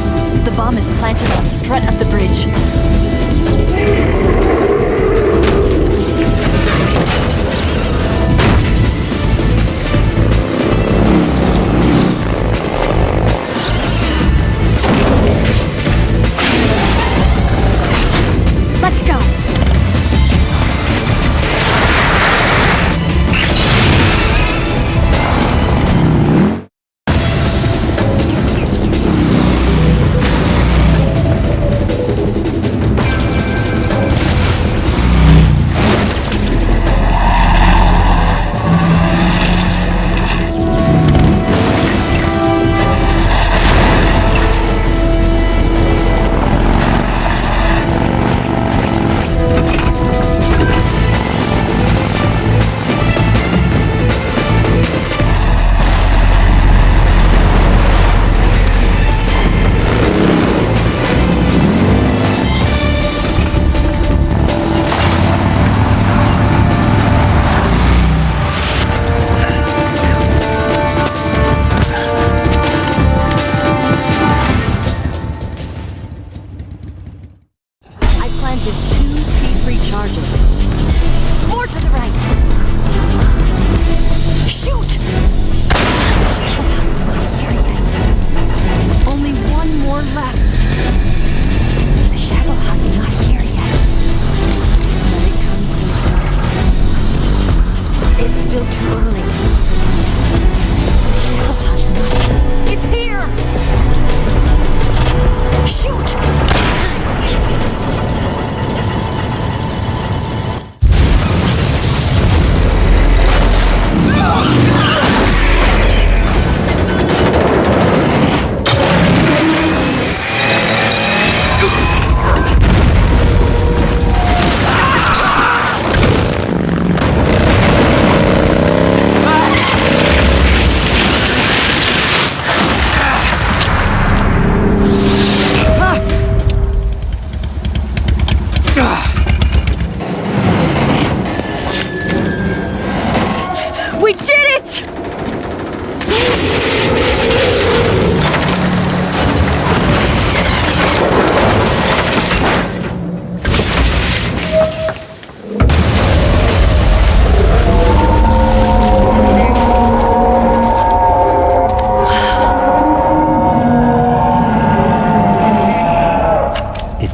The bomb is planted on the strut of the bridge. Let's go.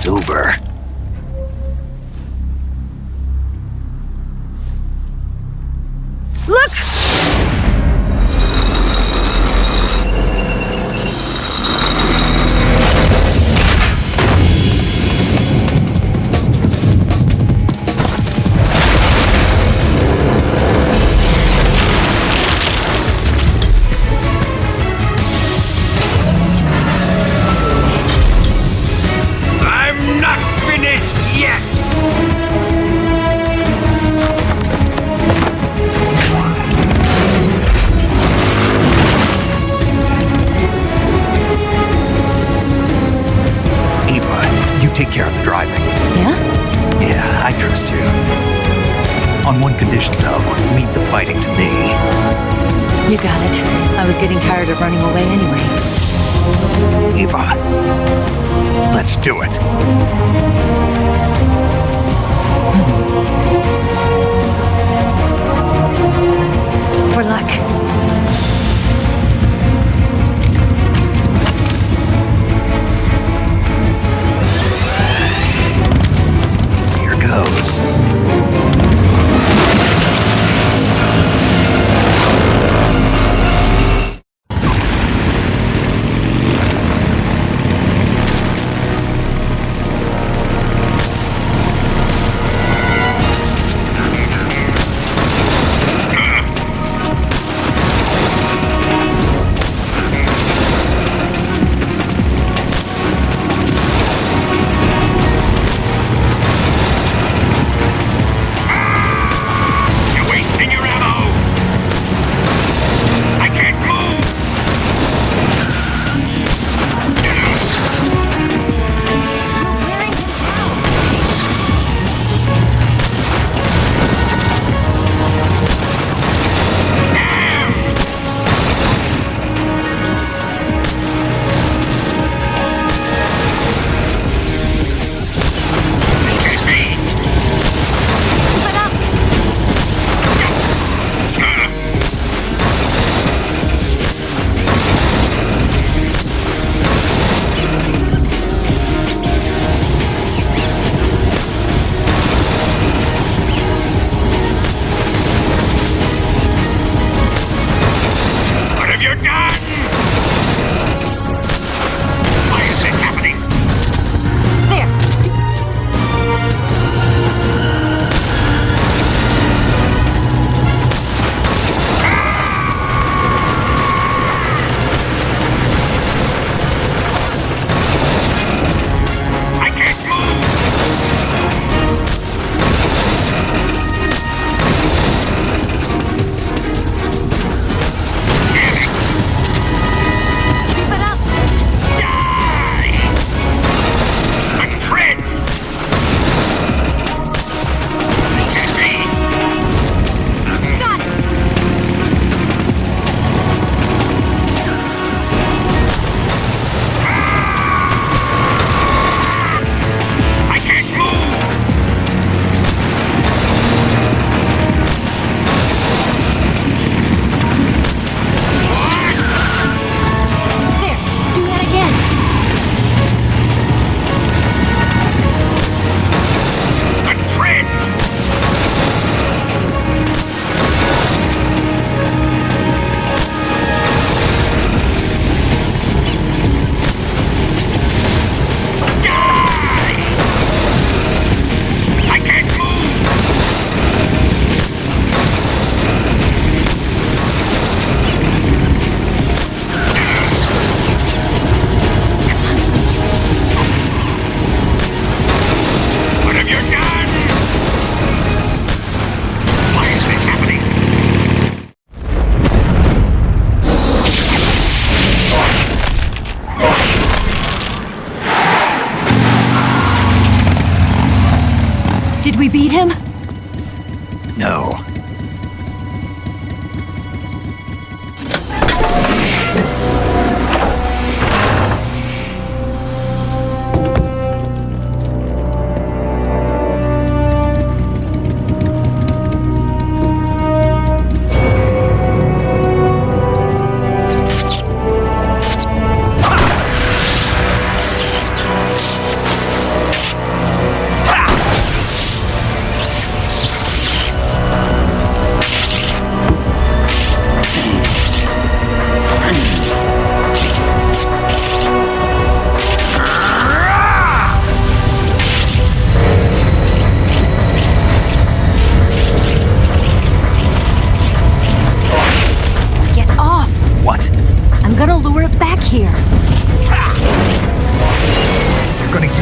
it's over. Look! I'm not finished yet! Eva, you take care of the driving. Yeah? Yeah, I trust you. On one condition, though, leave the fighting to me. You got it. I was getting tired of running away anyway. Eva, let's do it. For luck. Here goes. You're wasting your ammo! I can't move! What have you done? Why is this happening? I can't move! The tread! Can't be! Got it! I can't move! There, do that again. The tread! I can't move! What have you done? Why is this happening? Did we beat him? No.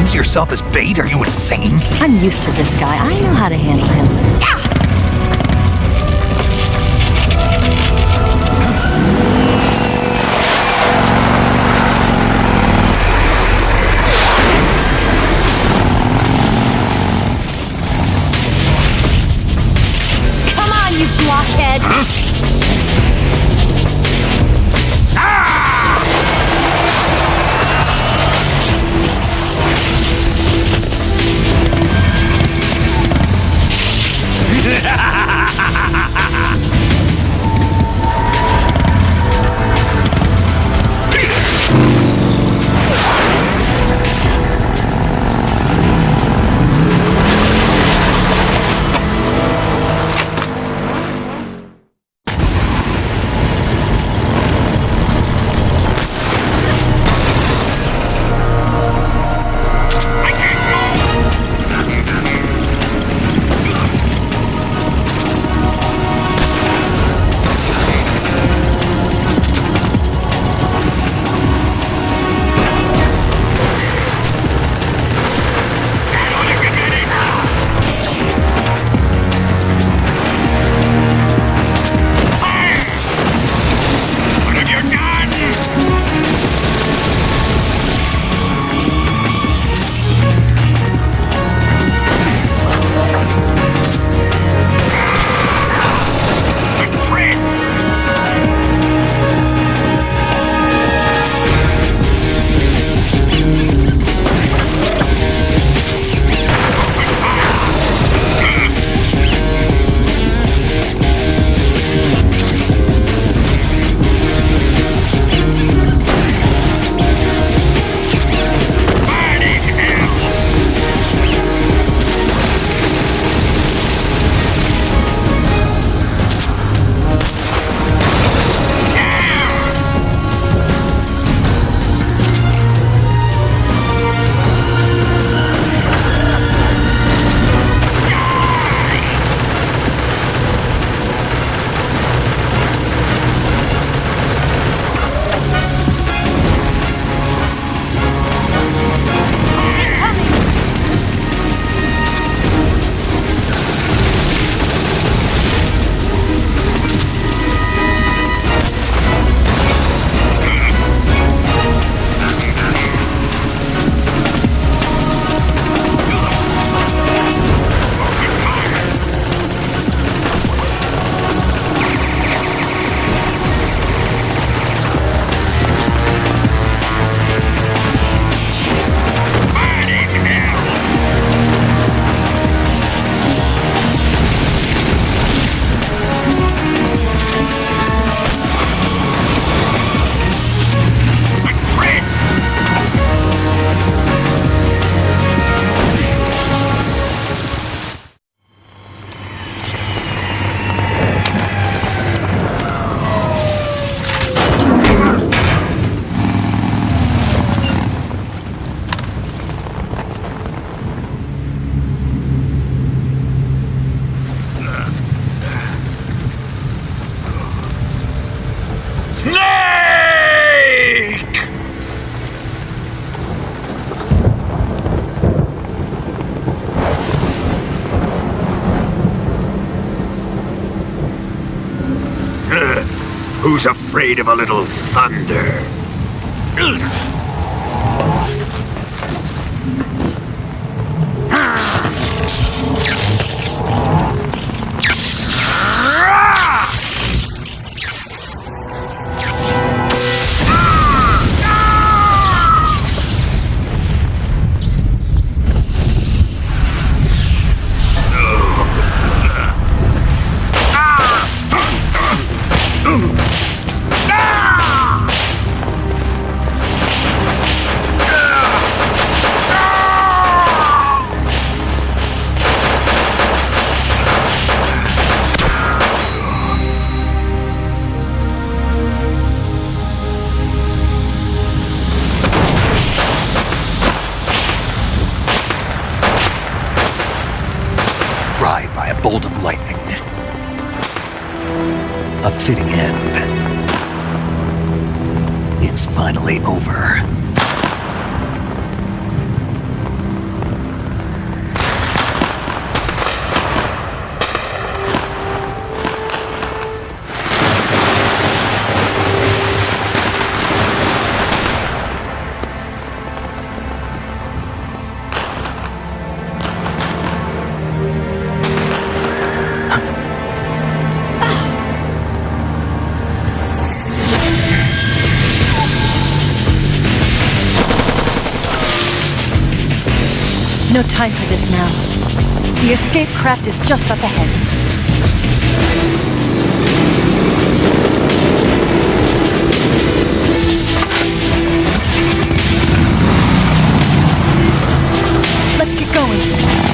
use yourself as bait? Are you insane? I'm used to this guy. I know how to handle him. Come on, you blockhead! Who's afraid of a little thunder? Fried by a bolt of lightning. A fitting end. It's finally over. No time for this now. The escape craft is just up ahead. Let's get going.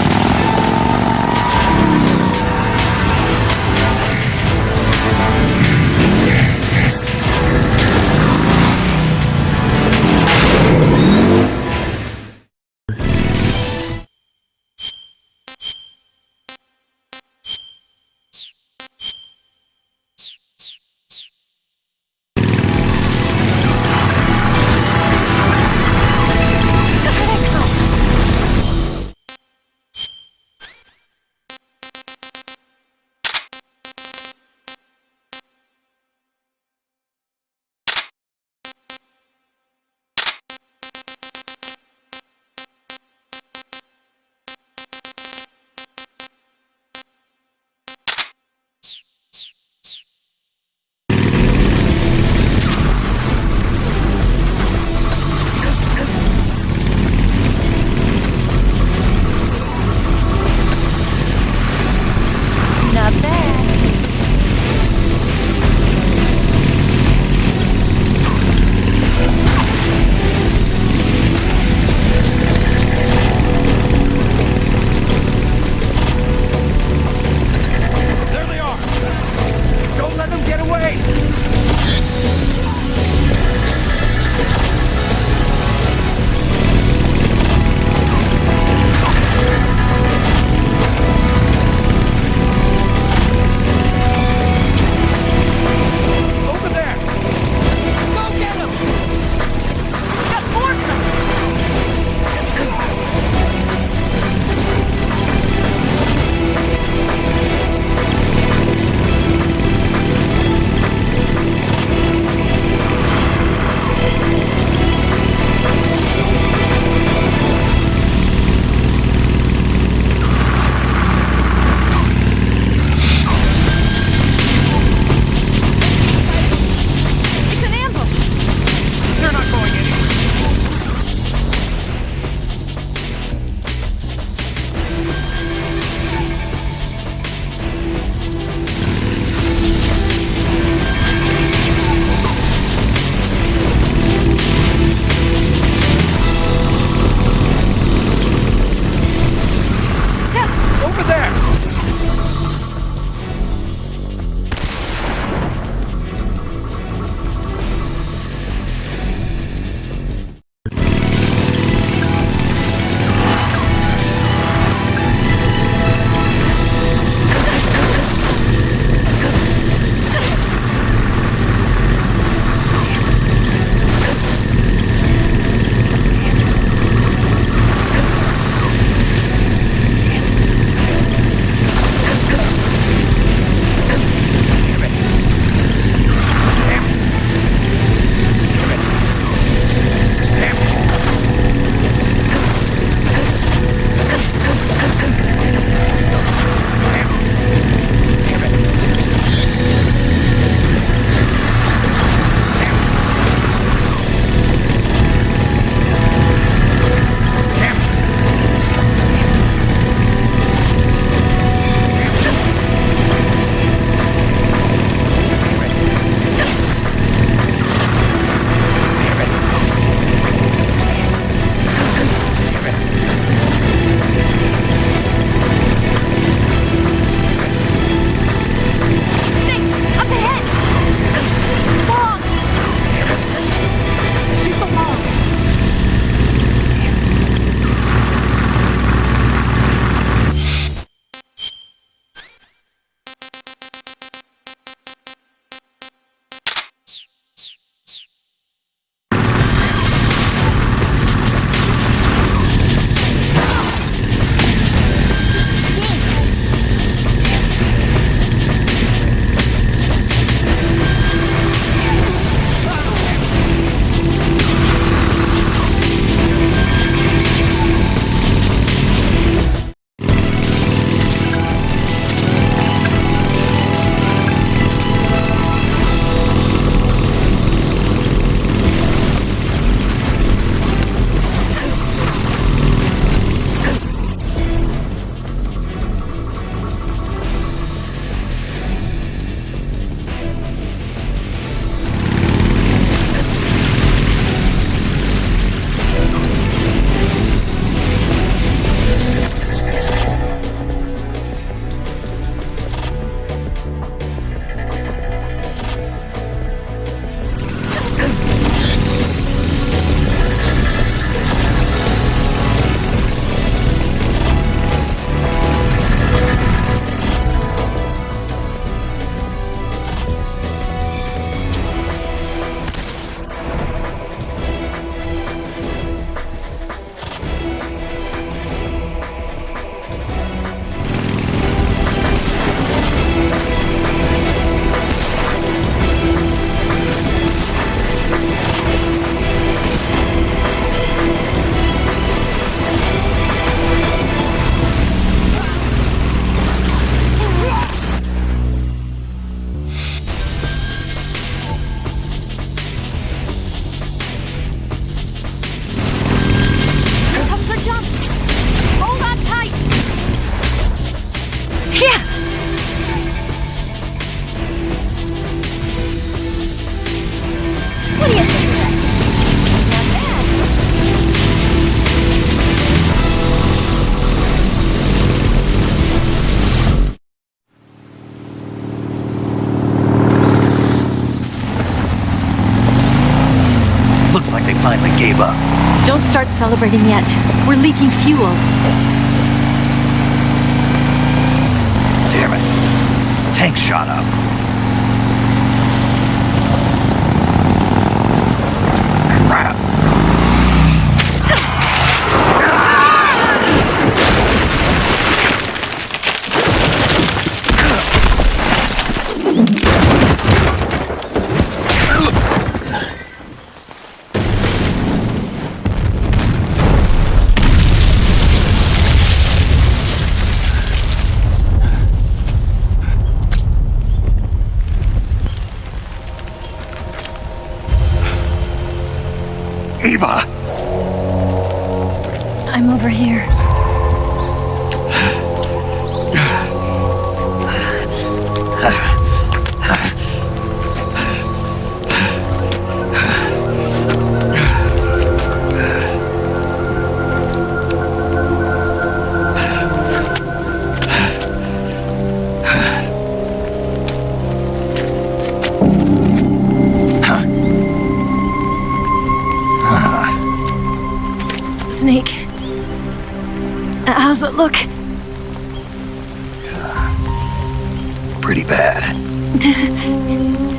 start celebrating yet. We're leaking fuel. Damn it. Tank shot up. Crap. Eva! I'm over here. Snake. How's it look? Pretty bad.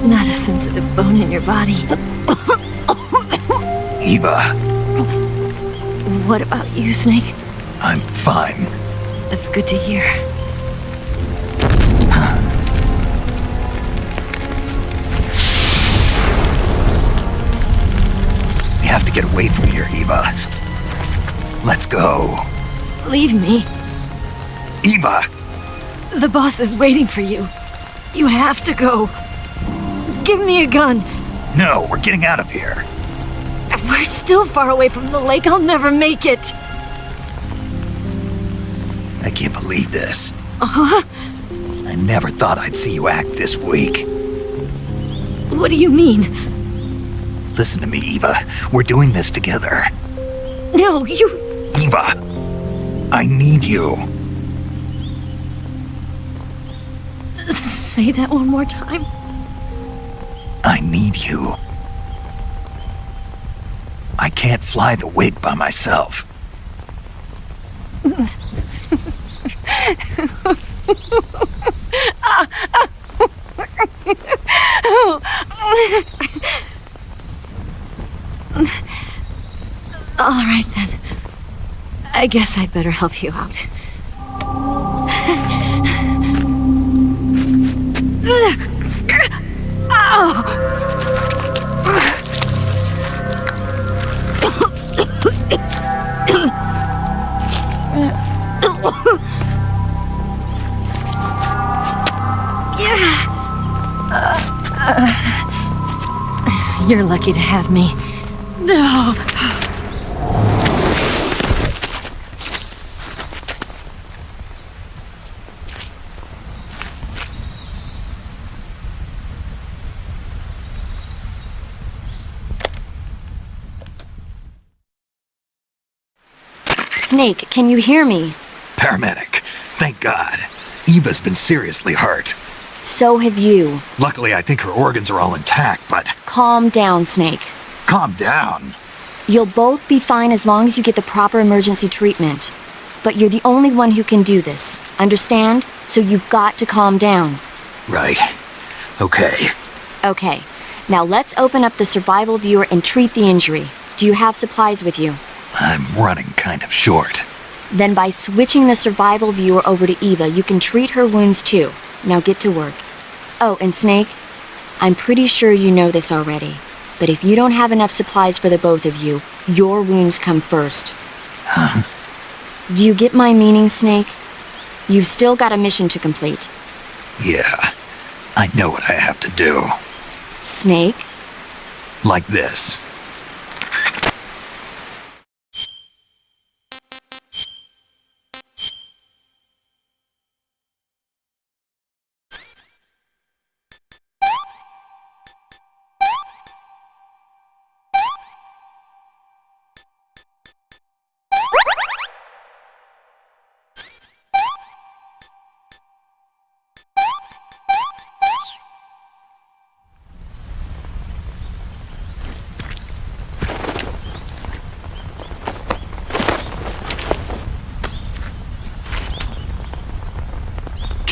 Not a sensitive bone in your body. Eva. What about you, Snake? I'm fine. That's good to hear. We have to get away from here, Eva. Let's go. Leave me. Eva! The boss is waiting for you. You have to go. Give me a gun. No, we're getting out of here. We're still far away from the lake. I'll never make it. I can't believe this. Uh-huh. I never thought I'd see you act this weak. What do you mean? Listen to me, Eva. We're doing this together. No, you... Eva! I need you. Say that one more time. I need you. I can't fly the wig by myself. All right, then. I guess I'd better help you out. You're lucky to have me. Snake, can you hear me? Paramedic. Thank God. Eva's been seriously hurt. So have you. Luckily, I think her organs are all intact, but... Calm down, Snake. Calm down. You'll both be fine as long as you get the proper emergency treatment. But you're the only one who can do this. Understand? So you've got to calm down. Right. Okay. Okay. Now let's open up the survival viewer and treat the injury. Do you have supplies with you? I'm running kind of short. Then by switching the survival viewer over to Eva, you can treat her wounds too. Now get to work. Oh, and Snake, I'm pretty sure you know this already, but if you don't have enough supplies for the both of you, your wounds come first. Huh? Do you get my meaning, Snake? You've still got a mission to complete. Yeah, I know what I have to do. Snake? Like this.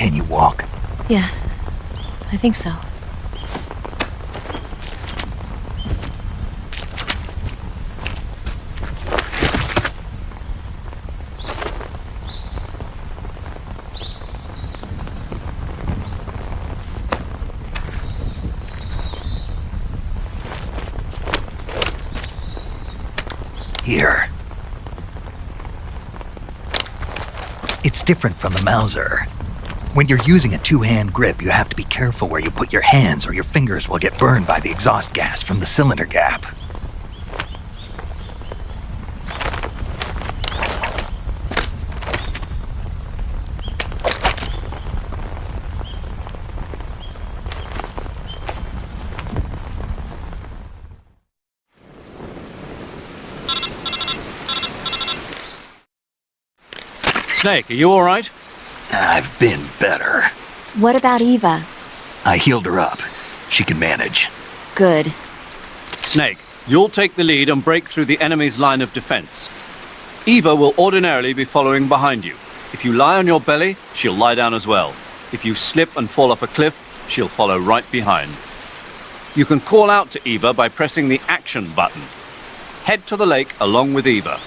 Can you walk? Yeah, I think so. Here. It's different from the Mauser. When you're using a two-hand grip, you have to be careful where you put your hands or your fingers will get burned by the exhaust gas from the cylinder gap. Snake, are you all right? I've been better. What about Eva? I healed her up. She can manage. Good. Snake, you'll take the lead and break through the enemy's line of defense. Eva will ordinarily be following behind you. If you lie on your belly, she'll lie down as well. If you slip and fall off a cliff, she'll follow right behind. You can call out to Eva by pressing the action button. Head to the lake along with Eva.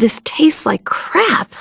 This tastes like crap.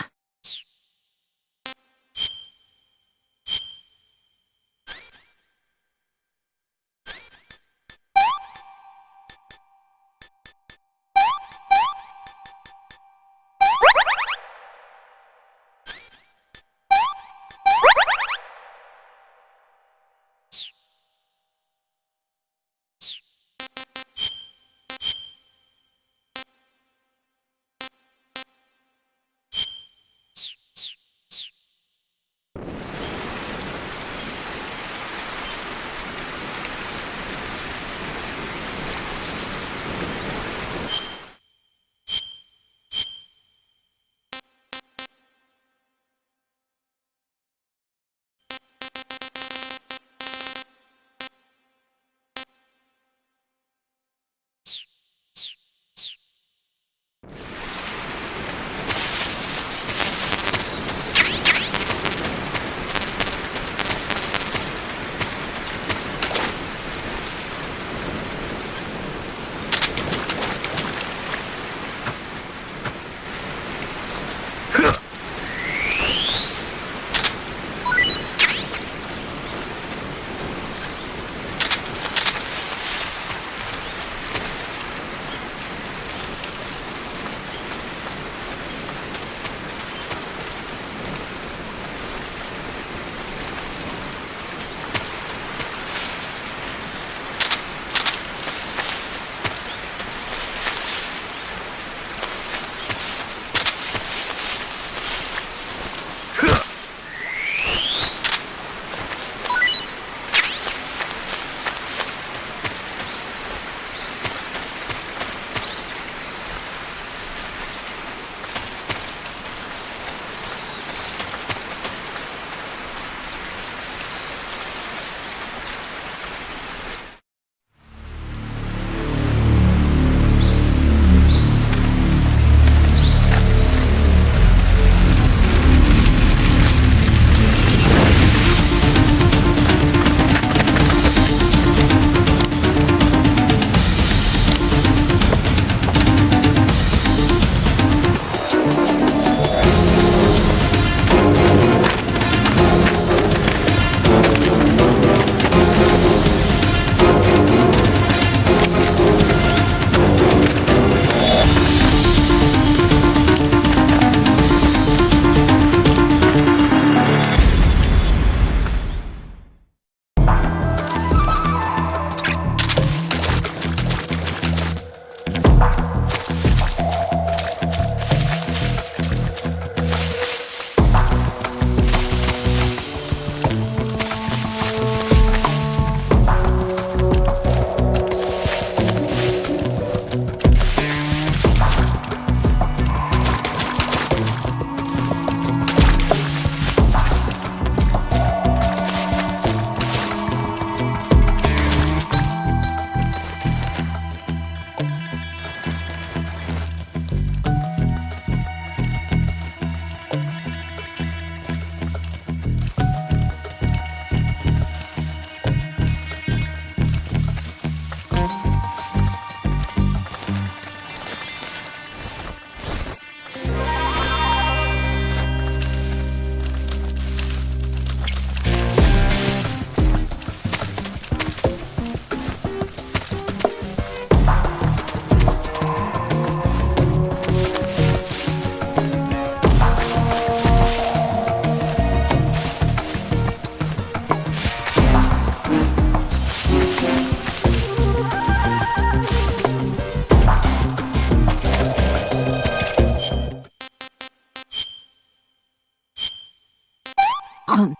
Yuck.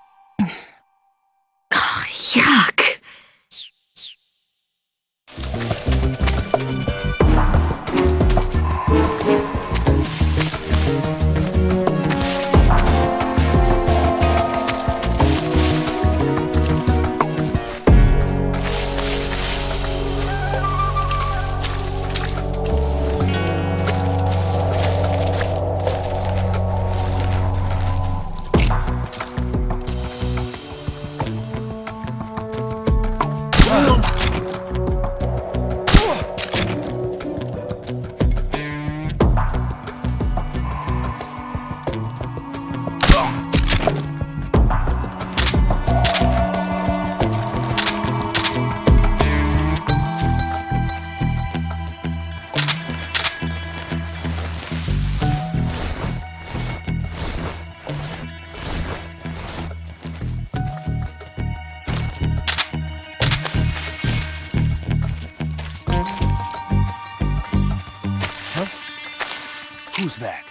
Who's that?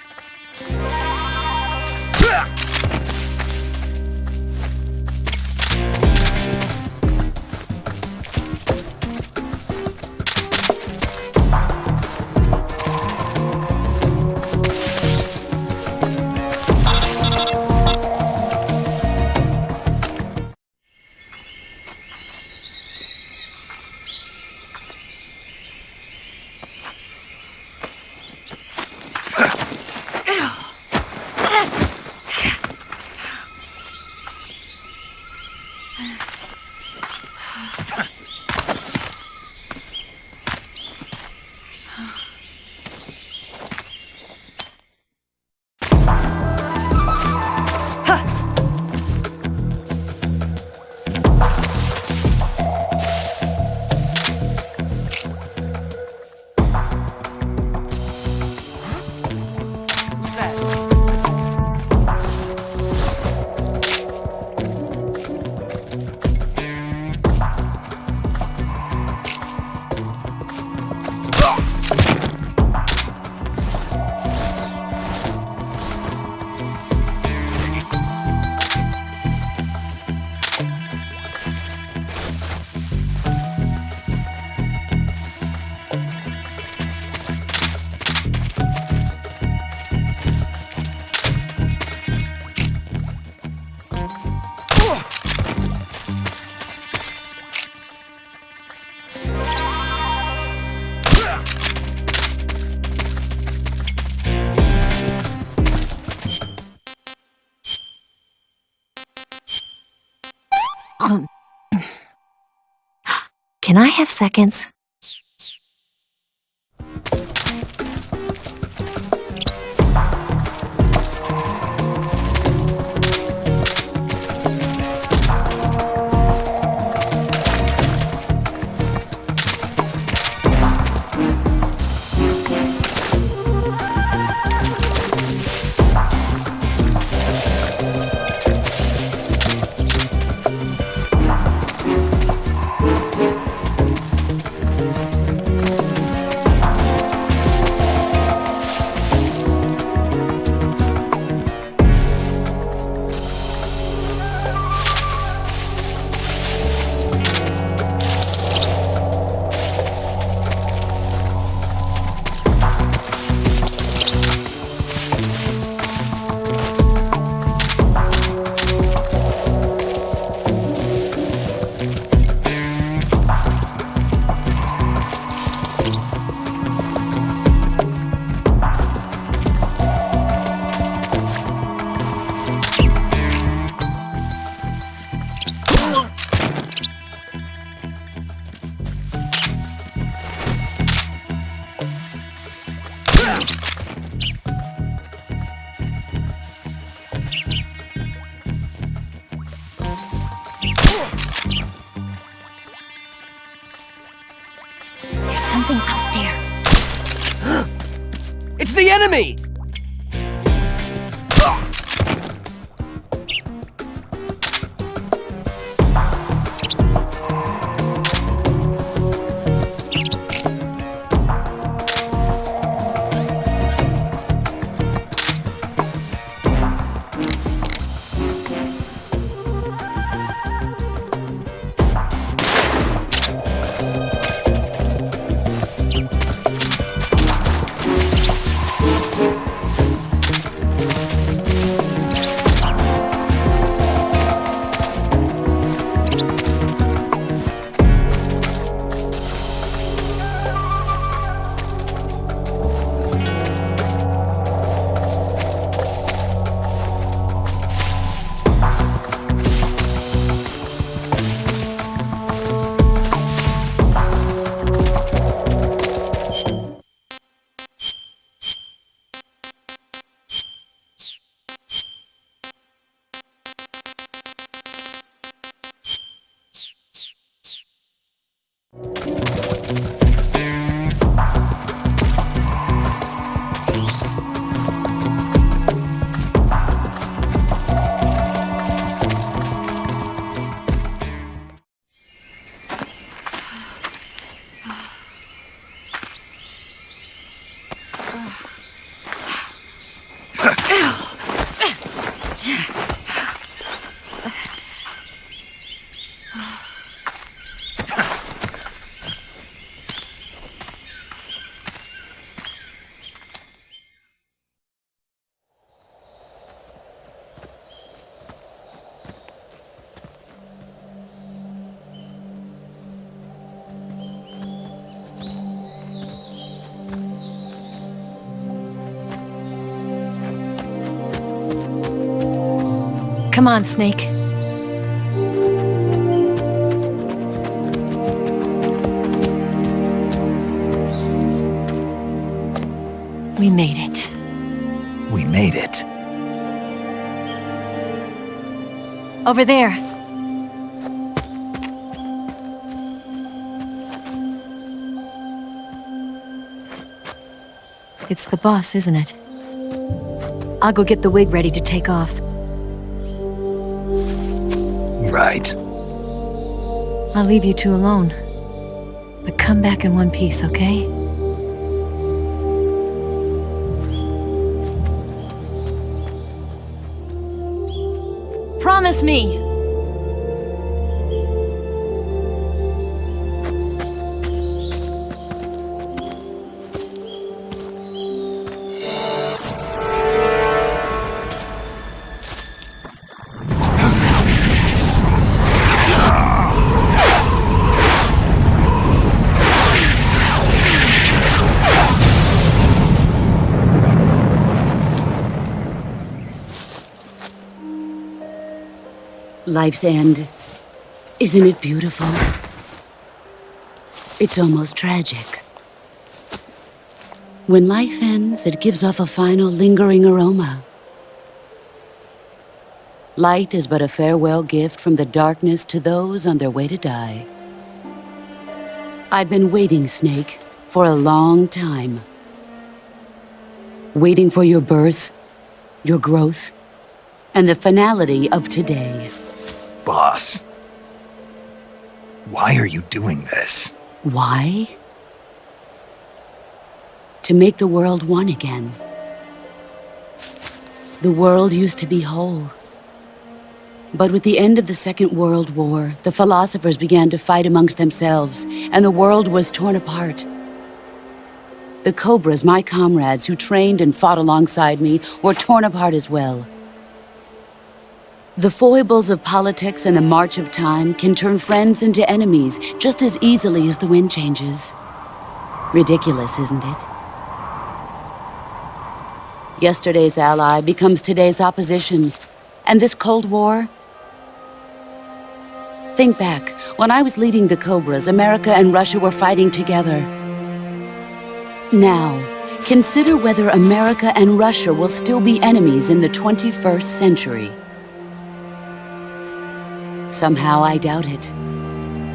Can I have seconds? There's something out there. It's the enemy! Come on, Snake. We made it. We made it. Over there. It's the boss, isn't it? I'll go get the wig ready to take off. Right. I'll leave you two alone. But come back in one piece, okay? Promise me! Life's end. Isn't it beautiful? It's almost tragic. When life ends, it gives off a final lingering aroma. Light is but a farewell gift from the darkness to those on their way to die. I've been waiting, Snake, for a long time. Waiting for your birth, your growth, and the finality of today. Boss, why are you doing this? Why? To make the world one again. The world used to be whole. But with the end of the Second World War, the philosophers began to fight amongst themselves, and the world was torn apart. The Cobras, my comrades who trained and fought alongside me, were torn apart as well. The foibles of politics and the march of time can turn friends into enemies just as easily as the wind changes. Ridiculous, isn't it? Yesterday's ally becomes today's opposition. And this Cold War? Think back. When I was leading the Cobras, America and Russia were fighting together. Now, consider whether America and Russia will still be enemies in the 21st century. Somehow I doubt it.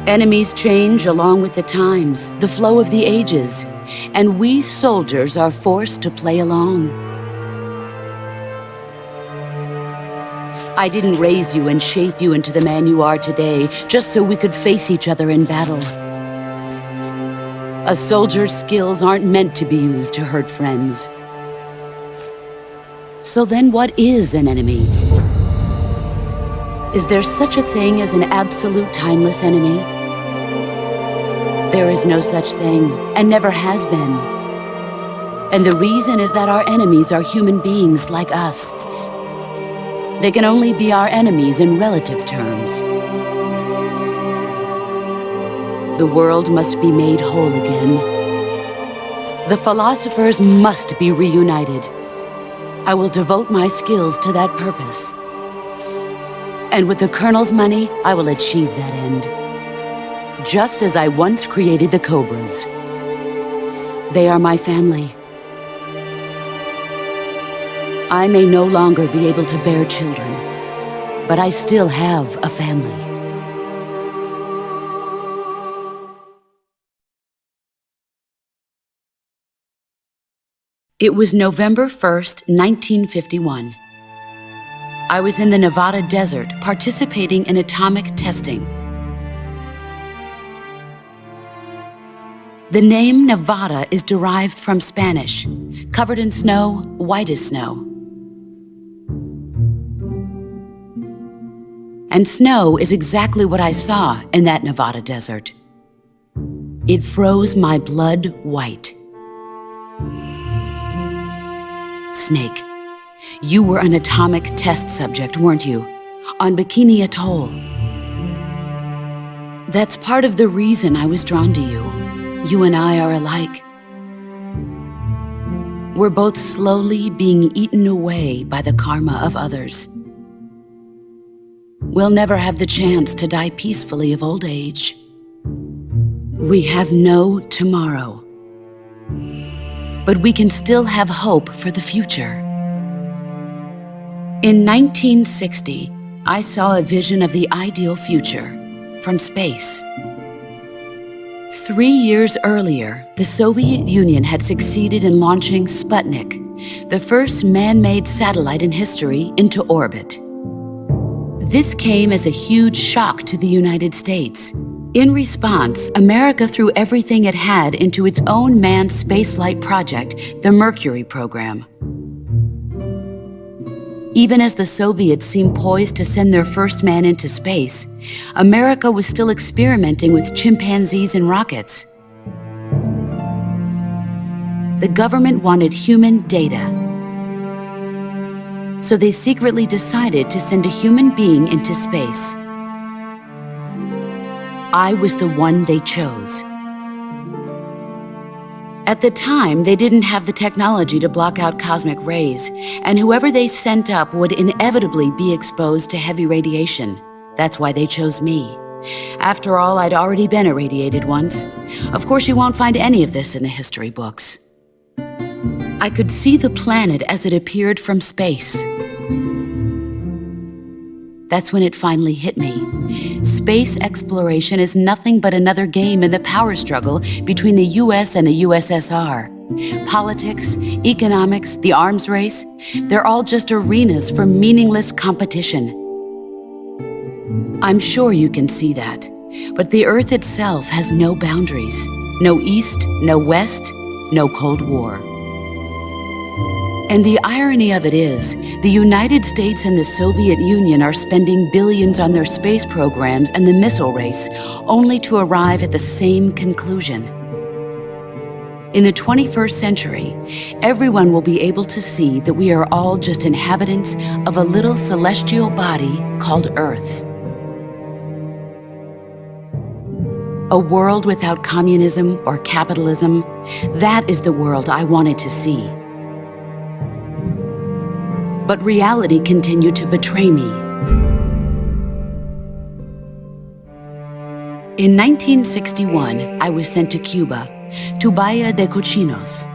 Enemies change along with the times, the flow of the ages, and we soldiers are forced to play along. I didn't raise you and shape you into the man you are today just so we could face each other in battle. A soldier's skills aren't meant to be used to hurt friends. So then what is an enemy? Is there such a thing as an absolute timeless enemy? There is no such thing, and never has been. And the reason is that our enemies are human beings like us. They can only be our enemies in relative terms. The world must be made whole again. The philosophers must be reunited. I will devote my skills to that purpose. And with the Colonel's money, I will achieve that end. Just as I once created the Cobras. They are my family. I may no longer be able to bear children, but I still have a family. It was November 1st, 1951. I was in the Nevada desert participating in atomic testing. The name Nevada is derived from Spanish, covered in snow, white as snow. And snow is exactly what I saw in that Nevada desert. It froze my blood white. Snake, you were an atomic test subject, weren't you? On Bikini Atoll. That's part of the reason I was drawn to you. You and I are alike. We're both slowly being eaten away by the karma of others. We'll never have the chance to die peacefully of old age. We have no tomorrow. But we can still have hope for the future. In 1960, I saw a vision of the ideal future from space. 3 years earlier, the Soviet Union had succeeded in launching Sputnik, the first man-made satellite in history, into orbit. This came as a huge shock to the United States. In response, America threw everything it had into its own manned spaceflight project, the Mercury program. Even as the Soviets seemed poised to send their first man into space, America was still experimenting with chimpanzees and rockets. The government wanted human data. So they secretly decided to send a human being into space. I was the one they chose. At the time, they didn't have the technology to block out cosmic rays, and whoever they sent up would inevitably be exposed to heavy radiation. That's why they chose me. After all, I'd already been irradiated once. Of course, you won't find any of this in the history books. I could see the planet as it appeared from space. That's when it finally hit me. Space exploration is nothing but another game in the power struggle between the US and the USSR. Politics, economics, the arms race, they're all just arenas for meaningless competition. I'm sure you can see that, but the Earth itself has no boundaries. No East, no West, no Cold War. And the irony of it is, the United States and the Soviet Union are spending billions on their space programs and the missile race, only to arrive at the same conclusion. In the 21st century, everyone will be able to see that we are all just inhabitants of a little celestial body called Earth. A world without communism or capitalism, that is the world I wanted to see. But reality continued to betray me. In 1961, I was sent to Cuba, to Bahia de Cochinos.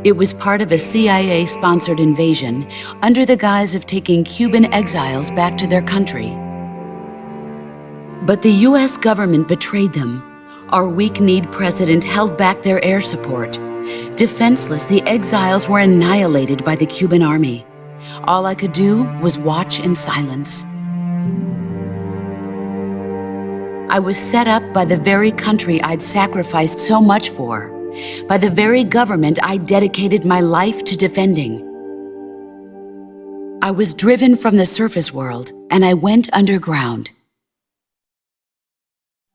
It was part of a CIA-sponsored invasion under the guise of taking Cuban exiles back to their country. But the US government betrayed them. Our weak-kneed president held back their air support. Defenseless, the exiles were annihilated by the Cuban army. All I could do was watch in silence. I was set up by the very country I'd sacrificed so much for, by the very government I dedicated my life to defending. I was driven from the surface world, and I went underground.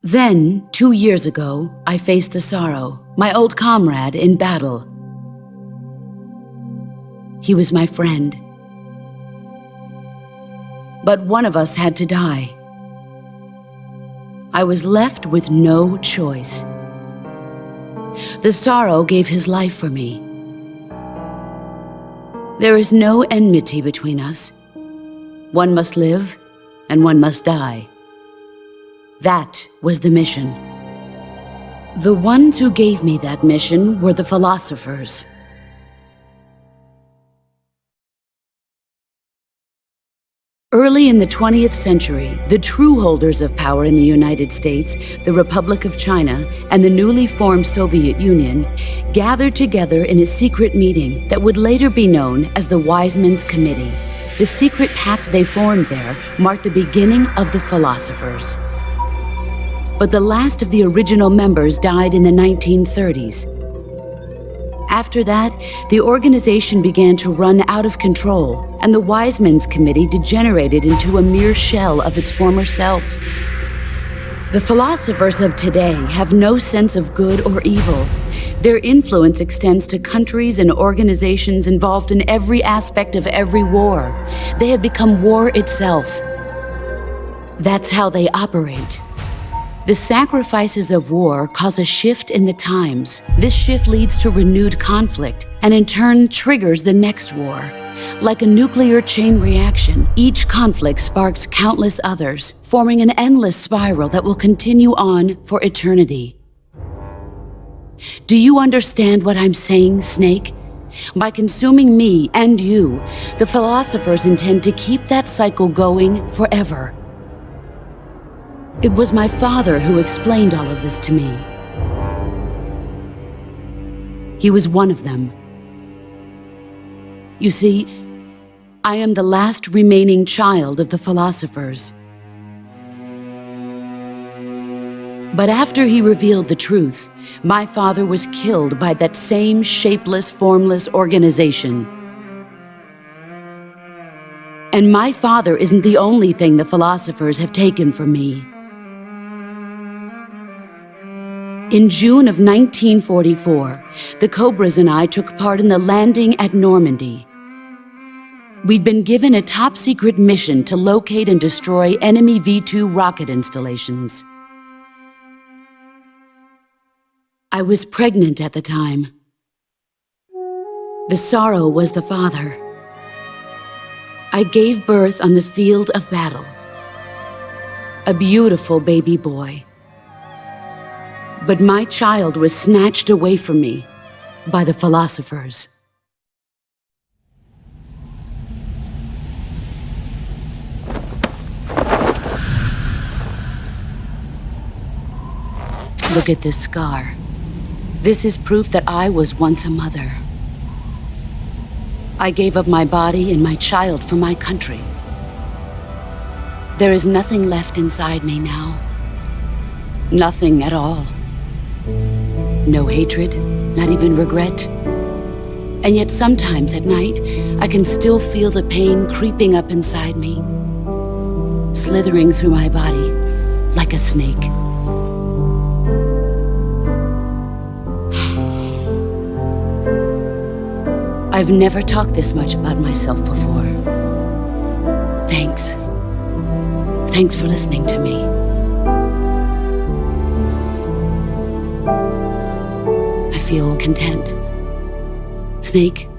Then, 2 years ago, I faced the sorrow, my old comrade in battle. He was my friend. But one of us had to die. I was left with no choice. The sorrow gave his life for me. There is no enmity between us. One must live, and one must die. That was the mission. The ones who gave me that mission were the philosophers. Early in the 20th century, the true holders of power in the United States, the Republic of China, and the newly formed Soviet Union gathered together in a secret meeting that would later be known as the Wise Men's Committee. The secret pact they formed there marked the beginning of the philosophers. But the last of the original members died in the 1930s. After that, the organization began to run out of control, and the Wise Men's Committee degenerated into a mere shell of its former self. The philosophers of today have no sense of good or evil. Their influence extends to countries and organizations involved in every aspect of every war. They have become war itself. That's how they operate. The sacrifices of war cause a shift in the times. This shift leads to renewed conflict, and in turn triggers the next war. Like a nuclear chain reaction, each conflict sparks countless others, forming an endless spiral that will continue on for eternity. Do you understand what I'm saying, Snake? By consuming me and you, the philosophers intend to keep that cycle going forever. It was my father who explained all of this to me. He was one of them. You see, I am the last remaining child of the philosophers. But after he revealed the truth, my father was killed by that same shapeless, formless organization. And my father isn't the only thing the philosophers have taken from me. In June of 1944, the Cobras and I took part in the landing at Normandy. We'd been given a top-secret mission to locate and destroy enemy V-2 rocket installations. I was pregnant at the time. The sorrow was the father. I gave birth on the field of battle. A beautiful baby boy. But my child was snatched away from me by the philosophers. Look at this scar. This is proof that I was once a mother. I gave up my body and my child for my country. There is nothing left inside me now. Nothing at all. No hatred, not even regret. And yet sometimes at night, I can still feel the pain creeping up inside me, slithering through my body like a snake. I've never talked this much about myself before. Thanks. Thanks for listening to me. I feel content. Snake,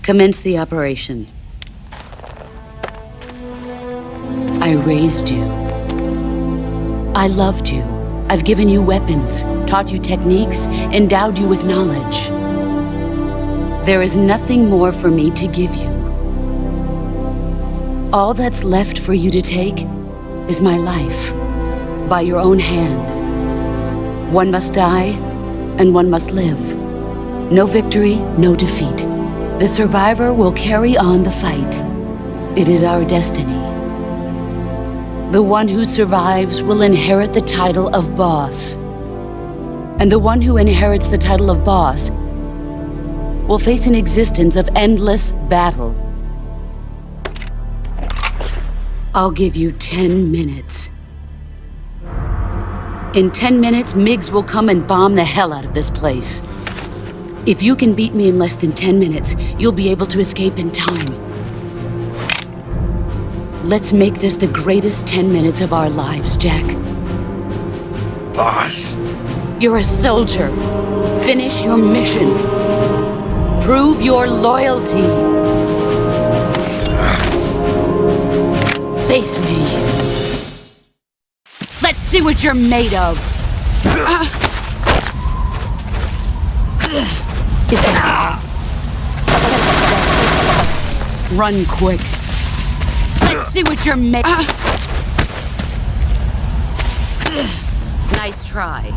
commence the operation. I raised you. I loved you. I've given you weapons, taught you techniques, endowed you with knowledge. There is nothing more for me to give you. All that's left for you to take is my life, by your own hand. One must die, and one must live. No victory, no defeat. The survivor will carry on the fight. It is our destiny. The one who survives will inherit the title of boss. And the one who inherits the title of boss will face an existence of endless battle. I'll give you 10 minutes. In 10 minutes, MiGs will come and bomb the hell out of this place. If you can beat me in less than 10 minutes, you'll be able to escape in time. Let's make this the greatest 10 minutes of our lives, Jack. Boss. You're a soldier. Finish your mission. Prove your loyalty. Face me. Let's see what you're made of. Run quick. Let's see what you're made. Nice try.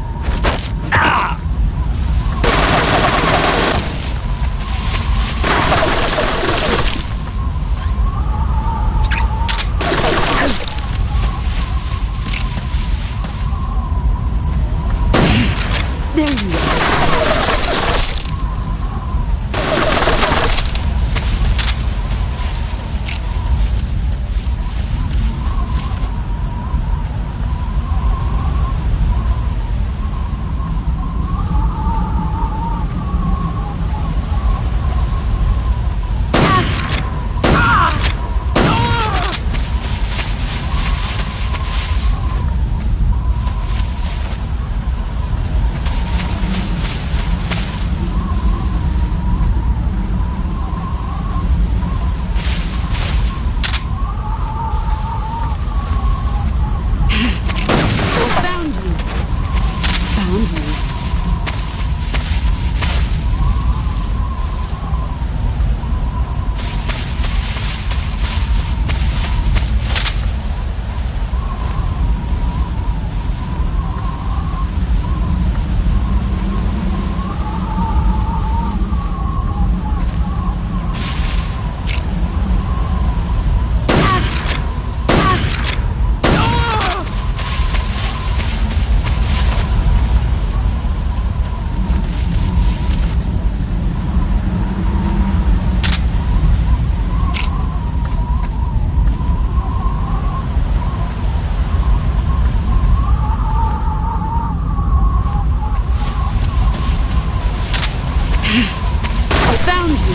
found you.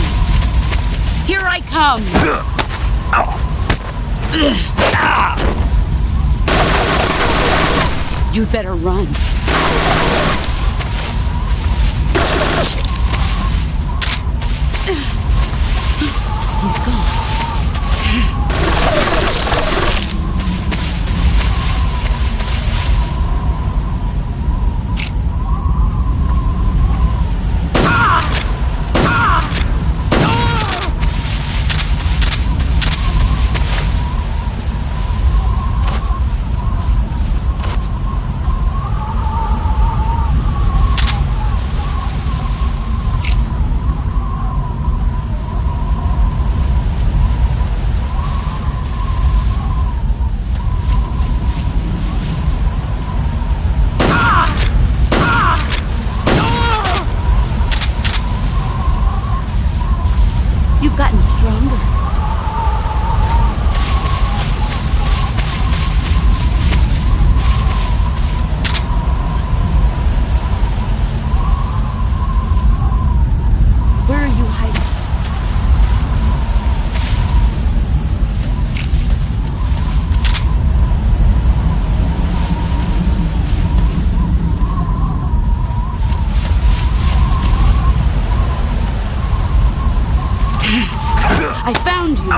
Here I come. You'd better run. He's gone. You've gotten stronger. Where are you hiding? I found you!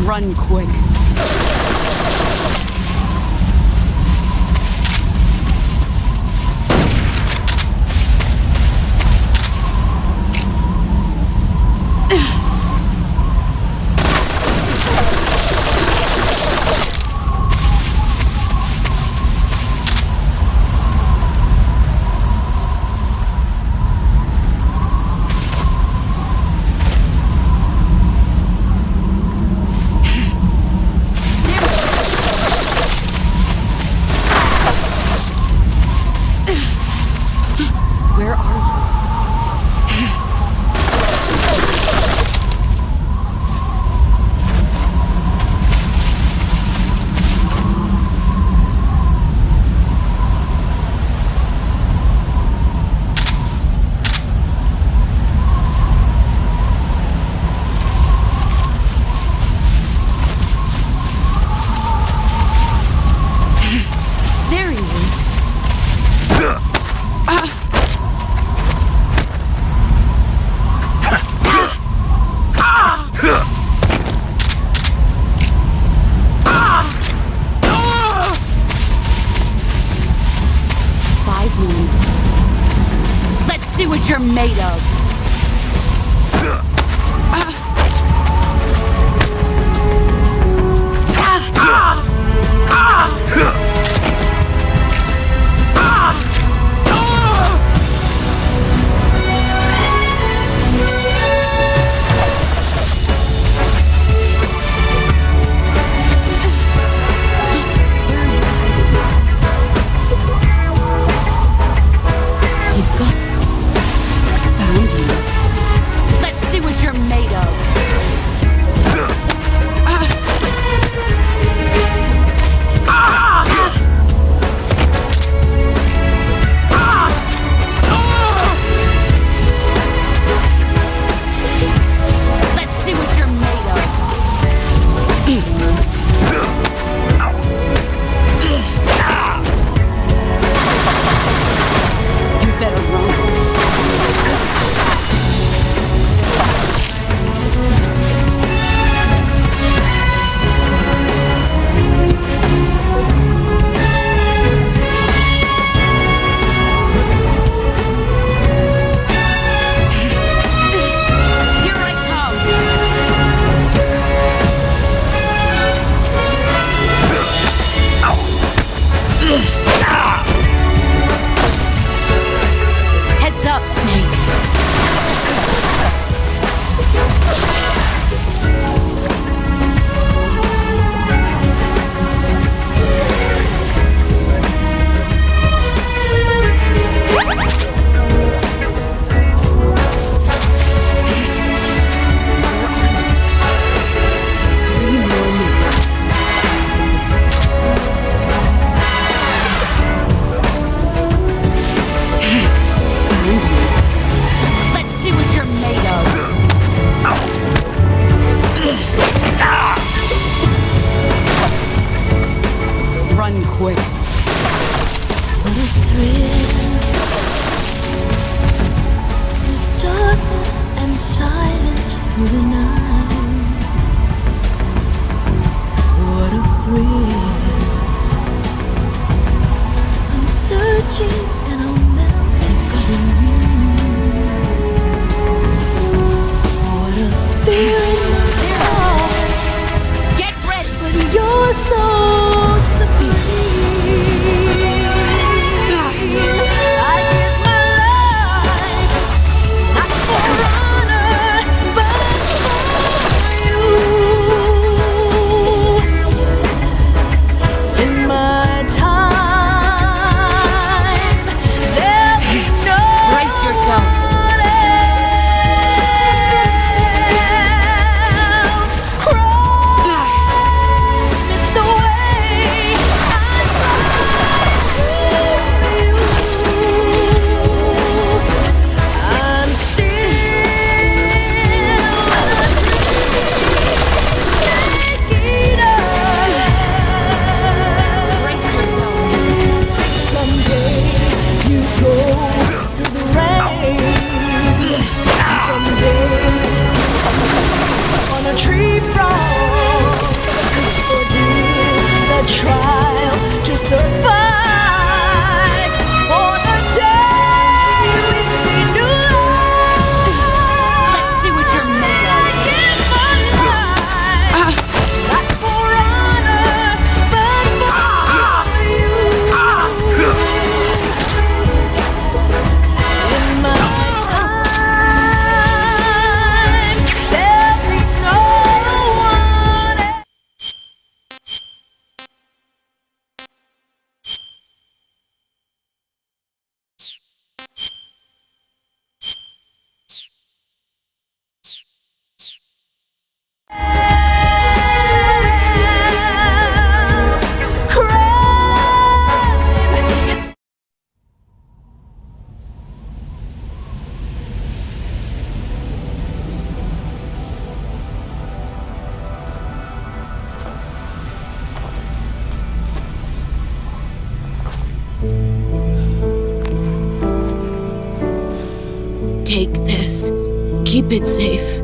Run quick. Where are you? There he is. 5 minutes. Let's see what you're made of. He's gone. Found you. Let's see what you're made of. Get ready! But you're so severe. I give my life, not for honor, but for you. In my time, there'll be no Brace yourself. Tree frog, so dear the trial to survive. For the day we see new life. Let's see what you're made of. I give my life, not for honor, but for you. In my time, there'll be no one else. Take this. Keep it safe.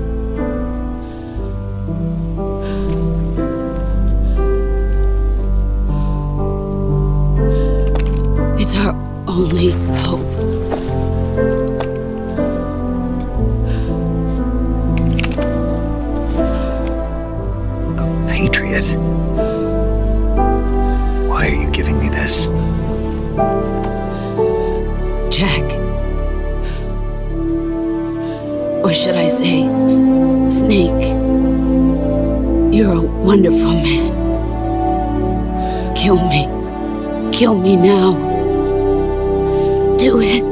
It's our only hope. A patriot? Why are you giving me this? Jack. Or should I say, Snake? You're a wonderful man. Kill me. Kill me now. Do it.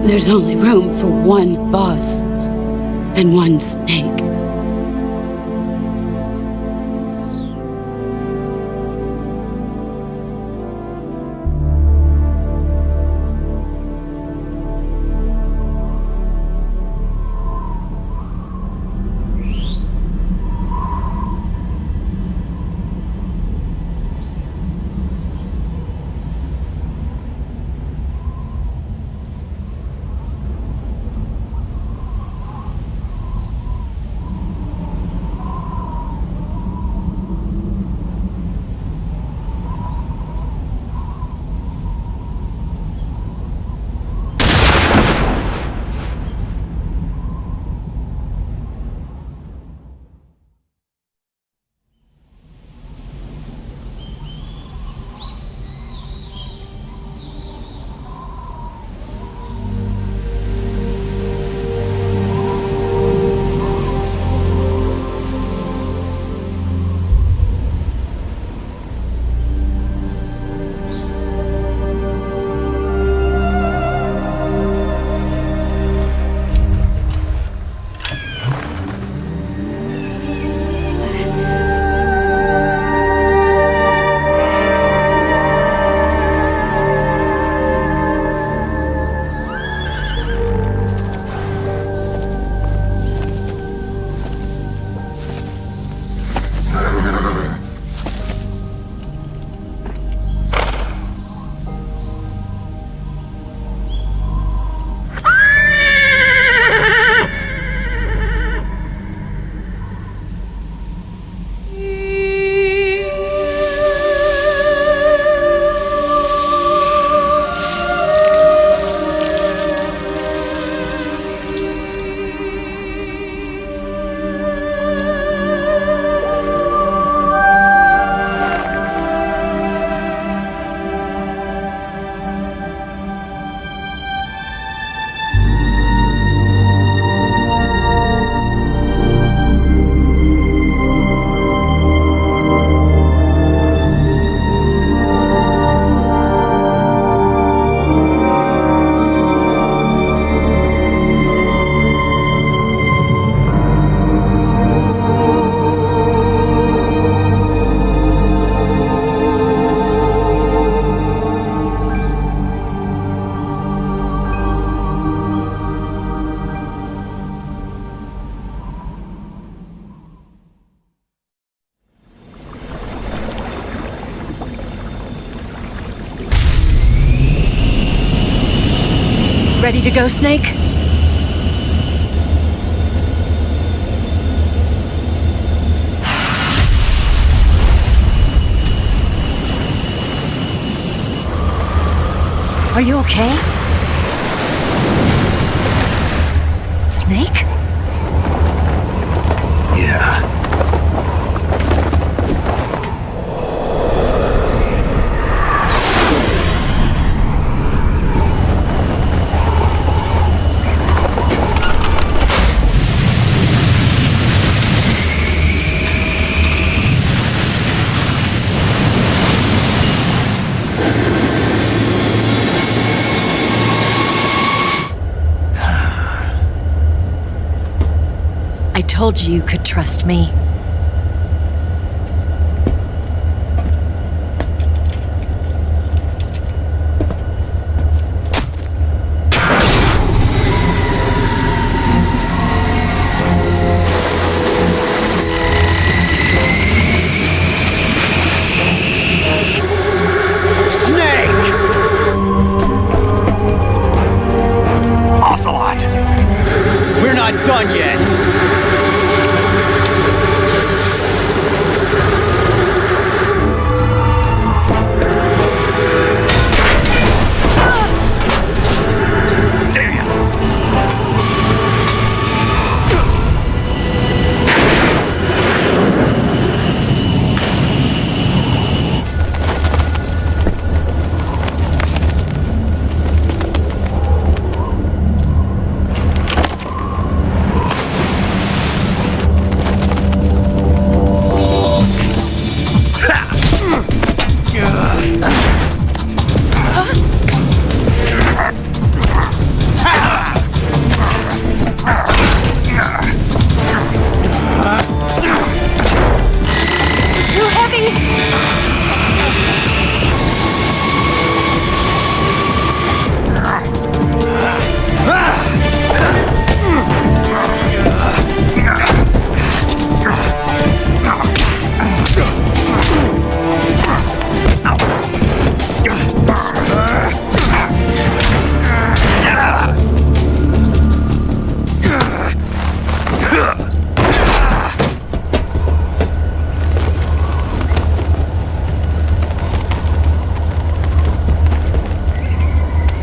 There's only room for one boss and one snake. Ready to go, Snake? Are you okay? Snake? Yeah. I told you you could trust me. Ocelot! We're not done yet!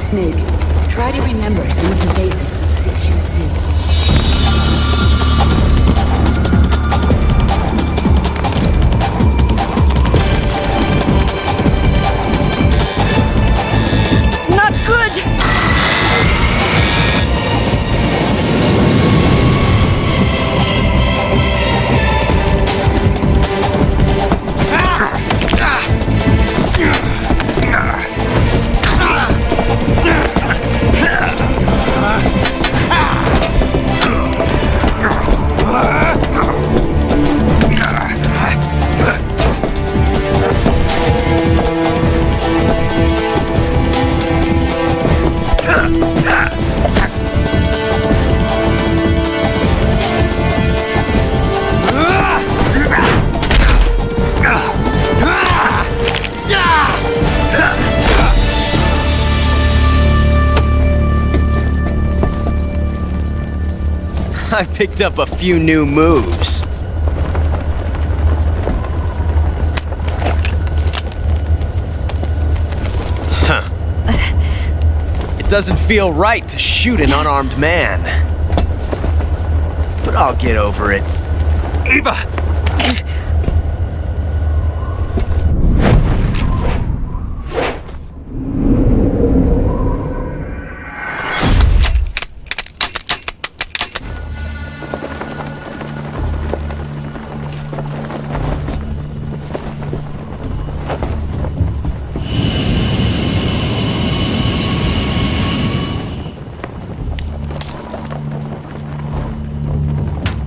Snake, try to remember some of the basics of CQC. Not good! I picked up a few new moves. Huh. It doesn't feel right to shoot an unarmed man. But I'll get over it. Eva!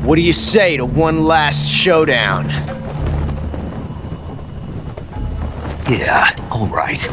What do you say to one last showdown? Yeah, all right.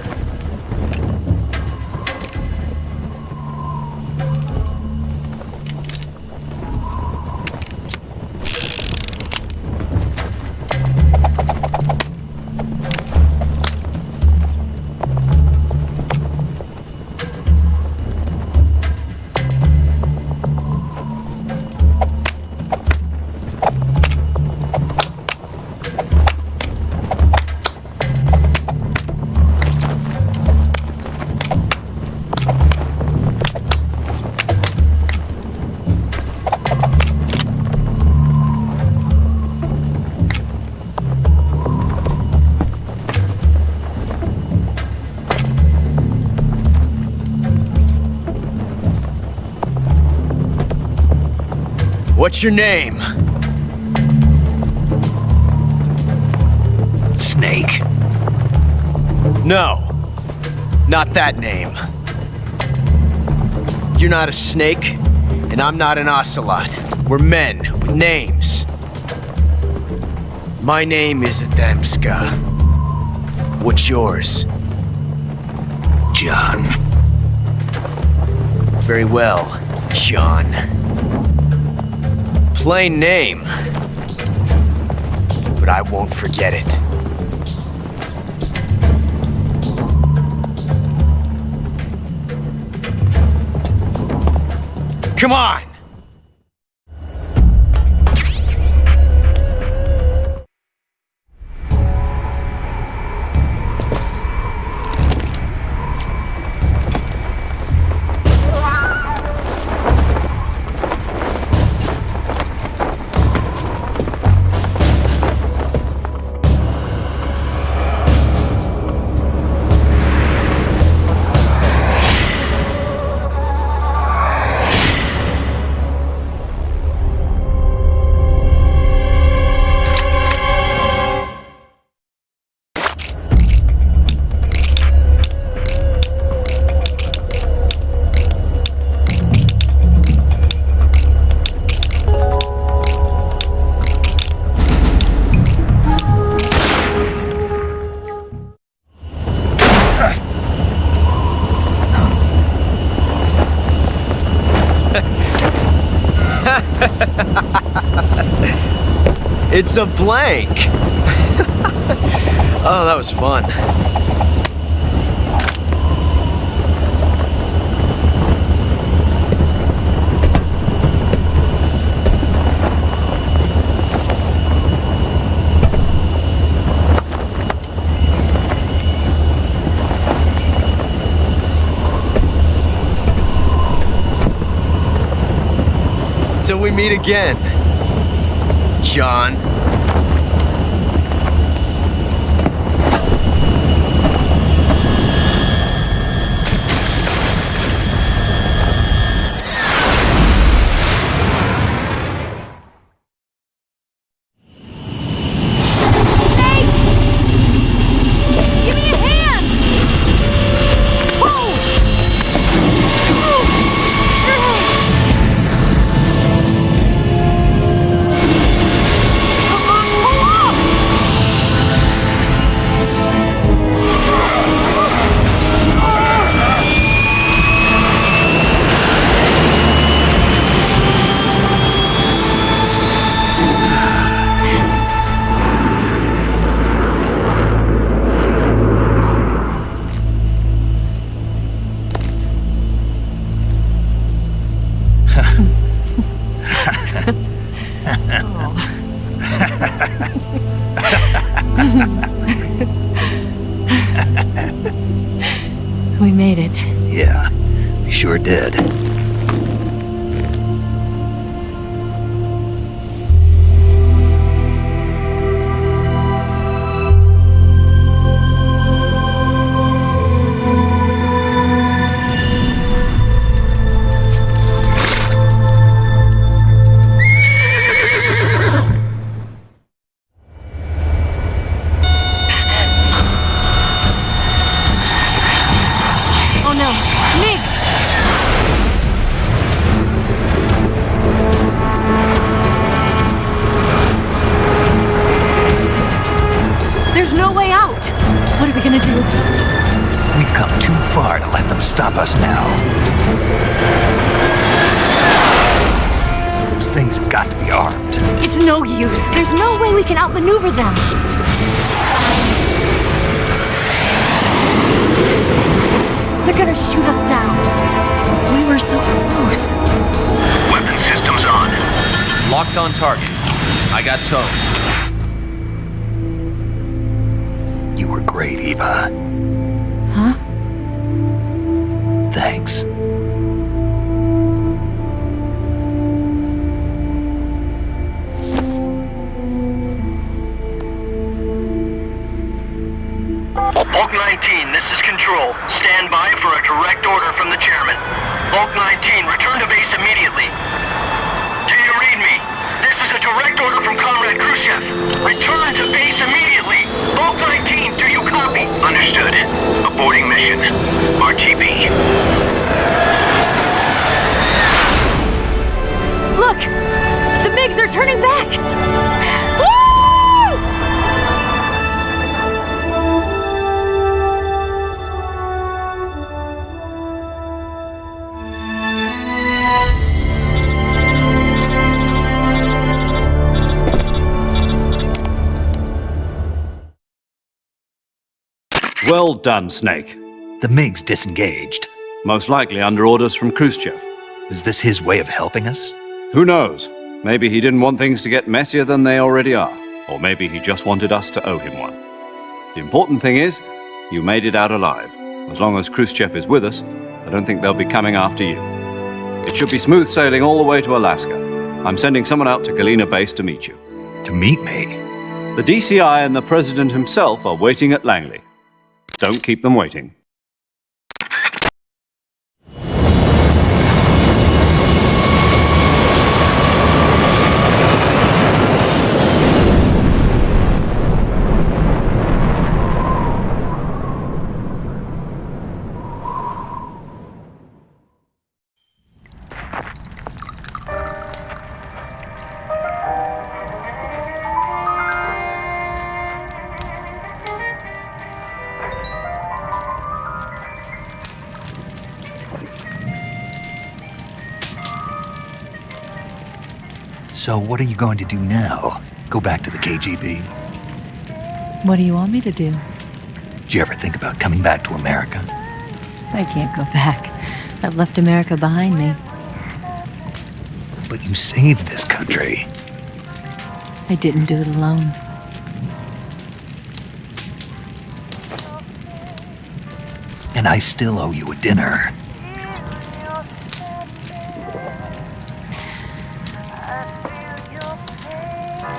What's your name? Snake. No. Not that name. You're not a snake, and I'm not an ocelot. We're men with names. My name is Adamska. What's yours? John. Very well, John. Plain name. But I won't forget it. Come on! It's a blank! Oh, that was fun. Till we meet again, John. We made it. Yeah, we sure did. Oh no, Migs! There's no way out! What are we gonna do? We've come too far to let them stop us now. Those things have got to be armed. It's no use. There's no way we can outmaneuver them. They're gonna shoot us down. We were so close. Weapon systems on. Locked on target. I got towed. You were great, Eva. Huh? Thanks. Bulk 19, this is Control. Stand by for a direct order from the chairman. Bulk 19, return to base immediately. Do you read me? Well done, Snake. The MiG's disengaged. Most likely under orders from Khrushchev. Is this his way of helping us? Who knows? Maybe he didn't want things to get messier than they already are. Or maybe he just wanted us to owe him one. The important thing is, you made it out alive. As long as Khrushchev is with us, I don't think they'll be coming after you. It should be smooth sailing all the way to Alaska. I'm sending someone out to Galena Base to meet you. To meet me? The DCI and the President himself are waiting at Langley. Don't keep them waiting. So what are you going to do now? Go back to the KGB? What do you want me to do? Did you ever think about coming back to America? I can't go back. I've left America behind me. But you saved this country. I didn't do it alone. And I still owe you a dinner.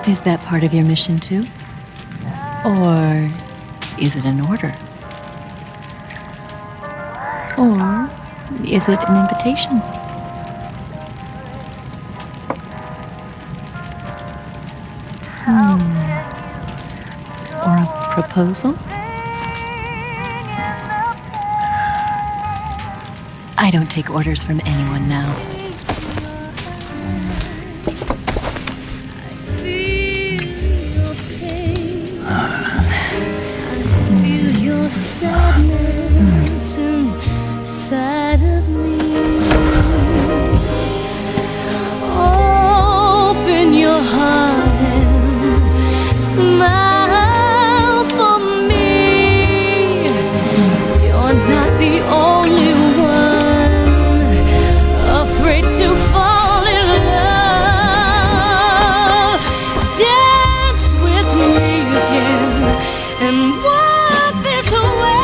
Is that part of your mission too? Or is it an order? Or is it an invitation? Or a proposal? I don't take orders from anyone now. Sadness inside of me. Open your heart and smile for me. You're not the only one afraid to fall in love. Dance with me again and wipe this away.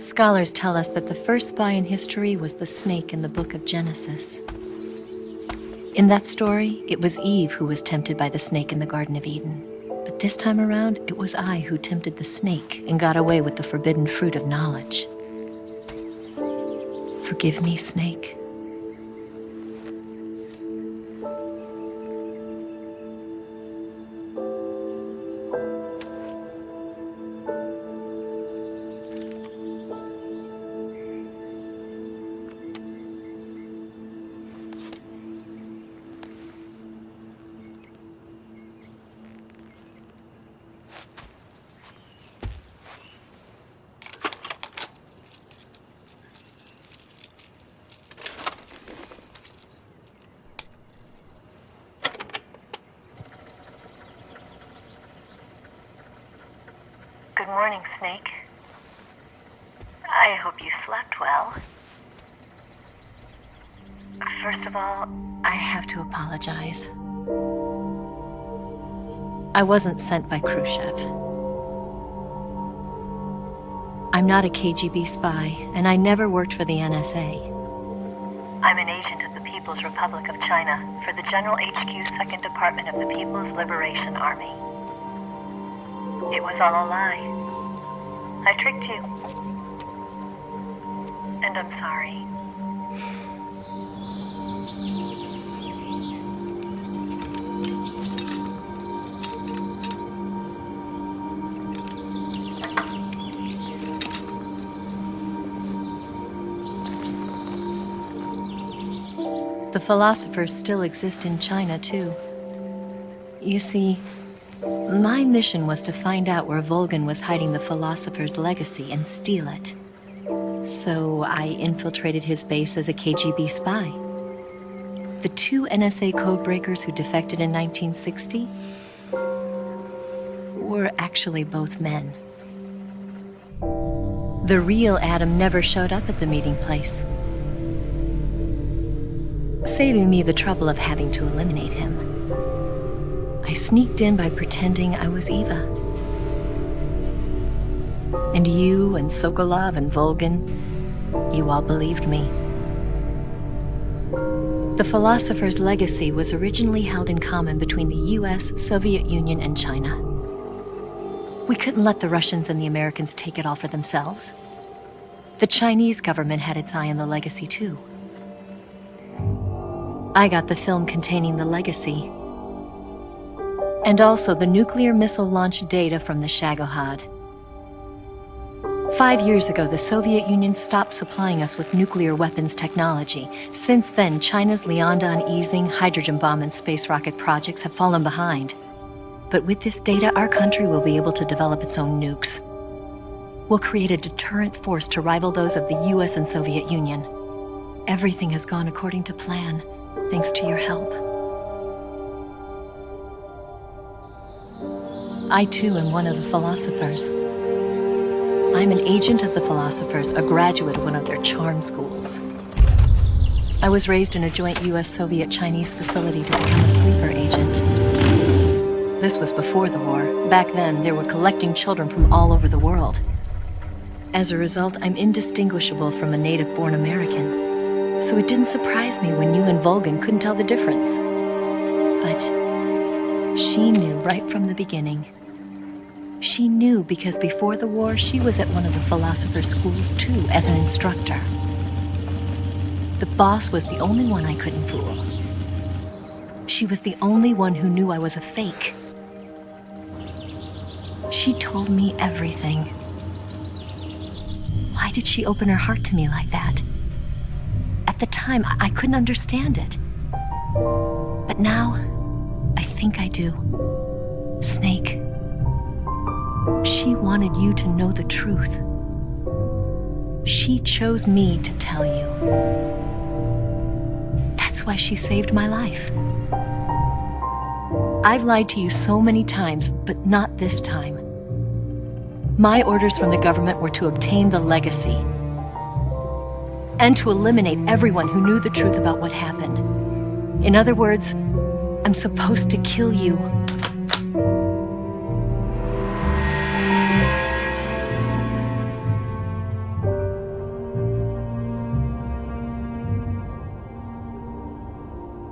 Scholars tell us that the first spy in history was the snake in the book of Genesis. In that story, it was Eve who was tempted by the snake in the Garden of Eden. But this time around, it was I who tempted the snake and got away with the forbidden fruit of knowledge. Forgive me, snake. Good morning, Snake. I hope you slept well. First of all, I have to apologize. I wasn't sent by Khrushchev. I'm not a KGB spy, and I never worked for the NSA. I'm an agent of the People's Republic of China for the General HQ's 2nd Department of the People's Liberation Army. It was all a lie. I tricked you. And I'm sorry. The philosophers still exist in China, too. You see, my mission was to find out where Volgin was hiding the philosopher's legacy and steal it. So I infiltrated his base as a KGB spy. The 2 NSA codebreakers who defected in 1960 were actually both men. The real Adam never showed up at the meeting place, saving me the trouble of having to eliminate him. I sneaked in by pretending I was Eva. And you and Sokolov and Volgin, you all believed me. The philosopher's legacy was originally held in common between the US, Soviet Union, and China. We couldn't let the Russians and the Americans take it all for themselves. The Chinese government had its eye on the legacy, too. I got the film containing the legacy, and also the nuclear missile launch data from the Shagohod. 5 years ago, the Soviet Union stopped supplying us with nuclear weapons technology. Since then, China's Liaodong easing, hydrogen bomb, and space rocket projects have fallen behind. But with this data, our country will be able to develop its own nukes. We'll create a deterrent force to rival those of the US and Soviet Union. Everything has gone according to plan, thanks to your help. I, too, am one of the philosophers. I'm an agent of the philosophers, a graduate of one of their charm schools. I was raised in a joint US-Soviet-Chinese facility to become a sleeper agent. This was before the war. Back then, they were collecting children from all over the world. As a result, I'm indistinguishable from a native-born American. So it didn't surprise me when you and Volgin couldn't tell the difference. But she knew right from the beginning. She knew because before the war, she was at one of the philosopher's schools too, as an instructor. The boss was the only one I couldn't fool. She was the only one who knew I was a fake. She told me everything. Why did she open her heart to me like that? At the time, I couldn't understand it. But now, I think I do. Snake. She wanted you to know the truth. She chose me to tell you. That's why she saved my life. I've lied to you so many times, but not this time. My orders from the government were to obtain the legacy and to eliminate everyone who knew the truth about what happened. In other words, I'm supposed to kill you.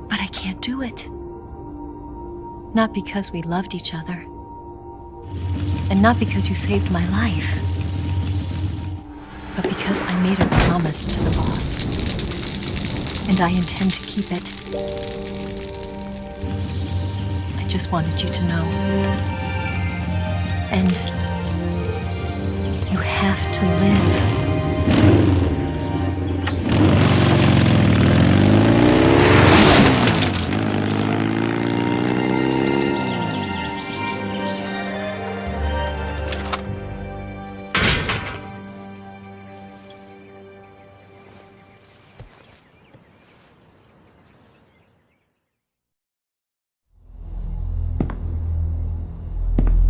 But I can't do it. Not because we loved each other. And not because you saved my life. But because I made a promise to the boss. And I intend to keep it. I just wanted you to know. And you have to live.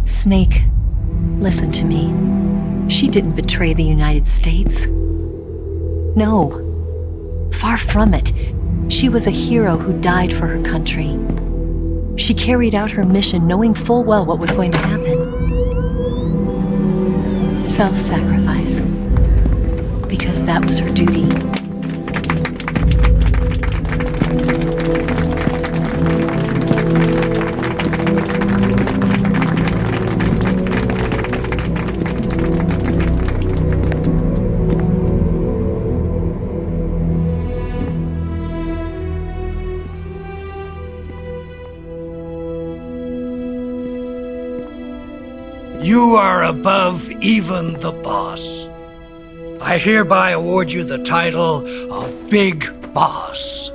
Snake, listen to me. She didn't betray the United States. No, far from it. She was a hero who died for her country. She carried out her mission knowing full well what was going to happen. Self-sacrifice. Because that was her duty. You are above even the boss. I hereby award you the title of Big Boss.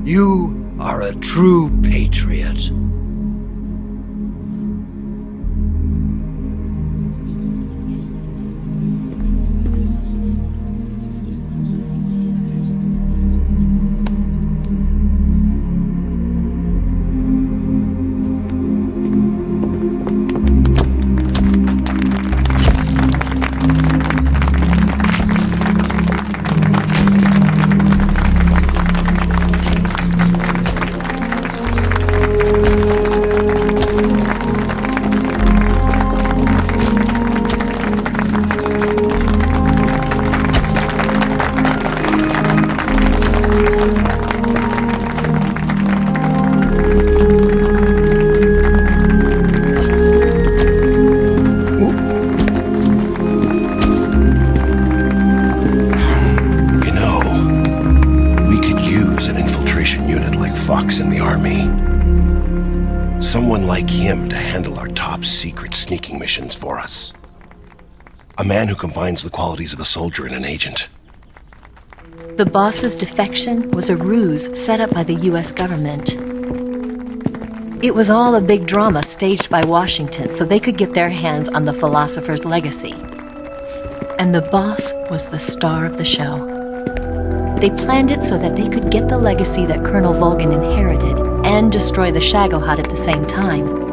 You are a true patriot. For us. A man who combines the qualities of a soldier and an agent. The boss's defection was a ruse set up by the US government. It was all a big drama staged by Washington so they could get their hands on the philosopher's legacy. And the boss was the star of the show. They planned it so that they could get the legacy that Colonel Volgin inherited and destroy the Shagohod at the same time.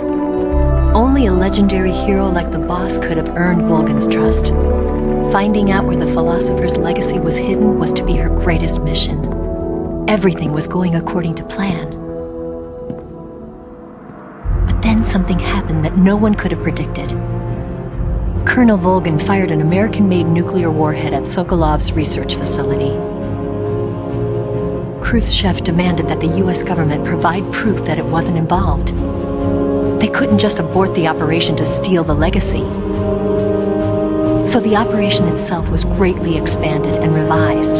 Only a legendary hero like the boss could have earned Volgin's trust. Finding out where the philosopher's legacy was hidden was to be her greatest mission. Everything was going according to plan. But then something happened that no one could have predicted. Colonel Volgin fired an American-made nuclear warhead at Sokolov's research facility. Khrushchev demanded that the US government provide proof that it wasn't involved. They couldn't just abort the operation to steal the legacy. So the operation itself was greatly expanded and revised.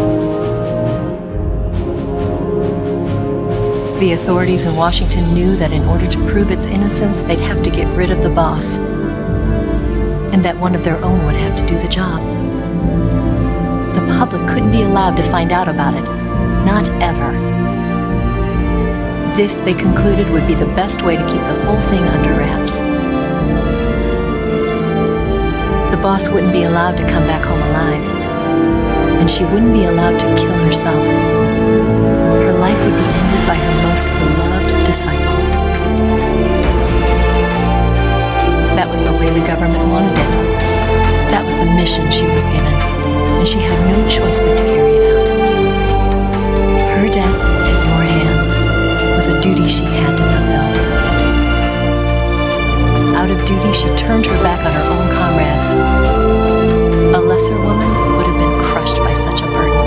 The authorities in Washington knew that in order to prove its innocence, they'd have to get rid of the boss, and that one of their own would have to do the job. The public couldn't be allowed to find out about it. Not ever. This, they concluded, would be the best way to keep the whole thing under wraps. The boss wouldn't be allowed to come back home alive, and she wouldn't be allowed to kill herself. Her life would be ended by her most beloved disciple. That was the way the government wanted it. That was the mission she was given, and she had no choice but to carry it out. Her death at your hands was a duty she had to fulfill. Out of duty, she turned her back on her own comrades. A lesser woman would have been crushed by such a burden.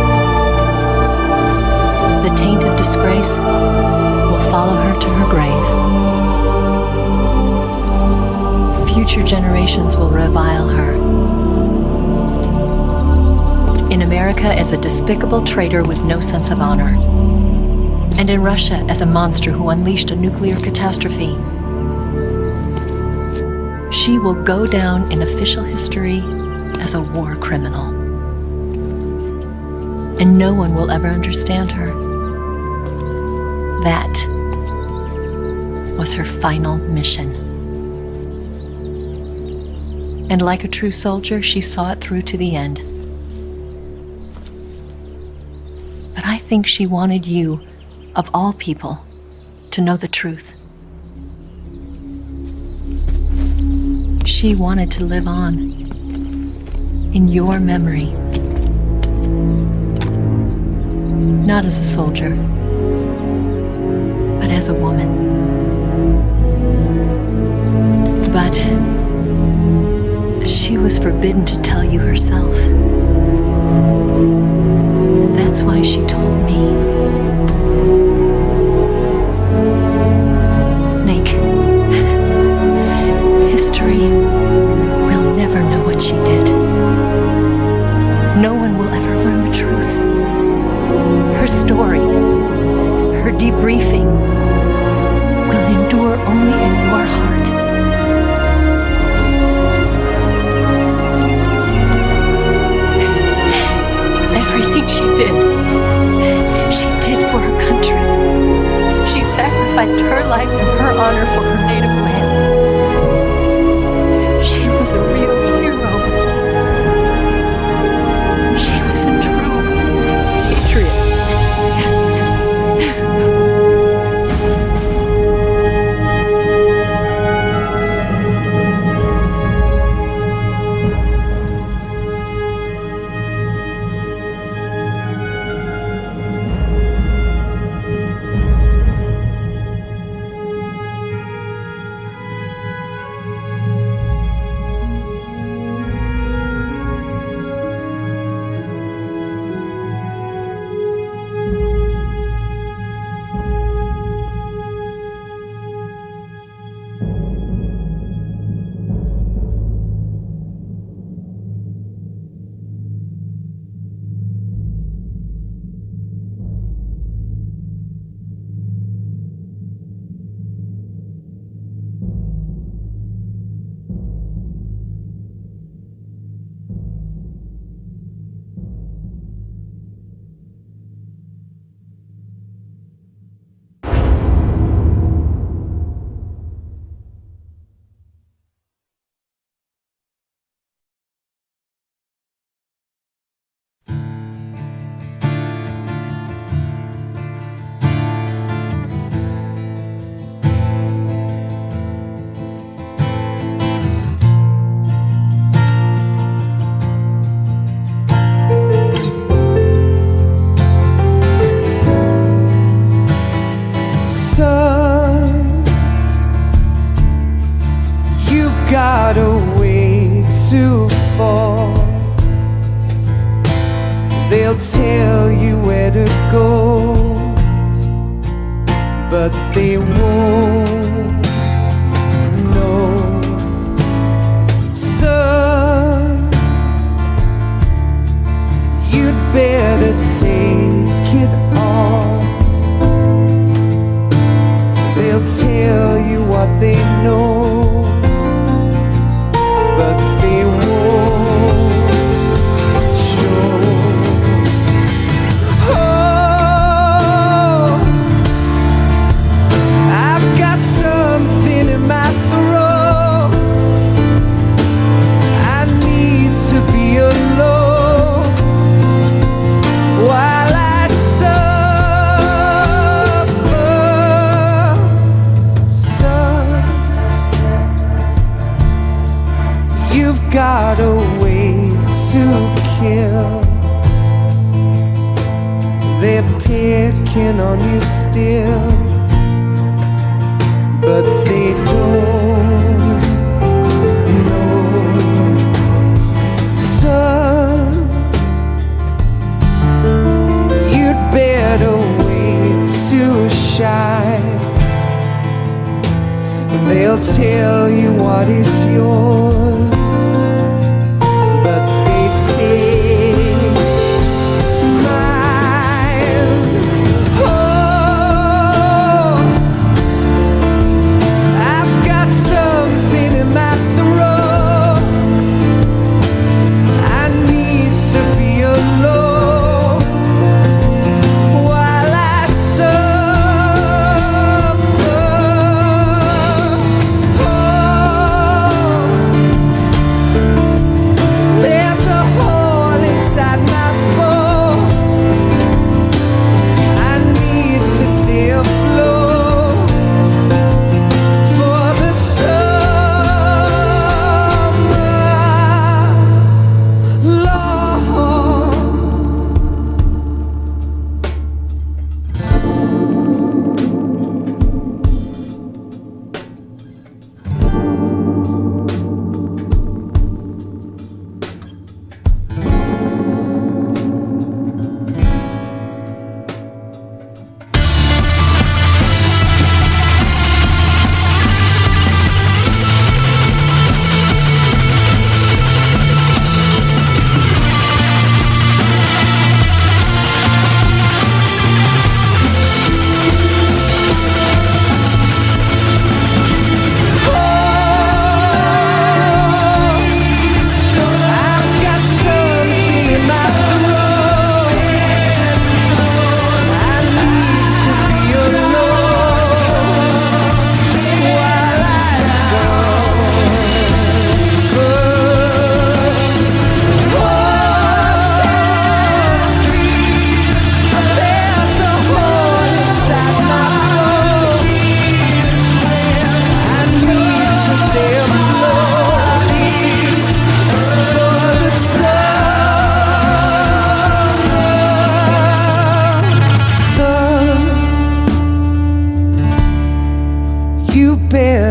The taint of disgrace will follow her to her grave. Future generations will revile her. In America as a despicable traitor with no sense of honor. And in Russia as a monster who unleashed a nuclear catastrophe. She will go down in official history as a war criminal. And no one will ever understand her. That was her final mission. And like a true soldier, she saw it through to the end. But I think she wanted you, of all people, to know the truth. She wanted to live on. in your memory. Not as a soldier, but as a woman. But she was forbidden to tell you herself. And that's why she told me. Snake, history will never know what she did. No one will ever learn the truth. Her story, her debriefing, will endure only in your heart. Everything she did for her country. She sacrificed her life and her honor for her native land. She was a real hero. She was a true patriot. got a way to fall. They'll tell you where to go, but they won't know. Son, you'd better take it all. They'll tell you what they know, but they won't show. Oh, I've got something in my throat. I need to be alone while I got a way to kill. They're picking on you still, but they don't know. Son, you'd better wait to shine. They'll tell you what is yours, but they take mine. Oh, I've got something in my throat. I need to be alone while I suffer. Oh,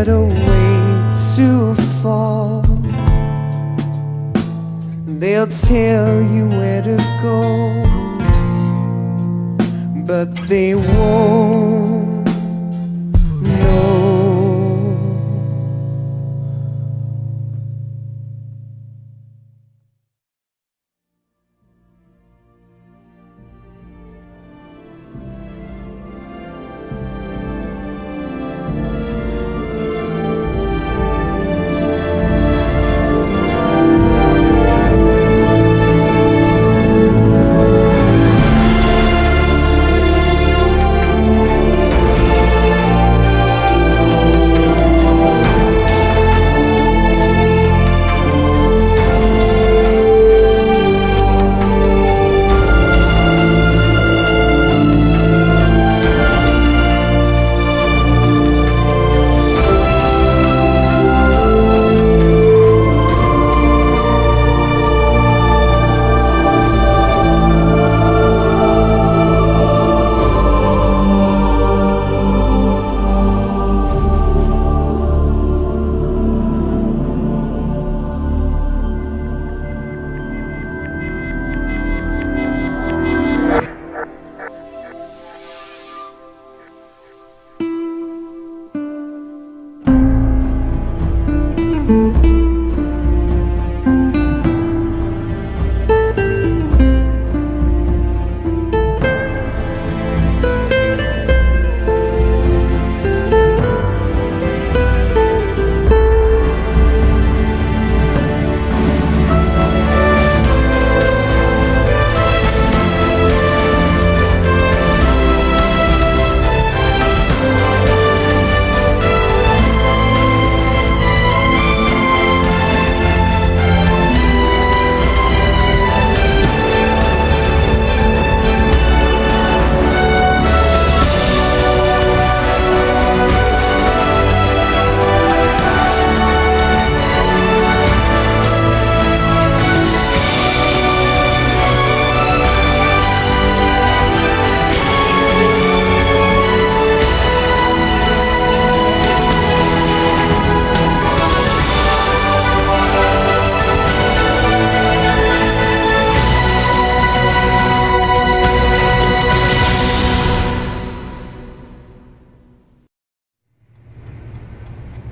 better way to fall. They'll tell you where to go, but they won't know.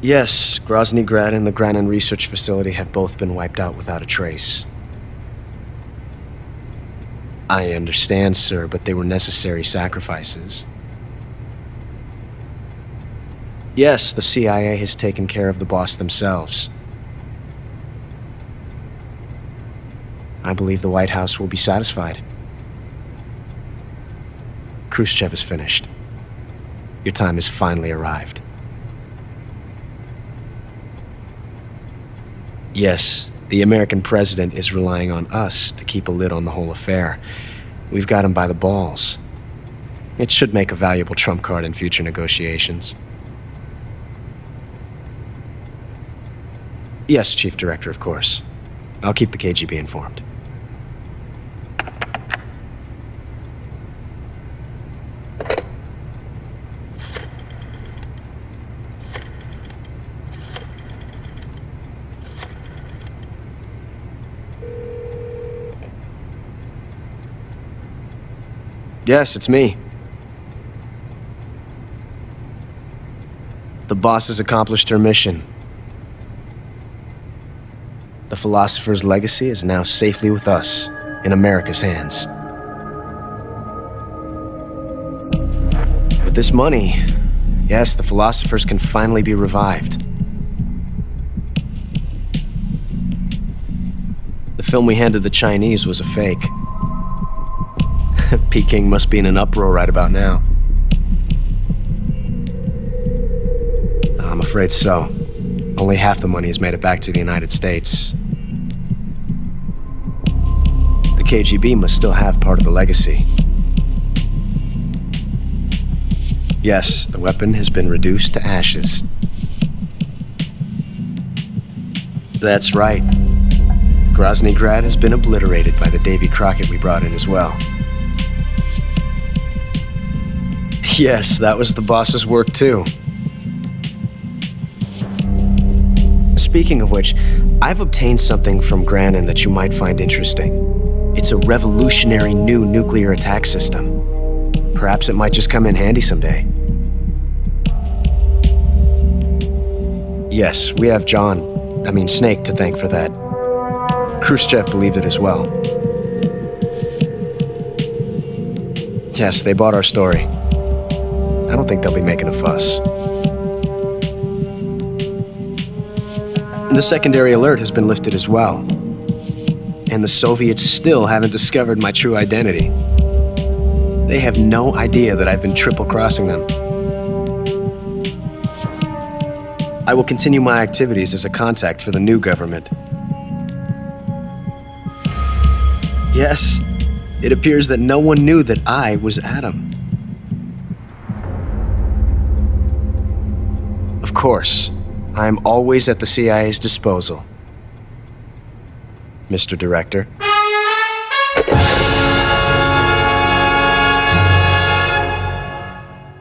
Yes, Grozny Grad and the Granin Research Facility have both been wiped out without a trace. I understand, sir, but they were necessary sacrifices. Yes, the CIA has taken care of the boss themselves. I believe the White House will be satisfied. Khrushchev is finished. Your time has finally arrived. Yes, the American president is relying on us to keep a lid on the whole affair. We've got him by the balls. It should make a valuable trump card in future negotiations. Yes, Chief Director, of course. I'll keep the KGB informed. Yes, it's me. The boss has accomplished her mission. The philosopher's legacy is now safely with us, in America's hands. With this money, yes, the philosophers can finally be revived. The film we handed the Chinese was a fake. Peking must be in an uproar right about now. I'm afraid so. Only half the money has made it back to the United States. The KGB must still have part of the legacy. Yes, the weapon has been reduced to ashes. That's right. Grozny Grad has been obliterated by the Davy Crockett we brought in as well. Yes, that was the boss's work too. Speaking of which, I've obtained something from Granin that you might find interesting. It's a revolutionary new nuclear attack system. Perhaps it might just come in handy someday. Yes, we have Snake to thank for that. Khrushchev believed it as well. Yes, they bought our story. I don't think they'll be making a fuss. And the secondary alert has been lifted as well. And the Soviets still haven't discovered my true identity. They have no idea that I've been triple-crossing them. I will continue my activities as a contact for the new government. Yes, it appears that no one knew that I was Adam. Of course, I am always at the CIA's disposal, Mr. Director.